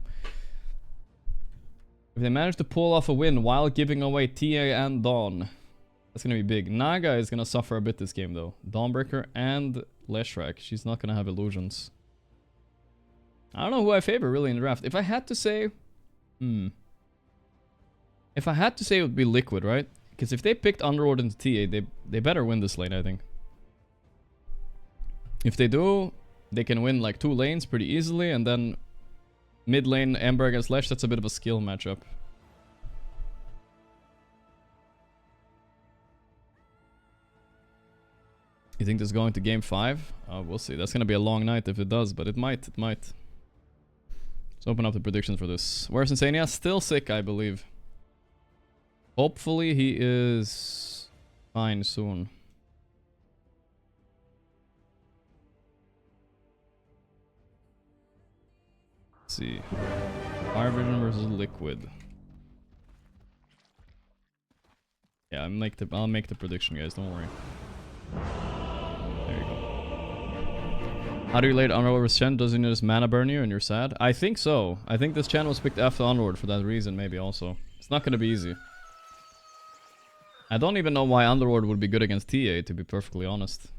If they manage to pull off a win while giving away TA and Dawn, that's gonna be big. Naga is gonna suffer a bit this game, though. Dawnbreaker and Leshrac. She's not gonna have illusions. I don't know who I favor, really, in the draft. If I had to say... If I had to say, it would be Liquid, right? Because if they picked Underworld into TA, they better win this lane, I think. If they do, they can win like 2 lanes pretty easily, and then mid lane Ember against Lesh, that's a bit of a skill matchup. You think this is going to game 5? We'll see. That's gonna be a long night if it does, but it might. It might. Let's open up the predictions for this. Where's Insania? Still sick, I believe. Hopefully he is fine soon. Let's see. Parivision versus Liquid. Yeah, I'll make the prediction, guys. Don't worry. There you go. How do you relate Aurora with Shen? Does he notice mana burn you and you're sad? I think so. I think this channel was picked after Onward for that reason, maybe also. It's not gonna be easy. I don't even know why Underworld would be good against TA, to be perfectly honest.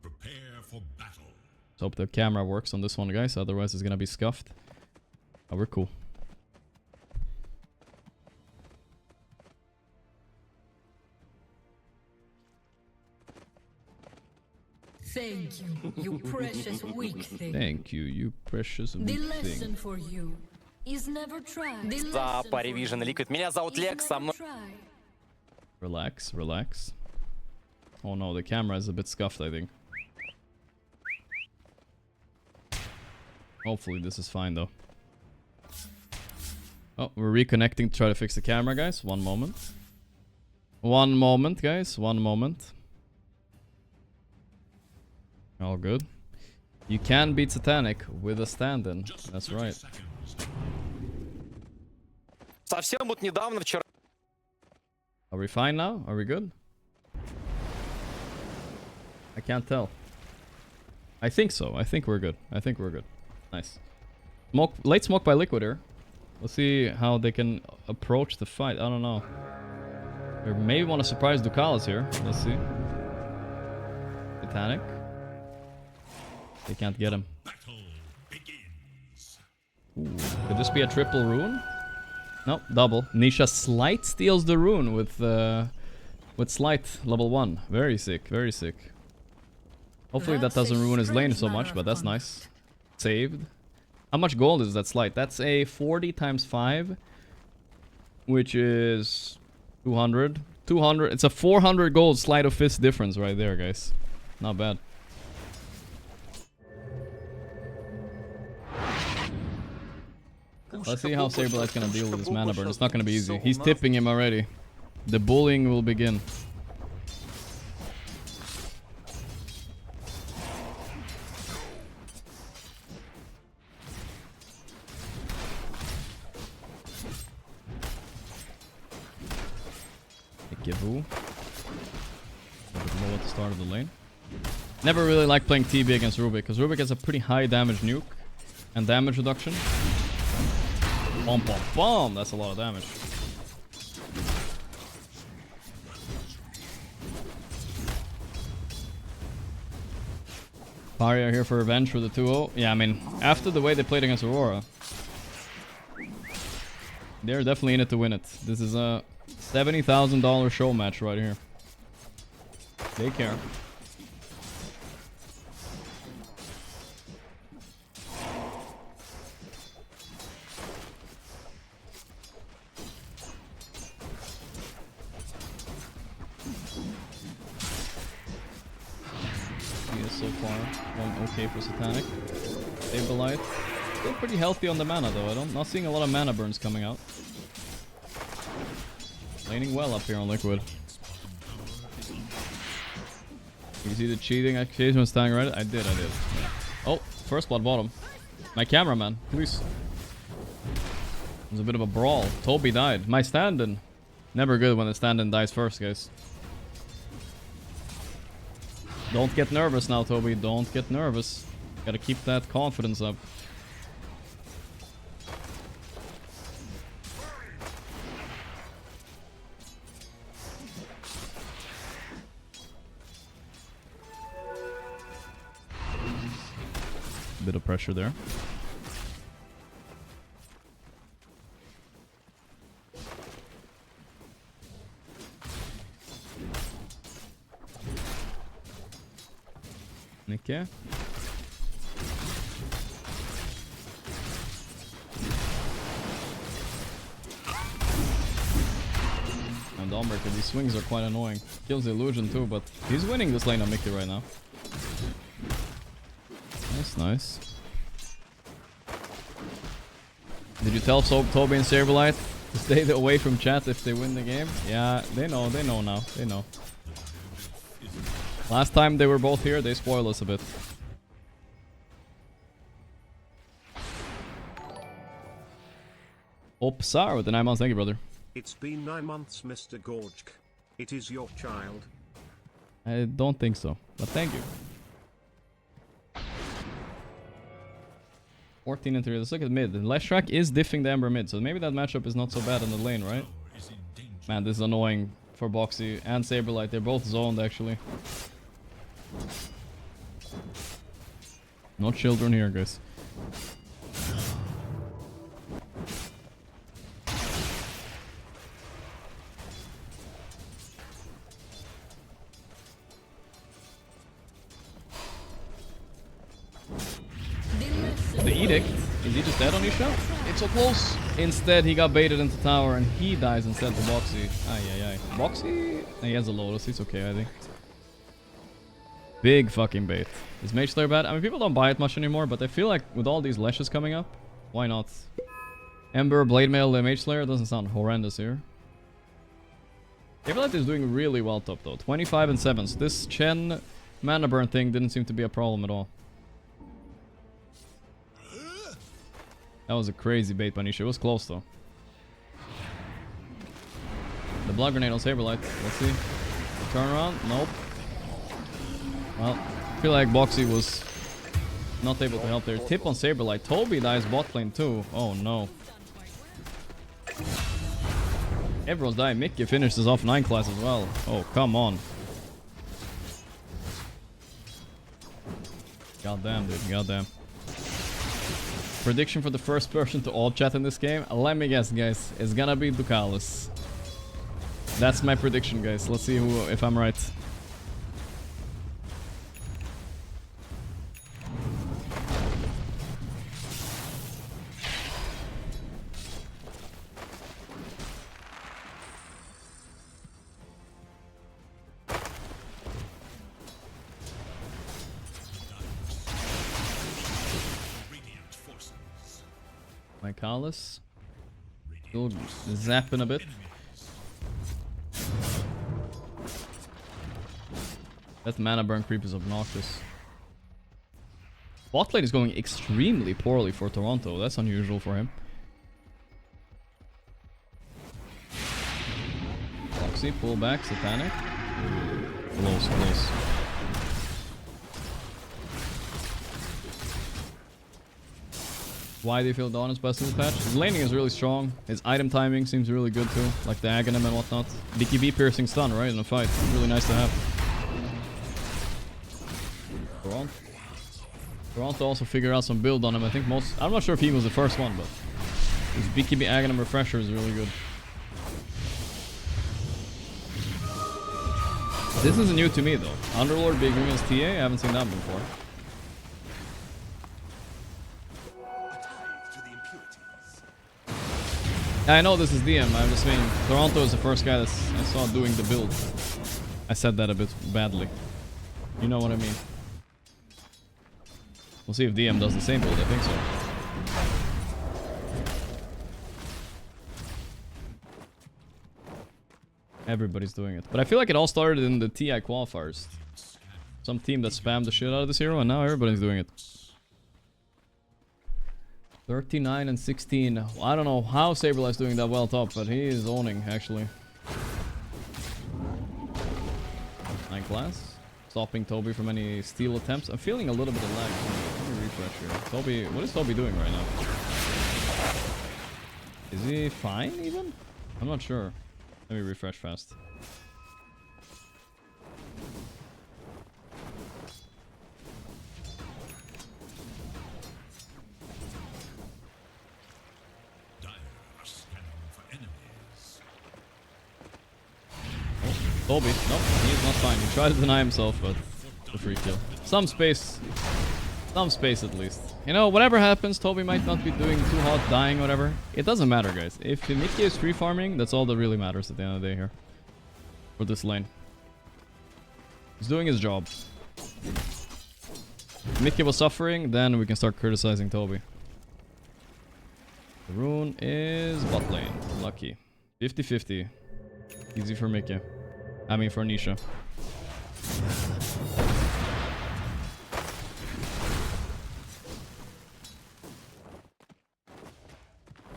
prepare for battle. Let's hope the camera works on this one, guys. Otherwise, it's gonna be scuffed. Oh, we're cool. Thank you, you precious weak thing. Thank you, you precious The weak lesson thing. for you is never try. The За lesson for Parivision you Liquid. Меня зовут is Лекс, со never мной... try. Relax, relax. Oh no, the camera is a bit scuffed, I think. Hopefully this is fine, though. Oh, we're reconnecting to try to fix the camera, guys. One moment. One moment, guys. One moment. All good. You can beat Satanic with a stand-in. That's right. Совсем вот недавно, вчера... Are we fine now? Are we good? I can't tell. I think so. I think we're good. I think we're good. Nice. Smoke, late smoke by Liquid here. Let's see how they can approach the fight. I don't know. They maybe want to surprise Ducalis here. Let's see. Titanic. They can't get him. Battle begins. Ooh. Could this be a triple rune? No, double. Nisha Slight steals the rune with Slight level 1. Very sick, very sick. Hopefully that That's doesn't a ruin his lane so strange much, manner but of that's nice. Saved. How much gold is that Slight? That's a 40 times 5, which is 200. 200. It's a 400 gold Sleight of Fist difference right there, guys. Not bad. Let's see how Saberlight's gonna deal with this mana burn. It's not gonna be easy. He's tipping him already. The bullying will begin. Givu. A bit low at the start of the lane. Never really liked playing TB against Rubik, because Rubik has a pretty high damage nuke and damage reduction. Bomb, bomb, bomb! That's a lot of damage. Paria here for revenge for the 2-0. Yeah, I mean, after the way they played against Aurora, they're definitely in it to win it. This is a $70,000 show match right here. They care. He is so far going okay for Satanic. Stabilite. Still pretty healthy on the mana though. I'm not seeing a lot of mana burns coming out. Laning well up here on Liquid. You see the cheating accusation was standing right? I did. Oh, first blood bottom. My cameraman, please. It was a bit of a brawl. Toby died. My stand-in. Never good when the stand-in dies first, guys. Don't get nervous now, Toby. Don't get nervous. Gotta keep that confidence up. Bit of pressure there. Okay. And Domberker, these swings are quite annoying. Kills the illusion too, but he's winning this lane on Mickey right now. That's nice. Did you tell Toby and Saberlight to stay away from chat if they win the game? Yeah, they know now. They know. Last time they were both here, they spoiled us a bit. Opsar with the 9 months, thank you, brother. It's been 9 months, Mr. Gorgc. It is your child. I don't think so, but thank you. 14 and 3. Let's look at mid. Leshrac is diffing the Ember mid, so maybe that matchup is not so bad in the lane, right? Man, this is annoying for Boxy and Saberlight. They're both zoned, actually. No children here, guys. The Edict. Is he just dead on Isha? It's so close. Instead, he got baited into tower and he dies instead to Boxy. Ay. Boxy? He has a Lotus. He's okay, I think. Big fucking bait. Is Mage Slayer bad? I mean, people don't buy it much anymore, but I feel like with all these Leshes coming up, why not? Ember, Blade Mail, Mage Slayer doesn't sound horrendous here. Yapphaton is doing really well top though. 25 and 7. So this Chen mana burn thing didn't seem to be a problem at all. That was a crazy bait by Nisha. It was close though. The blood grenade on Saberlight. Let's see. Turn around. Nope. Well, I feel like Boxy was not able to help there. Tip on Saberlight. Toby dies bot lane too. Oh no. Everyone's dying. Mickey finishes off 9 class as well. Oh, come on. Goddamn, dude. Goddamn. Prediction for the first person to all chat in this game? Let me guess, guys. It's gonna be Ducalis. That's my prediction, guys. Let's see if I'm right. My Michaelis. Still zapping a bit. That mana burn creep is obnoxious. Bot lane is going extremely poorly for Toronto. That's unusual for him. Foxy, pull back, Satanic. Close, close. Why do you feel Dawn is best in this patch? His laning is really strong. His item timing seems really good too. Like the Aghanim and whatnot. BKB piercing stun, right? In a fight. Really nice to have. Toronto also figured out some build on him. I think I'm not sure if he was the first one, but his BKB Aghanim refresher is really good. This is new to me though. Underlord being against TA, I haven't seen that before. I know this is DM, I'm just saying Toronto is the first guy that I saw doing the build. I said that a bit badly. You know what I mean. We'll see if DM does the same build, I think so. Everybody's doing it. But I feel like it all started in the TI qualifiers. Some team that spammed the shit out of this hero and now everybody's doing it. 39 and 16. Well, I don't know how Saberlight's doing that well top, but he is owning actually. 9 class. Stopping Toby from any steal attempts. I'm feeling a little bit of lag. Let me refresh here. Toby, what is Toby doing right now? Is he fine even? I'm not sure. Let me refresh fast. Toby, nope, he's not fine. He tried to deny himself, but the free kill. Some space at least. You know, whatever happens, Toby might not be doing too hot, dying, whatever. It doesn't matter, guys. If Mickey is free farming, that's all that really matters at the end of the day here. For this lane. He's doing his job. If Mickey was suffering, then we can start criticizing Toby. The rune is bot lane. Lucky. 50-50. Easy for Mickey. I mean for Nisha.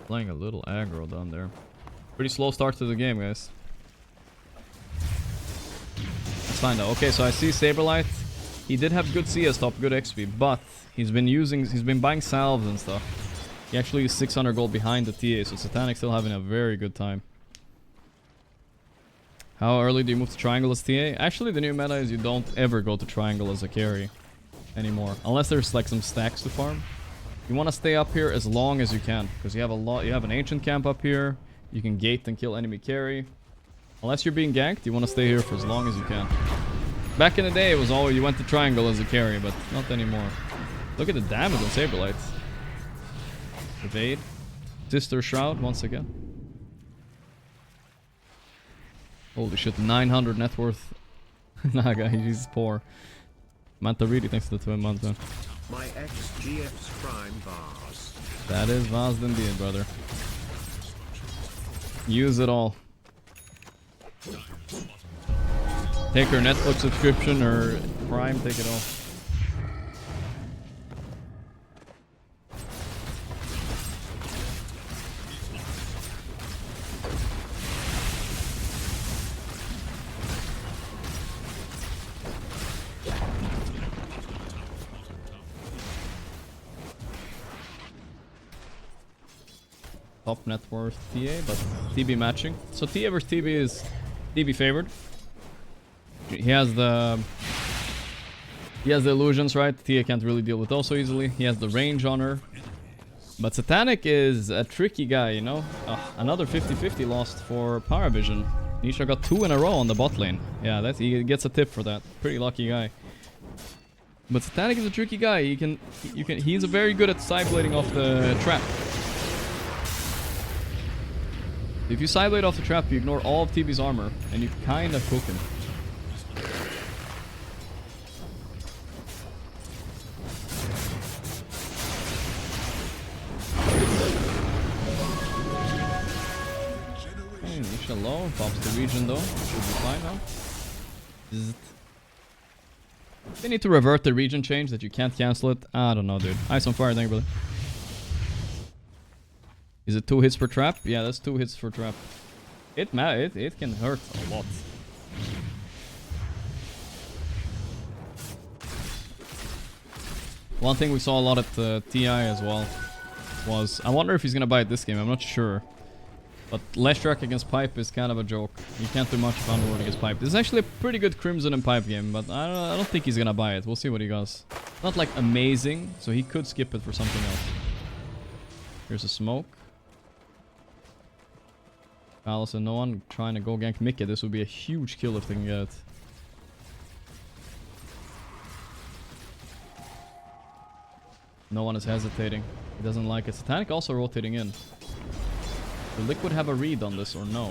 Playing a little aggro down there. Pretty slow start to the game, guys. Let's find out. Okay, so I see Saberlight. He did have good CS top, good XP, but he's been buying salves and stuff. He actually is 600 gold behind the TA, so Satanic's still having a very good time. How early do you move to triangle as TA? Actually, the new meta is you don't ever go to triangle as a carry anymore. Unless there's like some stacks to farm. You want to stay up here as long as you can. Because you have an ancient camp up here. You can gate and kill enemy carry. Unless you're being ganked, you want to stay here for as long as you can. Back in the day, it was always you went to triangle as a carry, but not anymore. Look at the damage on Saberlights. Evade. Sister Shroud once again. Holy shit, 900 net worth. Nah, guy, he's poor. Manta really thanks to the 2 months, man. My ex-GF's prime vase. That is vase indeed, brother. Use it all. Take her Netflix subscription or Prime, take it all. Top net worth TA, but TB matching. So TA versus TB is TB favored. He has the illusions, right? TA can't really deal with those so easily. He has the range on her. But Satanic is a tricky guy, you know? Another 50-50 lost for Parivision. Nisha got 2 in a row on the bot lane. Yeah, he gets a tip for that. Pretty lucky guy. But Satanic is a tricky guy. He's very good at sideblading off the trap. If you sideblade off the trap, you ignore all of TB's armor, and you kind of cook him. pops the region though. Should be fine now. Zzzt. They need to revert the region change that you can't cancel it. I don't know, dude. Ice on fire, thank you, brother. Is it 2 hits per trap? Yeah, that's 2 hits per trap. It can hurt a lot. One thing we saw a lot at TI as well was... I wonder if he's gonna buy it this game, I'm not sure. But Leshrac against Pipe is kind of a joke. You can't do much of Underworld against Pipe. This is actually a pretty good Crimson and Pipe game, but I don't think he's gonna buy it. We'll see what he does. Not like amazing, so he could skip it for something else. Here's a smoke. Palace and no one trying to go gank Mickey. This would be a huge kill if they can get it. No one is hesitating. He doesn't like it. Satanic also rotating in. Will Liquid have a read on this or no?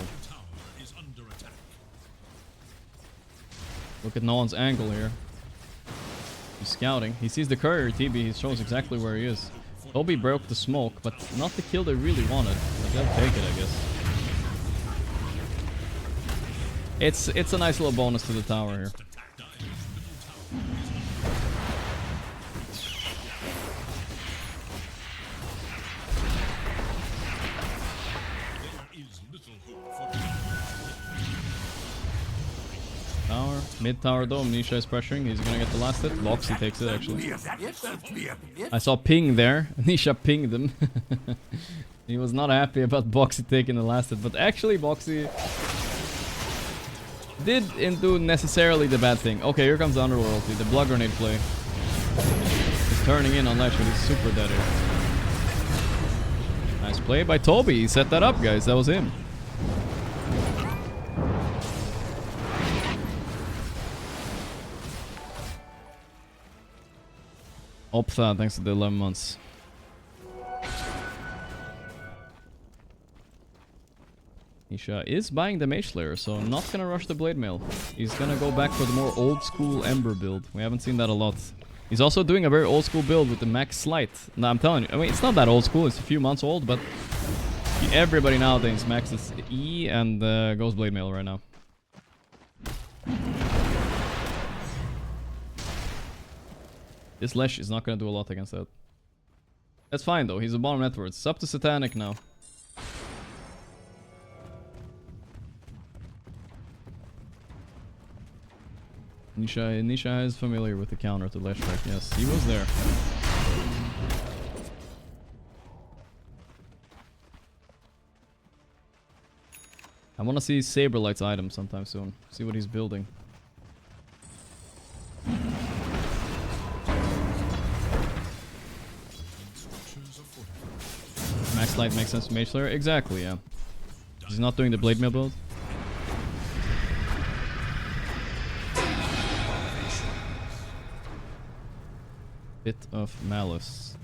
Look at no one's angle here. He's scouting. He sees the courier TB. He shows exactly where he is. Toby broke the smoke, but not the kill they really wanted. But they'll take it, I guess. It's a nice little bonus to the tower here. Tower, mid tower though, Nisha is pressuring, he's gonna get the last hit. Boxy takes it actually. I saw ping there, Nisha pinged him. He was not happy about Boxy taking the last hit, but actually Boxy didn't do necessarily the bad thing. Okay, here comes the Underworld, the blood grenade play. He's turning in on Lesh, but he's super dead here. Nice play by Toby, he set that up guys, that was him. Optha, thanks to the 11 months. Nisha is buying the Mage Slayer, so not gonna rush the Blade Mail. He's gonna go back for the more old school Ember build. We haven't seen that a lot. He's also doing a very old school build with the Max Slight. Now I'm telling you, I mean it's not that old school, it's a few months old, but everybody nowadays maxes E and goes Blade Mail right now. This Lesh is not going to do a lot against that. That's fine though, he's a bottom network. It's up to Satanic now. Nisha is familiar with the counter to Leshrac, yes. He was there. I want to see Saberlight's item sometime soon. See what he's building. Max Light makes sense to Mage Slayer? Exactly, yeah. He's not doing the Blade Mail build. Bit of Malice.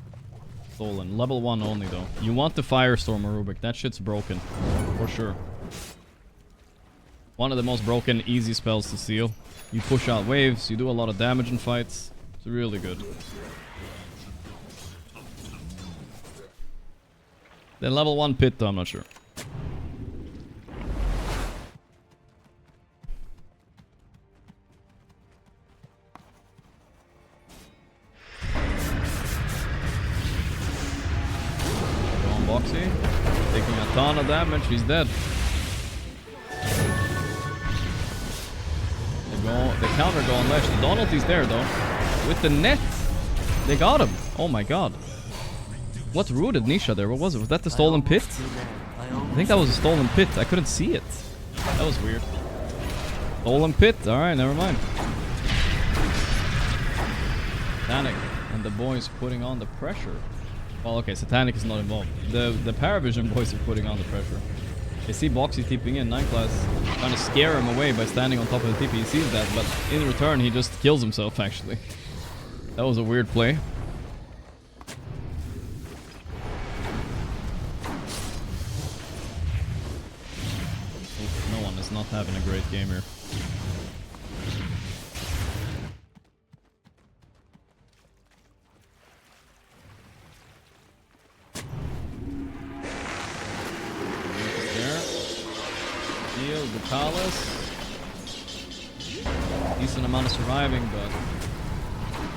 Stolen. Level 1 only though. You want the Firestorm or Rubik. That shit's broken. For sure. One of the most broken, easy spells to steal. You push out waves, you do a lot of damage in fights. It's really good. Then level 1 pit though, I'm not sure. Go on Boxy. Taking a ton of damage, he's dead. The counter go on Lesh. The Donalty's there though. With the net. They got him. Oh my god. What rooted Nisha there? What was it? Was that the stolen pit? I think that was a stolen pit. I couldn't see it. That was weird. Stolen pit. Alright, never mind. Satanic and the boys putting on the pressure. Well, okay, Satanic is not involved. The Parivision boys are putting on the pressure. They see Boxy TPing in, 9 class, trying to scare him away by standing on top of the TP. He sees that, but in return he just kills himself actually. That was a weird play. No one is not having a great game here. Decent amount of surviving, but I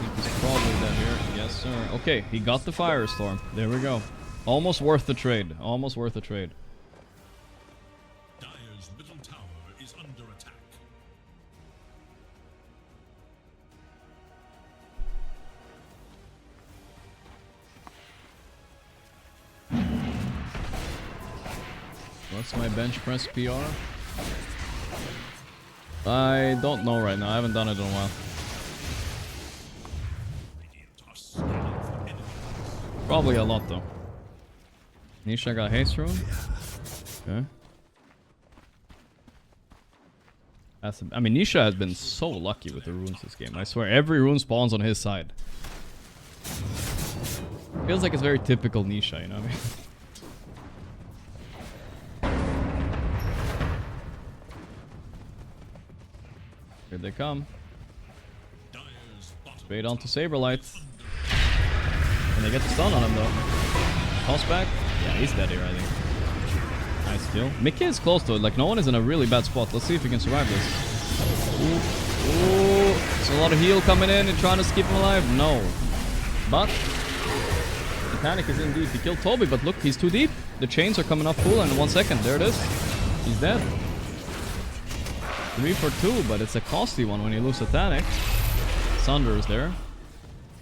think he's probably dead here. Yes, sir. Okay, he got the Firestorm. There we go. Almost worth the trade. Almost worth the trade. Dire's middle tower is under attack. What's my bench press PR? I don't know right now. I haven't done it in a while. Probably a lot though. Nisha got haste rune. Okay. I mean, Nisha has been so lucky with the runes this game. I swear, every rune spawns on his side. Feels like it's very typical Nisha, you know what I mean? Here they come. Straight onto Saberlight. Can they get the stun on him though? Toss back? Yeah, he's dead here, I think. Nice kill. Mickey is close to it, like no one is in a really bad spot. Let's see if he can survive this. Ooh, there's a lot of heal coming in and trying to keep him alive. No. But the panic is in deep. He killed Toby, but look, he's too deep. The chains are coming up full in 1 second. There it is. He's dead. 3 for 2, but it's a costly one when you lose Satanic. Sunder is there.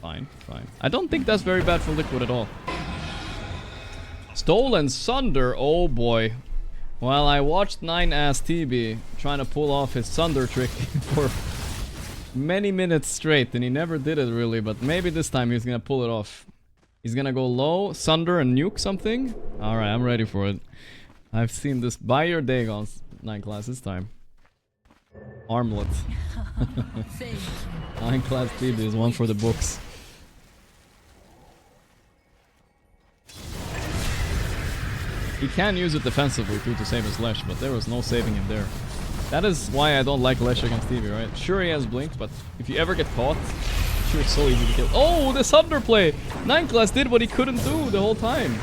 Fine, fine. I don't think that's very bad for Liquid at all. Stolen Sunder, oh boy. Well, I watched 9-ass TB trying to pull off his Sunder trick for many minutes straight, and he never did it really, but maybe this time he's gonna pull it off. He's gonna go low, Sunder, and nuke something? Alright, I'm ready for it. I've seen this. Buy your Dagon 9 class this time. Armlet. 9 class TB is one for the books. He can use it defensively too to save his Lesh, but there was no saving him there. That is why I don't like Lesh against TV, right? Sure, he has Blink, but if you ever get caught, sure, it's so easy to kill. Oh, this underplay! 9 class did what he couldn't do the whole time.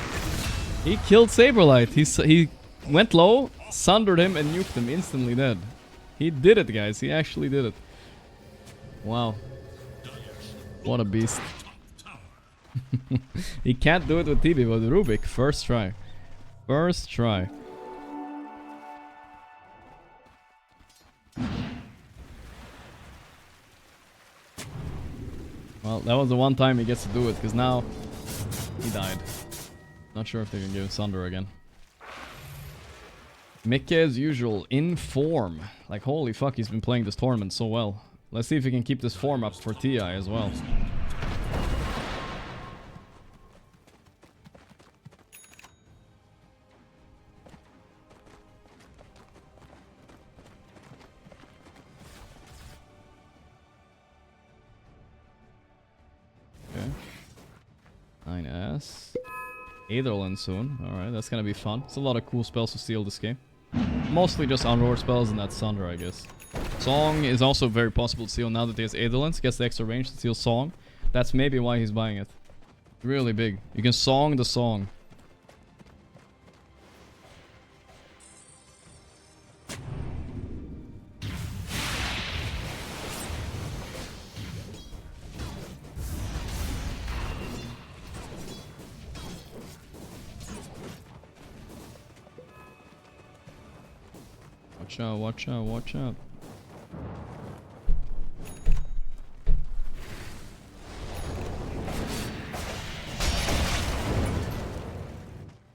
He killed Saberlight. He went low, sundered him, and nuked him, instantly dead. He did it, guys. He actually did it. Wow. What a beast. He can't do it with TB, but Rubik, first try. First try. Well, that was the one time he gets to do it, because now he died. Not sure if they can give Sunder again. Mickey, as usual, in form. Like, holy fuck, he's been playing this tournament so well. Let's see if he can keep this form up for TI as well. Okay. 9S. Aetherland soon. Alright, that's gonna be fun. It's a lot of cool spells to steal this game. Mostly just Aurora spells and that Sunder, I guess. Song is also very possible to steal now that he has Aetherlands. Gets the extra range to steal Song. That's maybe why he's buying it. Really big. You can Song the Song. Watch out, watch out, watch out.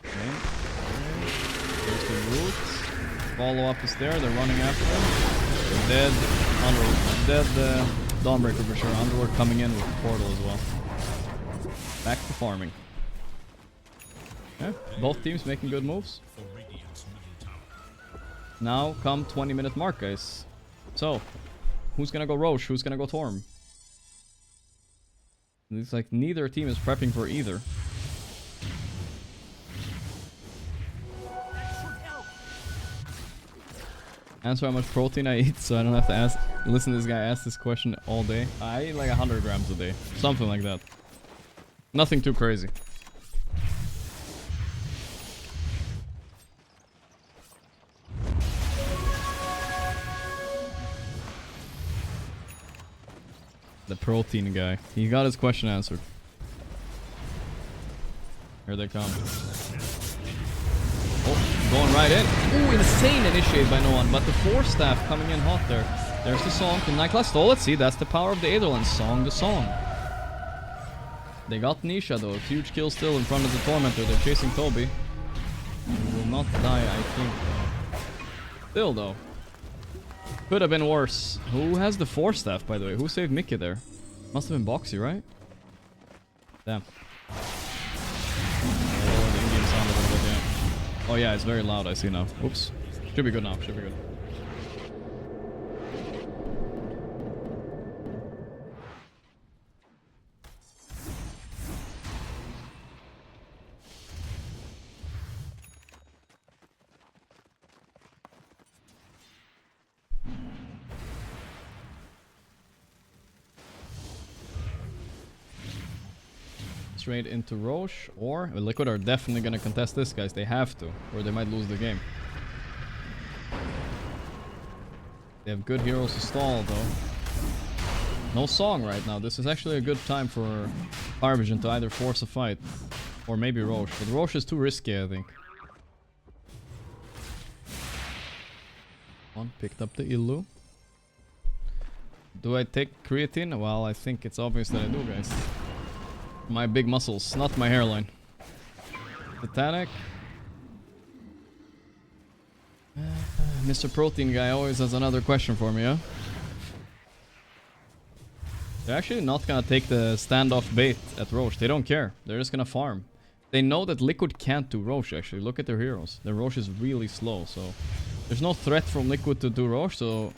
Okay. There's the roots. Follow up is there, they're running after him. Dead Underworld. Dead Dawnbreaker for sure. Underworld coming in with the portal as well. Back to farming. Okay. Both teams making good moves. Now come 20-minute mark, guys. So, who's gonna go Roche? Who's gonna go Torm? It's like neither team is prepping for either. Answer how much protein I eat, so I don't have to listen to this guy ask this question all day. I eat like 100 grams a day, something like that. Nothing too crazy. The protein guy. He got his question answered. Here they come. Oh, going right in. Ooh, insane initiate by no one. But the Force Staff coming in hot there. There's the song. Can Nightclass stole? Let's see. That's the power of the Aetherlands. Song the song. They got Nisha though. Huge kill still in front of the Tormentor. They're chasing Toby. He will not die, I think. Still though. Could have been worse. Who has the Force Staff, by the way? Who saved Mickey there? Must have been Boxy, right? Damn. Oh, the in-game sound a little bit, yeah. Oh yeah, it's very loud, I see now. Oops. Should be good now, should be good. Straight into Roche, or Liquid are definitely gonna contest this, guys. They have to, or they might lose the game. They have good heroes to stall, though. No song right now. This is actually a good time for Parivision to either force a fight, or maybe Roche. But Roche is too risky, I think. One picked up the Illu. Do I take creatine? Well, I think it's obvious that I do, guys. My big muscles, not my hairline. Titanic. Mr. Protein guy always has another question for me, huh? They're actually not gonna take the standoff bait at Roche. They don't care. They're just gonna farm. They know that Liquid can't do Roche, actually. Look at their heroes. Their Roche is really slow, so... There's no threat from Liquid to do Roche, so...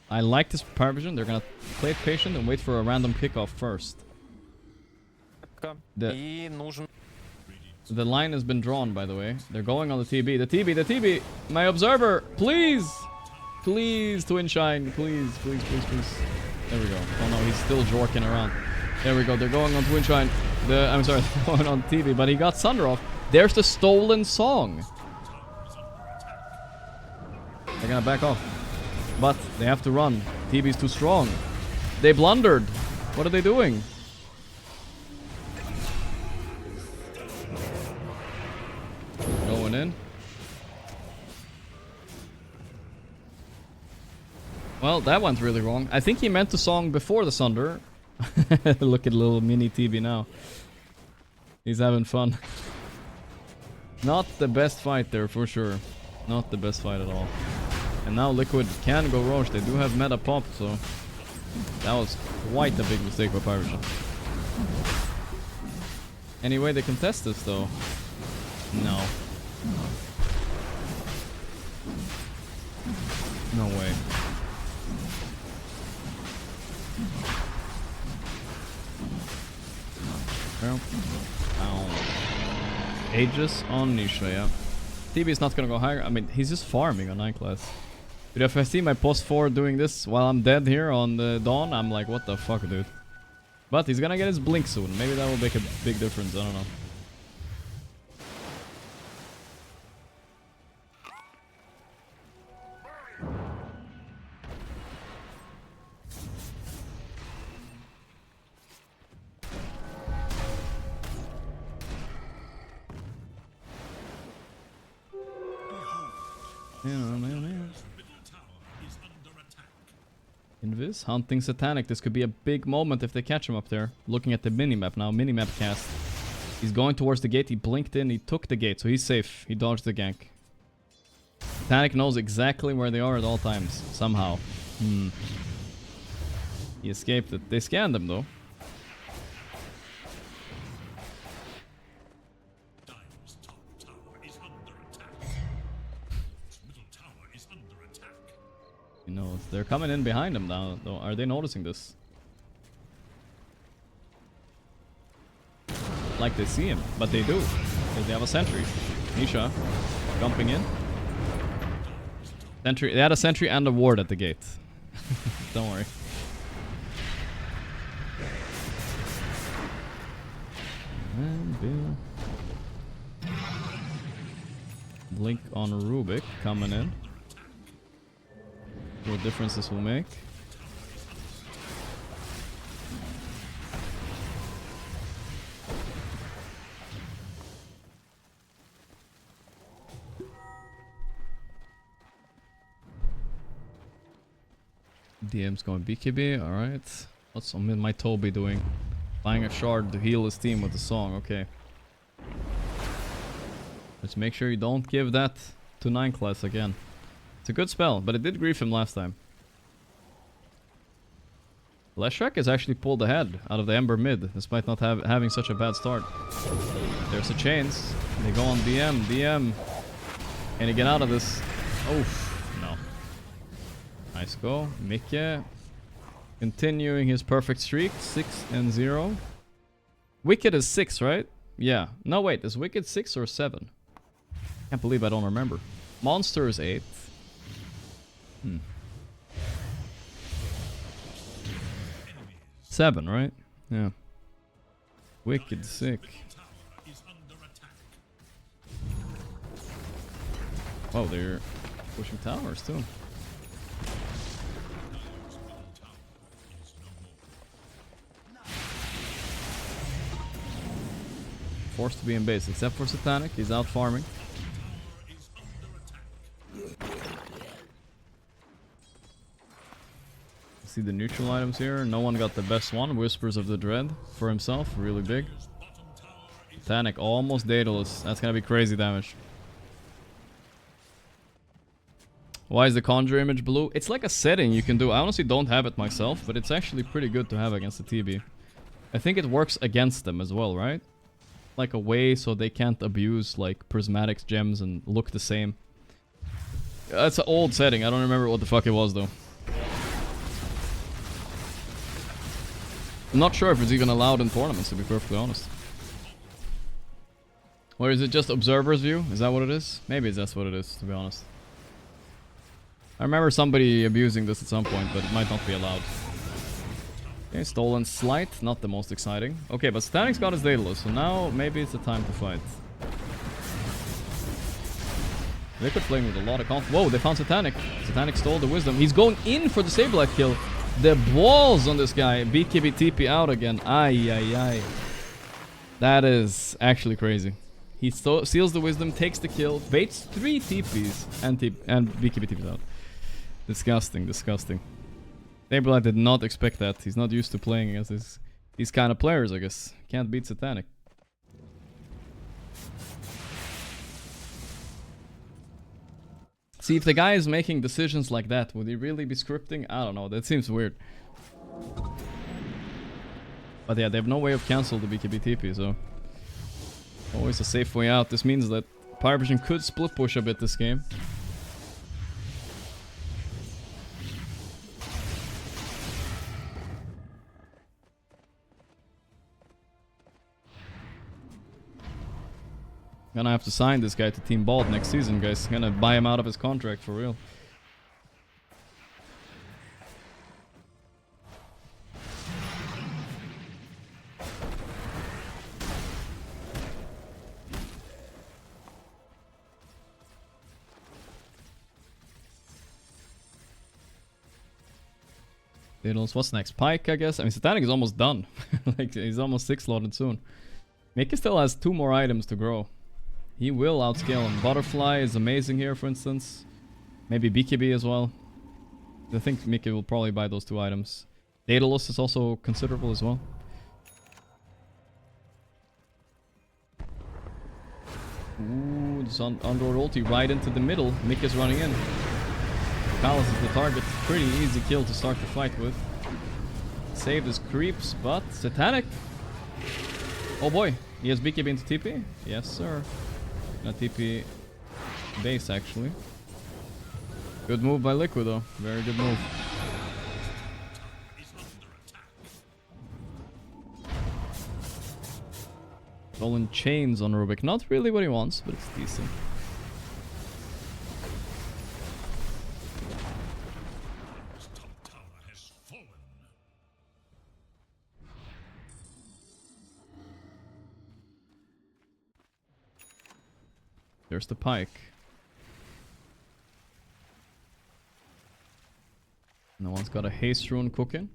I like this Parivision. They're gonna play it patient and wait for a random kickoff first. The line has been drawn, by the way. They're going on the TB. The TB! My observer! Please! Please, Twin Shine. Please. There we go. Oh no, he's still jorking around. There we go. They're going on Twin Shine. I'm sorry, they're going on TB, but he got Sunder off. There's the stolen song. They're gonna back off. But they have to run. TB's too strong. They blundered. What are they doing? Going in. Well, that went really wrong. I think he meant the song before the Sunder. Look at little mini TB now. He's having fun. Not the best fight there, for sure. Not the best fight at all. And now Liquid can go Roche. They do have meta pop, so... That was quite a big mistake by Parivision. Anyway, they contest this, though. No. No way. Well, Aegis on Nisha, yeah. TB is not gonna go higher. I mean, he's just farming on 9 class. But if I see my post 4 doing this while I'm dead here on the Dawn, I'm like, what the fuck, dude? But he's gonna get his blink soon. Maybe that will make a big difference. I don't know. Invis hunting Satanic. This could be a big moment if they catch him up there. Looking at the minimap now. Minimap cast. He's going towards the gate. He blinked in. He took the gate. So he's safe. He dodged the gank. Satanic knows exactly where they are at all times. Somehow. He escaped it. They scanned him though. You know, they're coming in behind him now, though. Are they noticing this? Like they see him, but they do. Because they have a sentry. Nisha jumping in. Sentry. They had a sentry and a ward at the gate. Don't worry. And Blink on Rubik coming in. What difference this will make. DM's going BKB, alright. What's my Toby doing? Buying a shard to heal his team with the song, okay. Let's make sure you don't give that to 9 class again. It's a good spell, but it did grief him last time. Leshrac has actually pulled ahead out of the Ember mid, despite not having such a bad start. There's the chains. They go on DM. Can he get out of this? Oof, no. Nice go. Mikke continuing his perfect streak, 6-0. Wicked is 6, right? Yeah. No, wait, is Wicked 6 or 7? Can't believe I don't remember. Monster is 8. 7, right? Yeah. Wicked sick. Oh, they're pushing towers too. Forced to be in base, except for Satanic. He's out farming. See the neutral items here. No one got the best one. Whispers of the Dread for himself. Really big. Satanic almost Daedalus. That's gonna be crazy damage. Why is the Conjure image blue? It's like a setting you can do. I honestly don't have it myself, but it's actually pretty good to have against the TB. I think it works against them as well, right? Like a way so they can't abuse like prismatic gems and look the same. That's an old setting. I don't remember what the fuck it was though. I'm not sure if it's even allowed in tournaments, to be perfectly honest. Or is it just observer's view? Is that what it is? Maybe that's what it is, to be honest. I remember somebody abusing this at some point, but it might not be allowed. Okay, stolen slight, not the most exciting. Okay, but Satanic's got his Daedalus, so now maybe it's the time to fight. Liquid playing with a lot of confidence. Whoa, they found Satanic. Satanic stole the wisdom. He's going in for the Sableye kill. The balls on this guy. BKB TP out again. Ay. That is actually crazy. He seals the wisdom, takes the kill, baits 3 TPs, and BKB TPs out. Disgusting. Sableye did not expect that. He's not used to playing against these kind of players, I guess. Can't beat Satanic. See, if the guy is making decisions like that, would he really be scripting? I don't know, that seems weird. But yeah, they have no way of canceling the BKB TP, so... always a safe way out. This means that Parivision could split push a bit this game. Gonna have to sign this guy to Team Bald next season, guys. Gonna buy him out of his contract for real. Diddles, what's next? Pike, I guess? I mean, Satanic is almost done. Like, he's almost 6-slotted soon. Mikke still has 2 more items to grow. He will outscale him. Butterfly is amazing here, for instance. Maybe BKB as well. I think Mikke will probably buy those 2 items. Daedalus is also considerable as well. Ooh, this Aurora ulti right into the middle. Mikke's running in. Palace is the target. Pretty easy kill to start the fight with. Saved his creeps, but Satanic. Oh boy, he has BKB into TP? Yes, sir. Gonna TP base, actually. Good move by Liquid, though. Very good move. Stolen chains on Rubik. Not really what he wants, but it's decent. There's the Pike. No one's got a haste rune cooking.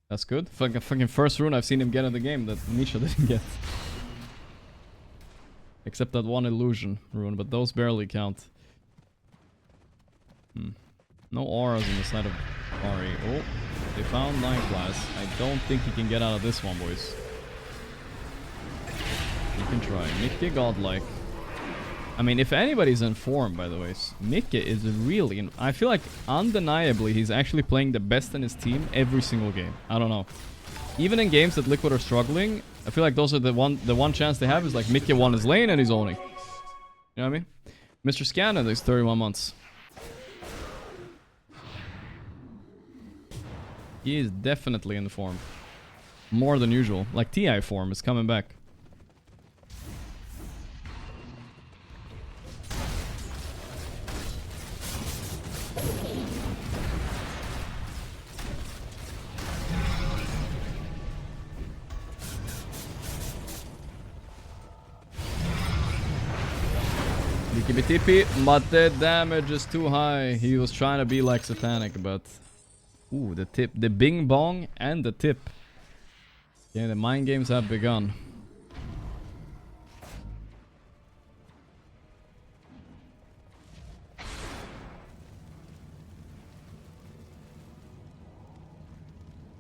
That's good. Fucking first rune I've seen him get in the game that Nisha didn't get. Except that one illusion rune, but those barely count. No auras on the side of Sorry. Oh, they found 9 class. I don't think he can get out of this one, boys. You can try. Mickey godlike. I mean, if anybody's informed, by the way, Mickey is really... I feel like, undeniably, he's actually playing the best in his team every single game. I don't know. Even in games that Liquid are struggling, I feel like those are the one chance they have is like Mickey won his lane and he's owning. You know what I mean? Mr. Scanner is 31 months. He is definitely in the form. More than usual. Like TI form is coming back. TP, but the damage is too high. He was trying to be like Satanic, but... Ooh, the tip. The bing bong and the tip. Yeah, the mind games have begun.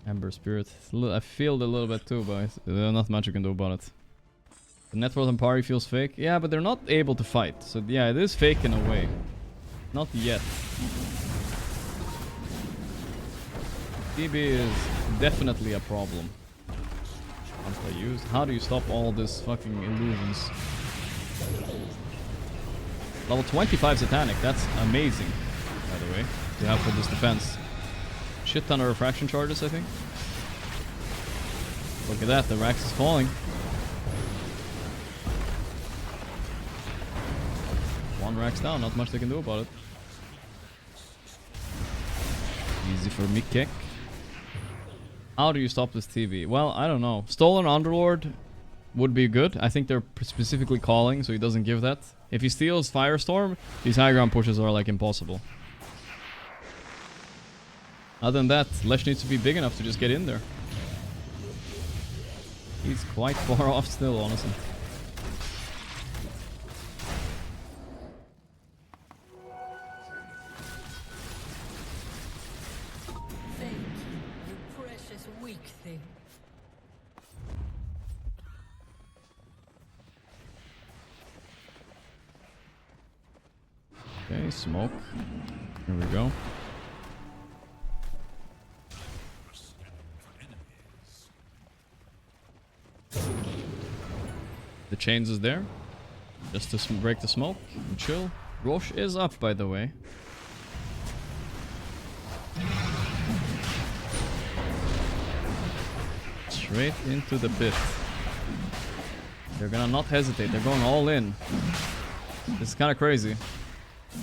Ember Spirit. I feel it a little bit too, but there's not much you can do about it. The network and party feels fake. Yeah, but they're not able to fight. So yeah, it is fake in a way. Not yet. TB is definitely a problem. How do you stop all this fucking illusions? Level 25 Satanic. That's amazing, by the way, to have for this defense. Shit ton of refraction charges, I think. Look at that, the Rax is falling. One Rax down, not much they can do about it. Easy for Mickey. How do you stop this TV? Well, I don't know. Stolen Underlord would be good. I think they're specifically calling, so he doesn't give that. If he steals Firestorm, these high ground pushes are like impossible. Other than that, Lesh needs to be big enough to just get in there. He's quite far off still, honestly. Thank you, you precious weak thing. Okay, smoke. Here we go. The chains is there. Just to break the smoke and chill. Roche is up, by the way. Straight into the pit. They're gonna not hesitate. They're going all in. This is kind of crazy.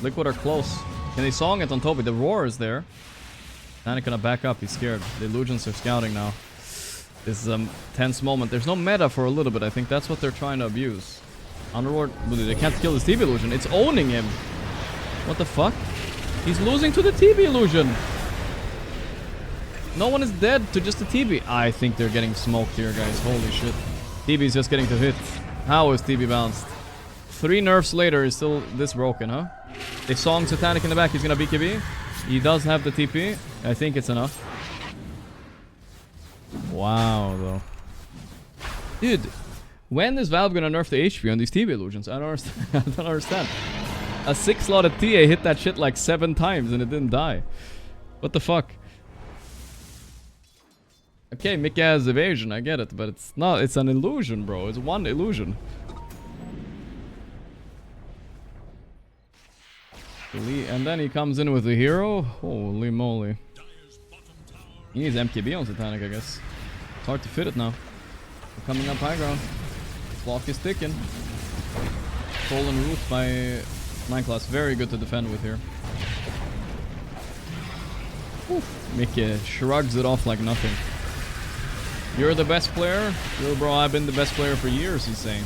Liquid are close. Can they song it on Toby? The roar is there. Panic gonna back up. He's scared. The illusions are scouting now. This is a tense moment. There's no meta for a little bit. I think that's what they're trying to abuse. Underlord, they can't kill this TV illusion. It's owning him. What the fuck? He's losing to the TV illusion. No one is dead to just the TB. I think they're getting smoked here, guys. Holy shit. TB's just getting to hit. How is TB bounced? 3 nerfs later, is still this broken, huh? They song Satanic in the back. He's gonna BKB. He does have the TP. I think it's enough. Wow, though. Dude, when is Valve gonna nerf the HP on these TB illusions? I don't understand. I don't understand. A 6-slotted TA hit that shit like 7 times and it didn't die. What the fuck? Okay, Mickey has evasion, I get it, but it's not. It's an illusion, bro. It's one illusion. And then he comes in with the hero. Holy moly. He needs MKB on Satanic, I guess. It's hard to fit it now. We're coming up high ground. Clock is ticking. Stolen root by 9 class. Very good to defend with here. Mickey shrugs it off like nothing. You're the best player? Yo, bro, I've been the best player for years, he's saying.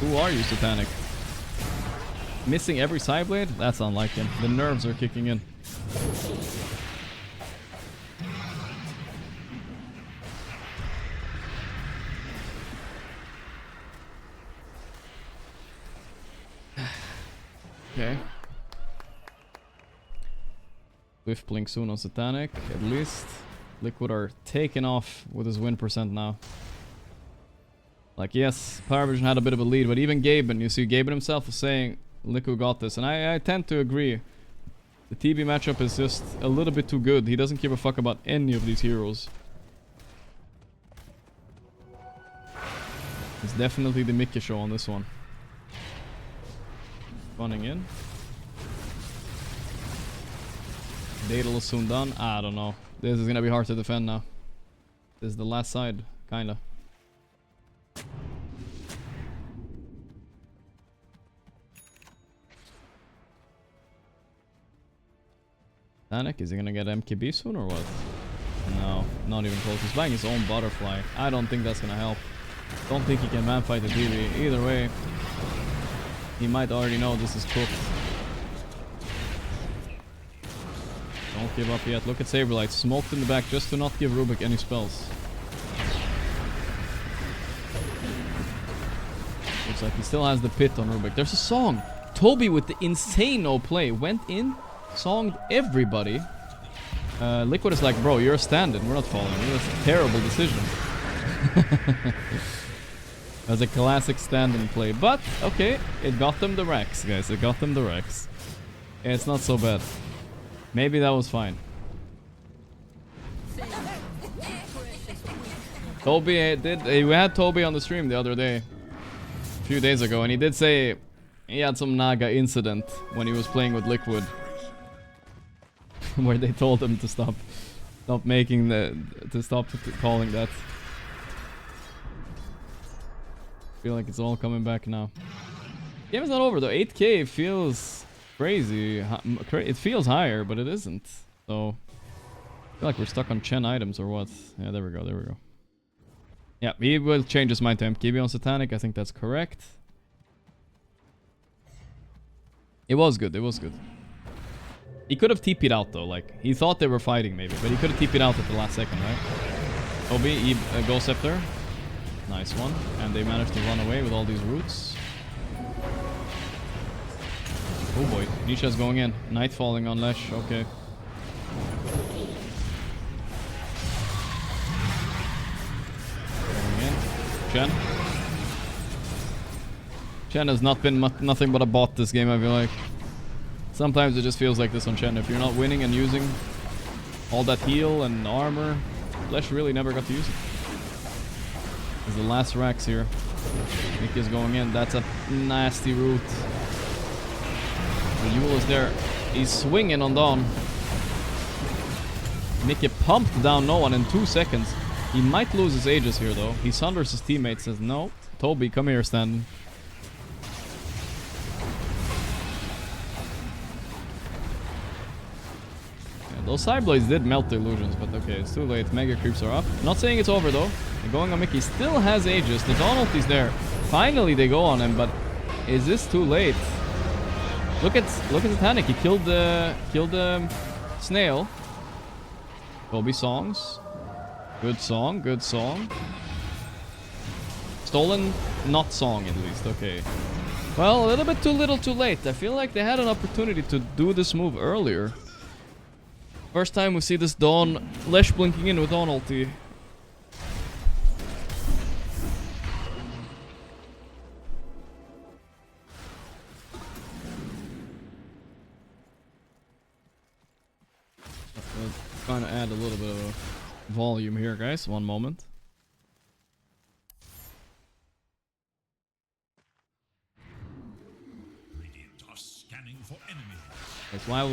Who are you, Satanic? Missing every side blade? That's unlike him. The nerves are kicking in. Okay. Swift blink soon on Satanic, at least. Liquid are taking off with his win percent now. Like, yes, Parivision had a bit of a lead, but even Gaben, you see, Gaben himself was saying Liquid got this, and I tend to agree. The TB matchup is just a little bit too good. He doesn't give a fuck about any of these heroes. It's definitely the Mickey show on this one. Running in. Daedal soon done. I don't know. This is gonna be hard to defend now. This is the last side, kinda. Panic, is he gonna get MKB soon or what? No, not even close. He's buying his own butterfly. I don't think that's gonna help. Don't think he can man fight the DB. Either way, he might already know this is cooked. Don't give up yet. Look at Saberlight. Smoked in the back just to not give Rubik any spells. Looks like he still has the pit on Rubik. There's a song. Toby with the insane no play. Went in, songed everybody. Liquid is like, bro, you're a stand-in. We're not following you. That's a terrible decision. That's a classic stand-in play. But, okay, it got them the Rex, guys. It got them the Rex. It's not so bad. Maybe that was fine. Toby did. We had Toby on the stream the other day, a few days ago, and he did say he had some Naga incident when he was playing with Liquid, where they told him to stop calling that. Feel like it's all coming back now. Game is not over though. 8K feels crazy. It feels higher, but it isn't. So I feel like we're stuck on Chen items or what? Yeah, there we go. There we go. Yeah, he will change his mind to MKB on Satanic. I think that's correct. It was good. It was good. He could have TP'd out though. Like, he thought they were fighting maybe, but he could have TP'd out at the last second, right? Obi, Ghost Scepter. Nice one. And they managed to run away with all these roots. Oh boy. Nisha's going in. Night falling on Lesh. Okay. Going in. Chen. Chen has not been nothing but a bot this game, I feel like. Sometimes it just feels like this on Chen. If you're not winning and using all that heal and armor, Lesh really never got to use it. This is the last Rax here. Mickey is going in. That's a nasty root. The Yule is there. He's swinging on Dawn. Mickey pumped down no one in 2 seconds. He might lose his Aegis here though. He sunders his teammate, says no. Toby, come here, stand. Those side blades did melt the illusions, but okay, it's too late. Mega creeps are up. Not saying it's over though. They're going on Mickey. Still has Aegis. The Dawn ulti's there. Finally they go on him, but is this too late? Look at Satanic. He killed the snail. Kobe songs. Good song. Good song. Stolen, not song at least. Okay. Well, a little bit too little, too late. I feel like they had an opportunity to do this move earlier. First time we see this Dawn Lesh blinking in with Dawn ulti. Trying to add a little bit of volume here, guys. One moment. Guys, while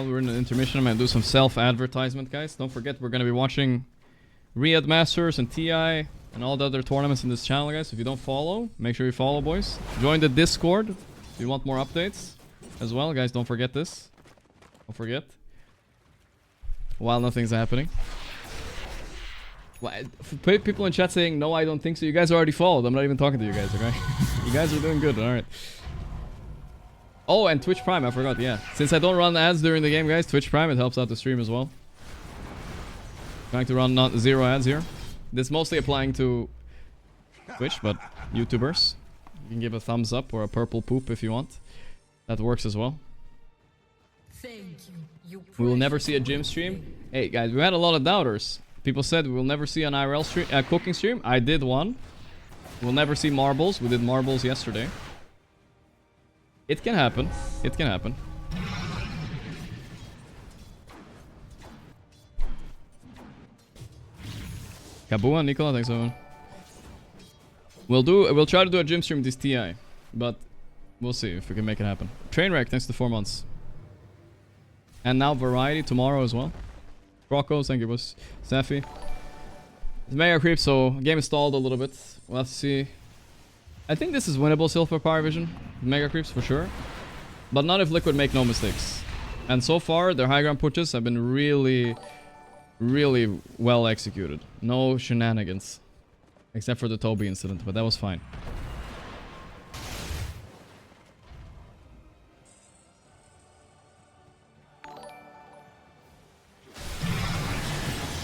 we're in the intermission, I'm gonna do some self-advertisement, guys. Don't forget, we're gonna be watching Riyadh Masters and TI and all the other tournaments in this channel, guys. If you don't follow, make sure you follow, boys. Join the Discord if you want more updates as well, guys. Don't forget this. Don't forget. While nothing's happening. People in chat saying, no, I don't think so. You guys already followed. I'm not even talking to you guys, okay? You guys are doing good, alright. Oh, and Twitch Prime, I forgot, yeah. Since I don't run ads during the game, guys, Twitch Prime, it helps out the stream as well. Trying to run not 0 ads here. This mostly applying to Twitch, but YouTubers. You can give a thumbs up or a purple poop if you want. That works as well. Thank you. You We will never see a gym stream. Hey guys, we had a lot of doubters. People said we will never see an IRL stream, cooking stream. I did one. We'll never see marbles. We did marbles yesterday. It can happen. It can happen. Kabua, Nicola, thanks so much. We'll try to do a gym stream with this TI, but we'll see if we can make it happen. Trainwreck, thanks to 4 months. And now Variety tomorrow as well. Broncos, thank you, boss. Safi. It's mega creep, so game is stalled a little bit. We'll have to see. I think this is winnable still for Parivision. Mega creeps for sure. But not if Liquid make no mistakes. And so far, their high ground pushes have been really, really well executed. No shenanigans. Except for the Toby incident, but that was fine.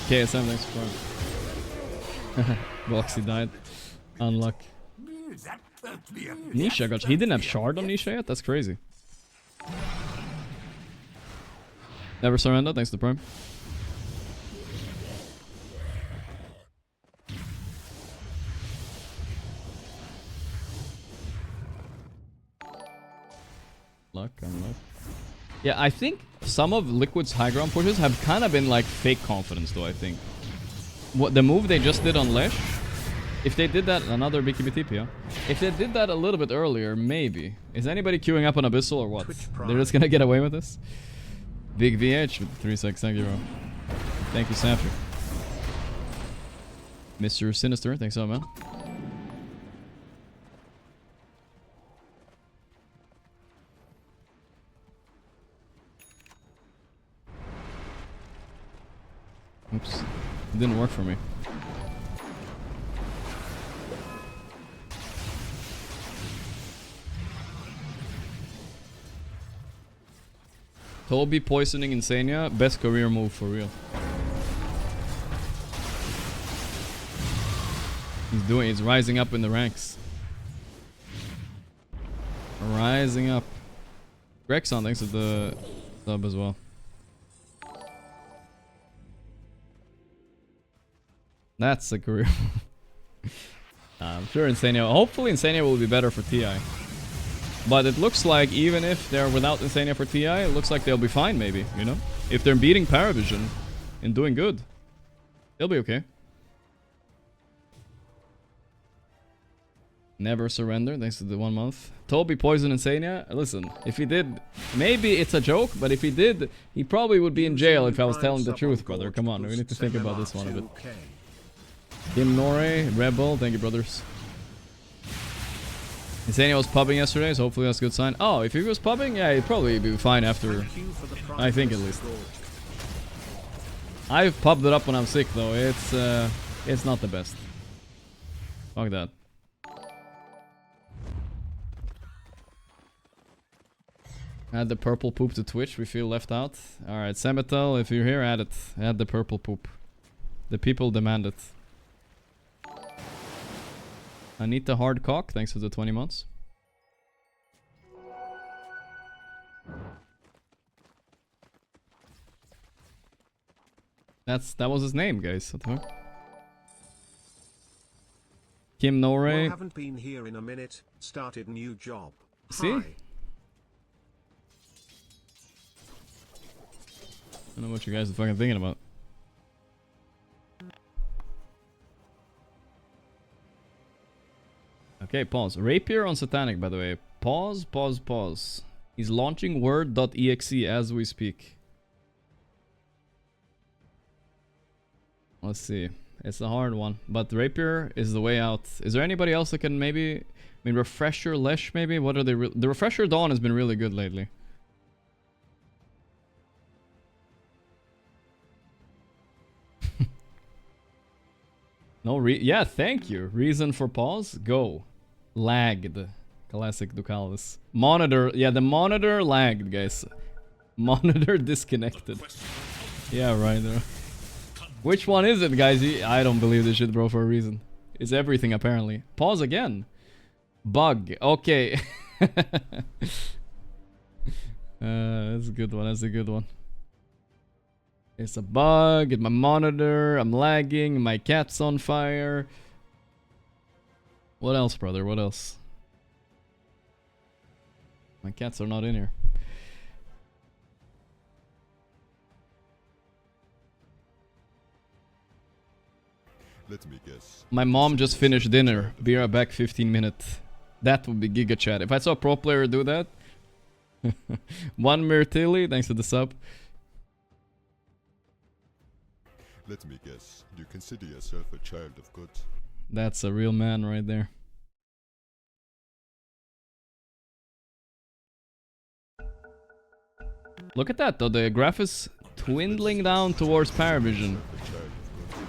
KSM, thanks for Boxy died. Unluck. Nisha got... He didn't have shard on Nisha yet? That's crazy. Never surrender, thanks to Prime. Luck, unluck. Yeah, I think some of Liquid's high ground pushes have kind of been like fake confidence though, I think. What the move they just did on Lesh, if they did that, another BKB TP, huh? If they did that a little bit earlier, maybe. Is anybody queuing up on Abyssal or what? They're just gonna get away with this? Big VH with 3 seconds, thank you, bro. Thank you, Safi. Mr. Sinister, thanks so much, man. Oops. It didn't work for me. Toby poisoning Insania, best career move for real. He's rising up in the ranks. Rising up. Grexon, thanks for the sub as well. That's a career. I'm sure Insania... Hopefully Insania will be better for TI. But it looks like even if they're without Insania for TI, it looks like they'll be fine maybe, you know? If they're beating Parivision and doing good, they'll be okay. Never surrender, thanks to the 1 month. Toby poison Insania. Listen, if he did... Maybe it's a joke, but if he did, he probably would be in jail if I was telling the truth, brother. Come on, we need to think about this one a bit. Kim Norrie, Rebel, thank you, brothers. Insania was pubbing yesterday, so hopefully that's a good sign. Oh, if he was pubbing, yeah, he'd probably be fine after. I think at least. I've pubbed it up when I'm sick, though. It's not the best. Fuck that. Add the purple poop to Twitch. We feel left out. Alright, Semitel, if you're here, add it. Add the purple poop. The people demand it. Anita Hardcock, thanks for the 20 months. That was his name, guys. What the fuck? Kim Norrie. Well, haven't been here in a minute. Started new job. See? Hi. I don't know what you guys are fucking thinking about. Okay, pause. Rapier on Satanic, by the way. Pause, pause, pause. He's launching word.exe as we speak. Let's see. It's a hard one. But Rapier is the way out. Is there anybody else that can maybe... I mean, Refresher, Lesh, maybe? What are they... The Refresher Dawn has been really good lately. No yeah, thank you. Reason for pause? Go. Lagged. Classic Ducalis. Monitor. Yeah, the monitor lagged, guys. Monitor disconnected. Yeah, right there. Which one is it, guys? I don't believe this shit, bro, for a reason. It's everything, apparently. Pause again. Bug. Okay. That's a good one. That's a good one. It's a bug in my monitor. I'm lagging. My cat's on fire. What else, brother? What else? My cats are not in here. Let me guess. My mom just finished dinner. Be right back 15 minutes. That would be Giga Chat. If I saw a pro player do that. One Mirtilli, thanks for the sub. Let me guess. You consider yourself a child of God. That's a real man right there. Look at that though, the graph is dwindling down towards Parivision.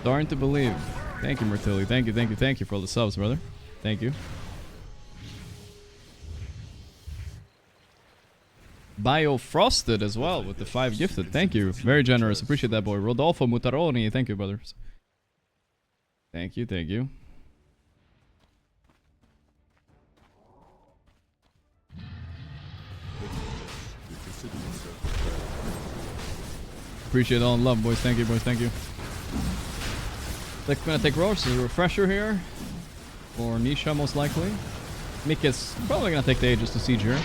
Starting to believe. Thank you, Mirtilli. Thank you for all the subs, brother. Thank you. Biofrosted as well with the 5 gifted. Thank you. Very generous. Appreciate that, boy. Rodolfo Mutaroni. Thank you, brothers. Thank you, thank you. Appreciate all the love, boys. Thank you, boys. Thank you. Like, gonna take Roche as a refresher here. Or Nisha, most likely. Mick is probably gonna take the Aegis to siege here.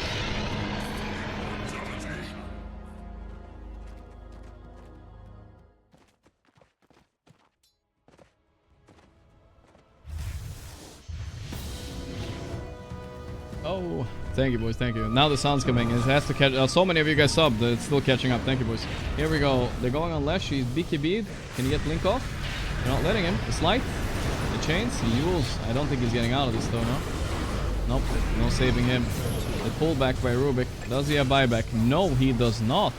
Oh, thank you, boys. Thank you. Now the sound's coming. It has to catch. So many of you guys subbed. It's still catching up. Thank you, boys. Here we go. They're going on Lesh. He's BKB'd. Can he get Link off? They're not letting him. The Slight. The chains. He Yules. I don't think he's getting out of this, though, no? Nope. No saving him. The pullback by Rubik. Does he have buyback? No, he does not.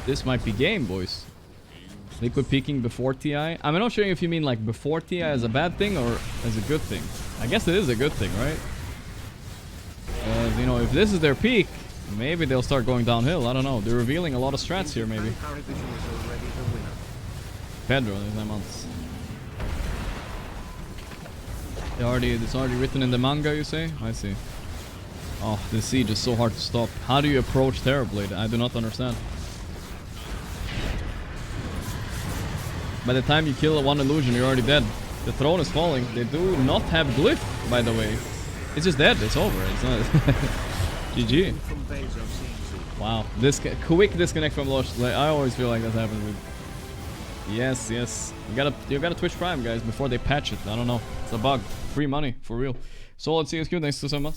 This might be game, boys. Liquid peaking before TI. I'm not sure if you mean like before TI as a bad thing or as a good thing. I guess it is a good thing, right? You know, if this is their peak, maybe they'll start going downhill. I don't know. They're revealing a lot of strats here, maybe. Pedro, there's 9 months. It's already written in the manga, you say? I see. Oh, this siege is so hard to stop. How do you approach Terrorblade? I do not understand. By the time you kill one illusion, you're already dead. The throne is falling. They do not have glyph, by the way. It's just dead. It's over. It's not. GG. Wow. This quick disconnect from Lush. Like, I always feel like that happens with. Yes, yes. You gotta Twitch Prime, guys, before they patch it. I don't know. It's a bug. Free money for real. Solid CSQ. Thanks so much.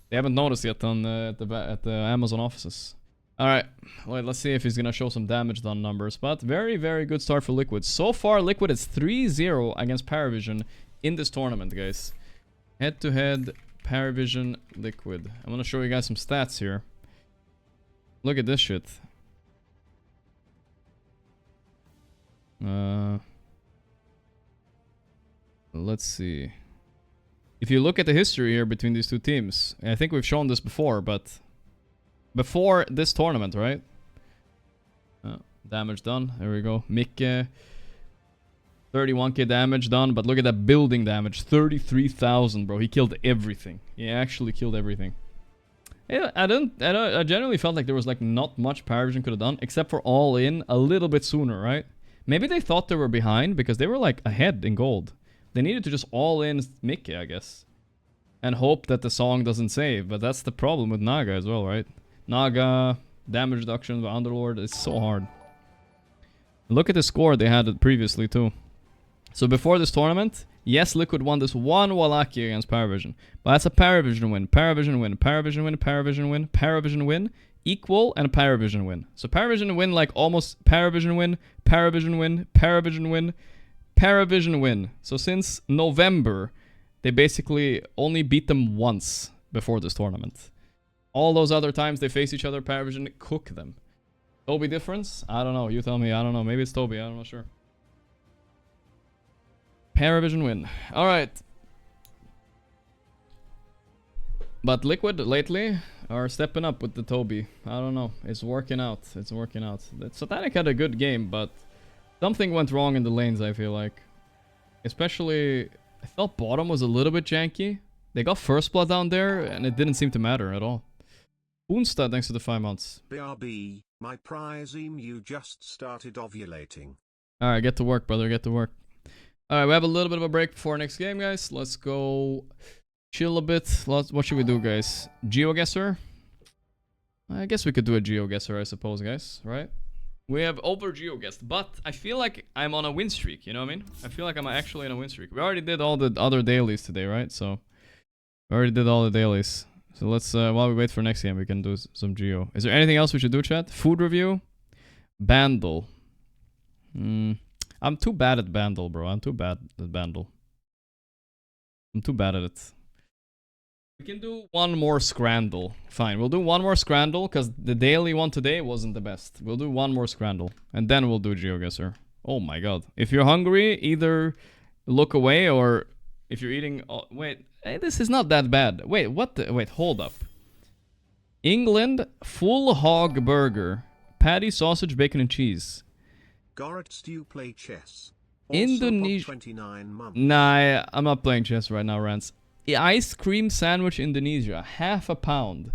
They haven't noticed yet on at the Amazon offices. All right. Wait, let's see if he's gonna show some damage done numbers. But very, very good start for Liquid. So far, Liquid is 3-0 against Parivision in this tournament, guys. Head to head. Parivision Liquid. I'm gonna show you guys some stats here. Look at this shit. Let's see. If you look at the history here between these two teams, I think we've shown this before, but before this tournament, right? Damage done. There we go. Mikke. 31k damage done, but look at that building damage. 33,000, bro. He killed everything. He actually killed everything. Yeah, I generally felt like there was like not much Parivision could have done, except for all in a little bit sooner, right? Maybe they thought they were behind because they were like ahead in gold. They needed to just all in Mikke, I guess. And hope that the song doesn't save. But that's the problem with Naga as well, right? Naga, damage reduction by Underlord, it's so hard. Look at the score they had previously too. So before this tournament, yes, Liquid won this one Wallachia against Parivision. But that's a Parivision win, Parivision win, Parivision win, Parivision win, Parivision win, equal, and a Parivision win. So Parivision win like almost Parivision win, Parivision win, Parivision win, Parivision win. So since November, they basically only beat them once before this tournament. All those other times they face each other, Parivision cook them. Toby difference? I don't know. You tell me. I don't know. Maybe it's Toby. I'm not sure. Parivision win. Alright. But Liquid lately are stepping up with the Toby. I don't know. It's working out. It's working out. Satanic had a good game, but something went wrong in the lanes, I feel like. Especially, I felt bottom was a little bit janky. They got first blood down there, and it didn't seem to matter at all. Boonstad, thanks for the 5 months. BRB, my prize emu just started ovulating. Alright, get to work, brother. Get to work. Alright, we have a little bit of a break before next game, guys. Let's go chill a bit. What should we do, guys? GeoGuessr? I guess we could do a GeoGuessr, I suppose, guys. Right? We have over GeoGuessed, but I feel like I'm on a win streak. You know what I mean? I feel like I'm actually on a win streak. We already did all the other dailies today, right? So, we already did all the dailies. So let's, while we wait for next game, we can do some Geo. Is there anything else we should do, chat? Food review? Bandle. I'm too bad at Bandle, bro. I'm too bad at Bandle. I'm too bad at it. We can do one more Scrandle. Fine, we'll do one more Scrandle, because the daily one today wasn't the best. We'll do one more Scrandle, and then we'll do GeoGuessr. Oh my god. If you're hungry, either look away, or if you're eating... Oh, wait, hey, this is not that bad. Wait, what the... Wait, hold up. England, full hog burger. Patty, sausage, bacon, and cheese. Gorgc, do you play chess? Also Indonesia... 29 months. Nah, I'm not playing chess right now, Rance. Ice cream sandwich Indonesia, ½ pound.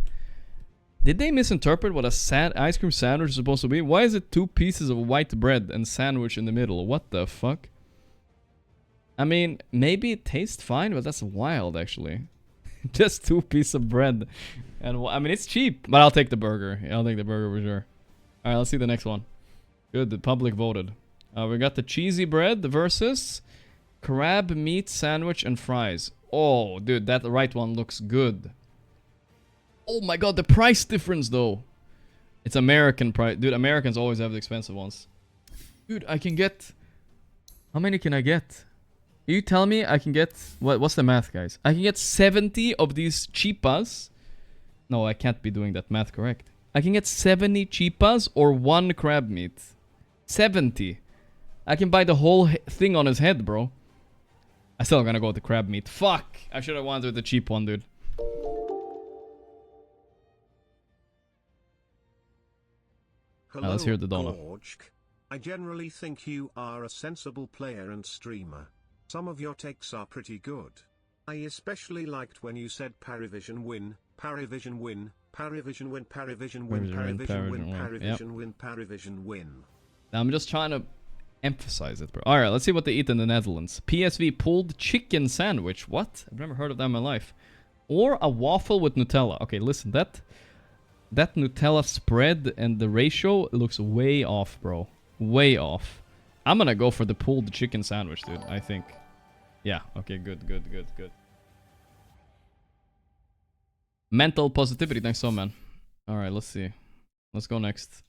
Did they misinterpret what a ice cream sandwich is supposed to be? Why is it 2 pieces of white bread and sandwich in the middle? What the fuck? I mean, maybe it tastes fine, but that's wild, actually. Just 2 pieces of bread. And I mean, it's cheap, but I'll take the burger. Yeah, I'll take the burger for sure. Alright, let's see the next one. Good, the public voted. We got the cheesy bread versus crab meat sandwich and fries. Oh, dude, that right one looks good. Oh my god, the price difference, though. It's American price. Dude, Americans always have the expensive ones. Dude, I can get... How many can I get? You tell me I can get... What's the math, guys? I can get 70 of these cheapas. No, I can't be doing that math correct. I can get 70 cheapas or 1 crab meat. 70. I can buy the whole thing on his head, bro. I still gonna go with the crab meat. Fuck! I should have wanted the cheap one, dude. Hello, let's hear the donut. Gorgc. I generally think you are a sensible player and streamer. Some of your takes are pretty good. I especially liked when you said Parivision win, Parivision win, Parivision win, Parivision win, Parivision win, Parivision win, Parivision win. I'm just trying to emphasize it, bro. Alright, let's see what they eat in the Netherlands. PSV pulled chicken sandwich. What? I've never heard of that in my life. Or a waffle with Nutella. Okay, listen, that Nutella spread and the ratio looks way off, bro. Way off. I'm gonna go for the pulled chicken sandwich, dude, I think. Yeah, okay, good. Mental positivity, thanks so, man. Alright, let's see. Let's go next.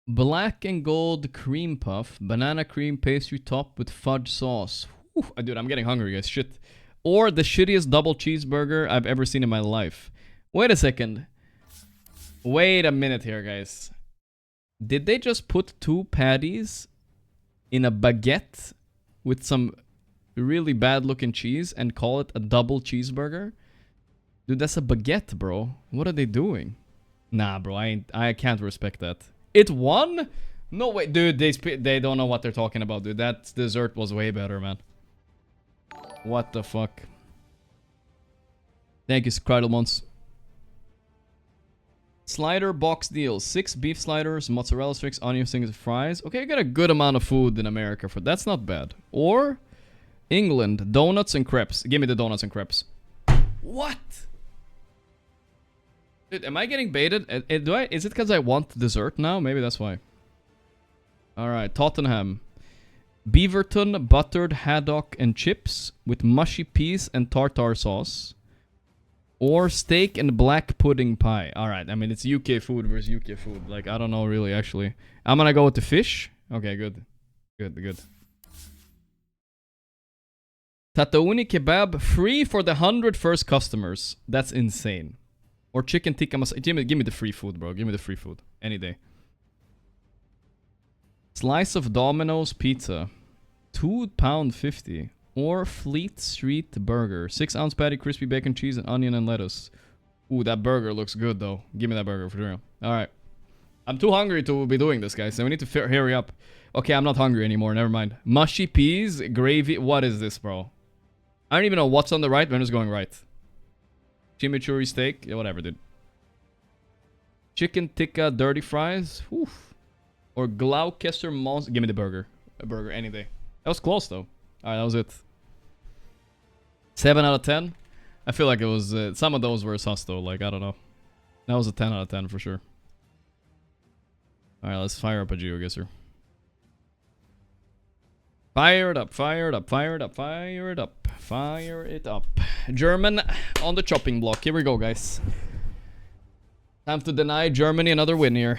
Black and gold cream puff, banana cream pastry topped with fudge sauce. Whew, dude, I'm getting hungry, guys. Shit. Or the shittiest double cheeseburger I've ever seen in my life. Wait a second. Wait a minute here, guys. Did they just put 2 patties in a baguette with some really bad looking cheese and call it a double cheeseburger? Dude, that's a baguette, bro. What are they doing? Nah, bro, I can't respect that. It won? No way, dude. They don't know what they're talking about, dude. That dessert was way better, man. What the fuck? Thank you, Cridlemons. Slider box deal. 6 beef sliders, mozzarella sticks, onion rings, fries. Okay, you got a good amount of food in America for that's not bad. Or England, donuts and crepes. Give me the donuts and crepes. What? Dude, am I getting baited? Is it because I want dessert now? Maybe that's why. Alright, Tottenham. Beaverton buttered haddock and chips with mushy peas and tartar sauce. Or steak and black pudding pie. Alright, I mean, it's UK food versus UK food. Like, I don't know really, actually. I'm gonna go with the fish. Okay, good. Good. Tataouni kebab free for the 100 first customers. That's insane. Or chicken tikka masala. Give me the free food, bro. Give me the free food. Any day. Slice of Domino's pizza. £2.50. Or Fleet Street burger. 6-ounce patty, crispy bacon, cheese, and onion and lettuce. Ooh, that burger looks good, though. Give me that burger for real. Alright. I'm too hungry to be doing this, guys. So we need to hurry up. Okay, I'm not hungry anymore. Never mind. Mushy peas, gravy. What is this, bro? I don't even know what's on the right, but I'm just going right. Chimichurri steak. Yeah, whatever, dude. Chicken tikka dirty fries. Oof. Or Gloucester monster. Give me the burger. A burger any day. That was close though. Alright, that was it. 7 out of 10. I feel like it was... some of those were sus though. Like, I don't know. That was a 10 out of 10 for sure. Alright, let's fire up a GeoGuessr. Fire it up, fire it up, fire it up, fire it up, fire it up. German on the chopping block. Here we go, guys. Time to deny Germany another win here.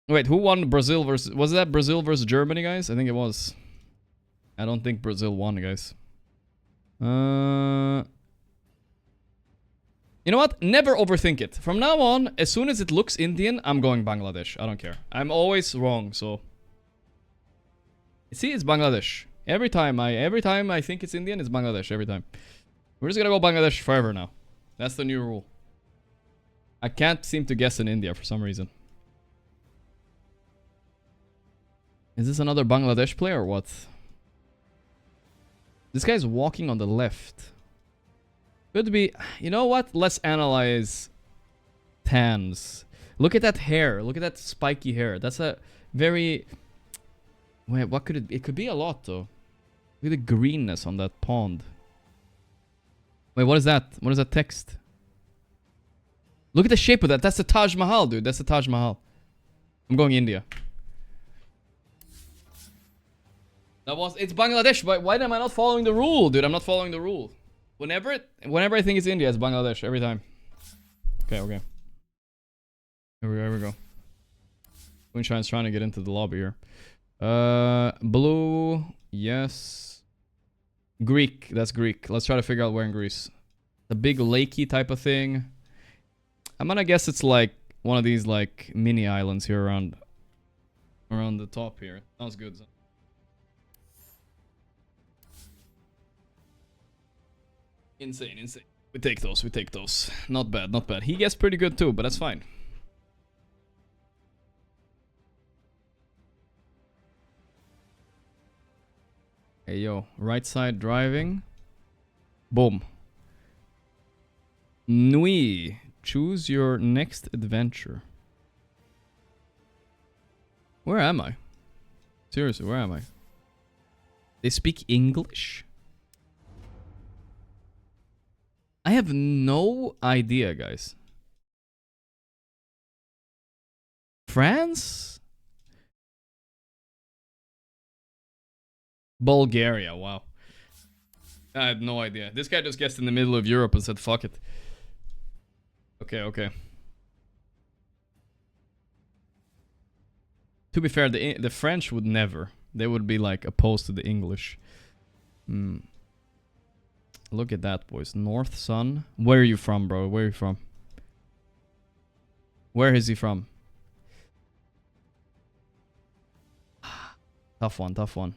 Wait, who won Brazil versus... Was that Brazil versus Germany, guys? I think it was. I don't think Brazil won, guys. You know what? Never overthink it. From now on, as soon as it looks Indian, I'm going Bangladesh. I don't care. I'm always wrong, so... See, it's Bangladesh. Every time I think it's Indian, it's Bangladesh. Every time. We're just gonna go Bangladesh forever now. That's the new rule. I can't seem to guess in India for some reason. Is this another Bangladesh player or what? This guy's walking on the left. Could be... You know what? Let's analyze tans. Look at that hair. Look at that spiky hair. That's a very... Wait, what could it be? It could be a lot, though. Look at the greenness on that pond. Wait, what is that? What is that text? Look at the shape of that. That's the Taj Mahal, dude. That's the Taj Mahal. I'm going India. It's Bangladesh, but why am I not following the rule, dude? I'm not following the rule. Whenever I think it's India, it's Bangladesh every time. Okay. Here we go. Moonshine's trying to get into the lobby here. Blue, yes. Greek, that's Greek. Let's try to figure out where in Greece. The big lakey type of thing. I'm gonna guess it's like one of these like mini islands here around the top here. Sounds good. Insane. We take those. Not bad. He gets pretty good too, but that's fine. Hey, yo. Right side driving. Boom. Nui. Choose your next adventure. Where am I? Seriously, where am I? They speak English? I have no idea, guys. France? Bulgaria, wow. I had no idea. This guy just guessed in the middle of Europe and said, fuck it. Okay. To be fair, the French would never. They would be like opposed to the English. Look at that, boys. North Sun. Where are you from, bro? Where are you from? Where is he from? Tough one.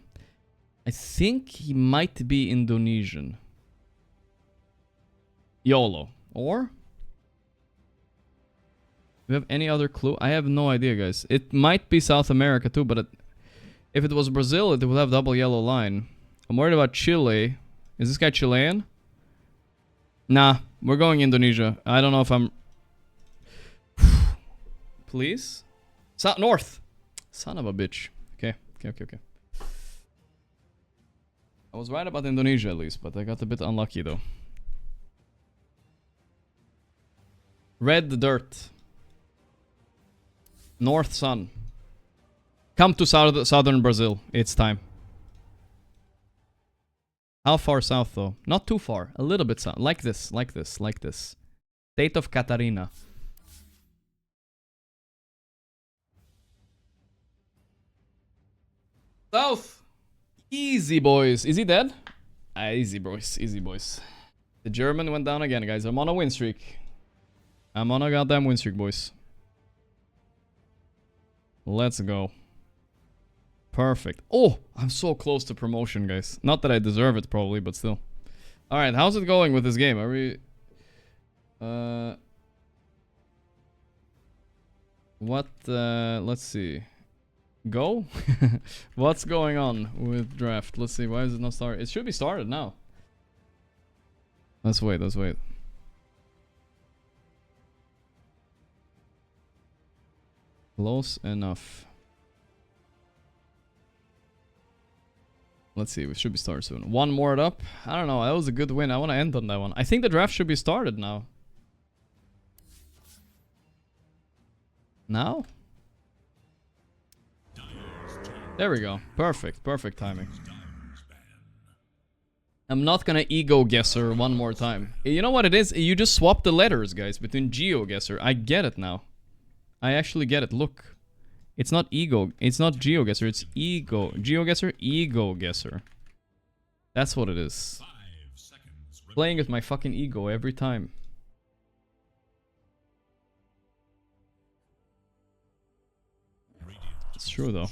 I think he might be Indonesian. YOLO. Or? Do you have any other clue? I have no idea, guys. It might be South America too, but if it was Brazil, it would have double yellow line. I'm worried about Chile. Is this guy Chilean? Nah, we're going Indonesia. I don't know if I'm... Please? North. Son of a bitch. Okay. I was right about Indonesia at least, but I got a bit unlucky though. Red dirt. North Sun. Come to southern Brazil. It's time. How far south though? Not too far. A little bit south. Like this. State of Catarina. South. Easy, boys. Is he dead? Easy, boys. The German went down again, guys. I'm on a win streak. I'm on a goddamn win streak, boys. Let's go. Perfect. Oh, I'm so close to promotion, guys. Not that I deserve it, probably, but still. Alright, how's it going with this game? Are we... let's see. Go? What's going on with draft? Let's see, why is it not started? It should be started now. Let's wait. Close enough. Let's see, we should be started soon. One more up. I don't know, that was a good win. I want to end on that one. I think the draft should be started now. Now? There we go. Perfect. Perfect timing. I'm not gonna ego guesser one more time. You know what it is? You just swap the letters, guys, between geo guesser. I get it now. I actually get it. Look. It's not ego. It's not geo guesser. It's ego. Geo guesser, ego guesser. That's what it is. Playing with my fucking ego every time. It's true though.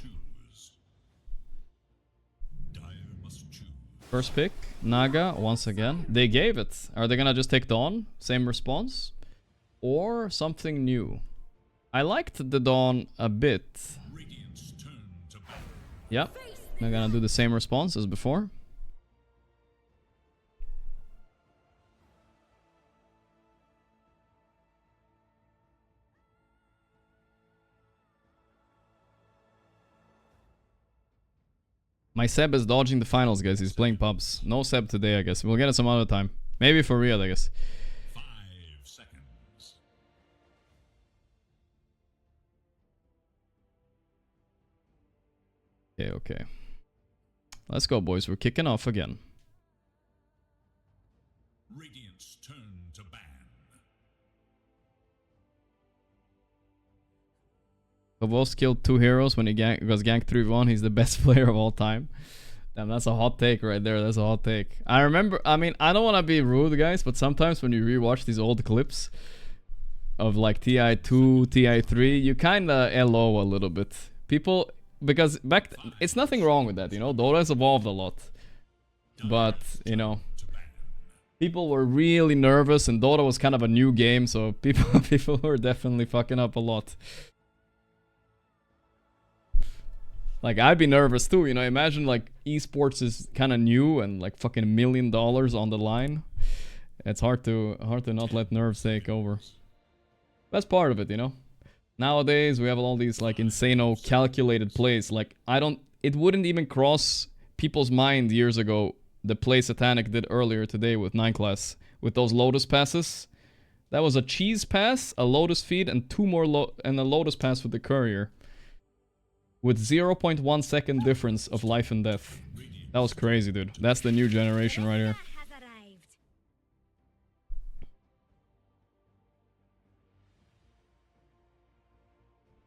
First pick, Naga, once again. They gave it. Are they gonna just take Dawn? Same response? Or something new? I liked the Dawn a bit. Yep. They're gonna do the same response as before. My Seb is dodging the finals, guys. He's playing pubs. No Seb today, I guess. We'll get it some other time. Maybe for real, I guess. 5 seconds. Okay, okay. Let's go, boys. We're kicking off again. Radiant's turn to ban. Kavos killed 2 heroes when he was ganked 3v1. He's the best player of all time. Damn, that's a hot take right there. That's a hot take. I remember, I mean, I don't want to be rude, guys, but sometimes when you rewatch these old clips of like TI2, TI3, you kind of LO a little bit. People, because it's nothing wrong with that, you know? Dota has evolved a lot. But, you know, people were really nervous and Dota was kind of a new game, so people were definitely fucking up a lot. Like, I'd be nervous too, you know, imagine like esports is kind of new and like fucking $1 million on the line. It's hard to not let nerves take over. That's part of it, you know. Nowadays, we have all these like insano calculated plays. Like, it wouldn't even cross people's mind years ago, the play Satanic did earlier today with 9 class, with those Lotus passes. That was a cheese pass, a Lotus feed, and 2 more and a Lotus pass with the courier. With 0.1 second difference of life and death. That was crazy, dude. That's the new generation right here.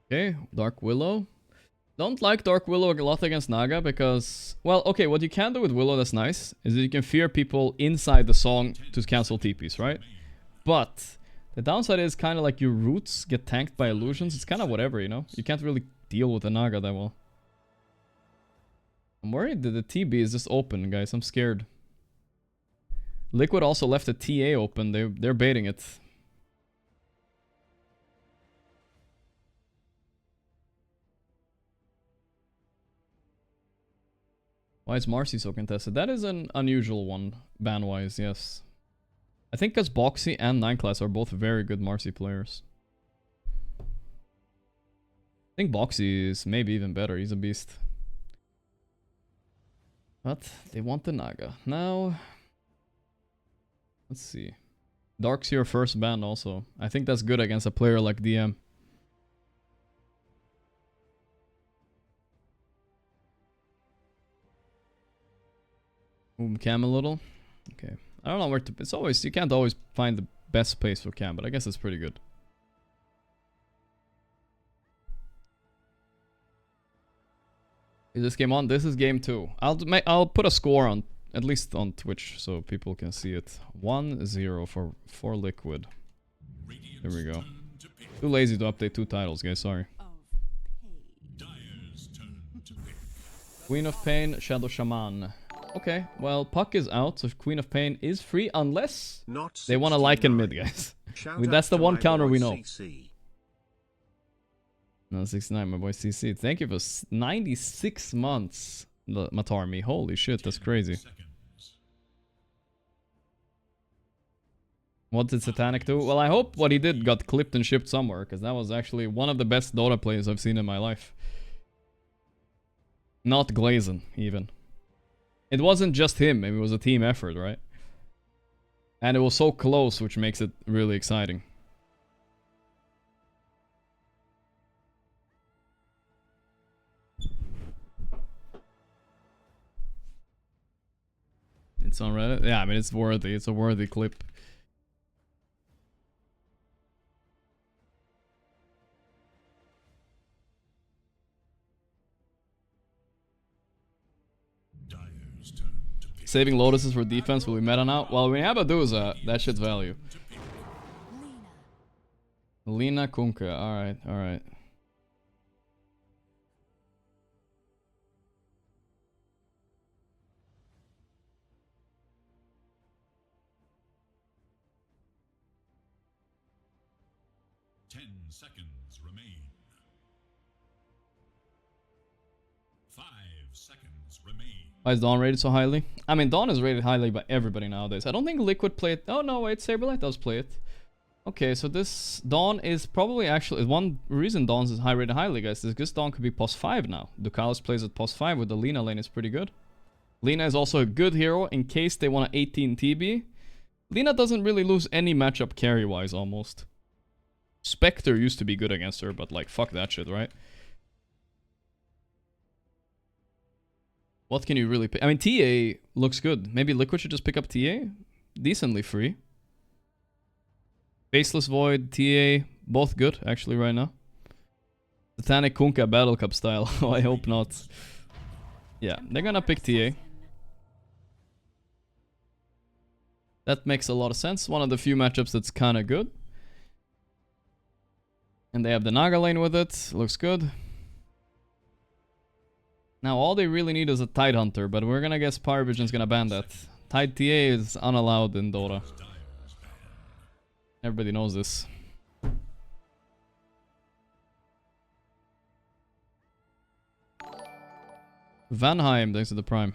Okay, Dark Willow. Don't like Dark Willow a lot against Naga because... Well, okay, what you can do with Willow that's nice is that you can fear people inside the song to cancel TPs, right? But the downside is kind of like your roots get tanked by illusions. It's kind of whatever, you know? You can't really deal with the Naga that well. I'm worried that the TB is just open, guys. I'm scared. Liquid also left the TA open. They're baiting it. Why is Marcy so contested? That is an unusual one, ban-wise, yes. I think because Boxy and 9 class are both very good Marcy players. I think Boxy is maybe even better. He's a beast. But they want the Naga. Now, let's see. Dark's your first ban also. I think that's good against a player like DM. Move cam a little. Okay. I don't know where to... It's always... You can't always find the best place for cam, but I guess it's pretty good. Is this game on? This is game 2. I'll put a score on, at least on Twitch, so people can see it. 1-0 for Liquid. There we go. Too lazy to update 2 titles, guys. Sorry. Queen of Pain, Shadow Shaman. Okay, well, Puck is out, so Queen of Pain is free, unless they want to Lycan mid, guys. That's the one counter we know. No, 69, my boy CC. Thank you for 96 months, Matarmi. Holy shit, that's crazy. What did Satanic do? Well, I hope what he did got clipped and shipped somewhere, because that was actually one of the best Dota plays I've seen in my life. Not Glazen, even. It wasn't just him, it was a team effort, right? And it was so close, which makes it really exciting. It's on Reddit? Yeah, I mean, it's worthy. It's a worthy clip. Saving Lotuses for defense will be meta now? Well, when you have a Duza, that shit's value. Lina Kunkka. Alright, alright. Seconds remain. 5 seconds remain. Why is Dawn rated so highly? I mean, Dawn is rated highly by everybody nowadays. I don't think Liquid play it. Oh no, wait, Saberlight does play it. Okay, so this Dawn is probably actually one reason Dawn's is high rated highly, guys, is because Dawn could be pos 5 now. Ducalis plays at pos 5 with the Lina lane, is pretty good. Lina is also a good hero in case they want an 18 TB. Lina doesn't really lose any matchup carry wise almost. Spectre used to be good against her, but like, fuck that shit, right? What can you really pick? I mean, TA looks good. Maybe Liquid should just pick up TA? Decently free. Faceless Void, TA, both good, actually, right now. Satanic Kunkka Battle Cup style. Oh, I hope not. Yeah, they're gonna pick TA. That makes a lot of sense. One of the few matchups that's kinda good. And they have the Naga lane with it. Looks good. Now all they really need is a Tide Hunter, but we're gonna guess Parivision's gonna ban that. Tide TA is unallowed in Dota. Everybody knows this. Vanheim, thanks to the Prime.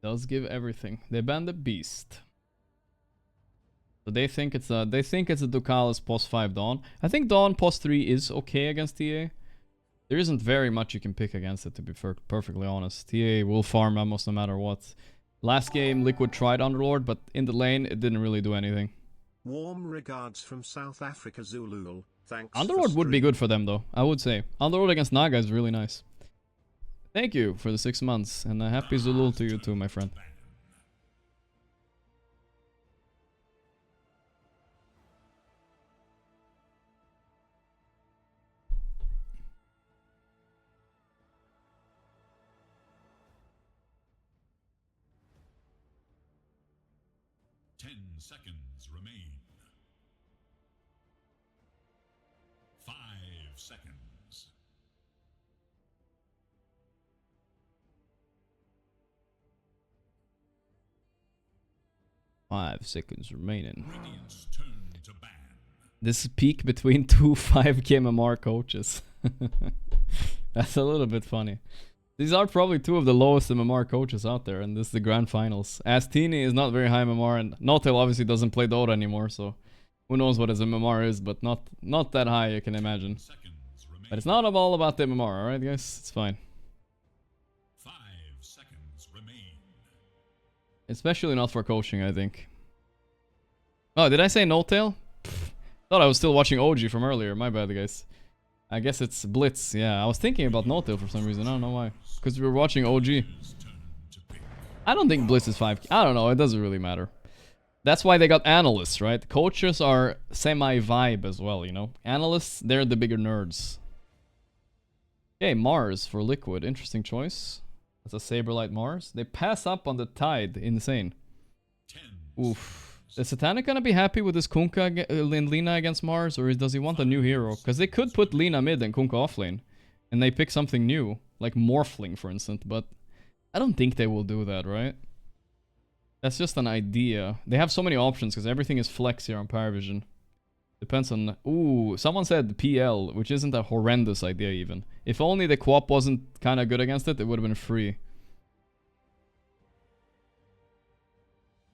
Does give everything. They banned the Beast. So they think it's a Ducalis pos 5 Dawn. I think Dawn pos 3 is okay against TA. There isn't very much you can pick against it, to be perfectly honest. TA will farm almost no matter what. Last game Liquid tried Underlord, but in the lane it didn't really do anything. Warm regards from South Africa, Zulul. Thanks. Underlord would be good for them though, I would say. Underlord against Naga is really nice. Thank you for the 6 months, and a happy Zulul to you too, my friend. Seconds remain. 5 seconds. 5 seconds remaining. This is peak between two 5k MMR coaches. That's a little bit funny. These are probably two of the lowest MMR coaches out there, and this is the grand finals. Astini is not very high MMR, and Notel obviously doesn't play Dota anymore, so who knows what his MMR is, but not that high, you can imagine. But it's not all about the MMR, alright guys? It's fine. 5 seconds remain. Especially not for coaching, I think. Oh, did I say Notel? Thought I was still watching OG from earlier, my bad guys. I guess it's Blitz, yeah. I was thinking about Notel for some reason, I don't know why. Because we were watching OG. I don't think Blitz is 5k. I don't know, it doesn't really matter. That's why they got analysts, right? Coaches are semi-vibe as well, you know? Analysts, they're the bigger nerds. Okay, Mars for Liquid. Interesting choice. That's a Saberlight Mars. They pass up on the Tide. Insane. Oof. Is Satanic gonna be happy with this Kunkka and Lina against Mars, or does he want a new hero? Because they could put Lina mid and Kunkka offlane, and they pick something new, like Morphling, for instance. But I don't think they will do that, right? That's just an idea. They have so many options because everything is flex here on Parivision. Depends on... Ooh, someone said PL, which isn't a horrendous idea even. If only the co-op wasn't kind of good against it, it would have been free.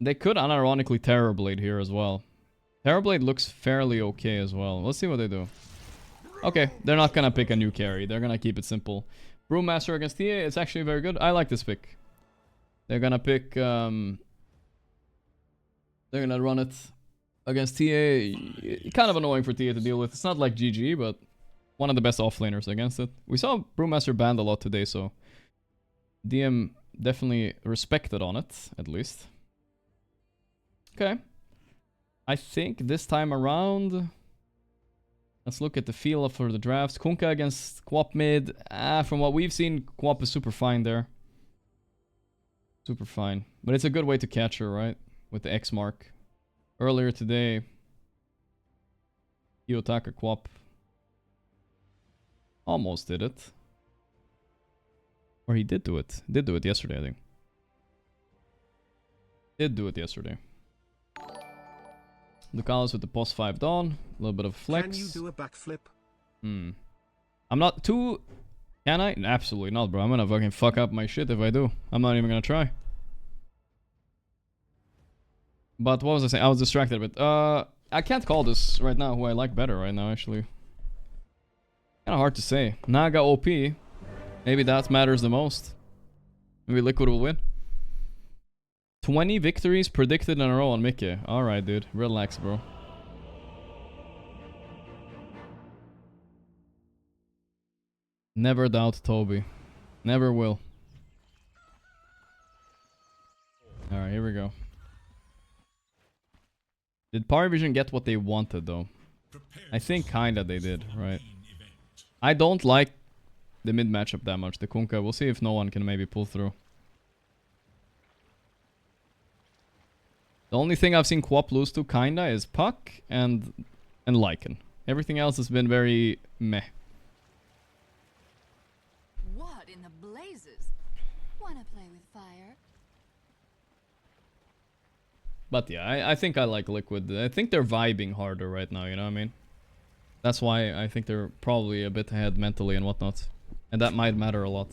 They could unironically Terrorblade here as well. Terrorblade looks fairly okay as well. Let's see what they do. Okay, they're not gonna pick a new carry. They're gonna keep it simple. Brewmaster against TA, it's actually very good. I like this pick. They're gonna pick... they're gonna run it against TA. Kind of annoying for TA to deal with. It's not like GG, but one of the best offlaners against it. We saw Brewmaster banned a lot today, so... DM definitely respected on it, at least. Okay. I think this time around... Let's look at the feel for the drafts. Kunkka against Quap mid. From what we've seen, Quap is super fine there. Super fine. But it's a good way to catch her, right? With the X mark. Earlier today, Kiyotaka Quap almost did it. Or he did do it. Did do it yesterday, I think. Did do it yesterday. Lucalis with the post 5 Dawn. A little bit of flex. Can you do a backflip? I'm not too... Can I? Absolutely not, bro. I'm gonna fucking fuck up my shit if I do. I'm not even gonna try. But what was I saying? I was distracted a bit. I can't call this right now who I like better right now, actually. Kinda hard to say. Naga OP. Maybe that matters the most. Maybe Liquid will win. 20 victories predicted in a row on Mickey. Alright, dude. Relax, bro. Never doubt Toby. Never will. Alright, here we go. Did Parivision get what they wanted, though? I think kinda they did, right? I don't like the mid matchup that much, the Kunkka. We'll see if no one can maybe pull through. The only thing I've seen Quap lose to kinda is Puck and Lycan. Everything else has been very meh. What in the blazes? Wanna play with fire? But yeah, I think I like Liquid. I think they're vibing harder right now, you know what I mean? That's why I think they're probably a bit ahead mentally and whatnot. And that might matter a lot.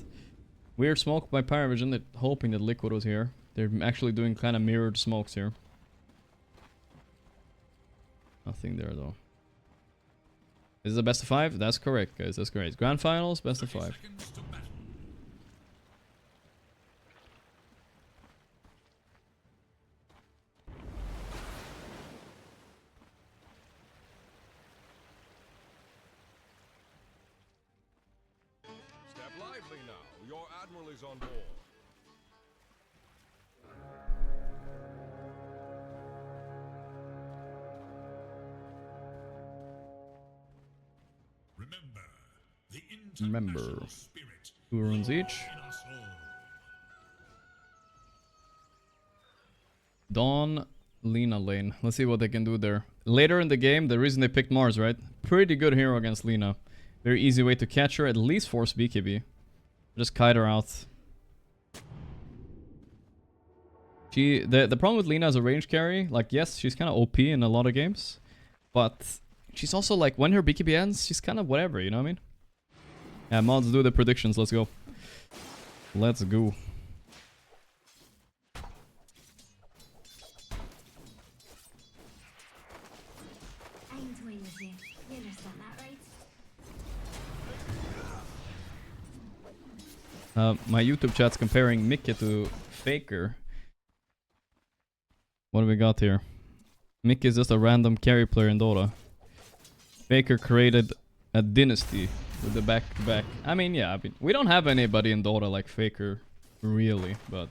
Weird smoke by Parivision, hoping that Liquid was here. They're actually doing kind of mirrored smokes here. Nothing there though. Is it a best of 5? That's correct, guys. That's great. Grand finals, best of 5. Step lively now. Your admiral is on board. Remember. 2 runes each. Dawn, Lina lane. Let's see what they can do there. Later in the game, the reason they picked Mars, right? Pretty good hero against Lina. Very easy way to catch her. At least force BKB. Just kite her out. The problem with Lina as a range carry, like yes, she's kind of OP in a lot of games. But she's also like, when her BKB ends, she's kind of whatever, you know what I mean? Yeah, mods, do the predictions. Let's go. Let's go. I'm toying with you. You understand that, right? My YouTube chat's comparing Mickey to Faker. What do we got here? Mickey is just a random carry player in Dota. Faker created a dynasty with the back-to-back. I mean, yeah, we don't have anybody in Dota like Faker, really, but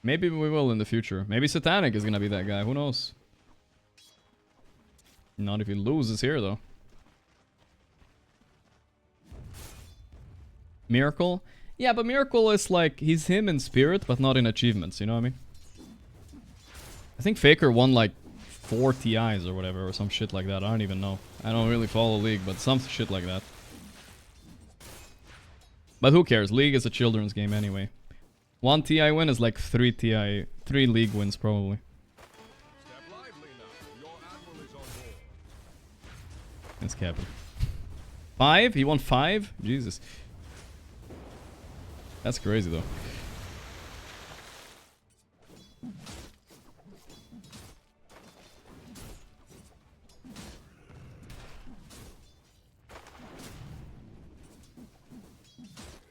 maybe we will in the future. Maybe Satanic is gonna be that guy, who knows? Not if he loses here, though. Miracle? Yeah, but Miracle is like, he's him in spirit, but not in achievements, you know what I mean? I think Faker won like 4 TIs or whatever, or some shit like that. I don't even know. I don't really follow League, but some shit like that. But who cares? League is a children's game anyway. 1 TI win is like 3 league wins probably. That's capping. 5? He won 5? Jesus. That's crazy though.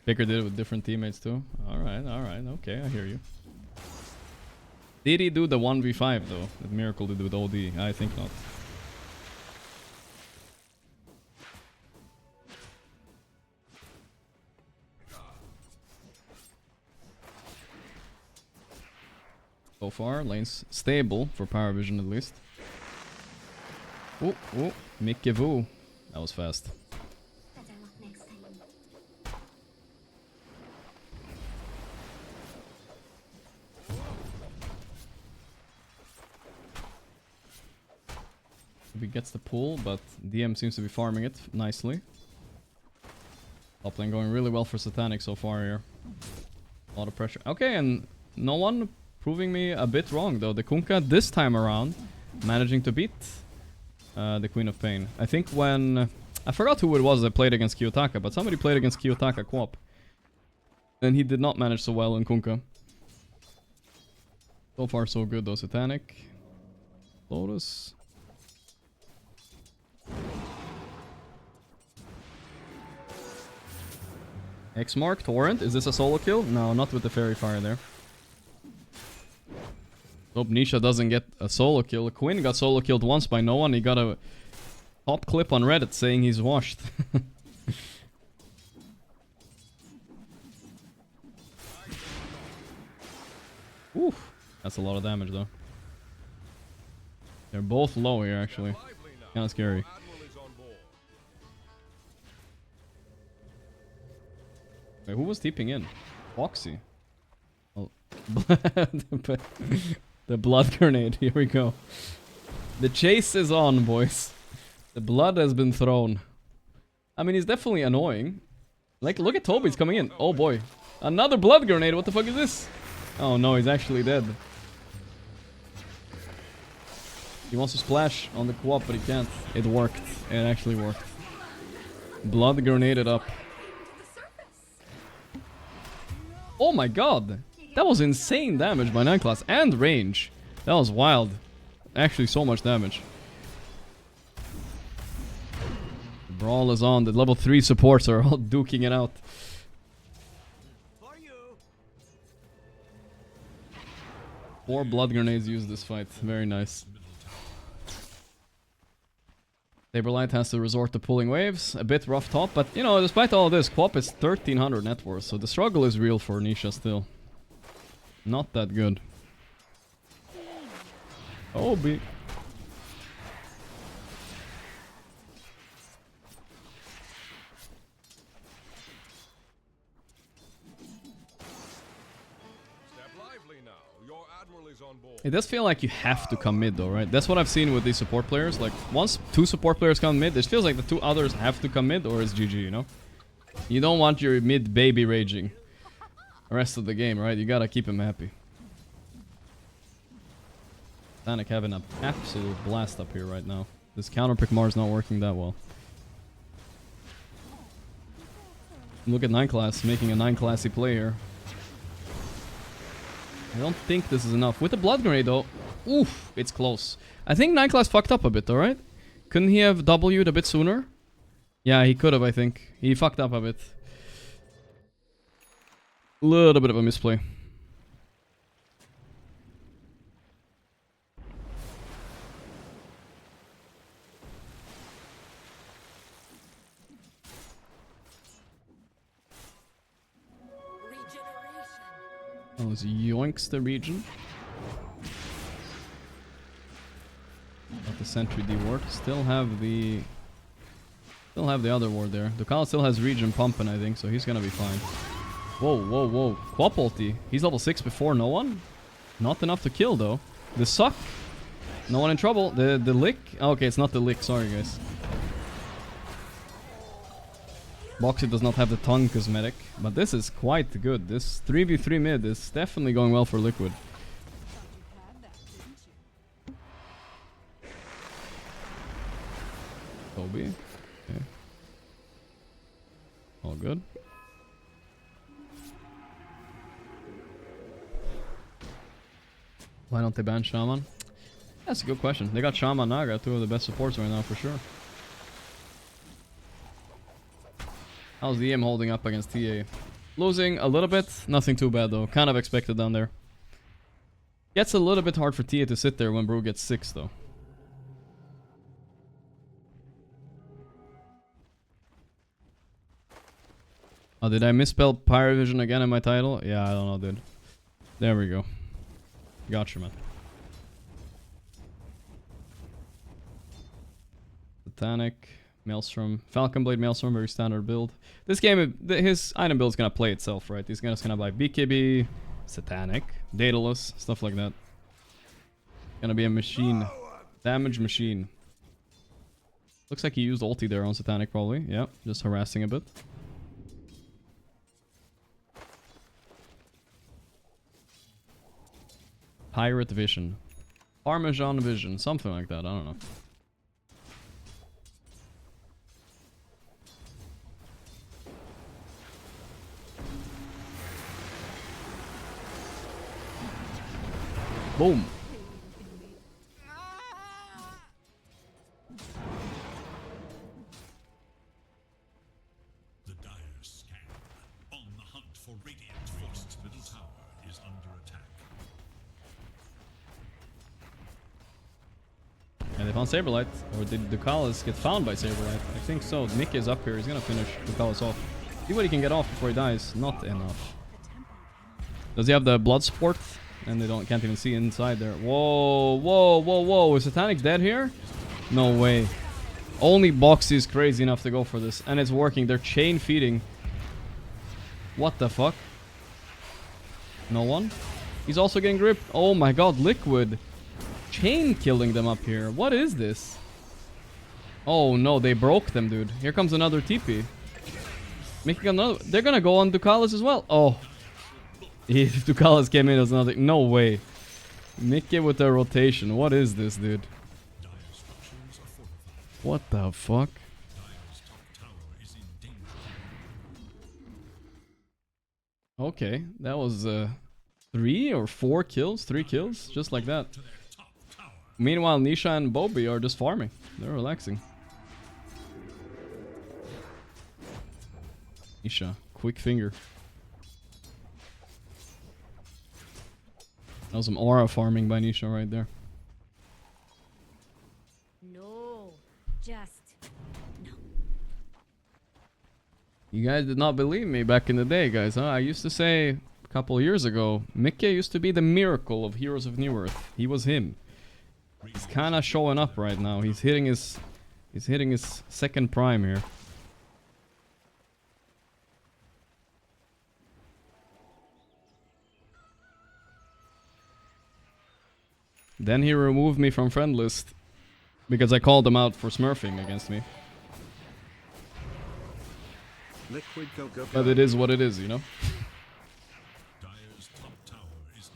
Baker did it with different teammates too. Alright, okay, I hear you. Did he do the 1v5 though? That Miracle did with OD? I think not. So far, lane's stable for Parivision at least. Oh, Mickey Vu. That was fast. He gets the pull, but DM seems to be farming it nicely. Top lane going really well for Satanic so far here. A lot of pressure. Okay, and no one proving me a bit wrong though. The Kunkka this time around managing to beat the Queen of Pain. I think when... I forgot who it was that played against Kiyotaka, but somebody played against Kiyotaka co-op. And he did not manage so well in Kunkka. So far so good though. Satanic. Lotus. X-Mark, Torrent. Is this a solo kill? No, not with the Fairy Fire there. Hope Nisha doesn't get a solo kill. Quinn got solo killed once by no one. He got a top clip on Reddit saying he's washed. Oof. That's a lot of damage though. They're both low here actually. Kinda scary. Wait, who was TPing in? Foxy. Oh. The blood grenade. Here we go. The chase is on, boys. The blood has been thrown. I mean, he's definitely annoying. Like, look at Toby's coming in. Oh boy. Another blood grenade. What the fuck is this? Oh no, he's actually dead. He wants to splash on the co-op, but he can't. It worked. It actually worked. Blood grenaded up. Oh my god. That was insane damage by 9 class and range. That was wild. Actually so much damage. The brawl is on. The level 3 supports are all duking it out. 4 blood grenades used this fight. Very nice. Saberlight has to resort to pulling waves. A bit rough top, but you know, despite all this, Quap is 1300 net worth, so the struggle is real for Nisha still. Not that good. Obi. It does feel like you have to come mid though, right? That's what I've seen with these support players. Like, once 2 support players come mid, it feels like the 2 others have to come mid or it's GG, you know? You don't want your mid baby raging the rest of the game, right? You gotta keep him happy. Satanic having an absolute blast up here right now. This counter pick Mars not working that well. Look at 9 class making a 9 classy play here. I don't think this is enough. With the blood grenade though, oof, it's close. I think 9 class fucked up a bit though, right? Couldn't he have W'd a bit sooner? Yeah, he could have, I think. He fucked up a bit. Little bit of a misplay. Oh, this yoinks the region. Got the sentry D ward. Still have the other ward there. Ducal still has region pumping, I think, so he's gonna be fine. Whoa. Quap ulti. He's level 6 before no one? Not enough to kill though. The suck. No one in trouble. The lick. Oh, okay, it's not the lick. Sorry, guys. Boxy does not have the tongue cosmetic, but this is quite good. This 3v3 mid is definitely going well for Liquid. Kobe. Okay. All good. Why don't they ban Shaman? That's a good question. They got Shaman Naga, two of the best supports right now for sure. How's the EM holding up against TA? Losing a little bit, nothing too bad though. Kind of expected down there. Gets a little bit hard for TA to sit there when Brew gets 6 though. Oh, did I misspell Parivision again in my title? Yeah, I don't know, dude. There we go. Gotcha, man. Satanic, Maelstrom, Falcon Blade, Maelstrom, very standard build. This game, his item build is gonna play itself, right? He's just gonna buy BKB, Satanic, Daedalus, stuff like that. Gonna be a machine. Damage machine. Looks like he used ulti there on Satanic probably. Yeah, just harassing a bit. Pirate Vision. Parmesan Vision. Something like that. I don't know. Boom. The dire scan. On the hunt for Radiant Force's middle tower is under attack. And they found Saberlight. Or did Ducalis get found by Saberlight? I think so. Nick is up here. He's gonna finish Ducalis off. See what he can get off before he dies. Not enough. Does he have the blood support? And they can't even see inside there. Whoa, whoa, whoa, whoa. Is Satanic dead here? No way. Only Boxy is crazy enough to go for this. And it's working. They're chain feeding. What the fuck? No one? He's also getting gripped. Oh my god, Liquid. Chain killing them up here. What is this? Oh no, they broke them, dude. Here comes another TP. Making another. They're gonna go on Ducalis as well. Oh. If Ducalis came in as another. No way. Mickey with the rotation. What is this, dude? What the fuck? Okay, that was 3 or 4 kills? 3 kills? Just like that. Meanwhile, Nisha and Bobby are just farming. They're relaxing. Nisha, quick finger. That was some aura farming by Nisha right there. No, just no. You guys did not believe me back in the day, guys, huh? I used to say a couple of years ago, Mickey used to be the miracle of Heroes of New Earth. He was him. He's kind of showing up right now. He's hitting his second prime here. Then he removed me from friend list because I called him out for smurfing against me. Liquid go go go. But it is what it is, you know? Dire's top tower is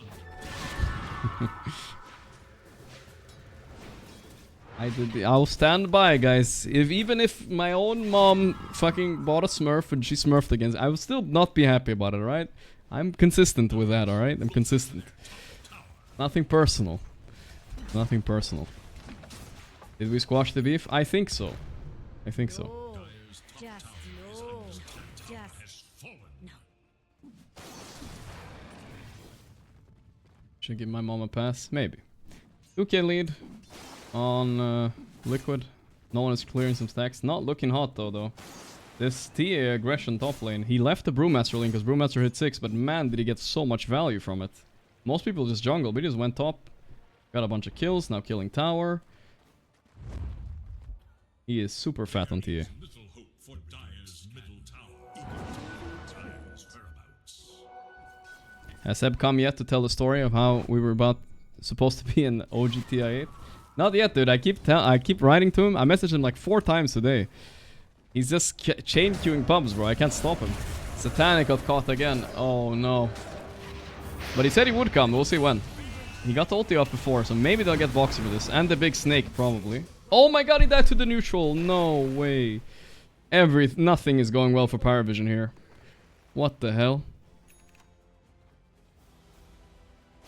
under I'll stand by, guys. Even if my own mom fucking bought a smurf and she smurfed against, I would still not be happy about it, alright? I'm consistent with that, alright? I'm consistent. Nothing personal. Nothing personal. Did we squash the beef? I think so. I think so. No, just no. Just no. Should give my mom a pass? Maybe. 2k lead on Liquid. No one is clearing some stacks. Not looking hot though. This TA aggression top lane. He left the Brewmaster lane because Brewmaster hit 6, but man did he get so much value from it. Most people just jungle, but he just went top. Got a bunch of kills, now killing tower. He is super fat on TA. little hope for Dire's middle tower. Dire's whereabouts. Has Seb come yet to tell the story of how we were supposed to be in OG TI8? Not yet, dude. I keep writing to him. I messaged him like 4 times today. He's just chain queuing pumps, bro. I can't stop him. Satanic got caught again. Oh no. But he said he would come. We'll see when. He got the ulti off before, so maybe they'll get Voxy with this. And the big snake, probably. Oh my god, he died to the neutral. No way. Nothing is going well for Parivision here. What the hell?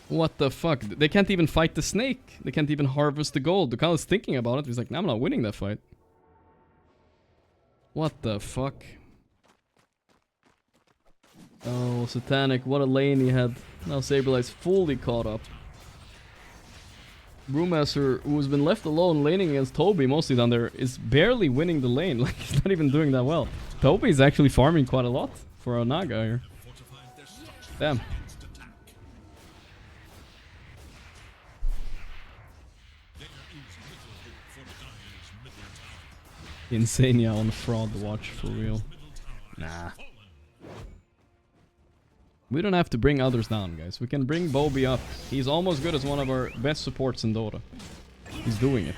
What the fuck? They can't even fight the snake. They can't even harvest the gold. Ducal is thinking about it. He's like, nah, I'm not winning that fight. What the fuck? Oh, Satanic. What a lane he had. Now Saberlight's fully caught up. Brewmaster, who has been left alone laning against Toby mostly down there, is barely winning the lane. Like, he's not even doing that well. Toby is actually farming quite a lot for a Naga here. Damn. Insania on fraud watch for real. Nah. We don't have to bring others down, guys. We can bring Bobby up. He's almost good as one of our best supports in Dota. He's doing it.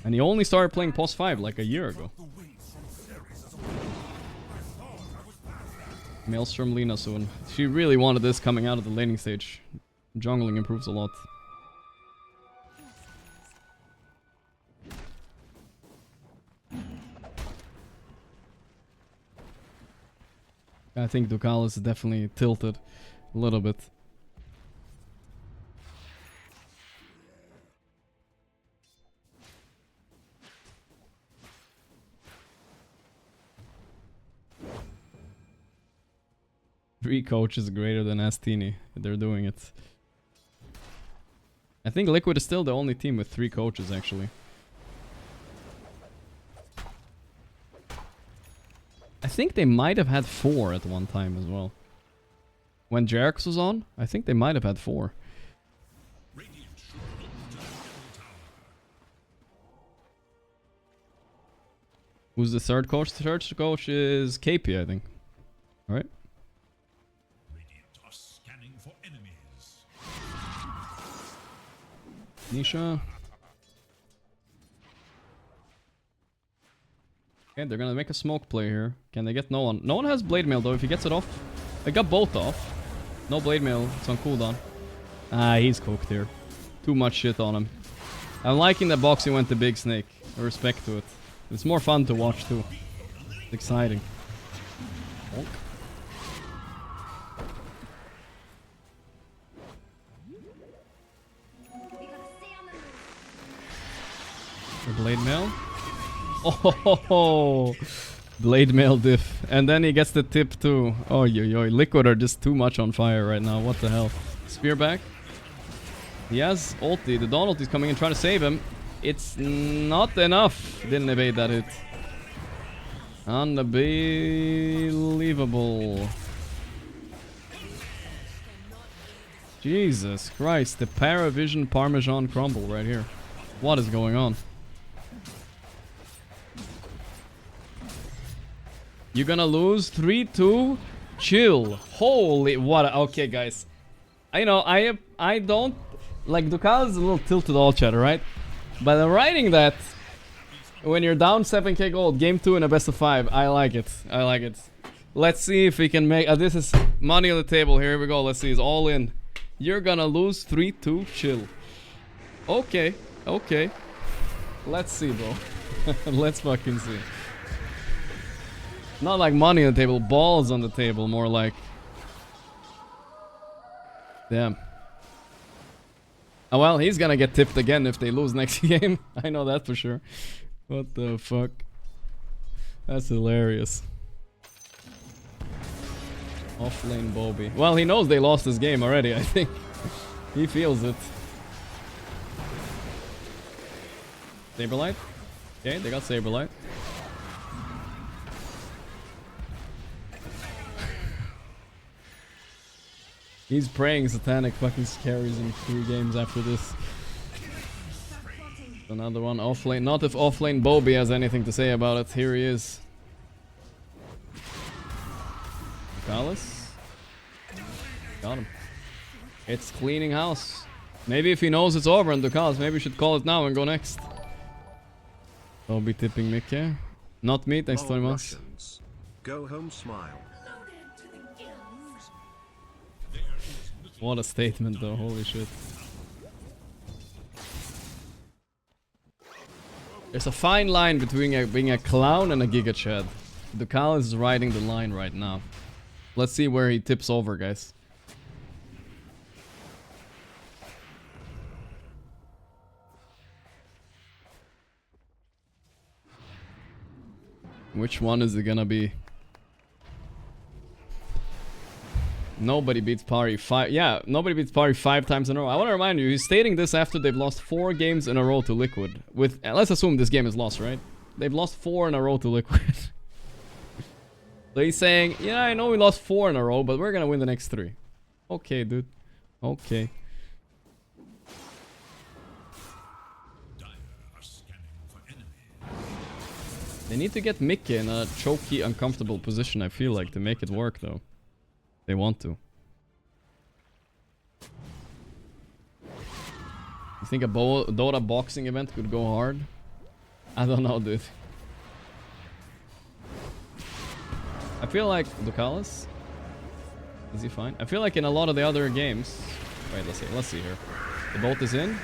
And he only started playing POS 5 like a year ago. Maelstrom Lina soon. She really wanted this coming out of the laning stage. Jungling improves a lot. I think Ducal is definitely tilted a little bit. Three coaches greater than Astini. They're doing it. I think Liquid is still the only team with 3 coaches actually. I think they might have had 4 at one time as well. When Jerax was on, I think they might have had 4. Who's the third coach? The third coach is KP, I think. Alright. Nisha. Okay, they're gonna make a smoke play here. Can they get no one? No one has blade mail though. If he gets it off, they got both off. No blade mail. It's on cooldown. Ah, he's cooked here. Too much shit on him. I'm liking that Boxy went the big snake. I respect to it. It's more fun to watch too. It's exciting. Bonk. The blade mail. Oh, blade mail diff. And then he gets the tip too. Oh, yo. Liquid are just too much on fire right now. What the hell? Spear back. He has ulti. The Dawn ulti is coming in trying to save him. It's not enough. Didn't evade that hit. Unbelievable. Jesus Christ. The Parivision Parmesan crumble right here. What is going on? You're gonna lose 3-2. Chill. Holy what? Okay, guys. I know I don't like Ducal is a little tilted all chatter, right? But I'm writing that when you're down 7k gold, game 2 in a best of 5. I like it. I like it. Let's see if we can make. This is money on the table. Here we go. Let's see. It's all in. You're gonna lose 3-2. Chill. Okay. Okay. Let's see, bro. Let's fucking see. Not like money on the table, balls on the table, more like. Damn. Oh well, he's gonna get tipped again if they lose next game. I know that for sure. What the fuck? That's hilarious. Offlane Bobby. Well, he knows they lost this game already, I think. He feels it. Saberlight? Okay, they got Saberlight. He's praying Satanic fucking carries him 3 games after this. Another one offlane. Not if offlane Bobby has anything to say about it. Here he is. Palace. Got him. It's cleaning house. Maybe if he knows it's over in Ducalis, maybe we should call it now and go next. Bobby tipping Mickey. Not me, thanks Lol 20 months. Russians. Go home smile. What a statement though, holy shit. There's a fine line between being a clown and a Giga Chad. Ducalis is riding the line right now. Let's see where he tips over, guys. Which one is it gonna be? Nobody beats Pari 5. Yeah, nobody beats Pari 5 times in a row. I want to remind you, he's stating this after they've lost 4 games in a row to Liquid. With, let's assume this game is lost, right? They've lost 4 in a row to Liquid. So he's saying, yeah, I know we lost 4 in a row, but we're gonna win the next 3. Okay, dude. Okay. They need to get Mickey in a choky, uncomfortable position, I feel like, to make it work, though. They want to. You think a Dota boxing event could go hard? I don't know, dude. I feel like Ducalis. Is he fine? I feel like in a lot of the other games. Wait, let's see here. The bolt is in.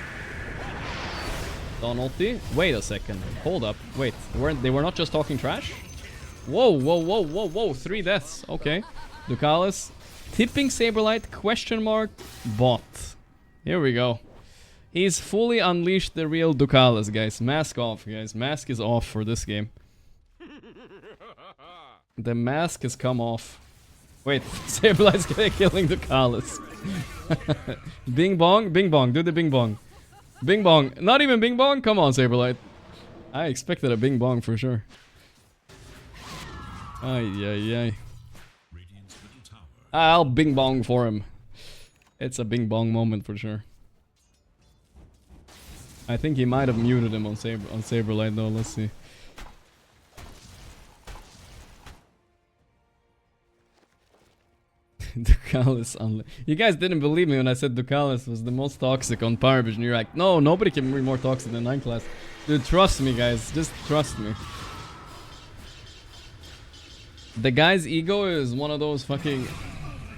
Don ulti. Wait a second. Hold up. Wait. They were not just talking trash? Whoa, whoa, whoa, whoa, whoa. 3 deaths. Okay. Ducalis. Tipping Saberlight, question mark, bot. Here we go. He's fully unleashed the real Ducalis, guys. Mask off, guys. Mask is off for this game. The mask has come off. Wait, Saberlight's killing Ducalis. Bing bong? Bing bong. Do the bing bong. Bing bong. Not even bing bong? Come on, Saberlight. I expected a bing bong for sure. Ay, ay, ay. I'll bing bong for him. It's a bing bong moment for sure. I think he might have muted him on Saberlight though. Let's see. Ducalis you guys didn't believe me when I said Ducalis was the most toxic on Parivision. You're like, no, nobody can be more toxic than 9 class. Dude, trust me, guys. Just trust me. The guy's ego is one of those fucking...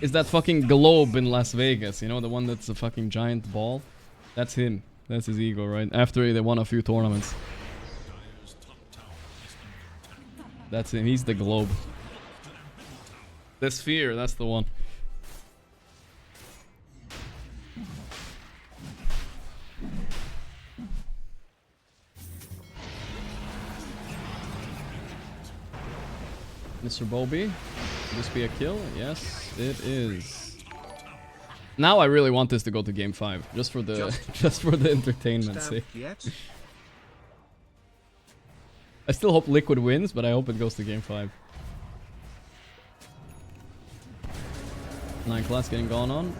Is that fucking globe in Las Vegas, you know, the one that's a fucking giant ball? That's him. That's his ego, right? After they won a few tournaments. That's him. He's the globe. The sphere, that's the one. Mr. Bobby, will this be a kill? Yes, it is. Now I really want this to go to game 5, just for the just for the entertainment's sake. I still hope Liquid wins, but I hope it goes to game 5. 9 class getting gone on.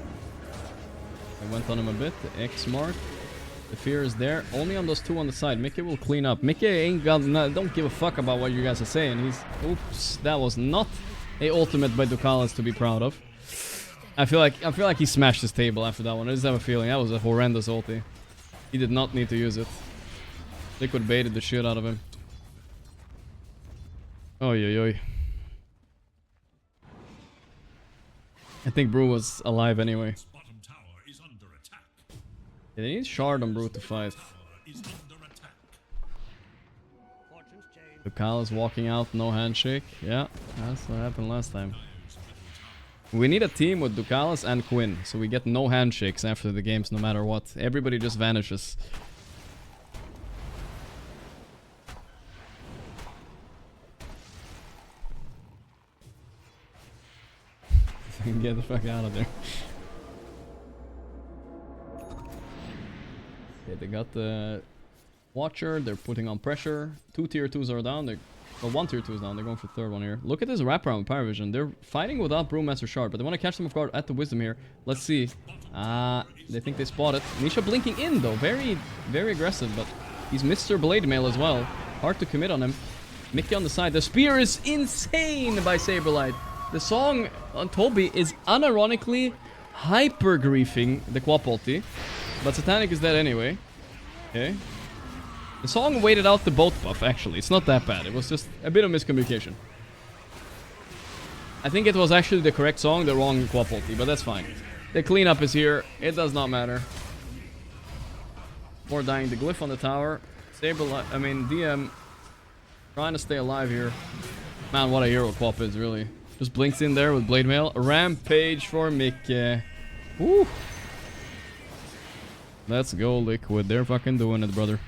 I went on him a bit. The X mark. The fear is there. Only on those 2 on the side. Mickey will clean up. Mickey ain't got don't give a fuck about what you guys are saying. He's... Oops. That was not a ultimate by Ducalis to be proud of. I feel like he smashed his table after that one. I just have a feeling that was a horrendous ulti. He did not need to use it. Liquid baited the shit out of him. Oy oy oy. I think Brew was alive anyway. Yeah, they need Shard on Brew to fight. Ducalis walking out, no handshake. Yeah, that's what happened last time. We need a team with Ducalis and Quinn, so we get no handshakes after the games no matter what. Everybody just vanishes. Get the fuck out of there. Okay, they got the Watcher. They're putting on pressure. 2 tier 2s are down. Well, 1 tier 2 is down. They're going for the 3rd one here. Look at this wraparound with Parivision. They're fighting without Brewmaster Shard, but they want to catch them off guard at the Wisdom here. Let's see. They think they spot it. Nisha blinking in though. Very, very aggressive, but he's Mr. Blade Mail as well. Hard to commit on him. Mickey on the side. The spear is insane by Saberlight. The song on Toby is unironically hyper-griefing the Quap ulti. But Satanic is dead anyway. Okay. The song waited out the boat buff, actually. It's not that bad. It was just a bit of miscommunication. I think it was actually the correct song, the wrong quap ulti, but that's fine. The cleanup is here. It does not matter. More dying. The glyph on the tower. DM trying to stay alive here. Man, what a hero quap is, really. Just blinks in there with blade mail. Rampage for Mickey. Woo! Let's go, Liquid. They're fucking doing it, brother.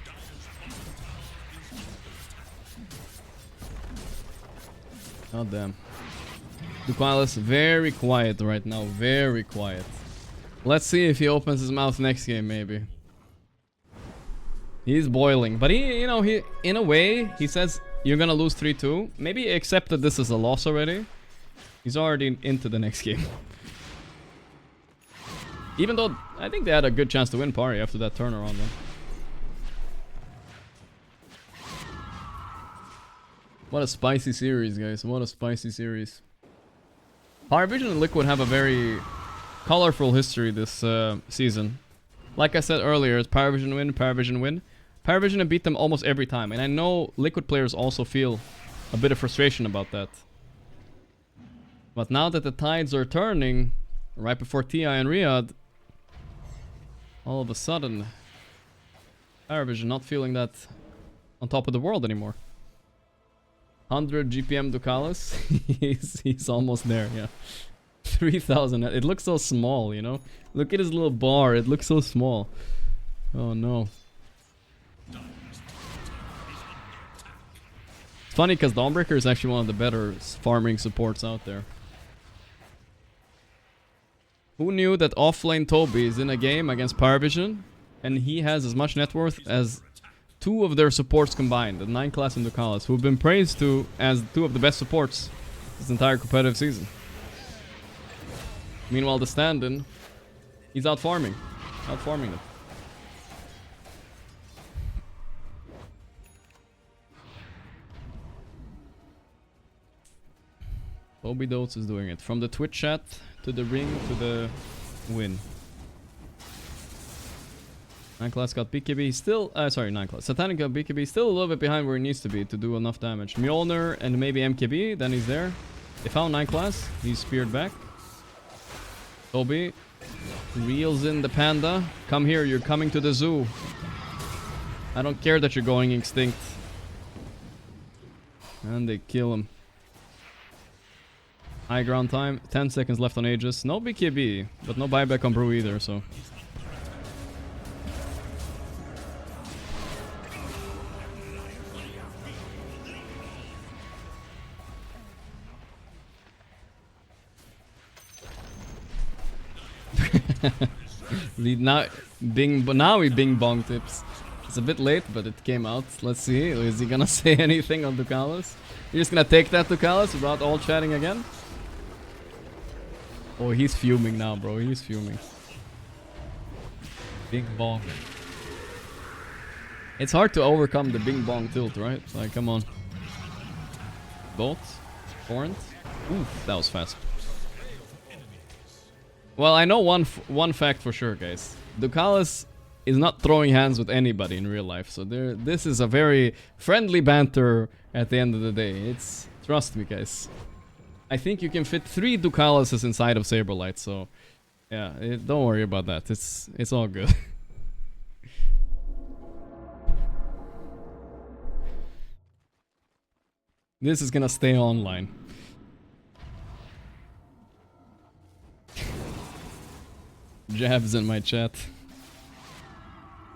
Oh, damn. Duqualis very quiet right now. Very quiet. Let's see if he opens his mouth next game, maybe. He's boiling. But he, you know, in a way, he says you're gonna lose 3-2. Maybe he accepted this as a loss already. He's already into the next game. Even though I think they had a good chance to win Pari after that turnaround, though. What a spicy series, guys. What a spicy series. Parivision and Liquid have a very colorful history this season. Like I said earlier, it's Parivision win, Parivision win. Parivision have beat them almost every time. And I know Liquid players also feel a bit of frustration about that. But now that the tides are turning, right before TI and Riyadh, all of a sudden, Parivision not feeling that on top of the world anymore. 100 GPM Ducalis. he's almost there, yeah. 3000. It looks so small, you know? Look at his little bar. It looks so small. Oh, no. It's funny because Dawnbreaker is actually one of the better farming supports out there. Who knew that offlane Toby is in a game against Parivision and he has as much net worth as two of their supports combined, the 9 class and Ducalis, who've been praised as two of the best supports this entire competitive season. Meanwhile, the stand-in, he's out farming them. Bobby Dotes is doing it. From the Twitch chat to the ring to the win. 9 class got BKB, still, sorry, 9 class. Satanic got BKB, still a little bit behind where he needs to be to do enough damage. Mjolnir and maybe MKB, then he's there. They found 9 class, he's speared back. Toby reels in the panda. Come here, you're coming to the zoo. I don't care that you're going extinct. And they kill him. High ground time, 10 seconds left on Aegis. No BKB, but no buyback on Brew either, so... now he bing bong tips. It's a bit late, but it came out. Let's see. Is he gonna say anything on Ducalis? You're just gonna take that Ducalis without all chatting again? Oh, he's fuming now, bro. He's fuming. Bing bong. It's hard to overcome the bing bong tilt, right? Like, come on. Bolt? Torrent? Oof, that was fast. Well, I know one fact for sure, guys. Ducalis is not throwing hands with anybody in real life, so this is a very friendly banter at the end of the day. Trust me, guys. I think you can fit 3 Ducalises inside of Saberlight, so yeah, don't worry about that. It's all good. This is gonna stay online. Jabs in my chat.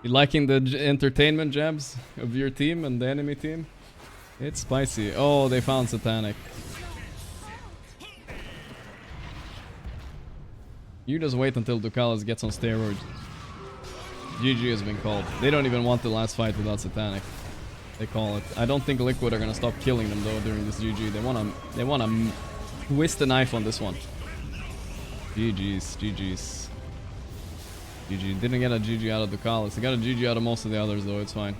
You liking the entertainment jabs of your team and the enemy team? It's spicy. Oh, they found Satanic. You just wait until Ducalis gets on steroids. GG has been called. They don't even want the last fight without Satanic. They call it. I don't think Liquid are gonna stop killing them though during this GG. They wanna twist the knife on this one. GG's. GG. Didn't get a GG out of Ducalis. They got a GG out of most of the others though. It's fine.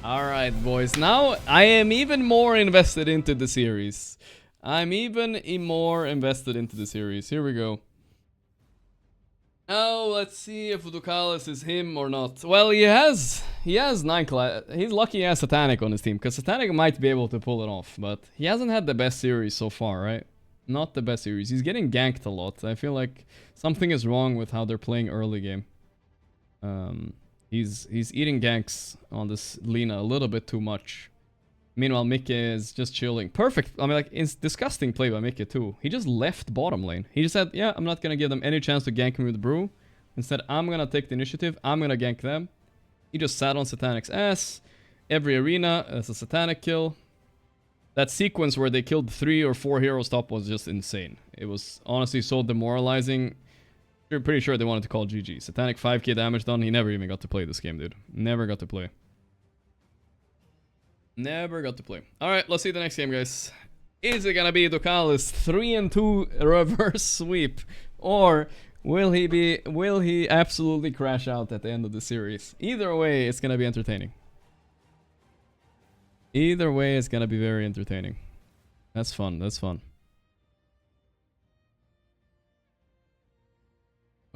Alright, boys. Now I am even more invested into the series. I'm even more invested into the series. Here we go. Oh, let's see if Ducalis is him or not. Well, he has 9 class. He's lucky he has Satanic on his team, because Satanic might be able to pull it off, but he hasn't had the best series so far, right? Not the best series. He's getting ganked a lot. I feel like something is wrong with how they're playing early game. He's eating ganks on this Lina a little bit too much. Meanwhile, Mickey is just chilling. Perfect. I mean, like, it's disgusting play by Mickey too. He just left bottom lane. He just said, yeah, I'm not gonna give them any chance to gank me with Brew. Instead, I'm gonna take the initiative. I'm gonna gank them. He just sat on Satanic's ass. Every arena as a Satanic kill. That sequence where they killed 3 or 4 heroes top was just insane. It was honestly so demoralizing. You're pretty sure they wanted to call GG. Satanic 5k damage done. He never even got to play this game, dude. Never got to play. Never got to play. Alright, let's see the next game, guys. Is it gonna be Ducalis 3-2 reverse sweep? Or will he absolutely crash out at the end of the series? Either way, it's gonna be entertaining. Either way, it's gonna be very entertaining. That's fun, that's fun.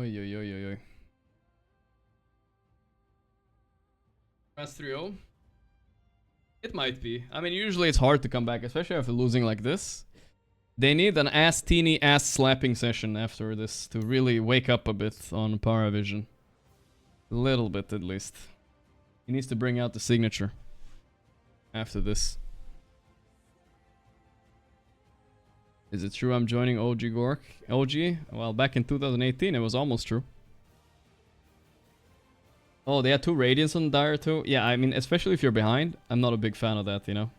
Oi, oi, oi, oi, oi. Press 3-0. It might be. I mean, usually it's hard to come back, especially after losing like this. They need an ass-teeny ass-slapping session after this to really wake up a bit on Parivision. A little bit, at least. He needs to bring out the signature after this. Is it true I'm joining OG Gorgc? OG? Well, back in 2018, it was almost true. Oh, they had 2 Radiants on Dire too? Yeah, I mean, especially if you're behind, I'm not a big fan of that, you know?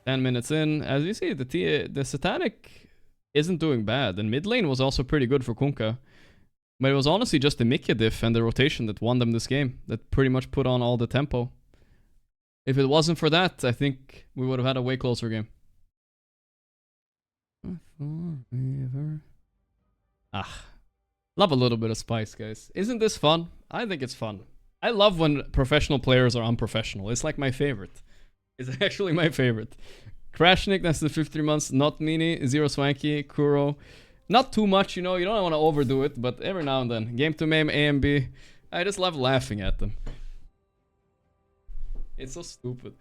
10 minutes in, as you see, the Satanic isn't doing bad, and mid lane was also pretty good for Kunkka. But it was honestly just the Mickey diff and the rotation that won them this game, that pretty much put on all the tempo. If it wasn't for that, I think we would have had a way closer game. Love a little bit of spice, guys. Isn't this fun? I think it's fun. I love when professional players are unprofessional. It's like my favorite. It's actually my favorite. Crashnik, that's the 53 months. Not Mini, Zero Swanky, Kuro. Not too much, you know. You don't want to overdo it, but every now and then. Game to Mame, A and B. I just love laughing at them. It's so stupid.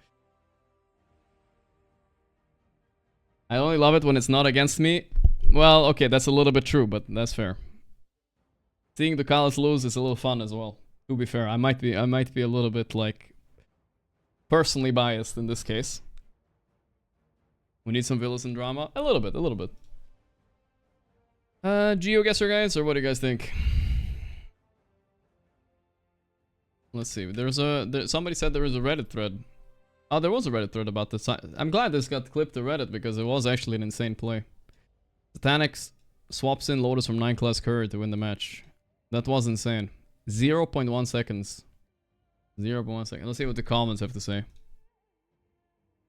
I only love it when it's not against me. Well, okay, that's a little bit true, but that's fair. Seeing Ducalis lose is a little fun as well. To be fair, I might be a little bit like personally biased in this case. We need some villains and drama. A little bit. GeoGuessr, guys, or what do you guys think? Let's see. Somebody said there was a Reddit thread. Oh, there was a Reddit thread about this. I'm glad this got clipped to Reddit because it was actually an insane play. Satanic swaps in Lotus from 9 class Courier to win the match. That was insane. 0.1 seconds. 0.1 seconds. Let's see what the comments have to say.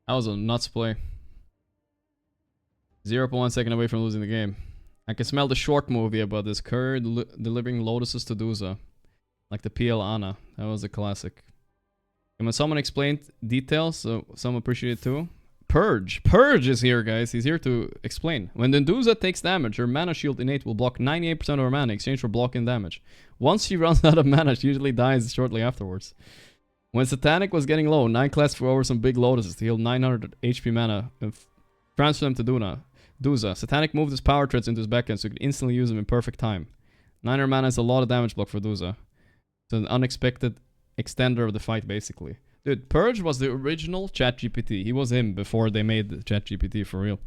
That was a nuts play. 0.1 second away from losing the game. I can smell the short movie about this Courier delivering Lotuses to Duza. Like the PL Ana. That was a classic. And when someone explained details, so some appreciate it too. Purge is here, guys. He's here to explain. When the Duza takes damage, her mana shield innate will block 98% of her mana in exchange for blocking damage. Once she runs out of mana, she usually dies shortly afterwards. When Satanic was getting low, 9 class threw over some big Lotuses to heal 900 HP mana and transfer them to Duza. Satanic moved his power treads into his backhand so he could instantly use them in perfect time. 900 mana is a lot of damage block for Duza. It's an unexpected extender of the fight, basically. Dude, Purge was the original ChatGPT. He was him before they made the ChatGPT for real.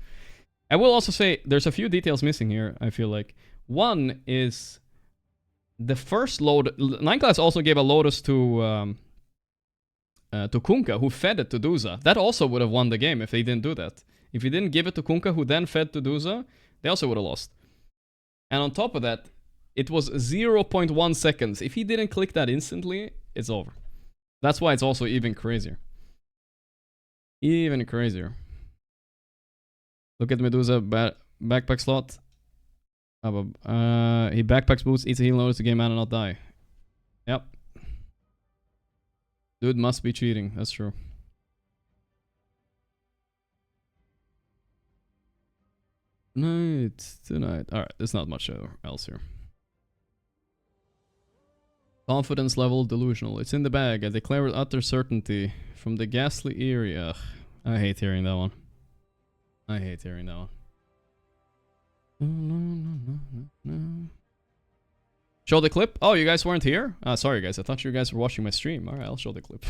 I will also say, there's a few details missing here, I feel like. One is the first load... 9 class also gave a Lotus to Kunkka, who fed it to Duza. That also would have won the game if they didn't do that. If he didn't give it to Kunkka, who then fed to Duza, they also would have lost. And on top of that, it was 0.1 seconds. If he didn't click that instantly, it's over. That's why it's also even crazier. Even crazier. Look at Medusa backpack slot. He backpacks boots, eats a heal notice to gain mana, not die. Yep. Dude must be cheating. That's true. Tonight. Alright, there's not much else here. Confidence level delusional. It's in the bag. I declare with utter certainty from the ghastly eerie. Ugh, I hate hearing that one. I hate hearing that one. Show the clip? Oh, you guys weren't here? Sorry guys, I thought you guys were watching my stream. Alright, I'll show the clip.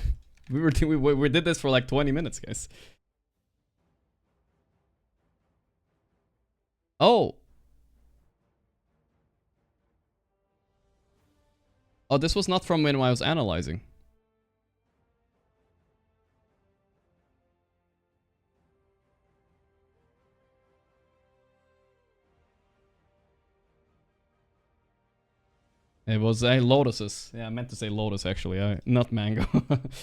we did this for like 20 minutes, guys. Oh. Oh, this was not from when I was analyzing. It was lotuses. Yeah, I meant to say lotus actually, not mango.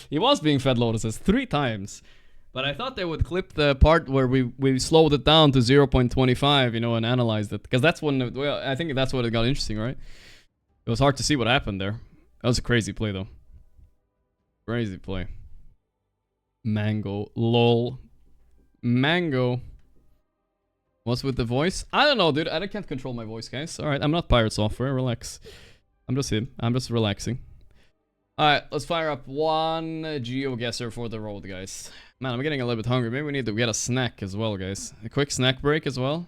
He was being fed lotuses 3 times. But I thought they would clip the part where we slowed it down to 0.25, you know, and analyzed it. Because that's when, well, I think that's what it got interesting, right? It was hard to see what happened there. That was a crazy play, though. Crazy play. Mango. Lol. Mango. What's with the voice? I don't know, dude. I can't control my voice, guys. Alright, I'm not pirate software. Relax. I'm just him. I'm just relaxing. Alright, let's fire up one GeoGuessr for the road, guys. Man, I'm getting a little bit hungry. Maybe we need to get a snack as well, guys. A quick snack break as well.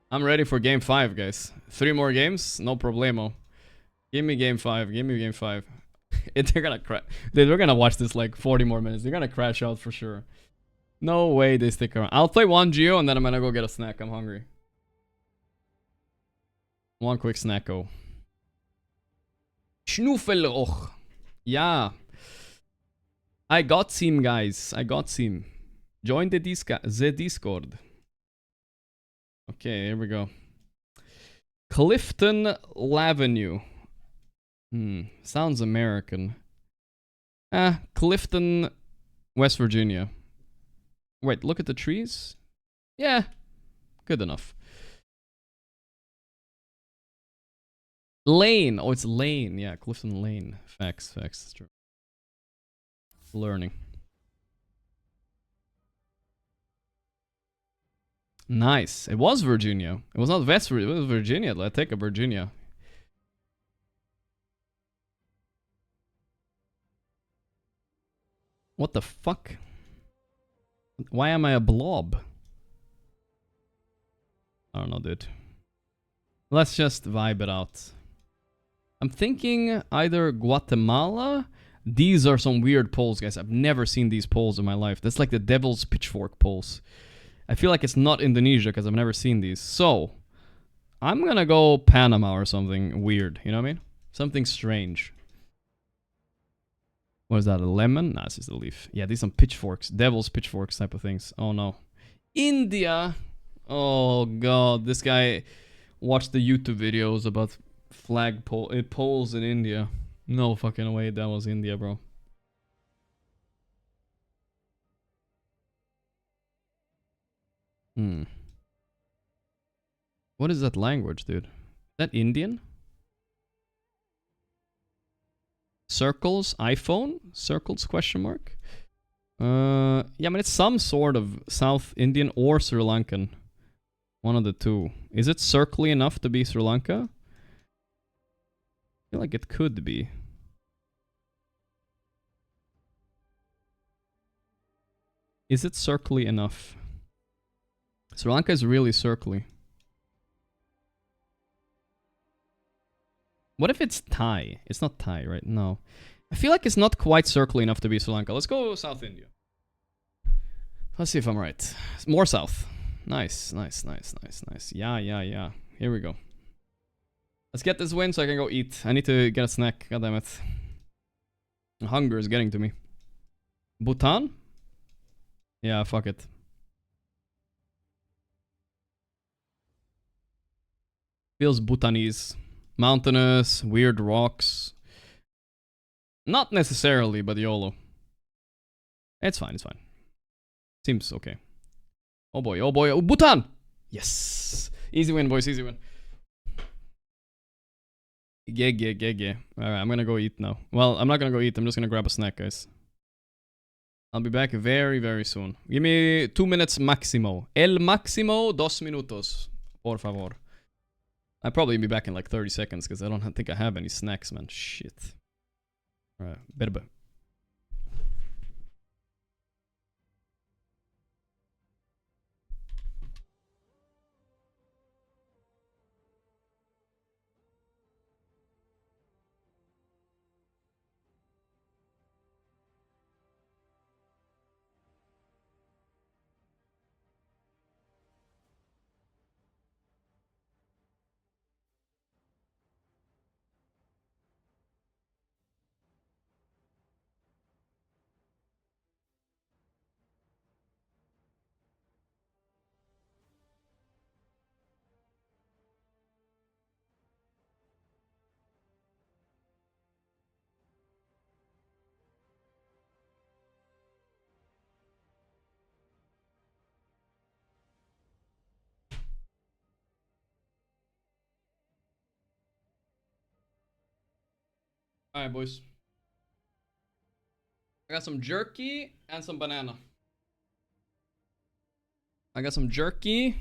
I'm ready for game 5, guys. 3 more games, no problemo. Give me game 5. Give me game 5. They're gonna crash. Dude, we're gonna watch this like 40 more minutes. They're gonna crash out for sure. No way they stick around. I'll play one Geo and then I'm gonna go get a snack. I'm hungry. One quick snacko. Schnuffeloch. Yeah. I got him, guys. I got him. Join the Discord. Okay, here we go. Clifton Avenue. Sounds American. Clifton, West Virginia. Wait, look at the trees? Yeah, good enough. Lane. Oh, it's Lane. Yeah, Clifton Lane. Facts. That's true. Learning. Nice. It was Virginia. It was not West Virginia. It was Virginia. Let's take a Virginia. What the fuck? Why am I a blob? I don't know, dude. Let's just vibe it out. I'm thinking either Guatemala. These are some weird poles, guys. I've never seen these poles in my life. That's like the devil's pitchfork poles. I feel like it's not Indonesia because I've never seen these. So, I'm gonna go Panama or something weird. You know what I mean? Something strange. What is that? A lemon? Nah, it's just a leaf. Yeah, these are some pitchforks. Devil's pitchforks type of things. Oh no. India! Oh god, this guy watched the YouTube videos about poles in India. No fucking way that was India, bro. What is that language, dude? Is that Indian? Circles? iPhone? Circles question mark? Yeah, I mean it's some sort of South Indian or Sri Lankan. One of the two. Is it circly enough to be Sri Lanka? I feel like it could be. Is it circly enough? Sri Lanka is really circly. What if it's Thai? It's not Thai, right? No. I feel like it's not quite circly enough to be Sri Lanka. Let's go South India. Let's see if I'm right. More south. Nice. Yeah. Here we go. Let's get this win so I can go eat. I need to get a snack. God damn it. Hunger is getting to me. Bhutan? Yeah, fuck it. Feels Bhutanese. Mountainous, weird rocks. Not necessarily, but YOLO. It's fine. Seems okay. Oh boy. Oh, Bhutan! Yes! Easy win, boys, easy win. Yeah. Alright, I'm gonna go eat now. Well, I'm not gonna go eat, I'm just gonna grab a snack, guys. I'll be back very, very soon. Give me 2 minutes maximo. El máximo 2 minutos. Por favor. I'll probably be back in like 30 seconds because I don't think I have any snacks, man. Shit. Alright, bit. Alright, boys. I got some jerky and some banana. I got some jerky.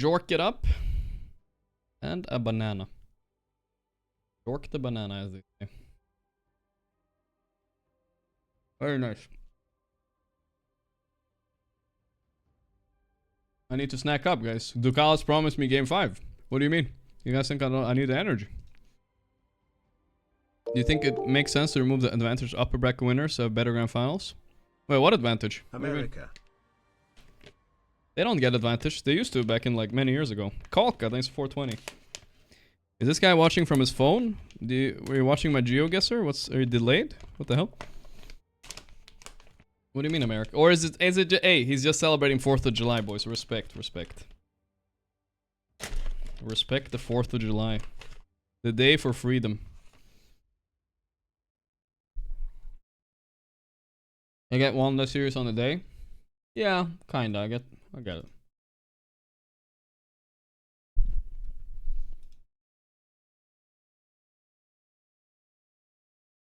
Jork it up. And a banana. Jork the banana, as they say. Very nice. I need to snack up, guys. Ducalis promised me game 5. What do you mean? You guys think I need the energy? Do you think it makes sense to remove the advantage upper bracket winners so have better grand finals? Wait, what advantage? America. They don't get advantage. They used to back in like many years ago. Kalka, thanks for 420. Is this guy watching from his phone? Were you watching my GeoGuessr? Are you delayed? What the hell? What do you mean, America? Or is it hey, he's just celebrating 4th of July, boys. Respect. Respect the 4th of July. The day for freedom. I get one that serious on the day? Yeah, kinda. I get it.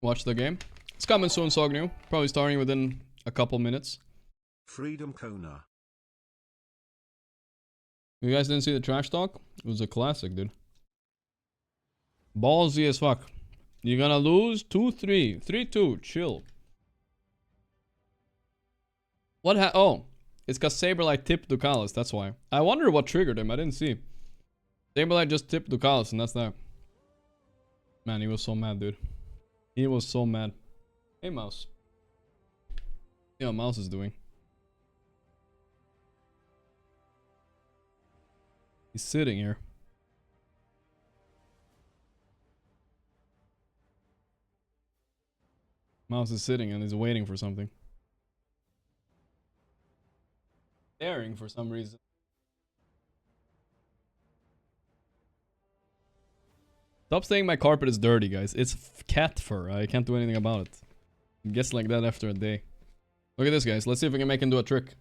Watch the game. It's coming soon, Sognu. Probably starting within a couple minutes. Freedom Kona. You guys didn't see the trash talk? It was a classic, dude. Ballsy as fuck. You're gonna lose 2-3. 3-2. Chill. Oh, it's cause Saberlight tipped Ducalis, that's why. I wonder what triggered him, I didn't see. Saberlight just tipped Ducalis and that's that. Man, he was so mad, dude. He was so mad. Hey, Mouse. See how Mouse is doing. He's sitting here. Mouse is sitting and is waiting for something. Staring for some reason. Stop saying my carpet is dirty, guys. It's cat fur. I can't do anything about it. It gets like that after a day. Look at this, guys. Let's see if we can make him do a trick.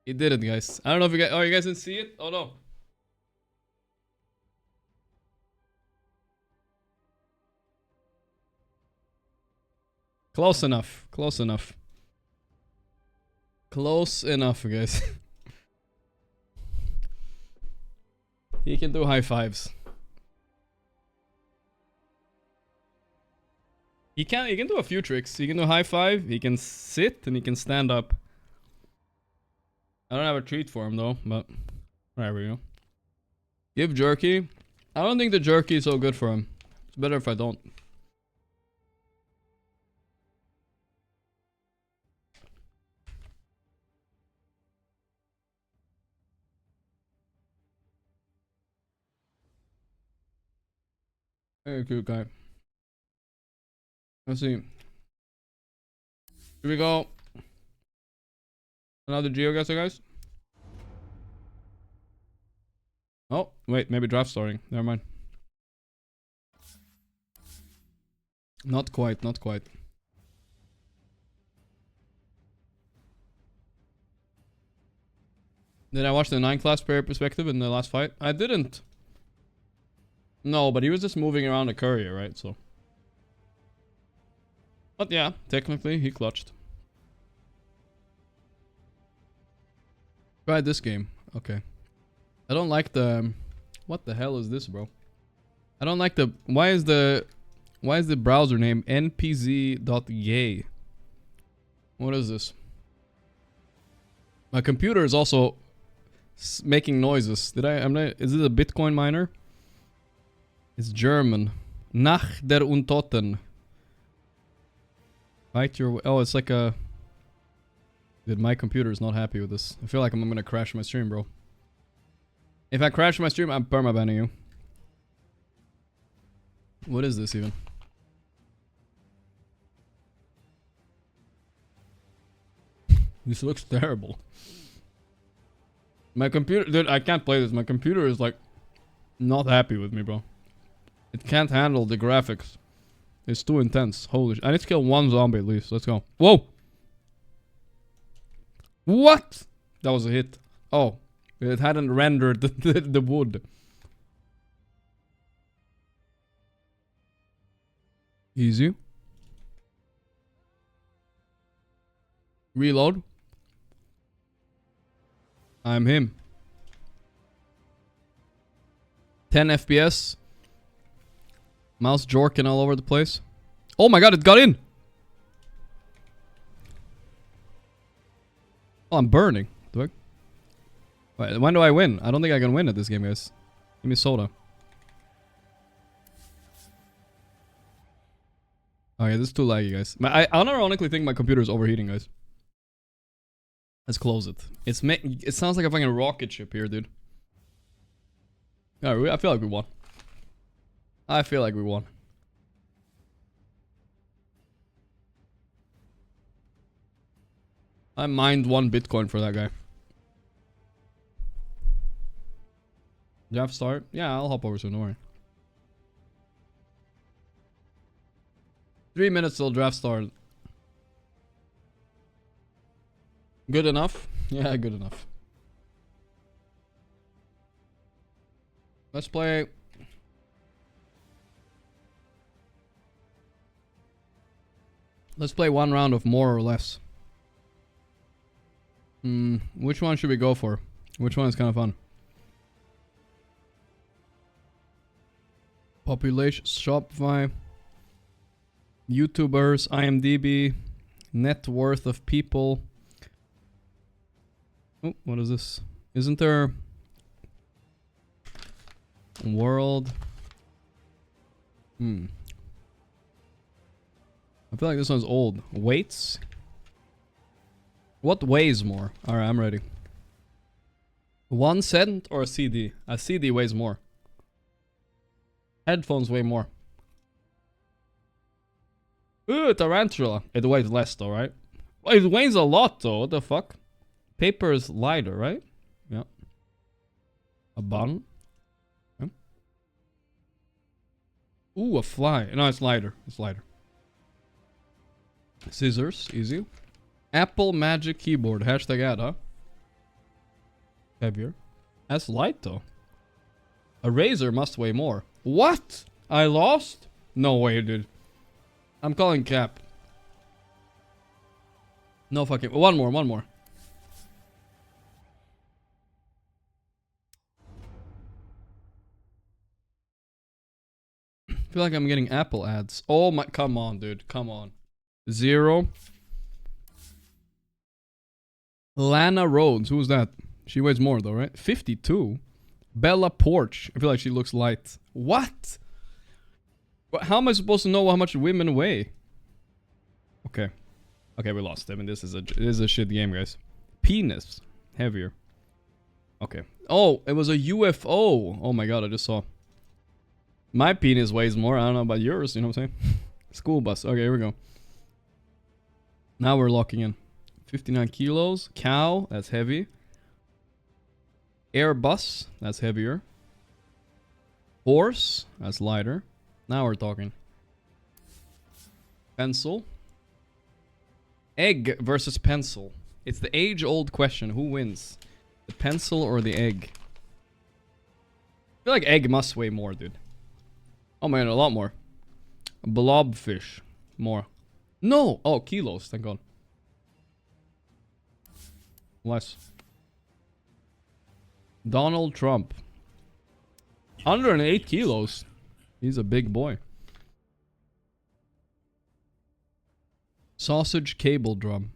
He did it, guys. I don't know if you guys... Oh, you guys didn't see it? Oh, no. Close enough. Close enough. Close enough, guys. He can do high fives. He can do a few tricks. He can do high five, he can sit, and he can stand up. I don't have a treat for him though, but whatever, you know. Give jerky. I don't think the jerky is so good for him. It's better if I don't. Very cute guy. Let's see. Here we go. Another GeoGuessr, guys. Oh, wait, maybe draft starting. Never mind. Not quite, not quite. Did I watch the 9 class player perspective in the last fight? I didn't. No, but he was just moving around the courier, right? So. But yeah, technically he clutched. Try this game. Okay. I don't like the... What the hell is this, bro? I don't like the... Why is the browser name npz.gay? What is this? My computer is also making noises. Is it a Bitcoin miner? It's German. Nach der Untoten. Fight your... Oh, it's like a... Dude, my computer is not happy with this. I feel like I'm gonna crash my stream, bro. If I crash my stream, I'm permabanning you. What is this even? This looks terrible. My computer... Dude, I can't play this. My computer is like... Not happy with me, bro. It can't handle the graphics. It's too intense. Holy sh... I need to kill one zombie at least. Let's go. Whoa! What? That was a hit. Oh. It hadn't rendered the wood. Easy. Reload. I'm him. 10 FPS. Mouse jorking all over the place. Oh my god, it got in! Oh, I'm burning. Do I? Wait, when do I win? I don't think I can win at this game, guys. Give me soda. Okay, this is too laggy, guys. I unironically think my computer is overheating, guys. Let's close it. It sounds like a fucking rocket ship here, dude. Alright, I feel like we won. I feel like we won. I mined 1 Bitcoin for that guy. Draft start? Yeah, I'll hop over soon, don't worry. 3 minutes till draft start. Good enough? Yeah, good enough. Let's play... Let's play 1 round of more or less. Which one should we go for? Which one is kind of fun? Population, Shopify, YouTubers, IMDb, net worth of people. Oh, what is this? Isn't there... World... I feel like this one's old. Weights? What weighs more? Alright, I'm ready. 1 cent or a CD? A CD weighs more. Headphones weigh more. Ooh, tarantula. It weighs less though, right? Well, it weighs a lot though. What the fuck? Paper is lighter, right? Yeah. A button. Yeah. Ooh, a fly. No, it's lighter. It's lighter. Scissors, easy. Apple Magic Keyboard. Hashtag ad, huh? Heavier. That's light though. A razor must weigh more. What? I lost? No way, dude. I'm calling cap. No fucking... One more. I feel like I'm getting Apple ads. Oh my... Come on, dude. Come on. 0. Lana Rhodes. Who's that? She weighs more though, right? 52. Bella Porch. I feel like she looks light. What? How am I supposed to know how much women weigh? Okay. Okay, we lost. I mean, this is a shit game, guys. Penis. Heavier. Okay. Oh, it was a UFO. Oh my god, I just saw. My penis weighs more. I don't know about yours, you know what I'm saying? School bus. Okay, here we go. Now we're locking in. 59 kilos. Cow. That's heavy. Airbus. That's heavier. Horse. That's lighter. Now we're talking. Pencil. Egg versus pencil. It's the age-old question. Who wins? The pencil or the egg? I feel like egg must weigh more, dude. Oh man, a lot more. Blobfish. More. No! Oh, kilos, thank god. Less. Donald Trump. 108 kilos. He's a big boy. Sausage cable drum.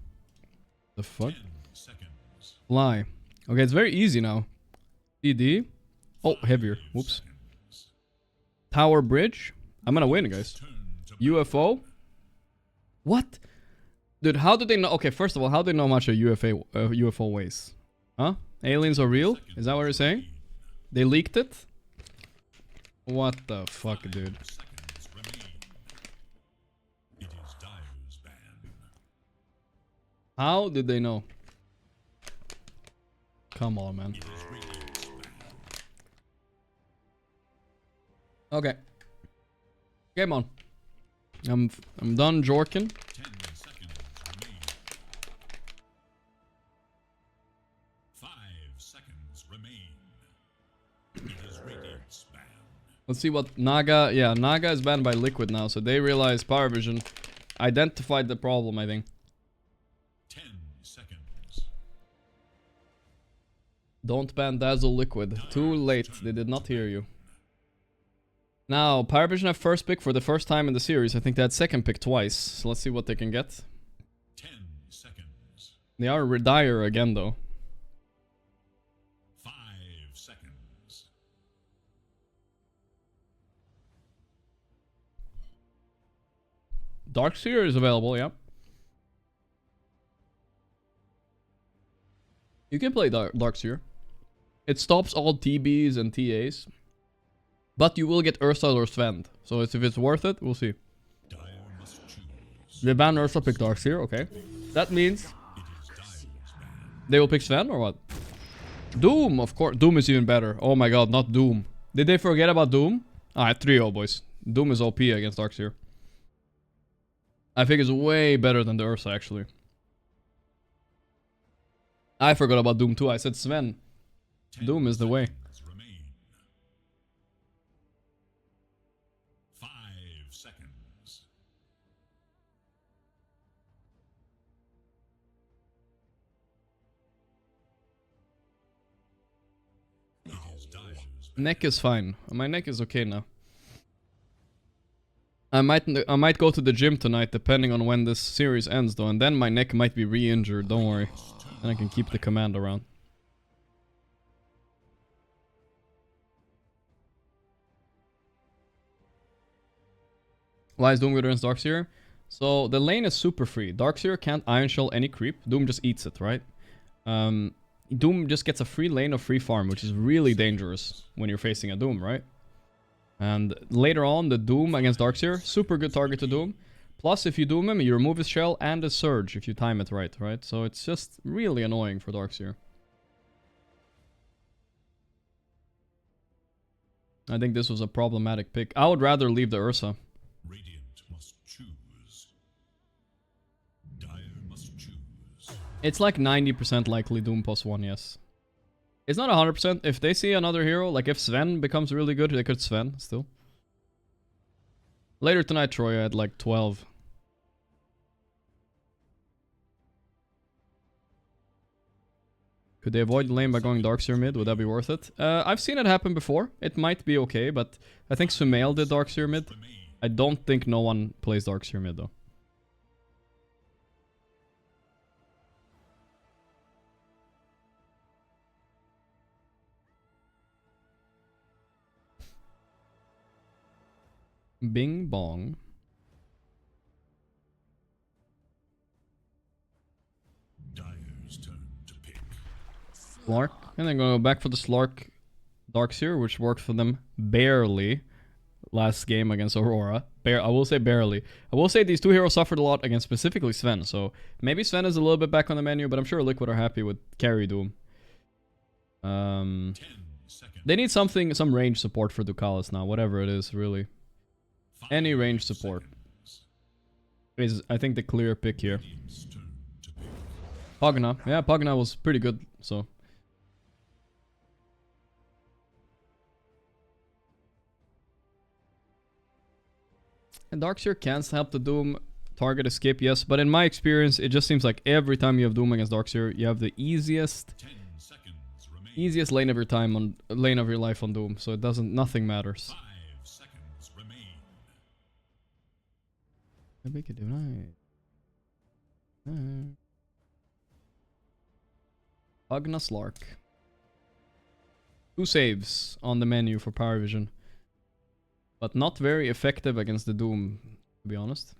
The fuck? Fly. Okay, it's very easy now. CD. Oh, heavier. Whoops. Tower bridge. I'm gonna win, guys. UFO. What? Dude, how do they know? Okay, first of all, how do they know how much a UFO weighs? Huh? Aliens are real? Is that what you're saying? They leaked it? What the fuck, dude? How did they know? Come on, man. Okay. Game on. I'm done jorking. 10 seconds remain. 5 seconds remain. It is Radiant's ban. Let's see what Naga... Yeah, Naga is banned by Liquid now, so they realize Parivision identified the problem, I think. 10 seconds. Don't ban Dazzle Liquid. Too late. They did not hear you. Now, Parivision have first pick for the first time in the series. I think they had second pick twice. So let's see what they can get. 10 seconds. They are Redire again, though. 5 seconds. Darkseer is available, yeah. You can play Darkseer. It stops all TBs and TAs. But you will get Ursa or Sven. So if it's worth it, we'll see. They ban Ursa, pick Darkseer, okay. That means they will pick Sven or what? Doom, of course. Doom is even better. Oh my god, not Doom. Did they forget about Doom? Alright, 3-0, boys. Doom is OP against Darkseer. I think it's way better than the Ursa, actually. I forgot about Doom too. I said Sven. Doom is the way. 5 seconds. It is Dire's ban. Neck is fine. My neck is okay now. I might go to the gym tonight, depending on when this series ends, though, and then my neck might be re-injured. Don't worry, and I can keep the command around. Why is Doom good against Darkseer? So the lane is super free. Darkseer can't Iron Shell any creep. Doom just eats it, right? Doom just gets a free lane of free farm, which is really dangerous when you're facing a Doom, right? And later on, the Doom against Darkseer, super good target to Doom. Plus, if you Doom him, you remove his shell and his surge if you time it right, right? So it's just really annoying for Darkseer. I think this was a problematic pick. I would rather leave the Ursa. Radiant must choose. Dire must choose. It's like 90% likely Doom +1, yes. It's not 100%. If they see another hero, like if Sven becomes really good, they could Sven still. Later tonight, Troy, I had like 12. Could they avoid the lane by going Darkseer mid? Would that be worth it? I've seen it happen before. It might be okay, but I think Sumail did Darkseer mid. I don't think no one plays Darkseer mid, though. Bing bong. Dire's turn to pick. Slark. And then go back for the Slark Darkseer, which worked for them barely last game against Aurora. I will say barely. I will say these two heroes suffered a lot against specifically Sven, so maybe Sven is a little bit back on the menu, but I'm sure Liquid are happy with carry Doom. 10 seconds. They need something, some range support for Ducalis now, whatever it is, really. Any range support is, I think, the clear pick here. Pugna. Yeah, Pugna was pretty good, so And Darkseer can help the Doom target escape, yes, but in my experience, it just seems like every time you have Doom against Darkseer, you have the easiest lane of your time on lane of your life on Doom, so it doesn't, nothing matters. 5 seconds remain. Maybe could do that. Agnes Lark. 2 saves on the menu for Parivision, but not very effective against the Doom, to be honest.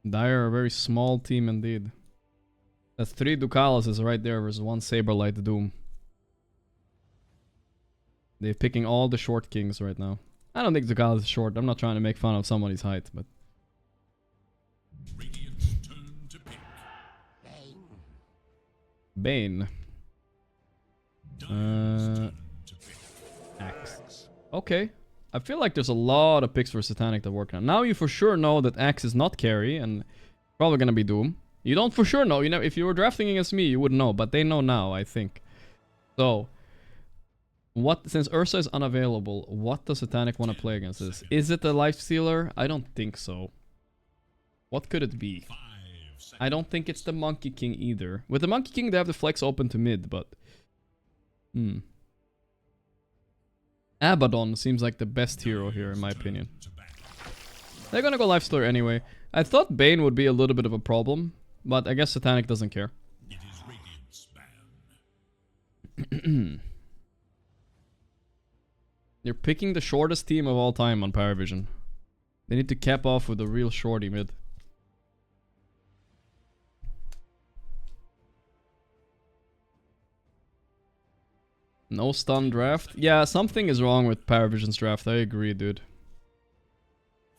Dire are a very small team indeed. That's 3 Ducalis right there versus 1 Saberlight Doom. They're picking all the short kings right now. I don't think Ducalis is short. I'm not trying to make fun of somebody's height, but... Radiant's turn to pick. Bane. Dire's turn to pick. Axe. Okay. I feel like there's a lot of picks for Satanic to work on. Now you for sure know that Axe is not carry and probably gonna be Doom. You don't for sure know. You know, if you were drafting against me, you wouldn't know, but they know now, I think. So, what, since Ursa is unavailable, what does Satanic want to play against this? Is it the Lifestealer? I don't think so. What could it be? I don't think it's the Monkey King either. With the Monkey King, they have the flex open to mid, but... Abaddon seems like the best hero here, in my opinion. They're gonna go Lifestealer anyway. I thought Bane would be a little bit of a problem, but I guess Satanic doesn't care. It is Radiant's ban. They're picking the shortest team of all time on Parivision. They need to cap off with a real shorty mid. No stun draft? Yeah, something is wrong with Parivision's draft. I agree, dude.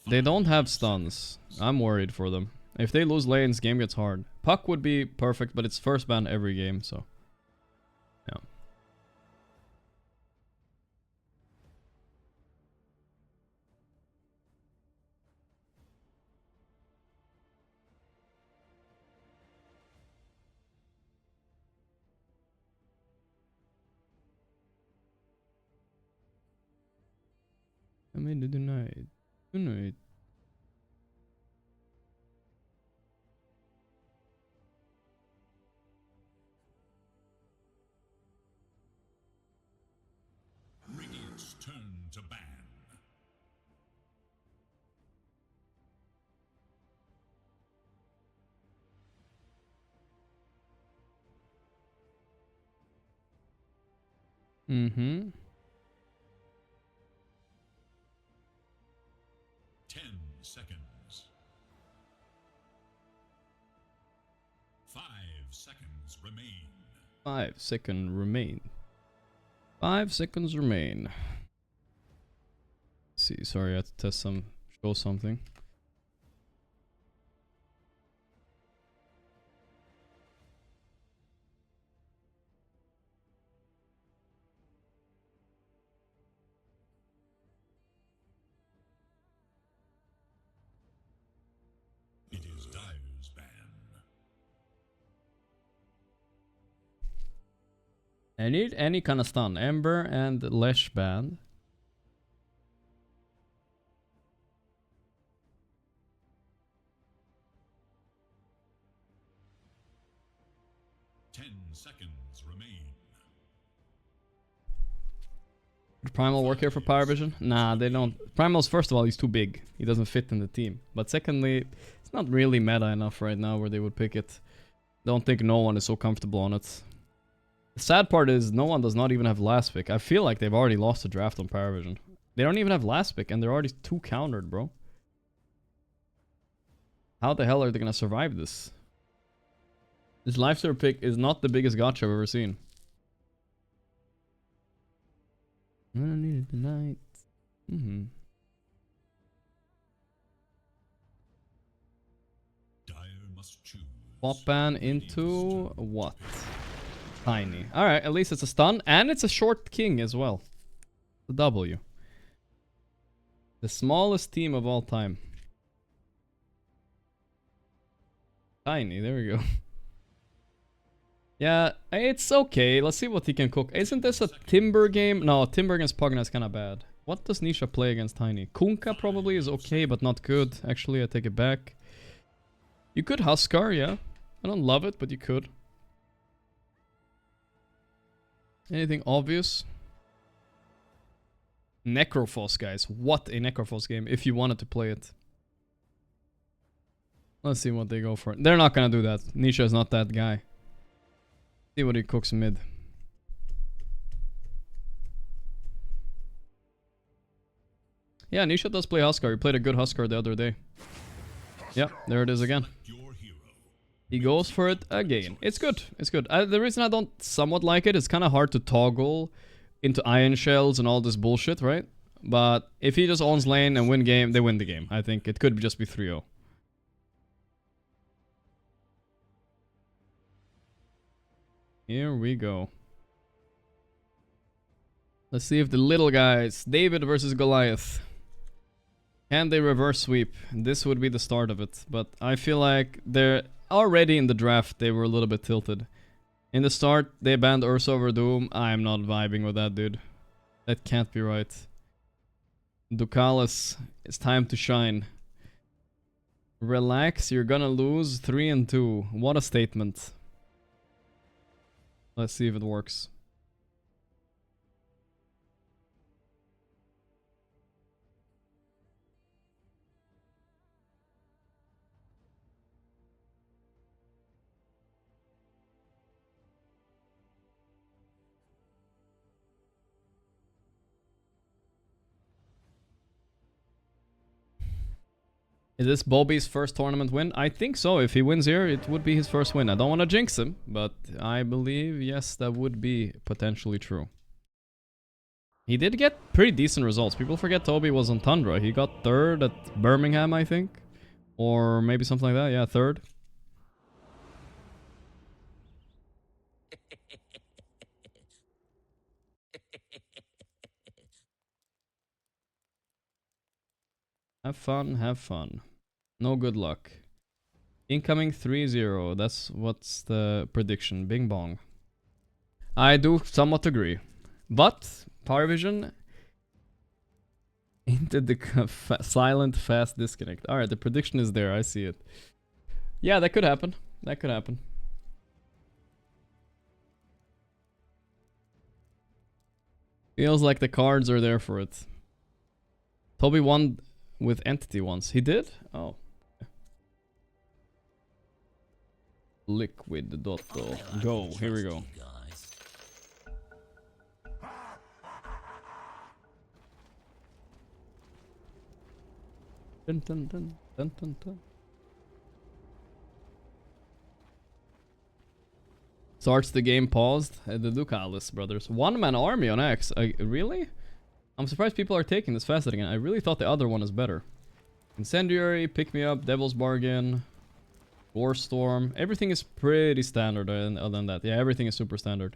They don't have stuns. I'm worried for them. If they lose lanes, game gets hard. Puck would be perfect, but it's first ban every game, so... yeah. I made it tonight. Tonight. Radiant's turn to ban. Mm-hmm. 10 seconds. 5 seconds remain. 5 seconds remain. 5 seconds remain. Let's see, sorry, I had to test some, show something. It is Dire's ban. I need any kind of stun. Ember and Lesh band. Seconds remain. Would Primal work here for Parivision? Nah, they don't. Primal's, first of all, he's too big. He doesn't fit in the team. But secondly, it's not really meta enough right now where they would pick it. Don't think no one is so comfortable on it. The sad part is no one does not even have last pick. I feel like they've already lost the draft on Parivision. They don't even have last pick and they're already 2 countered, bro. How the hell are they gonna survive this? This Lifestealer pick is not the biggest gotcha I've ever seen. I don't need it tonight. Dire must choose. Swap ban into what? Tiny. Alright, at least it's a stun and it's a short king as well. The W. The smallest team of all time. Tiny, there we go. Yeah, it's okay. Let's see what he can cook. Isn't this a Timber game? No, Timber against Pugna is kind of bad. What does Nisha play against Tiny? Kunkka probably is okay, but not good. Actually, I take it back. You could Huskar, yeah. I don't love it, but you could. Anything obvious? Necrophos, guys. What a Necrophos game, if you wanted to play it. Let's see what they go for. They're not gonna do that. Nisha is not that guy. See what he cooks mid. Yeah, Nisha does play Huskar. He played a good Huskar the other day. Yeah, there it is again. He goes for it again. It's good. It's good. The reason I don't somewhat like it is kind of hard to toggle into iron shells and all this bullshit, right? But if he just owns lane and win game, they win the game. I think it could just be 3-0. Here we go. Let's see if the little guys, David versus Goliath, can they reverse sweep? This would be the start of it. But I feel like they're already in the draft, they were a little bit tilted. In the start, they banned Ursa over Doom. I'm not vibing with that, dude. That can't be right. Ducalis, it's time to shine. Relax, you're gonna lose 3-2. What a statement. Let's see if it works. Is this Bobby's first tournament win? I think so. If he wins here, it would be his first win. I don't want to jinx him, but I believe, yes, that would be potentially true. He did get pretty decent results. People forget Toby was on Tundra. He got 3rd at Birmingham, I think. Or maybe something like that. Yeah, 3rd. Have fun, have fun. No good luck. Incoming 3-0. That's what's the prediction. Bing bong. I do somewhat agree. But Parivision into the silent fast disconnect. Alright, the prediction is there. I see it. Yeah, that could happen. That could happen. Feels like the cards are there for it. Toby won with Entity once. He did? Oh. Liquid Dotto. Go. Here we go. Dun, dun, dun, dun, dun, dun. Starts the game paused. The Ducalis brothers. One-man army on X. Really? I'm surprised people are taking this fast again. I really thought the other one is better. Incendiary, Pick Me Up, Devil's Bargain, War Storm. Everything is pretty standard other than that. Yeah, everything is super standard.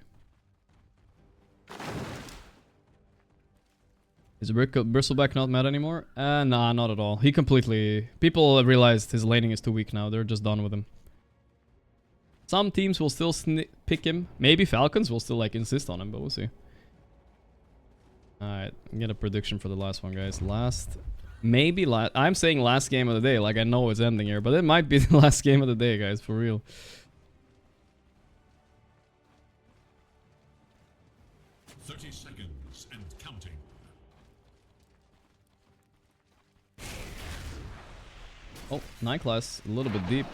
Is Bristleback not mad anymore? Nah, not at all. He completely... People have realized his laning is too weak now. They're just done with him. Some teams will still pick him. Maybe Falcons will still like insist on him, but we'll see. Alright, get a prediction for the last one, guys. Maybe last... I'm saying last game of the day, like I know it's ending here, but it might be the last game of the day, guys, for real. Seconds and counting. Oh, Night Class, a little bit deep.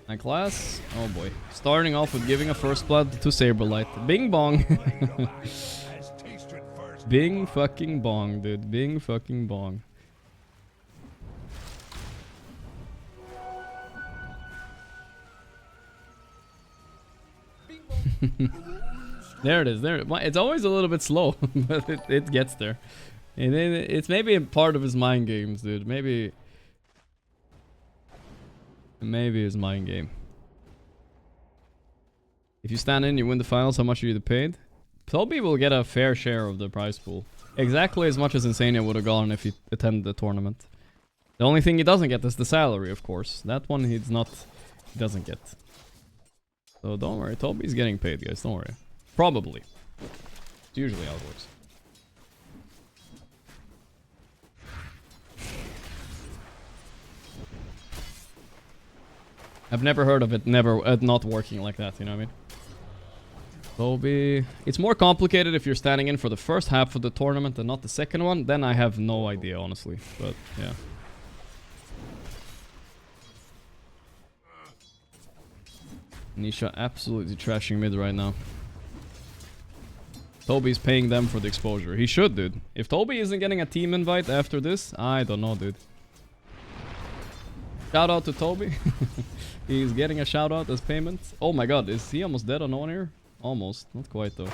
Night Class, oh boy. Starting off with giving a first blood to Saberlight. Bing bong. Bing fucking bong, dude. Bing fucking bong. There it is. There. It's always a little bit slow, but it gets there. And then it's maybe a part of his mind games, dude. Maybe his mind game. If you stand in, you win the finals. How much are you paid? Toby will get a fair share of the prize pool. exactly as much as Insania would have gotten if he attended the tournament. The only thing he doesn't get is the salary, of course. That one he doesn't get. So don't worry, Toby's getting paid, guys. Don't worry. Probably. It's usually how it works. I've never heard of it not working like that, you know what I mean? Toby... It's more complicated if you're standing in for the first half of the tournament and not the second one. Then I have no idea, honestly. But, yeah. Nisha absolutely trashing mid right now. Toby's paying them for the exposure. He should, dude. If Toby isn't getting a team invite after this, I don't know, dude. Shout out to Toby. He's getting a shout out as payment. Oh my god, is he almost dead on one here? Almost. Not quite, though.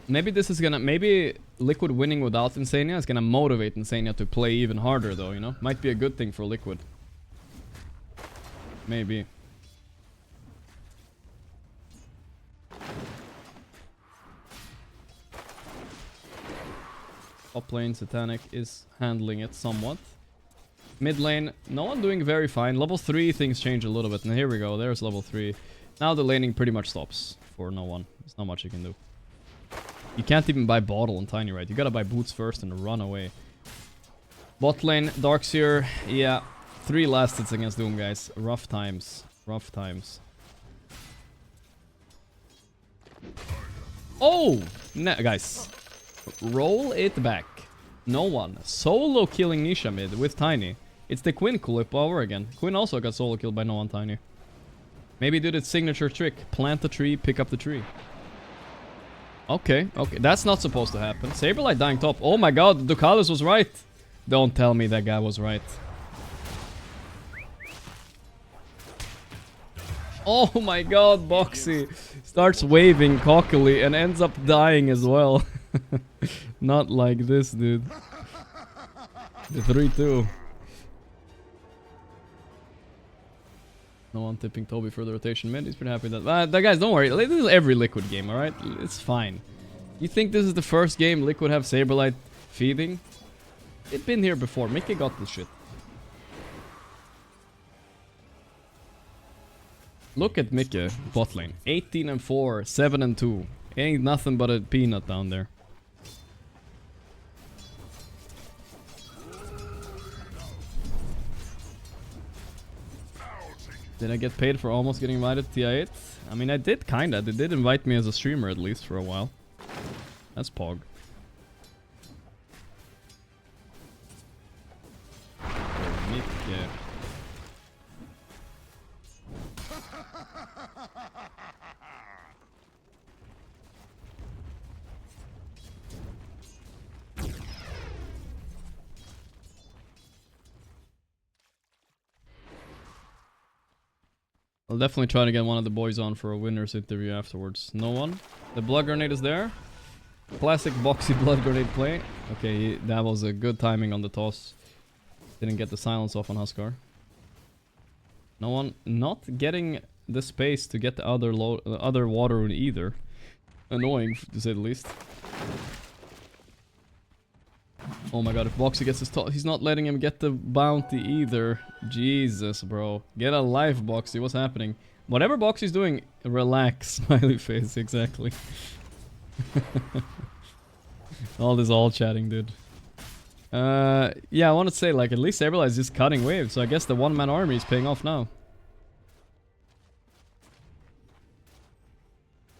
Maybe this is gonna... Maybe Liquid winning without Insania is gonna motivate Insania to play even harder, though, you know? Might be a good thing for Liquid. Maybe. Top lane, Satanic is handling it somewhat. Mid lane, no one doing very fine. Level 3, things change a little bit. And here we go, there's level 3. Now the laning pretty much stops for no one. There's not much you can do. You can't even buy bottle on Tiny, right? You gotta buy boots first and run away. Bot lane, Darkseer, yeah. 3 last hits against Doom, guys. Rough times. Rough times. Oh! Guys. Roll it back. No one. Solo killing Nisha mid with Tiny. It's the Quinn clip over again. Quinn also got solo killed by no one Tiny. Maybe do its signature trick. Plant the tree, pick up the tree. Okay, okay. That's not supposed to happen. Saberlight dying top. Oh my god, Ducalis was right. Don't tell me that guy was right. Oh my god, Boxy starts waving cockily and ends up dying as well. Not like this, dude. The 3-2. No one tipping Toby for the rotation mid. He's pretty happy with that. Guys, don't worry. This is every Liquid game, alright? It's fine. You think this is the first game Liquid have Saberlight feeding? It's been here before. Mickey got this shit. Look at Mickey, bot lane. 18-4, 7-2. Ain't nothing but a peanut down there. Did I get paid for almost getting invited to TI8? I mean, I did kinda. They did invite me as a streamer at least for a while. That's Pog. Yeah. I'll definitely try to get one of the boys on for a winner's interview afterwards. No one? The blood grenade is there. Classic Boxy blood grenade play. Okay, that was a good timing on the toss. Didn't get the silence off on Huskar. No one not getting the space to get the other water rune either. Annoying, to say the least. Oh my god, if Boxy gets his toss, he's not letting him get the bounty either. Jesus, bro. Get a life, Boxy. What's happening? Whatever Boxy's doing, relax. Smiley face, exactly. All this all chatting, dude. Yeah, I want to say, like, at least Saberlight is just cutting waves, so I guess the one-man army is paying off now.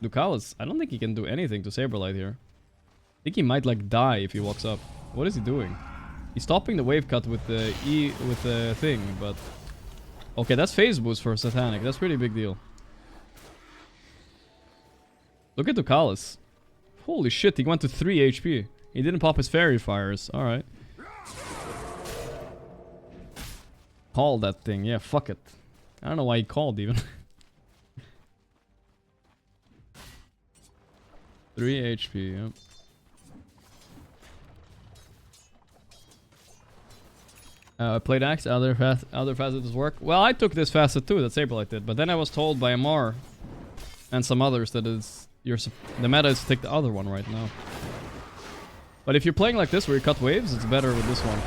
Ducalis, I don't think he can do anything to Saberlight here. I think he might, like, die if he walks up. What is he doing? He's stopping the wave cut with the thing, but... Okay, that's phase boost for Satanic. That's pretty big deal. Look at Ducalis. Holy shit, he went to 3 HP. He didn't pop his fairy fires. Alright. Call that thing. Yeah, fuck it. I don't know why he called even. 3 HP, yep. I played Axe, other facets work. Well, I took this facet too, that Saberlight did, but then I was told by Amar and some others that the meta is to take the other one right now. But if you're playing like this where you cut waves, it's better with this one.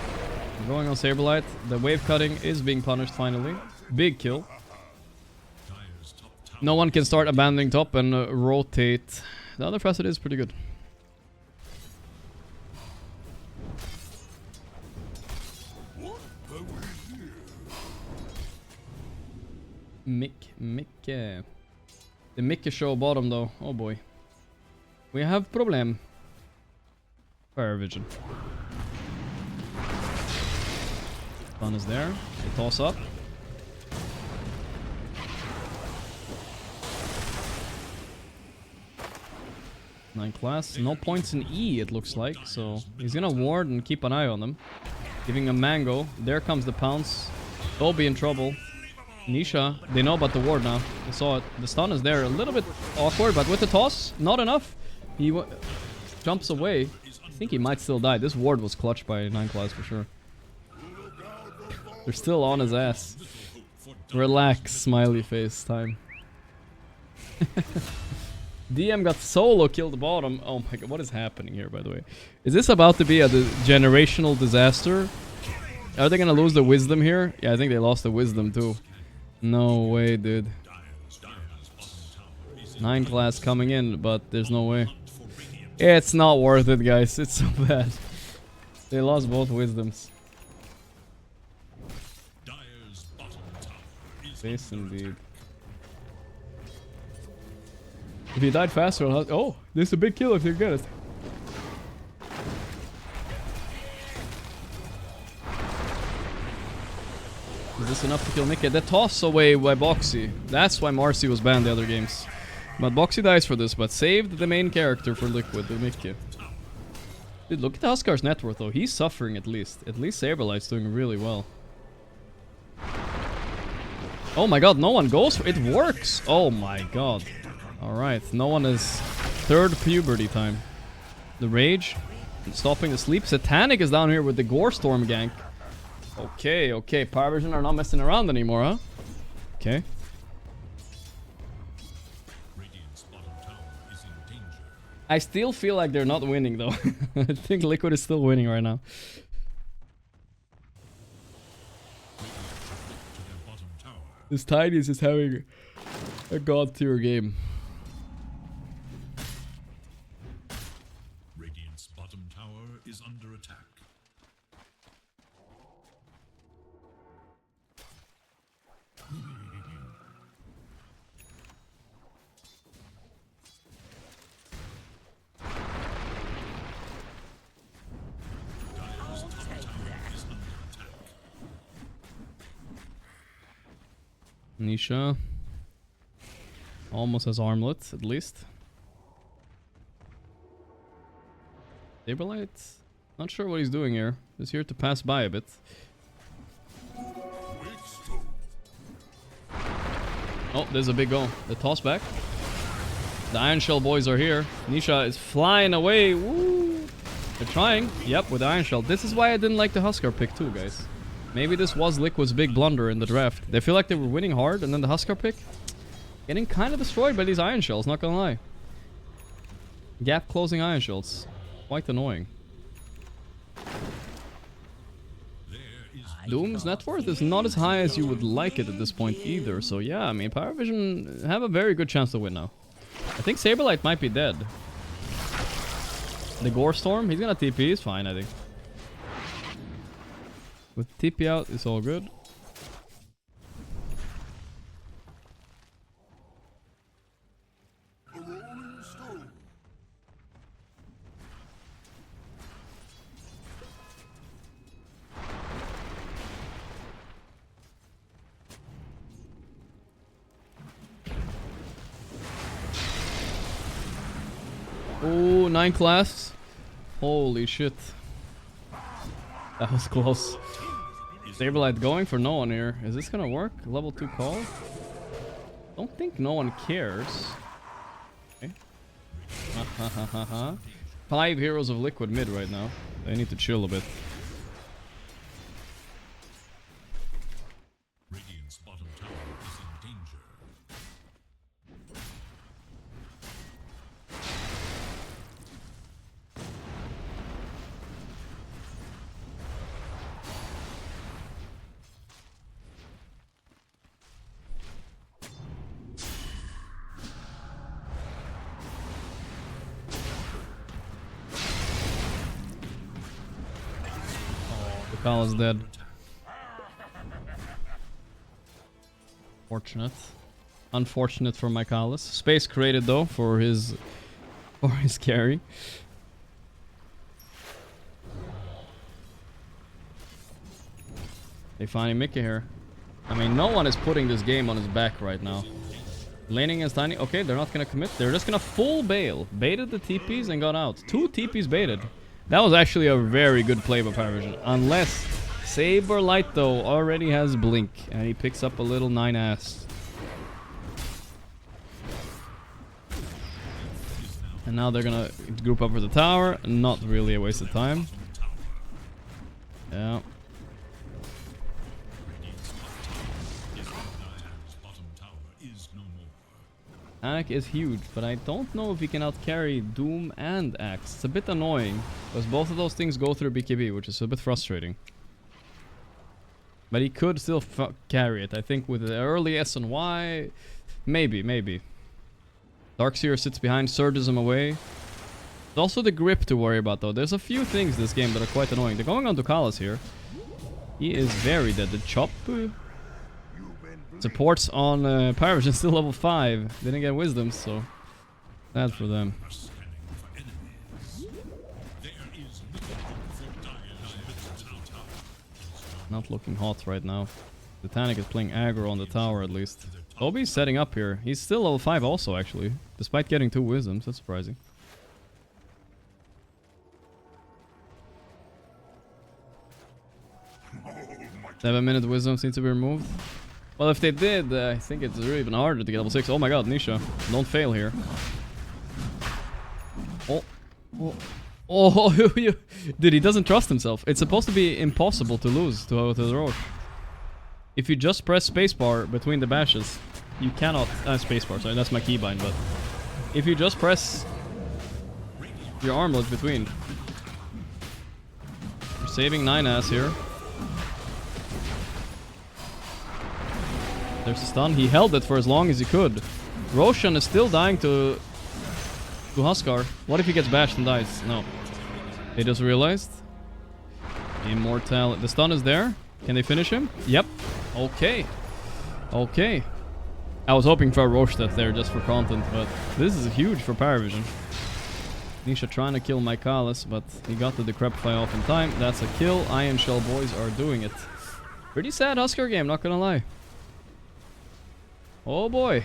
I'm going on Saberlight. The wave cutting is being punished finally. Big kill. No one can start abandoning top and rotate. The other facet is pretty good. Micke. The Micke show bottom though. Oh boy. We have problem. Parivision. Fun is there. They toss up. Nine class. No points in E it looks like. So he's gonna ward and keep an eye on them. Giving a mango. There comes the pounce. They'll be in trouble. Nisha, they know about the ward now. They saw it. The stun is there. A little bit awkward, but with the toss, not enough. He jumps away. I think he might still die. This ward was clutched by 9 class for sure. They're still on his ass. Relax, smiley face time. DM got solo killed bottom. Oh my god, what is happening here, by the way? Is this about to be a generational disaster? Are they gonna lose the wisdom here? Yeah, I think they lost the wisdom too. No way, dude. 9 class coming in, but there's no way. It's not worth it, guys. It's so bad. They lost both wisdoms. Face indeed. If he died faster, oh, this is a big kill if you get it. Is this enough to kill Mickey? The toss away by Boxy. That's why Marcy was banned the other games. But Boxy dies for this, but saved the main character for Liquid, the Mickey. Dude, look at Huskar's net worth though. He's suffering at least. At least Saberlight's doing really well. Oh my god, no one goes for it. It works! Oh my god. Alright, no one is third puberty time. The Rage, stopping the sleep. Satanic is down here with the Gore Storm gank. Okay, okay. Parivision are not messing around anymore, huh? Okay. I still feel like they're not winning though. I think Liquid is still winning right now. This Tiny is just having a god tier game. Radiant's bottom tower is under attack. Nisha almost has armlet, at least. Saberlight, not sure what he's doing here. He's here to pass by a bit. Oh, there's a big goal. The toss back. The Iron Shell boys are here. Nisha is flying away. Woo! They're trying. Yep, with the Iron Shell. This is why I didn't like the Huskar pick too, guys. Maybe this was Liquid's big blunder in the draft. They feel like they were winning hard, and then the Huskar pick getting kind of destroyed by these Iron Shells, not gonna lie. Gap closing Iron Shells. Quite annoying. Doom's net worth is not as high as you would like it at this point either, so yeah, I mean, Parivision have a very good chance to win now. I think Saberlight might be dead. The Gore Storm, he's gonna TP, he's fine, I think. With TP out, it's all good. Oh, 9 class. Holy shit. That was close. Saberlight going for no one here. Is this gonna work? Level 2 call? Don't think no one cares. Okay. 5 heroes of Liquid mid right now. They need to chill a bit. Kala's dead. Fortunate. Unfortunate for my Kalas. Space created though for his carry. They find Mickey here. I mean, no one is putting this game on his back right now. Laning is tiny. Okay, they're not gonna commit. They're just gonna full bail. Baited the TPs and got out. 2 TPs baited. That was actually a very good play by Parivision. Unless Saberlight though already has Blink and he picks up a little 9-ass. And now they're gonna group up for the tower. Not really a waste of time. Yeah. Anak is huge, but I don't know if he can outcarry Doom and Axe. It's a bit annoying, because both of those things go through BKB, which is a bit frustrating. But he could still carry it. I think with the early S and Y, maybe. Darkseer sits behind, surges him away. There's also the grip to worry about though. There's a few things this game that are quite annoying. They're going on to Kalas here. He is very dead. The chop supports on Parivision still level 5. Didn't get wisdom, so sad for them. Not looking hot right now. Titanic is playing aggro on the tower at least. Toby's setting up here. He's still level 5 also actually. Despite getting 2 wisdoms, that's surprising. Oh, 7-minute wisdom seems to be removed. Well, if they did, I think it's really even harder to get level 6. Oh my god, Nisha. Don't fail here. Oh, dude, he doesn't trust himself. It's supposed to be impossible to lose to the Roche. If you just press spacebar between the bashes, you cannot... spacebar, sorry, that's my keybind, but... If you just press your armlet between... You're saving 9-ass here. There's a stun. He held it for as long as he could. Roshan is still dying to Huskar. What if he gets bashed and dies? No. They just realized. Immortality. The stun is there. Can they finish him? Yep. Okay. Okay. I was hoping for a Roche death there just for content, but this is huge for Parivision. Nisha trying to kill Mykalis, but he got the Decrepify off in time. That's a kill. Iron Shell boys are doing it. Pretty sad Huskar game, not gonna lie. Oh boy.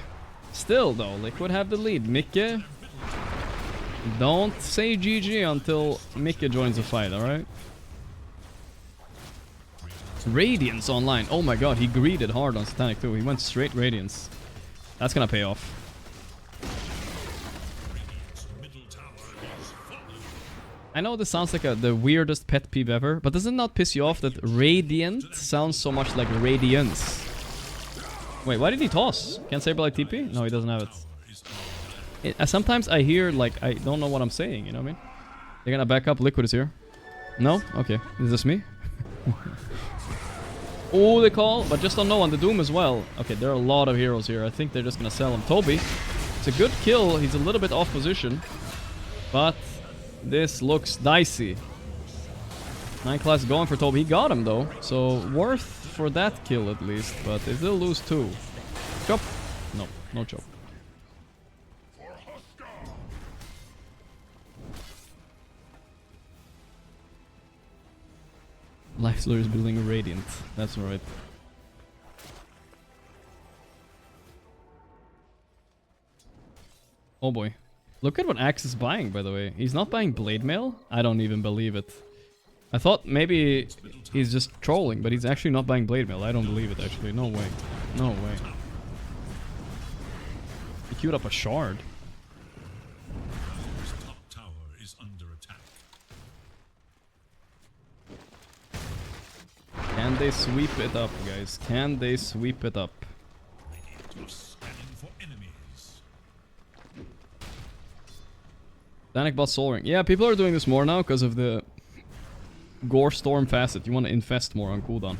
Still though, Liquid have the lead. Mikke, don't say GG until Mikke joins the fight, alright? Radiance online. Oh my god, he greeted hard on Satanic too. He went straight Radiance. That's gonna pay off. I know this sounds like the weirdest pet peeve ever, but does it not piss you off that Radiant sounds so much like Radiance? Wait, why did he toss? Can't Saberlight TP? No, he doesn't have it. Sometimes I hear, like, I don't know what I'm saying, you know what I mean? They're gonna back up. Liquid is here. No? Okay. Is this me? Oh, they call, but just don't know on the Doom as well. Okay, there are a lot of heroes here. I think they're just gonna sell him. Toby, it's a good kill. He's a little bit off position, but this looks dicey. 9 class going for Toby. He got him though, so worth for that kill at least, but they still lose 2. Chop? No, no chop. Lifeslur is building a Radiant. That's right. Oh boy. Look at what Axe is buying, by the way. He's not buying Blade Mail? I don't even believe it. I thought maybe he's just trolling, but he's actually not buying Blade Mail. I don't believe it, actually. No way. No way. He queued up a shard. Top tower is under attack. Can they sweep it up, guys? Can they sweep it up? Scanning for enemies. Danik bot Soul Ring. Yeah, people are doing this more now because of the Gore Storm Facet. You want to infest more on cooldown.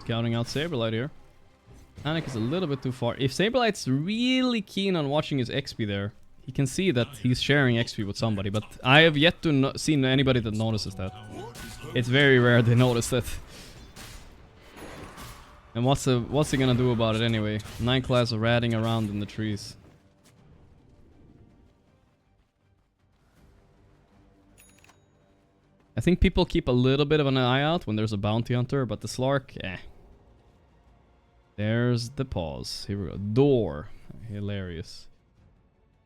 Scouting out Saberlight here. Titanic is a little bit too far. If Saberlight's really keen on watching his XP there, he can see that he's sharing XP with somebody, but I have yet to see anybody that notices that. It's very rare they notice that. And what's he gonna do about it anyway? 9 class ratting around in the trees. I think people keep a little bit of an eye out when there's a bounty hunter, but the Slark, eh. There's the pause. Here we go. Door. Hilarious.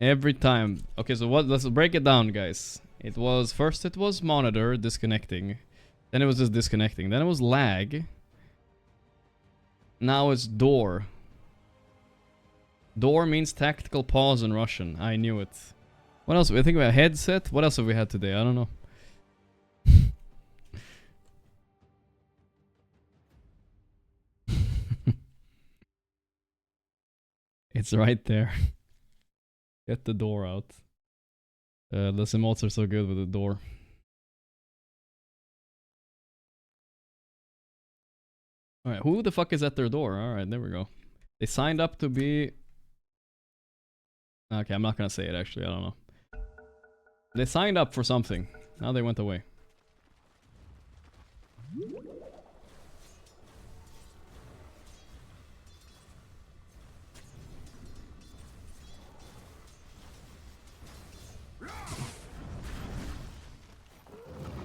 Every time. Okay, so let's break it down, guys. First it was monitor disconnecting. Then it was just disconnecting. Then it was lag. Now it's door. Door means tactical pause in Russian. I knew it. What else? I think we had headset. What else have we had today? I don't know. It's right there. Get the door out. The emotes are so good with the door. Alright, who the fuck is at their door? Alright, there we go. They signed up to be... Okay, I'm not gonna say it actually, I don't know. They signed up for something. Now they went away.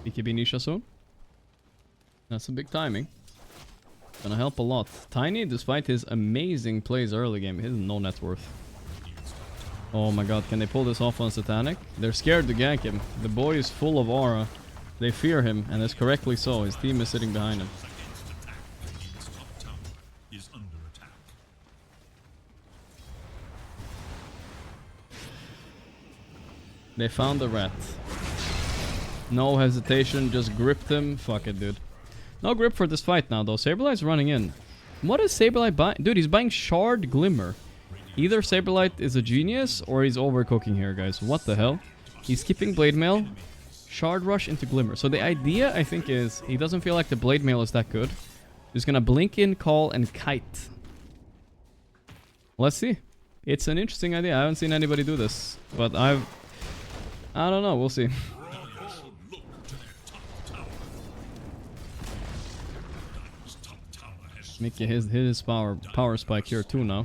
BKB Nisha soon. That's some big timing. Gonna help a lot. Tiny, despite his amazing plays early game, he has no net worth. Oh my god, can they pull this off on Satanic? They're scared to gank him. The boy is full of aura. They fear him, and it's correctly so. His team is sitting behind him. They found the rat. No hesitation, just gripped him. Fuck it, dude. No grip for this fight now, though. Saberlight's running in. What is Saberlight buying? Dude, he's buying Shard Glimmer. Either Saberlight is a genius, or he's overcooking here, guys. What the hell? He's skipping Blade Mail. Shard Rush into Glimmer. So the idea, I think, is he doesn't feel like the Blade Mail is that good. He's gonna blink in, call, and kite. Let's see. It's an interesting idea. I haven't seen anybody do this. But I don't know. We'll see. Mickey his power spike here too now.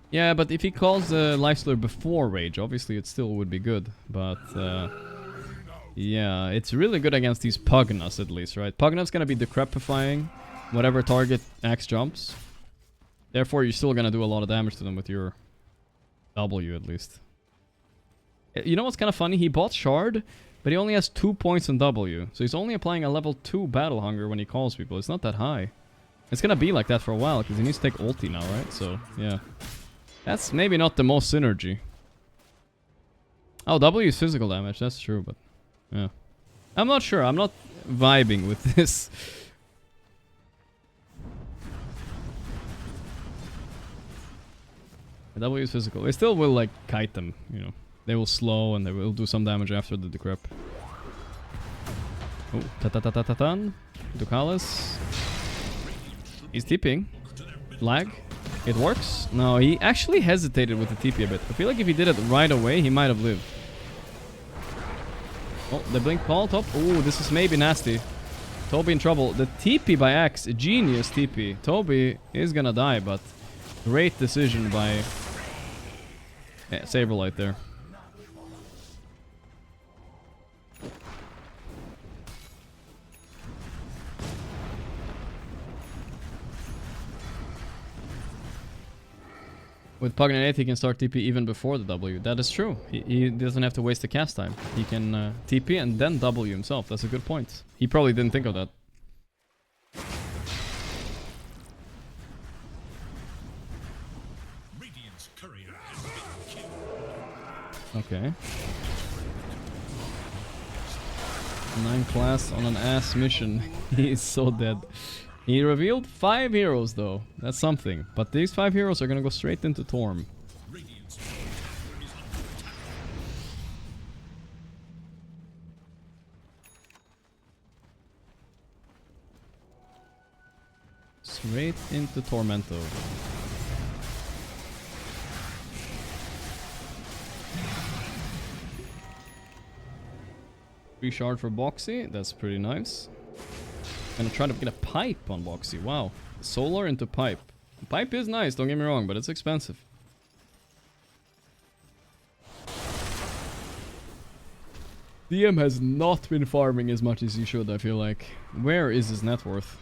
Yeah, but if he calls the Lifestealer before Rage, obviously it still would be good. But yeah, it's really good against these Pugnas at least, right? Pugna's gonna be decrepifying whatever target Axe jumps. Therefore, you're still gonna do a lot of damage to them with your W at least. You know what's kind of funny? He bought Shard, but he only has 2 points in W. So he's only applying a level 2 Battle Hunger when he calls people. It's not that high. It's gonna be like that for a while, because he needs to take ulti now, right? So, yeah. That's maybe not the most synergy. Oh, W is physical damage. That's true, but... yeah. I'm not sure. I'm not vibing with this. W is physical. They still will, like, kite them, you know. They will slow and they will do some damage after the decrep. Oh, ta-ta-ta-ta-ta-tan. Ducalis. He's TPing. Lag. It works. No, he actually hesitated with the TP a bit. I feel like if he did it right away, he might have lived. Oh, the blink call top. Oh, this is maybe nasty. Toby in trouble. The TP by Axe. Genius TP. Toby is gonna die, but great decision by Saberlight there. With Pugna 8, he can start TP even before the W. That is true. He doesn't have to waste the cast time. He can TP and then W himself. That's a good point. He probably didn't think of that. Okay. 9 class on an ass mission. He is so dead. He revealed 5 heroes though. That's something. But these 5 heroes are gonna go straight into Torm. Straight into Tormento. Free shard for Boxy, that's pretty nice. Gonna try to get a pipe on Boxy, wow. Solar into pipe. Pipe is nice, don't get me wrong, but it's expensive. DM has not been farming as much as he should, I feel like. Where is his net worth?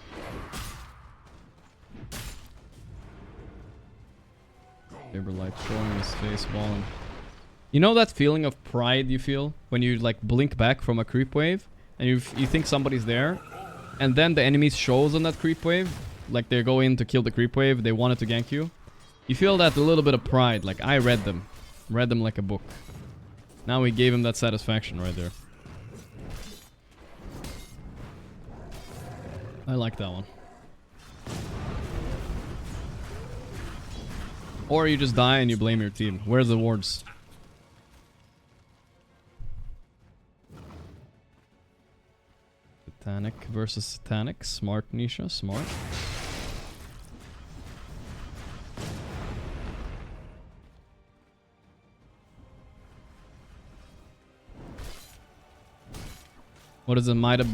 Saberlight showing his face balling. You know that feeling of pride you feel when you like blink back from a creep wave and you think somebody's there, and then the enemy shows on that creep wave, like they go in to kill the creep wave, they wanted to gank you. You feel that a little bit of pride, like I read them like a book. Now we gave him that satisfaction right there. I like that one. Or you just die and you blame your team. Where's the wards? Satanic versus Satanic. Smart, Nisha. Smart. What is a Midas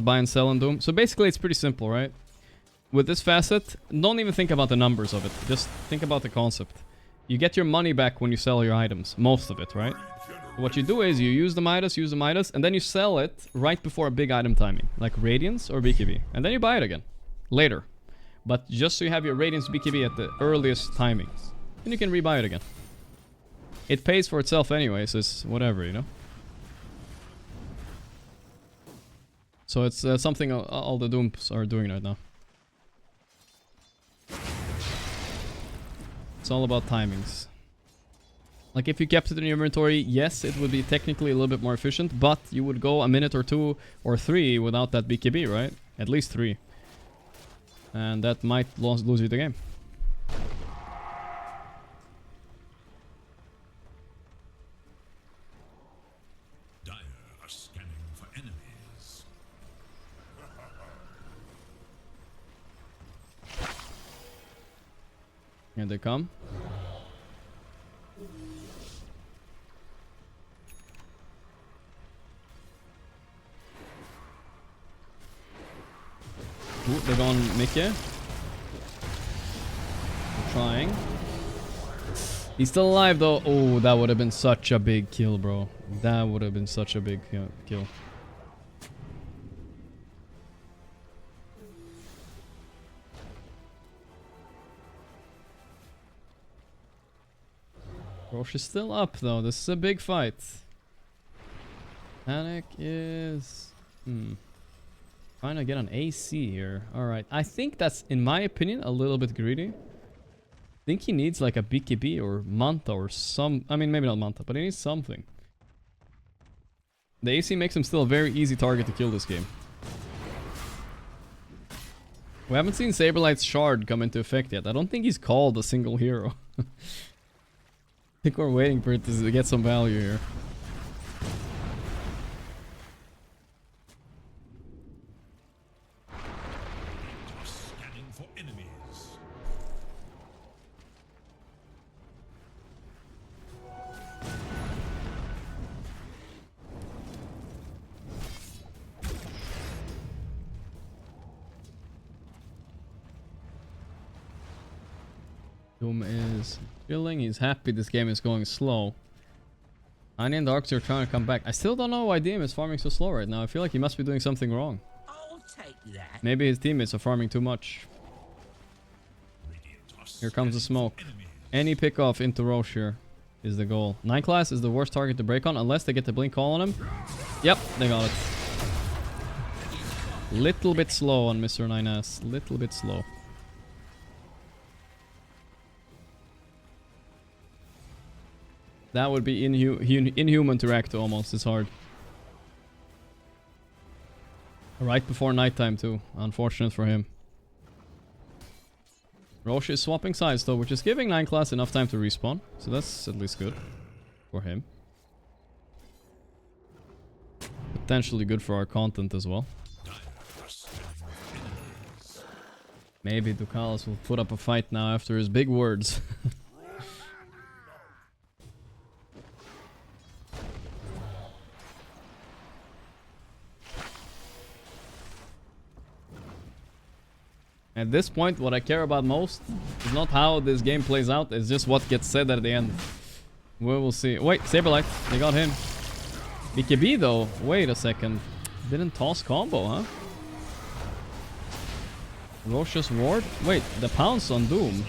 buy and sell in Doom? So basically it's pretty simple, right? With this facet, don't even think about the numbers of it. Just think about the concept. You get your money back when you sell your items. Most of it, right? What you do is you use the Midas, and then you sell it right before a big item timing. Like Radiance or BKB. And then you buy it again. Later. But just so you have your Radiance BKB at the earliest timing. And you can rebuy it again. It pays for itself anyway, so it's whatever, you know? So it's something all the Dooms are doing right now. It's all about timings. Like if you kept it in your inventory, yes, it would be technically a little bit more efficient, but you would go a minute or 2 or 3 without that BKB, right? At least 3. And that might lose you the game. Dire are scanning for enemies. Here they come. Ooh, they're going Mickey. They're trying. He's still alive though. Oh, that would have been such a big kill, bro. That would have been such a big kill. Roche is still up though. This is a big fight. Panic is... Trying to get an AC here. Alright. I think that's, in my opinion, a little bit greedy. I think he needs like a BKB or Manta or some... I mean, maybe not Manta, but he needs something. The AC makes him still a very easy target to kill this game. We haven't seen Saberlight's shard come into effect yet. I don't think he's called a single hero. I think we're waiting for it to get some value here. Scanning for enemies. Doom is chilling. He's happy this game is going slow. Anya and Darks are trying to come back. I still don't know why DM is farming so slow right now. I feel like he must be doing something wrong. I'll take that. Maybe his teammates are farming too much. Here comes the smoke. Any pickoff into Roche here is the goal. 9 class is the worst target to break on unless they get the blink call on him. Yep, they got it. Little bit slow on Mr. 9S. Little bit slow. That would be inhuman to react to almost. It's hard. Right before nighttime too. Unfortunate for him. Roche is swapping sides though, which is giving 9 class enough time to respawn. So that's at least good for him. Potentially good for our content as well. Maybe Ducalis will put up a fight now after his big words. At this point, what I care about most is not how this game plays out, it's just what gets said at the end. We will see. Wait, Saberlight, they got him. BKB though, wait a second. Didn't toss combo, huh? Roche's ward? Wait, the pounce on Doom.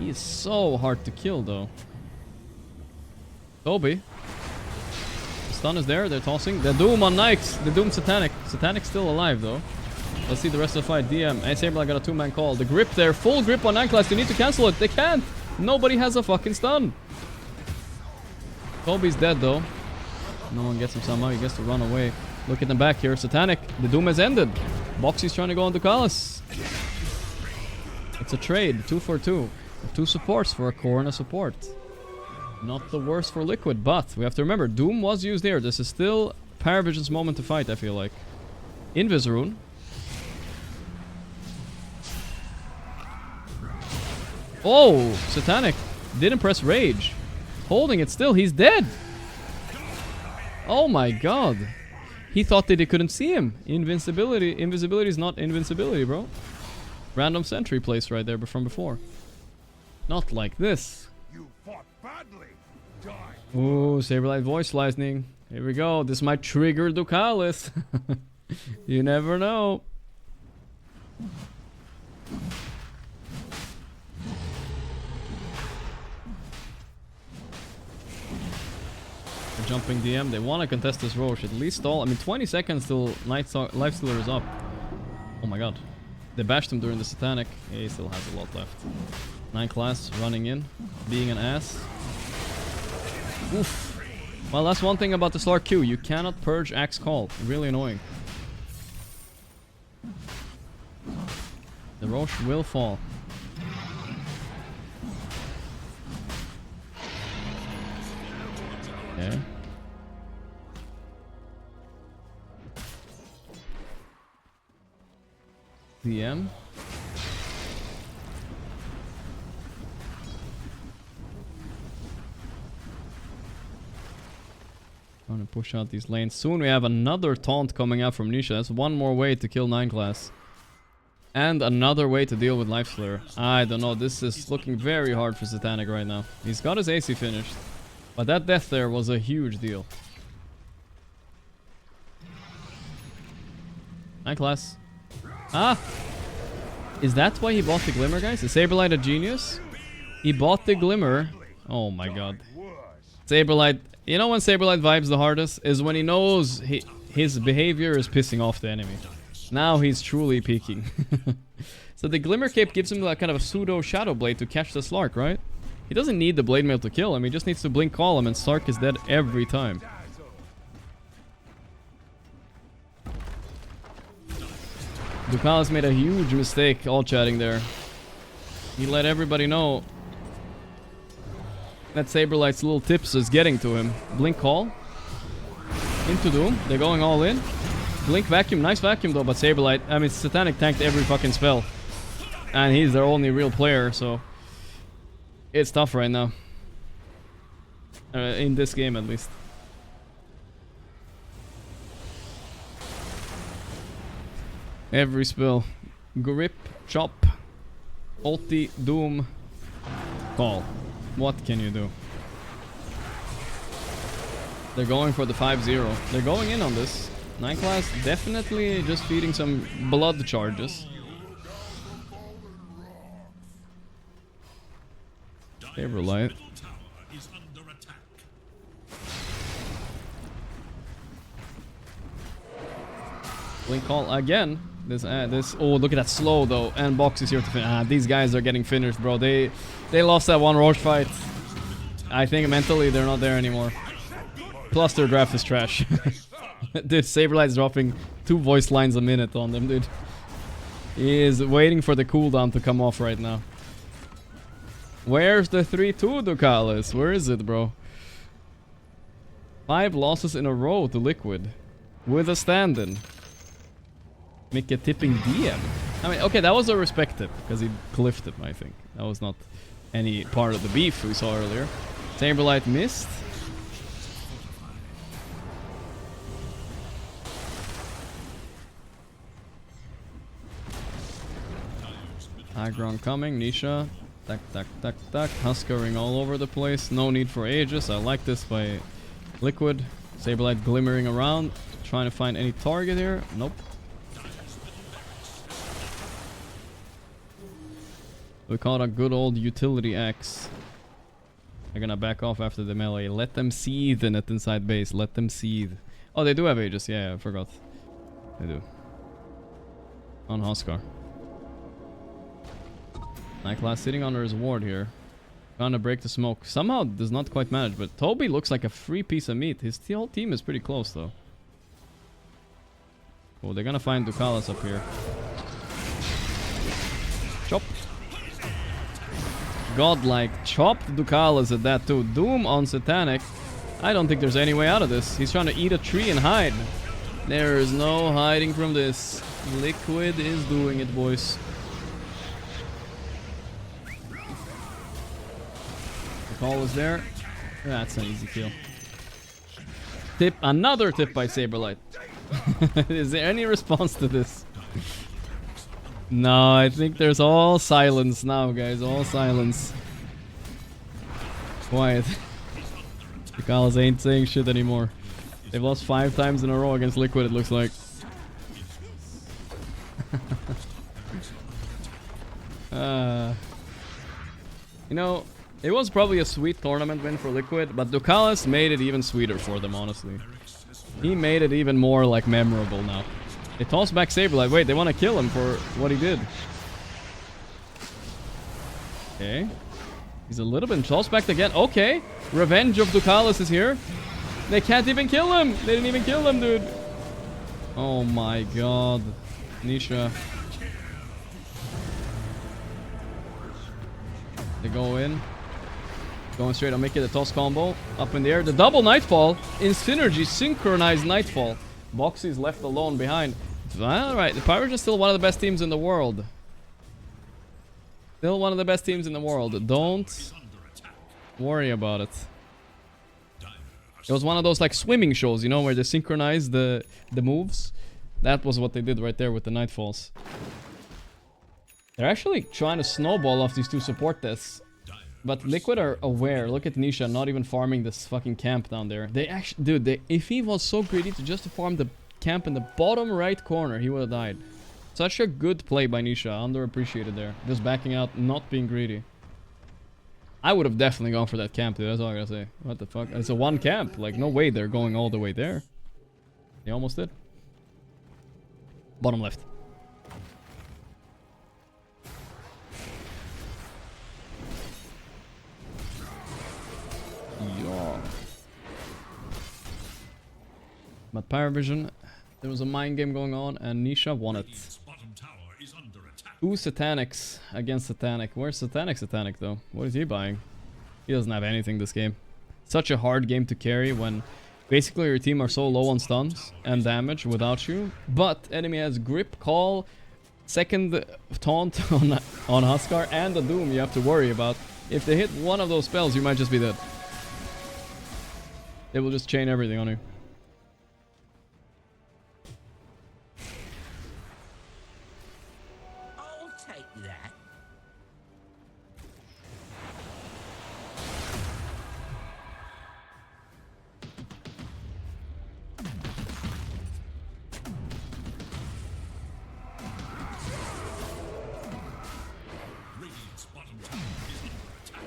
He is so hard to kill though. Toby. The stun is there, they're tossing. The Doom on Nikes, the Doom Satanic. Satanic's still alive though. Let's see the rest of the fight. DM. Hey, Saberlight got a 2-man call. The grip there. Full grip on 9 class. They need to cancel it. They can't. Nobody has a fucking stun. Kobe's dead though. No one gets him somehow. He gets to run away. Look at the back here. Satanic. The Doom has ended. Boxy's trying to go on Ducalis. It's a trade. 2 for 2. 2 supports for a core and a support. Not the worst for Liquid, but we have to remember, Doom was used here. This is still Parivision's moment to fight, I feel like. Invis-Rune. Oh, Satanic didn't press rage. Holding it still, he's dead. Oh my god. He thought that they couldn't see him. Invincibility. Invisibility is not invincibility, bro. Random sentry place right there from before. Not like this. You fought badly. Die. Ooh, Saberlight voice lightning. Here we go. This might trigger Ducalis. You never know. Jumping DM, they want to contest this Roche, at least all. I mean, 20 seconds till Lifestealer is up. Oh my god. They bashed him during the Satanic. Yeah, he still has a lot left. 9 class running in, being an ass. Oof. Well, that's one thing about the Slark Q. You cannot purge Axe Call. Really annoying. The Roche will fall. Okay. DM. Trying to push out these lanes. Soon we have another taunt coming out from Nisha. That's one more way to kill 9 class. And another way to deal with Lifestealer. I don't know. This is looking very hard for Satanic right now. He's got his AC finished. But that death there was a huge deal. 9 class. Ah! Is that why he bought the Glimmer, guys? Is Saberlight a genius? He bought the Glimmer. Oh my god. Saberlight. You know when Saberlight vibes the hardest? Is when he knows his behavior is pissing off the enemy. Now he's truly peaking. So the Glimmer Cape gives him like kind of a pseudo Shadow Blade to catch the Slark, right? He doesn't need the Blade Mail to kill him. He just needs to blink call him and Slark is dead every time. Ducalis made a huge mistake all chatting there. He let everybody know that Saberlight's little tips is getting to him. Blink call. Into Doom. They're going all in. Blink vacuum. Nice vacuum though, but Saberlight, I mean Satanic tanked every fucking spell. And he's their only real player, so it's tough right now. In this game at least. Every spell. Grip, chop, ulti, doom, call. What can you do? They're going for the 5-0. They're going in on this. 9 class definitely just feeding some blood charges. Saberlight. Blink call again. This oh, look at that slow though, and Box is here to finish. These guys are getting finished, bro. They lost that one Roche fight. I think mentally they're not there anymore. Plus their draft is trash. Dude, Saberlight's dropping 2 voice lines a minute on them, dude. He is waiting for the cooldown to come off right now. Where's the 3-2 Ducalis? Where is it, bro? 5 losses in a row to Liquid. With a stand-in. Make a tipping DM. I mean, okay, that was a respect tip, because he glyphed it, I think. That was not any part of the beef we saw earlier. Saberlight missed. Aggron coming, Nisha. Tack, tack, tack, tack. Huskering all over the place. No need for Aegis. I like this by Liquid. Saberlight glimmering around. Trying to find any target here. Nope. We caught a good old utility axe. They're gonna back off after the melee. Let them seethe in it inside base. Let them seethe. Oh, they do have Aegis. Yeah, I forgot. They do. On Huskar. Nightclass sitting under his ward here. Trying to break the smoke. Somehow does not quite manage, but Toby looks like a free piece of meat. His whole team is pretty close though. Oh, they're gonna find Ducalis up here. Chop. Godlike. Chopped Ducalis at that too. Doom on Satanic. I don't think there's any way out of this. He's trying to eat a tree and hide. There is no hiding from this. Liquid is doing it, boys. Call is there. That's an easy kill. Tip, another tip by Saberlight. Is there any response to this? No, I think there's all silence now, guys. All silence. Quiet. The Calls ain't saying shit anymore. They've lost 5 times in a row against Liquid, it looks like. You know, it was probably a sweet tournament win for Liquid, but Ducalis made it even sweeter for them, honestly. He made it even more, like, memorable now. They toss back Saberlight. Wait, they want to kill him for what he did. Okay. He's a little bit tossed back again. Okay. Revenge of Ducalis is here. They can't even kill him. They didn't even kill him, dude. Oh my god. Nisha. They go in. Going straight, I'll make it a toss combo. Up in the air. The double Nightfall. In synergy, synchronized Nightfall. Boxy's left alone behind. Alright, the Pirates are still one of the best teams in the world. Still one of the best teams in the world. Don't worry about it. It was one of those like swimming shows, you know, where they synchronize the moves. That was what they did right there with the Nightfalls. They're actually trying to snowball off these two support deaths. But Liquid are aware. Look at Nisha not even farming this fucking camp down there. They actually, dude, if he was so greedy to just farm the camp in the bottom right corner, he would have died. Such a good play by Nisha. Underappreciated there. Just backing out, not being greedy. I would have definitely gone for that camp, dude. That's all I gotta say. What the fuck? It's a one camp. Like, no way they're going all the way there. They almost did. Bottom left. Yeah. But Parivision, there was a mind game going on and Nisha won it. 2 Satanics against Satanic. Where's Satanic though? What is he buying? He doesn't have anything this game. Such a hard game to carry when basically your team are so low on stuns and damage without you. But enemy has grip, call, second taunt on Huskar and the Doom you have to worry about. If they hit one of those spells, you might just be dead. They will just chain everything on you. I'll take that.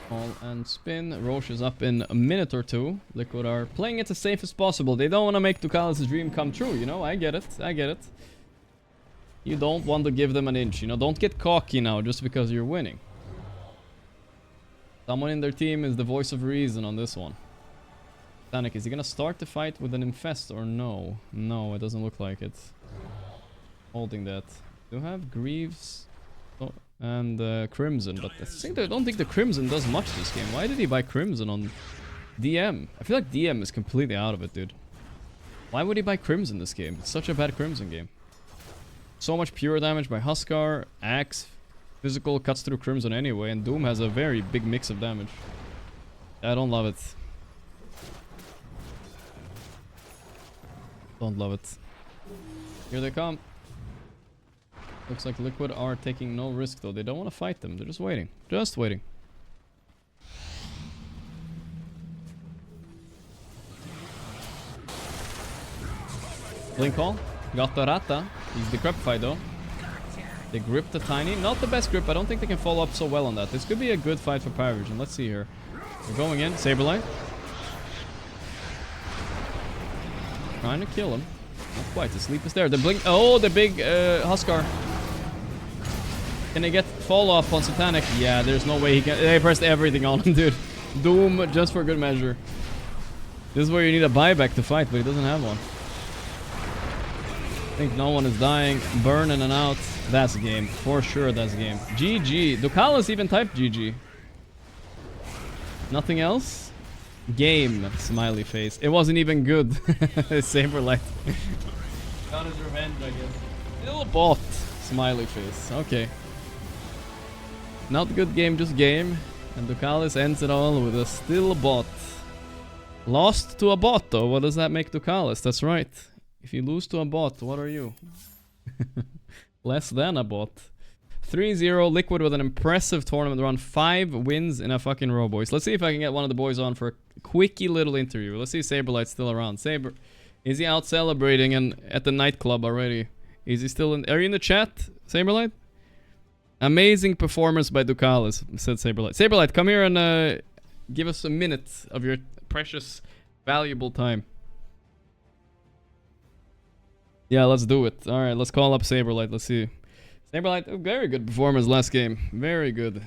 Call and spin. Roche is up in a minute or two. Liquid are playing it as safe as possible. They don't want to make Ducalis' dream come true, you know? I get it. I get it. You don't want to give them an inch, you know? Don't get cocky now just because you're winning. Someone in their team is the voice of reason on this one. Panic, is he gonna start the fight with an infest or no? No, it doesn't look like it. Holding that. Do you have Greaves? Oh. And Crimson, but I don't think the Crimson does much this game. Why did he buy Crimson on DM? I feel like DM is completely out of it, dude. Why would he buy Crimson this game? It's such a bad Crimson game. So much pure damage by Huskar, Axe, physical cuts through Crimson anyway, and Doom has a very big mix of damage. I don't love it. Don't love it. Here they come. Looks like Liquid are taking no risk though. They don't want to fight them. They're just waiting. Just waiting. Blink call. Got the Rata. He's decrepified though. They grip the Tiny. Not the best grip. I don't think they can follow up so well on that. This could be a good fight for Parivision. Let's see here. We're going in. Saberlight. Trying to kill him. Not quite. The sleep is there. The blink. Oh, the big Huskar. Can they get follow up on Satanic? Yeah, there's no way he can. They pressed everything on him, dude. Doom just for good measure. This is where you need a buyback to fight, but he doesn't have one. I think no one is dying. Burn in and out. That's a game. For sure, that's a game. GG. Ducalis even typed GG. Nothing else? Game. Smiley face. It wasn't even good. Saberlight. Got his revenge, I guess. Little bot. Smiley face. Okay. Not good game, just game. And Ducalis ends it all with a still bot. Lost to a bot though. What does that make Ducalis? That's right. If you lose to a bot, what are you? Less than a bot. 3-0 Liquid with an impressive tournament run. 5 wins in a fucking row, boys. Let's see if I can get one of the boys on for a quickie little interview. Let's see if Saberlight's still around. Saber, is he out celebrating and at the nightclub already? Is he still in? Are you in the chat, Saberlight? Amazing performance by Ducalis, said Saberlight. Saberlight, come here and give us a minute of your precious, valuable time. Yeah, let's do it. All right, let's call up Saberlight. Let's see. Saberlight, very good performance last game. Very good.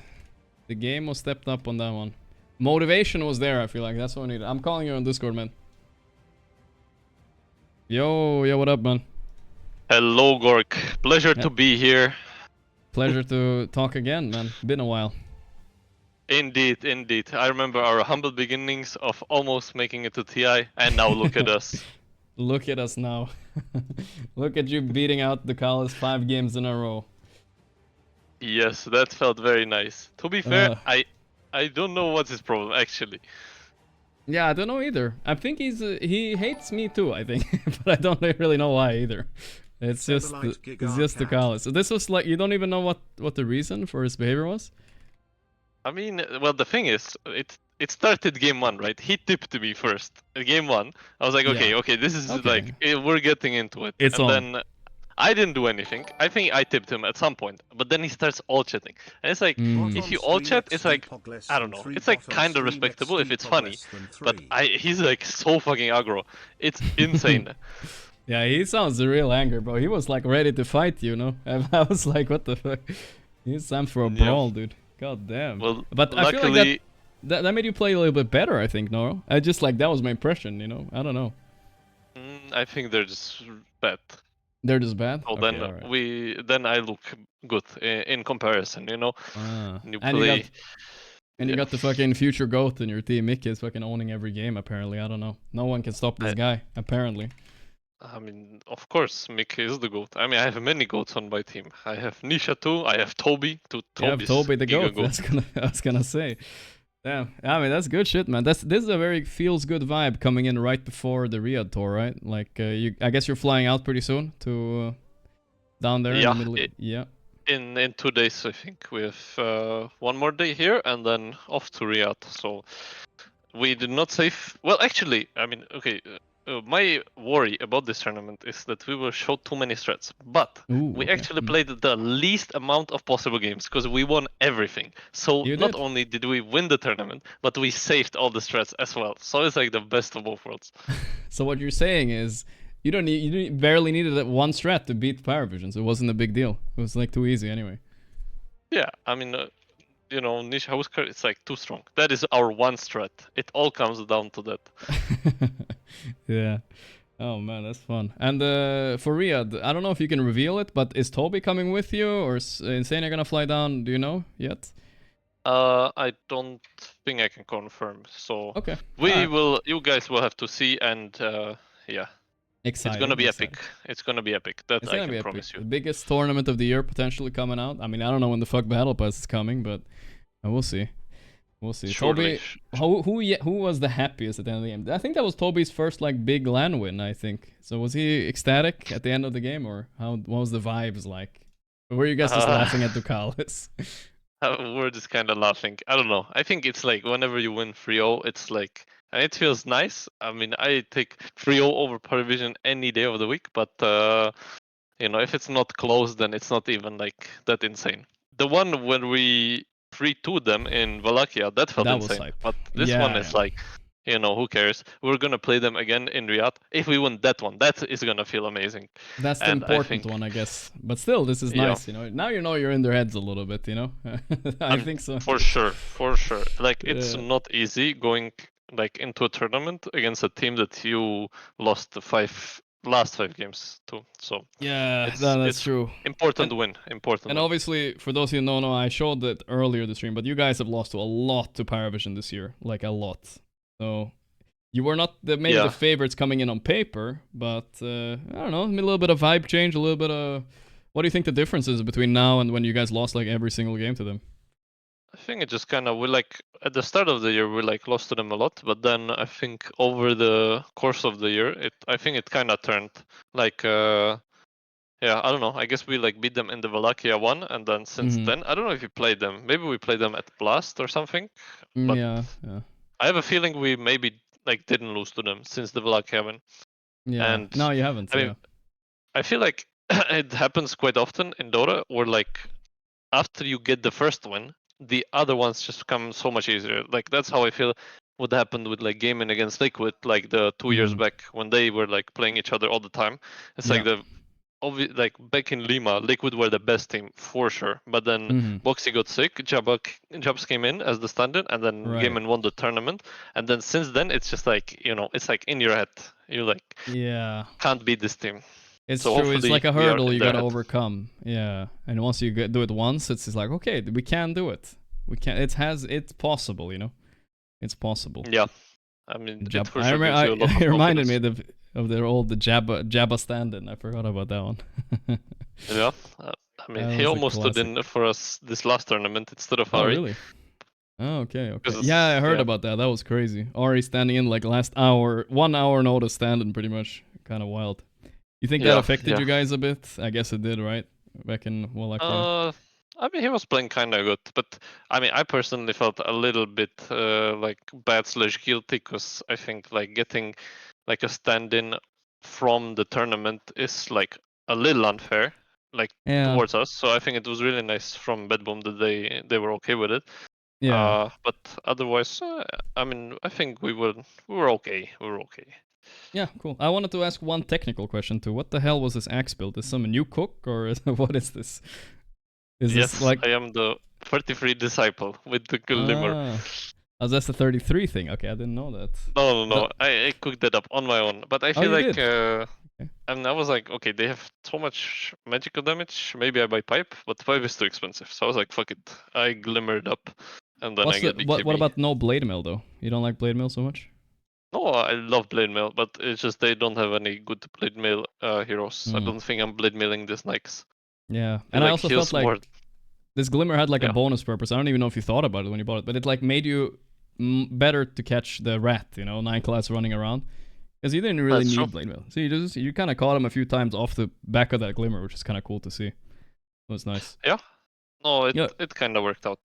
The game was stepped up on that one. Motivation was there, I feel like. That's what we needed. I'm calling you on Discord, man. Yo, what up, man? Hello, Gorgc. Pleasure to be here. Pleasure to talk again, man. Been a while. Indeed, indeed. I remember our humble beginnings of almost making it to TI, and now look at us. Look at us now. Look at you beating out Ducalis 5 games in a row. Yes, that felt very nice. To be fair, I don't know what's his problem, actually. Yeah, I don't know either. I think he hates me too, I think. But I don't really know why either. It's just Ducalis. So this was like, you don't even know what the reason for his behavior was? I mean, well, the thing is, it started game 1, right? He tipped me first. Game 1, I was like, okay, this is like, we're getting into it. It's and on. Then I didn't do anything. I think I tipped him at some point, but then he starts all chatting. And it's like, if you all chat, it's like, I don't know, it's like kind of respectable if it's funny. But he's like so fucking aggro. It's insane. Yeah, he sounds a real anger, bro. He was like ready to fight, you know? I was like, what the fuck? He's time for a brawl, dude. God damn. Well, but I feel like that made you play a little bit better, I think, no? I just like, that was my impression, you know? I don't know. I think they're just bad. They're just bad? Oh, okay, then I look good in comparison, you know? You play... You got the fucking future GOAT in your team. Mickey is fucking owning every game, apparently. I don't know. No one can stop this guy, apparently. I mean, of course, Mick is the GOAT. I mean, I have many GOATs on my team. I have Nisha too, I have Toby. You have Toby the GOAT, I was gonna say. Damn, I mean, that's good shit, man. This is a very feels-good vibe coming in right before the Riyadh tour, right? Like, I guess you're flying out pretty soon to down there in the middle. Yeah. In 2 days, I think. We have 1 more day here and then off to Riyadh. So we did not save... Well, actually, I mean, okay... my worry about this tournament is that we will show too many strats, but we actually played the least amount of possible games because we won everything. So not only did we win the tournament, but we saved all the strats as well. So it's like the best of both worlds. So what you're saying is you barely needed that 1 strat to beat Parivision, so it wasn't a big deal. It was like too easy anyway. Yeah, I mean, you know, Niche Housecar, it's like too strong. That is our 1 strat. It all comes down to that. Yeah. Oh man, that's fun. And for Riyadh, I don't know if you can reveal it, but is Toby coming with you, or is Insane gonna fly down? Do you know yet? I don't think I can confirm. So okay, we will. You guys will have to see, and yeah. Exciting. It's gonna be exciting. epic. It's gonna be epic. That It's I gonna can be promise epic. you. The biggest tournament of the year potentially coming out. I mean, I don't know when the fuck Battle Pass is coming, but we'll see. We'll see. Surely. Toby, who was the happiest at the end of the game? I think that was Toby's first like big LAN win. I think. So was he ecstatic at the end of the game, or what was the vibes like? Or were you guys just laughing at Ducalis? We're just kind of laughing. I don't know. I think it's like whenever you win 3-0, it's like, and it feels nice. I mean, I take 3-0 over Parivision any day of the week, but you know, if it's not close, then it's not even like that insane. The one when we 3-2 them in Wallachia, that felt That was insane. hype. But this one is like, you know, who cares? We're gonna play them again in Riyadh. If we win that one, that is gonna feel amazing. That's the And important one, I guess. But still, this is nice, you know. Now you know you're in their heads a little bit, you know. I think so. For sure. Like it's not easy going like into a tournament against a team that you lost the last 5 games to. So yeah, it's, that's it's true. Important win. Important. And win. obviously, for those of you who don't know, I showed that earlier this stream, but you guys have lost to a lot to Parivision this year, like a lot. So you were not maybe the favorites coming in on paper, but I don't know, a little bit of vibe change, a little bit of. What do you think the difference is between now and when you guys lost like every single game to them? I think it just kind of we like at the start of the year we like lost to them a lot, but then I think over the course of the year I think it kind of turned like yeah, I don't know. I guess we like beat them in the Wallachia one, and then since then I don't know if you played them. Maybe we played them at Blast or something. But yeah. I have a feeling we maybe like didn't lose to them since the Wallachia one. Yeah. And no, you haven't. I mean, I feel like it happens quite often in Dota, where like after you get the first win, the other ones just come so much easier. Like that's how I feel what happened with like gaming against Liquid like the 2 years back when they were like playing each other all the time. It's like like back in Lima, Liquid were the best team for sure. But then Boxy got sick, Jabs came in as the stand-in, and then Gaimin won the tournament. And then since then, it's just like, you know, it's like in your head. You like can't beat this team. It's so true. It's like a hurdle you gotta overcome. Yeah, and once you do it once, it's just like, okay, we can do it. We can. It's possible. You know, it's possible. Yeah, I mean, it reminded me of their old Jabba stand-in. I forgot about that one. Yeah, I mean, he almost stood in for us this last tournament instead of Ari. Oh, really? Oh, okay. Yeah, I heard about that. That was crazy. Ari standing in like last hour, 1 hour notice stand-in, pretty much. Kind of wild. You think that affected you guys a bit? I guess it did, right? Back in Wallachia. I mean, he was playing kind of good, but I mean, I personally felt a little bit like bad/guilty because I think like getting like a stand-in from the tournament is like a little unfair, like towards us. So I think it was really nice from Bedboom that they were okay with it. Yeah. But otherwise, I mean, I think we were okay. We were okay. Yeah, cool. I wanted to ask one technical question too. What the hell was this axe build? Is some new cook or what is this? This like I am the 33 disciple with the Glimmer. Oh, that's the 33 thing. Okay, I didn't know that. No. I cooked that up on my own. But I feel like and I was like, okay, they have so much magical damage. Maybe I buy pipe, but pipe is too expensive. So I was like, fuck it. I glimmered up, and then I get BKB. What about no blade mail though? You don't like blade mail so much? No, I love blade mail, but it's just they don't have any good blade mail heroes. I don't think I'm blade mailing this Nikes. Yeah, and I also felt like this Glimmer had like a bonus purpose. I don't even know if you thought about it when you bought it, but it like made you better to catch the rat, you know, 9 class running around. Because you didn't really need blade mail. So you kind of caught him a few times off the back of that Glimmer, which is kind of cool to see. It was nice. Yeah. No, it kind of worked out.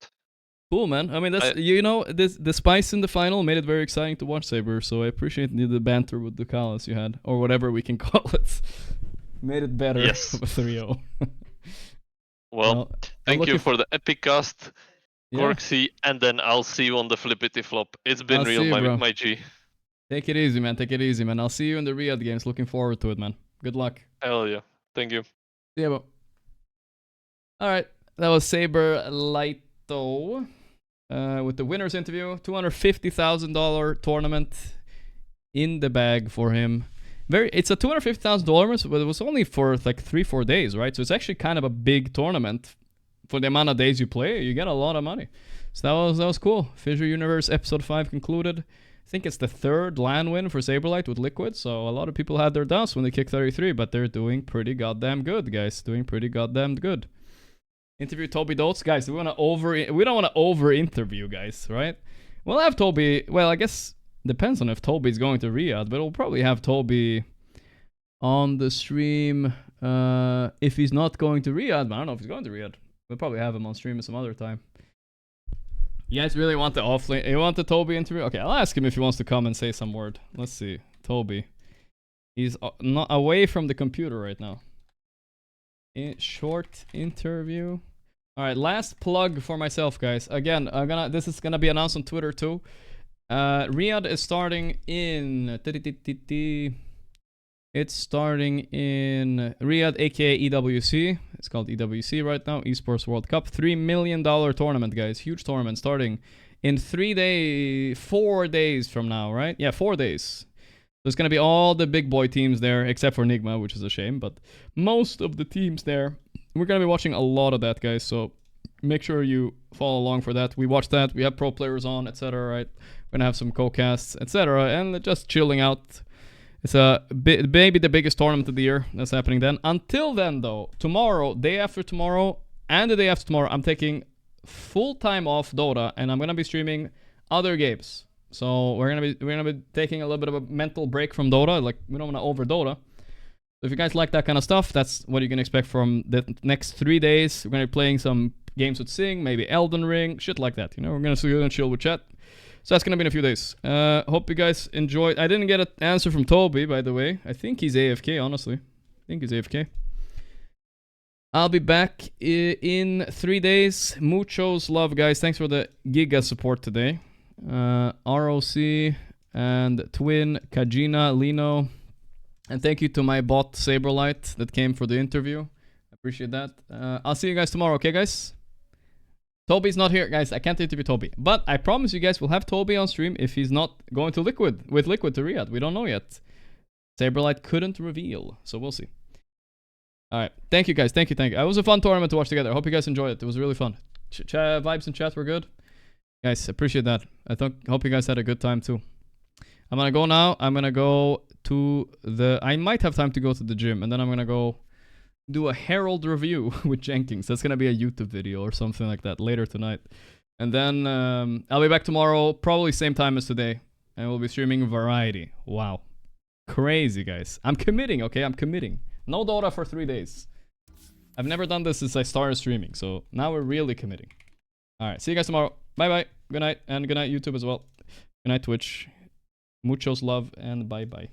Cool, man. I mean, that's you know, the spice in the final made it very exciting to watch, Saber. So I appreciate the banter with the Kalas you had, or whatever we can call it. Made it better with 3-0. Well, thank you for the epic cast, Gorgc, and then I'll see you on the flippity flop. It's been real, my G. Take it easy, man. Take it easy, man. I'll see you in the Riyadh games. Looking forward to it, man. Good luck. Hell yeah. Thank you. See ya, bro. Alright, that was Saber Lighto. With the winner's interview, $250,000 tournament in the bag for him. It's a $250,000, but it was only for like 3-4 days, right? So it's actually kind of a big tournament for the amount of days you play. You get a lot of money. So that was cool. Fissure Universe episode 5 concluded. think it's the third LAN win for Saberlight with Liquid, so a lot of people had their doubts when they kicked 33, but they're doing pretty goddamn good, guys. Doing pretty goddamn good. Interview Toby Dotes, guys. We don't want to over interview, guys, right? We'll have Toby. Well, I guess depends on if Toby's going to Riyadh, but we'll probably have Toby on the stream if he's not going to Riyadh. But I don't know if he's going to Riyadh. We'll probably have him on stream some other time. You guys really want the offlane? You want the Toby interview? Okay, I'll ask him if he wants to come and say some word. Let's see. Toby. He's not away from the computer right now. Short interview. All right, last plug for myself, guys. Again, this is gonna be announced on Twitter too. Riyadh is starting in. It's starting in Riyadh, aka EWC. It's called EWC right now, Esports World Cup. $3 million tournament, guys. Huge tournament starting in 4 days from now, right? Yeah, 4 days. There's going to be all the big boy teams there, except for Nigma, which is a shame. But most of the teams there, we're going to be watching a lot of that, guys. So make sure you follow along for that. We watch that. We have pro players on, etc., right? We're going to have some co-casts, etc. And just chilling out. It's maybe the biggest tournament of the year that's happening then. Until then, though, tomorrow, day after tomorrow, and the day after tomorrow, I'm taking full time off Dota, and I'm gonna be streaming other games. So we're gonna be taking a little bit of a mental break from Dota. Like, we don't want to over Dota. So if you guys like that kind of stuff, that's what you can expect from the next 3 days. We're gonna be playing some games with Sing, maybe Elden Ring, shit like that. You know, we're gonna chill with chat. So that's going to be in a few days. Hope you guys enjoyed. I didn't get an answer from Toby, by the way. I think he's AFK, honestly. I think he's AFK. I'll be back in 3 days. Muchos love, guys. Thanks for the Giga support today. ROC and Twin, Kajina, Lino. And thank you to my bot, Saberlight, that came for the interview. I appreciate that. I'll see you guys tomorrow, okay, guys? Toby's not here, guys. I can't interview Toby. But I promise you guys we'll have Toby on stream if he's not going to Liquid to Riyadh. We don't know yet. Saberlight couldn't reveal, so we'll see. Alright. Thank you, guys. Thank you. It was a fun tournament to watch together. I hope you guys enjoyed it. It was really fun. Vibes in chat were good. Guys, appreciate that. Hope you guys had a good time too. I'm gonna go now. I'm gonna go to I might have time to go to the gym, and then I'm gonna go do a Herald review with Jenkins. That's gonna be a YouTube video or something like that later tonight. And then I'll be back tomorrow, probably same time as today. And we'll be streaming Variety. Wow. Crazy, guys. I'm committing, okay? I'm committing. No Dota for 3 days. I've never done this since I started streaming, so now we're really committing. Alright, see you guys tomorrow. Bye-bye. Good night, and good night YouTube as well. Good night Twitch. Muchos love, and bye-bye.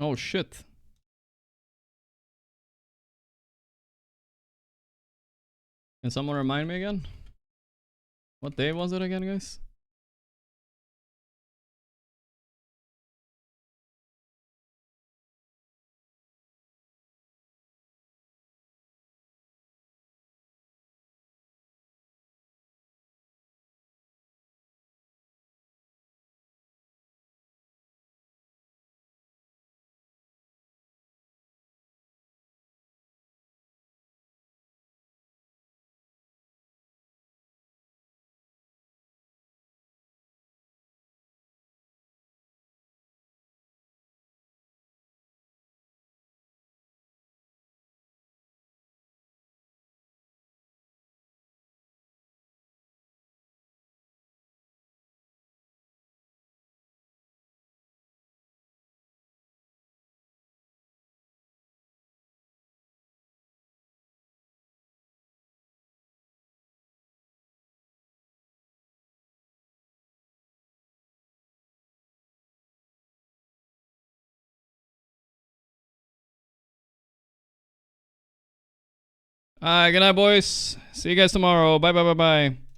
Oh shit. Can someone remind me again? What day was it again, guys? Alright, good night, boys. See you guys tomorrow. Bye, bye, bye, bye.